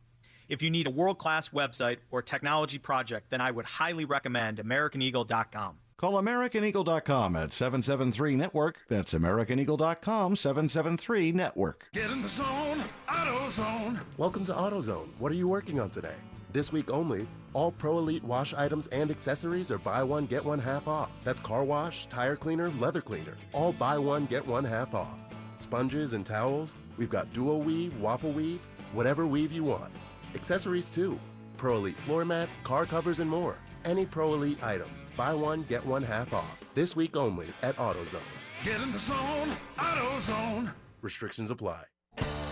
If you need a world-class website or technology project, then I would highly recommend AmericanEagle.com. Call AmericanEagle.com at 773-NETWORK. That's AmericanEagle.com, 773-NETWORK. Get in the zone, AutoZone. Welcome to AutoZone. What are you working on today? This week only, all Pro Elite wash items and accessories are buy one, get one half off. That's car wash, tire cleaner, leather cleaner. All buy one, get one half off. Sponges and towels, we've got duo weave, waffle weave, whatever weave you want. Accessories too. Pro Elite floor mats, car covers, and more. Any Pro Elite item, buy one, get one half off. This week only at AutoZone. Get in the zone, AutoZone. Restrictions apply.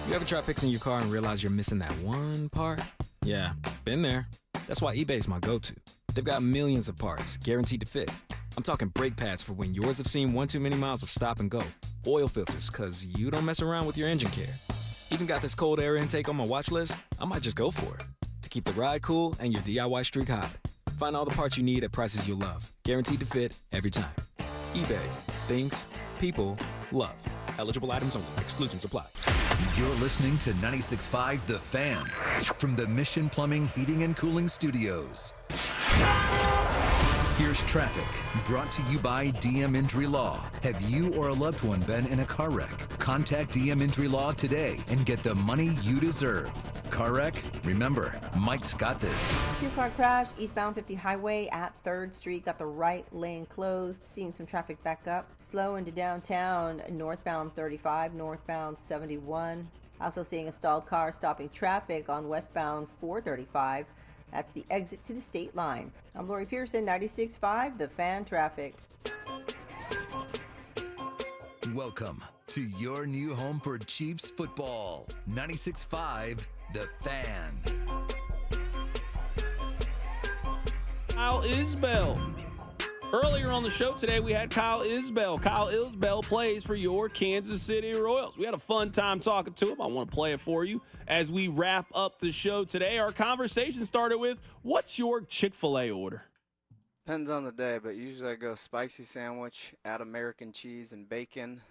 You ever try fixing your car and realize you're missing that one part? Yeah, been there. That's why eBay's my go-to. They've got millions of parts, guaranteed to fit. I'm talking brake pads for when yours have seen one too many miles of stop and go. Oil filters, cause you don't mess around with your engine care. Even got this cold air intake on my watch list. I might just go for it. To keep the ride cool and your DIY streak hot. Find all the parts you need at prices you'll love. Guaranteed to fit every time. eBay. Things people love. Eligible items only. Exclusions apply. You're listening to 96.5 The Fan from the Mission Plumbing, Heating, and Cooling Studios. Here's traffic, brought to you by DM Injury Law. Have you or a loved one been in a car wreck? Contact DM Injury Law today and get the money you deserve. Car wreck? Remember, Mike's got this. Two-car crash, eastbound 50 highway at 3rd Street. Got the right lane closed. Seeing some traffic back up. Slow into downtown, northbound 35, northbound 71. Also seeing a stalled car stopping traffic on westbound 435. That's the exit to the state line. I'm Lori Pearson, 96.5 The Fan Traffic. Welcome to your new home for Chiefs football. 96.5 The Fan. How is Bell? Earlier on the show today, we had Kyle Isbell. Kyle Isbell plays for your Kansas City Royals. We had a fun time talking to him. I want to play it for you as we wrap up the show today. Our conversation started with, what's your Chick-fil-A order? Depends on the day, but usually I go spicy sandwich, add American cheese and bacon.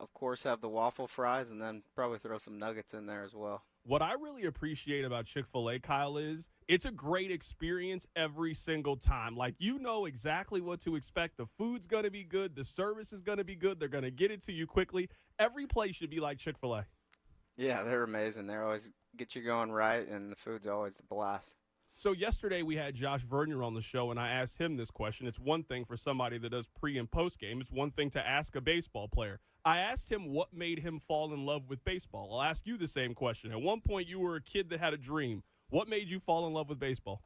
Of course, have the waffle fries, and then probably throw some nuggets in there as well. What I really appreciate about Chick-fil-A, Kyle, is it's a great experience every single time. Like, you know exactly what to expect. The food's going to be good. The service is going to be good. They're going to get it to you quickly. Every place should be like Chick-fil-A. Yeah, they're amazing. They always get you going right, and the food's always a blast. So yesterday we had Josh Vernier on the show, and I asked him this question. It's one thing for somebody that does pre- and post-game. It's one thing to ask a baseball player. I asked him what made him fall in love with baseball. I'll ask you the same question. At one point, you were a kid that had a dream. What made you fall in love with baseball?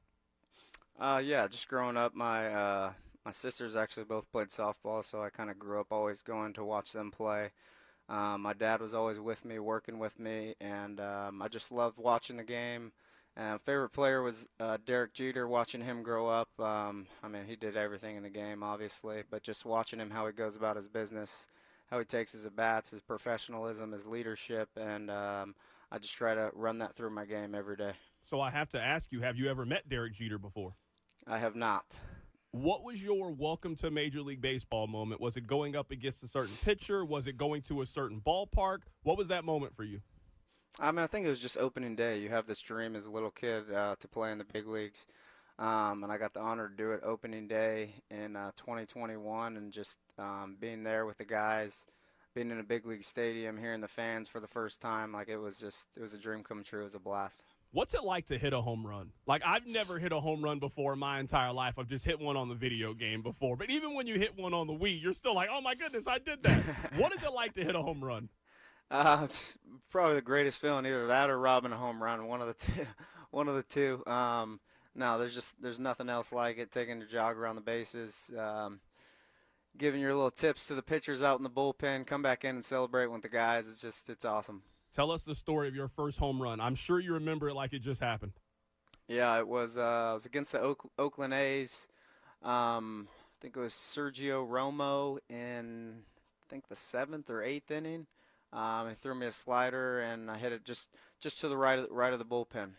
Yeah, just growing up, my sisters actually both played softball, so I kind of grew up always going to watch them play. My dad was always with me, working with me, and I just loved watching the game. Favorite player was Derek Jeter, watching him grow up. I mean, he did everything in the game, obviously, but just watching him, how he goes about his business, how he takes his at-bats, his professionalism, his leadership, and I just try to run that through my game every day. So I have to ask you, have you ever met Derek Jeter before? I have not. What was your welcome to Major League Baseball moment? Was it going up against a certain pitcher? Was it going to a certain ballpark? What was that moment for you? I mean, I think it was just opening day. You have this dream as a little kid to play in the big leagues, and I got the honor to do it opening day in 2021, and just being there with the guys, being in a big league stadium, hearing the fans for the first time, like it was a dream come true. It was a blast. What's it like to hit a home run? Like, I've never hit a home run before in my entire life. I've just hit one on the video game before. But even when you hit one on the Wii, you're still like, oh, my goodness, I did that. What is it like to hit a home run? It's probably the greatest feeling, either that or robbing a home run, one of the two. No, there's nothing else like it. Taking a jog around the bases, giving your little tips to the pitchers out in the bullpen, come back in and celebrate with the guys. It's awesome. Tell us the story of your first home run. I'm sure you remember it like it just happened. Yeah, it was against the Oakland A's. I think it was Sergio Romo in, I think, the 7th or 8th inning. He threw me a slider, and I hit it just to the right of the bullpen.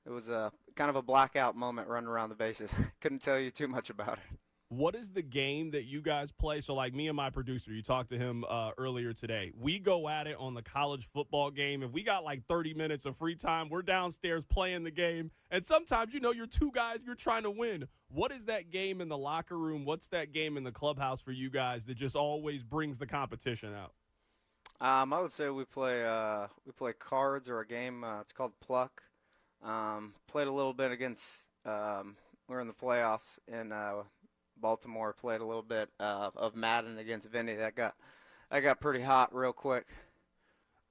It was a kind of a blackout moment running around the bases. Couldn't tell you too much about it. What is the game that you guys play? So, like me and my producer, you talked to him earlier today. We go at it on the college football game. If we got like 30 minutes of free time, we're downstairs playing the game. And sometimes, you're two guys, you're trying to win. What is that game in the locker room? What's that game in the clubhouse for you guys that just always brings the competition out? I would say we play cards, or a game. It's called Pluck. Played a little bit against. We're in the playoffs in Baltimore. Played a little bit of Madden against Vinny. That got pretty hot real quick.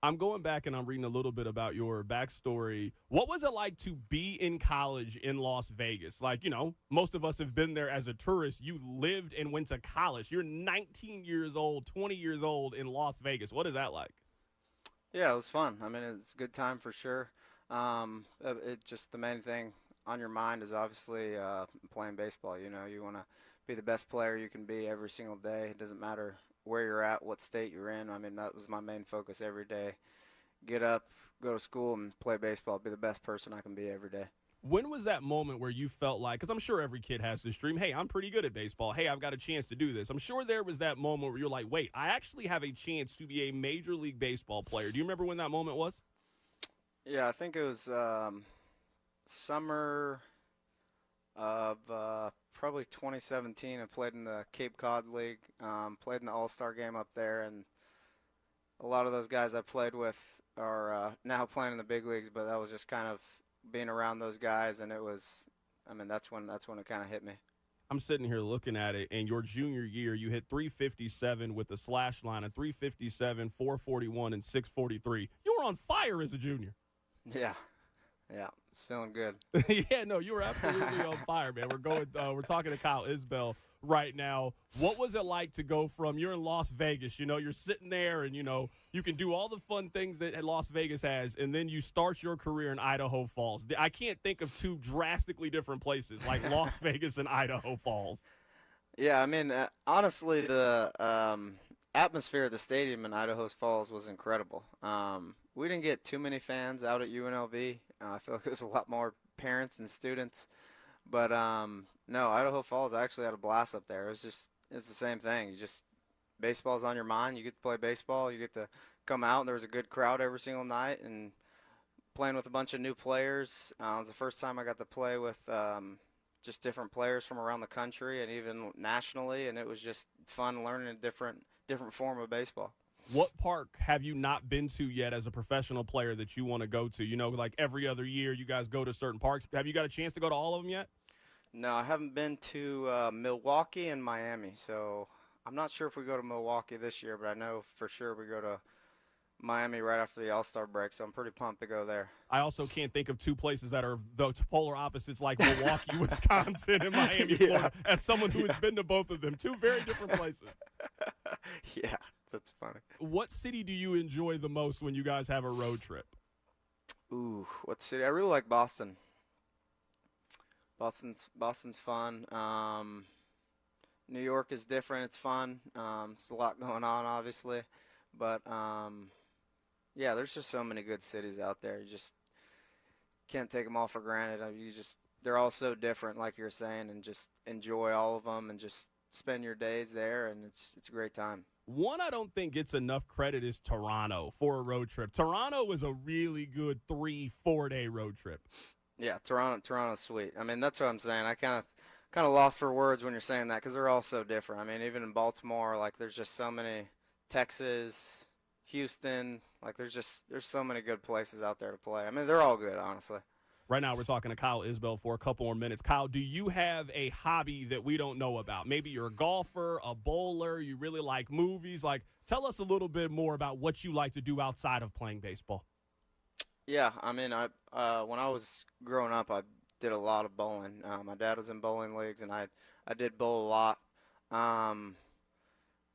I'm going back and I'm reading a little bit about your backstory. What was it like to be in college in Las Vegas? Like, most of us have been there as a tourist. You lived and went to college. You're 19 years old, 20 years old in Las Vegas. What is that like? Yeah, it was fun. I mean, it's a good time for sure. It just, the main thing on your mind is obviously playing baseball. You want to be the best player you can be every single day. It doesn't matter where you're at, what state you're in. I mean, that was my main focus every day. Get up, go to school, and play baseball. Be the best person I can be every day. When was that moment where you felt like, because I'm sure every kid has this dream, hey, I'm pretty good at baseball. Hey, I've got a chance to do this. I'm sure there was that moment where you're like, wait, I actually have a chance to be a Major League Baseball player. Do you remember when that moment was? Yeah, I think it was summer of probably 2017. I played in the Cape Cod League, played in the All-Star game up there, and a lot of those guys I played with are now playing in the big leagues, but that was just kind of being around those guys, and that's when it kind of hit me. I'm sitting here looking at it, and your junior year, you hit 357 with the slash line of 357, 441, and 643. You were on fire as a junior. Yeah, it's feeling good. Yeah, no, you were absolutely on fire, man. We're talking to Kyle Isbell right now. What was it like to go from, you're in Las Vegas, you're sitting there and, you can do all the fun things that Las Vegas has, and then you start your career in Idaho Falls. I can't think of two drastically different places like Las Vegas and Idaho Falls. Yeah, I mean, honestly, the atmosphere of the stadium in Idaho Falls was incredible. We didn't get too many fans out at UNLV. I feel like it was a lot more parents and students. But no, Idaho Falls actually had a blast up there. It's the same thing. Baseball's on your mind. You get to play baseball. You get to come out. And there was a good crowd every single night, and playing with a bunch of new players. It was the first time I got to play with just different players from around the country and even nationally, and it was just fun learning a different form of baseball. What park have you not been to yet as a professional player that you want to go to? You know, like every other year you guys go to certain parks. Have you got a chance to go to all of them yet? No, I haven't been to Milwaukee and Miami, so I'm not sure if we go to Milwaukee this year, but I know for sure we go to Miami right after the All-Star break, so I'm pretty pumped to go there. I also can't think of two places that are the polar opposites like Milwaukee, Wisconsin, and Miami, Florida, as someone who has been to both of them. Two very different places. Yeah, that's funny. What city do you enjoy the most when you guys have a road trip? Ooh, what city? I really like Boston. Boston's fun. New York is different. It's fun. It's a lot going on, obviously. But, yeah, there's just so many good cities out there. You just can't take them all for granted. They're all so different, like you're saying, and just enjoy all of them and just spend your days there, and it's a great time. One I don't think gets enough credit is Toronto for a road trip. Toronto is a really good 3-4 day road trip. Yeah, Toronto's sweet. I mean, that's what I'm saying. I kind of lost for words when you're saying that because they're all so different. I mean, even in Baltimore, like there's just so many. Texas, Houston, like there's so many good places out there to play. I mean, they're all good, honestly. Right now we're talking to Kyle Isbell for a couple more minutes. Kyle, do you have a hobby that we don't know about? Maybe you're a golfer, a bowler, you really like movies. Like, tell us a little bit more about what you like to do outside of playing baseball. Yeah, I mean, when I was growing up, I did a lot of bowling. My dad was in bowling leagues, and I did bowl a lot.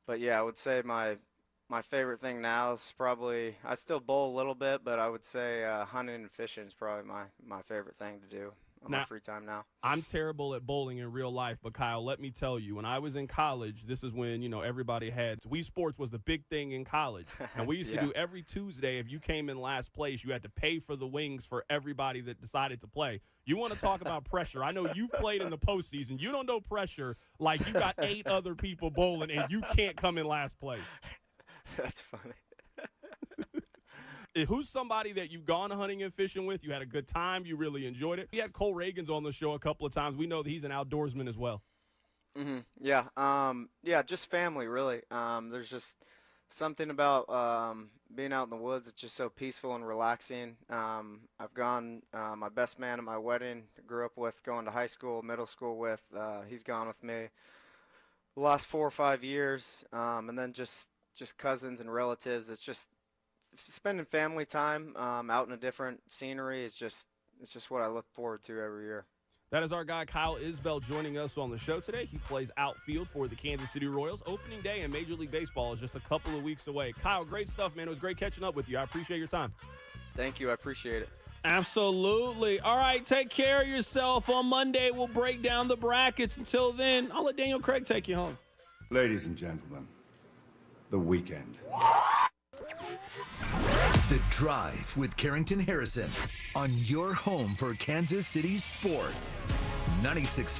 But yeah, I would say my favorite thing now is probably, I still bowl a little bit, but I would say hunting and fishing is probably my favorite thing to do on my free time now. I'm terrible at bowling in real life, but Kyle, let me tell you, when I was in college, this is when, everybody had, Wii Sports was the big thing in college. And we used to do every Tuesday, if you came in last place, you had to pay for the wings for everybody that decided to play. You want to talk about pressure. I know you've played in the postseason. You don't know pressure like you got 8 other people bowling and you can't come in last place. That's funny. Who's somebody that you've gone hunting and fishing with? You had a good time. You really enjoyed it. We had Cole Reagans on the show a couple of times. We know that he's an outdoorsman as well. Mm-hmm. Yeah. Yeah, just family, really. There's just something about being out in the woods. It's just so peaceful and relaxing. I've gone, my best man at my wedding, grew up with, going to high school, middle school with, he's gone with me the last 4 or 5 years. And then just cousins and relatives. It's just spending family time out in a different scenery. It's just what I look forward to every year. That is our guy Kyle Isbell joining us on the show today. He plays outfield for the Kansas City Royals. Opening day in Major League Baseball is just a couple of weeks away. Kyle, great stuff, man. It was great catching up with you. I appreciate your time. Thank you. I appreciate it. Absolutely. All right, take care of yourself. On Monday, we'll break down the brackets. Until then, I'll let Daniel Craig take you home. Ladies and gentlemen, the weekend. The Drive with Carrington Harrison on your home for Kansas City sports. 96.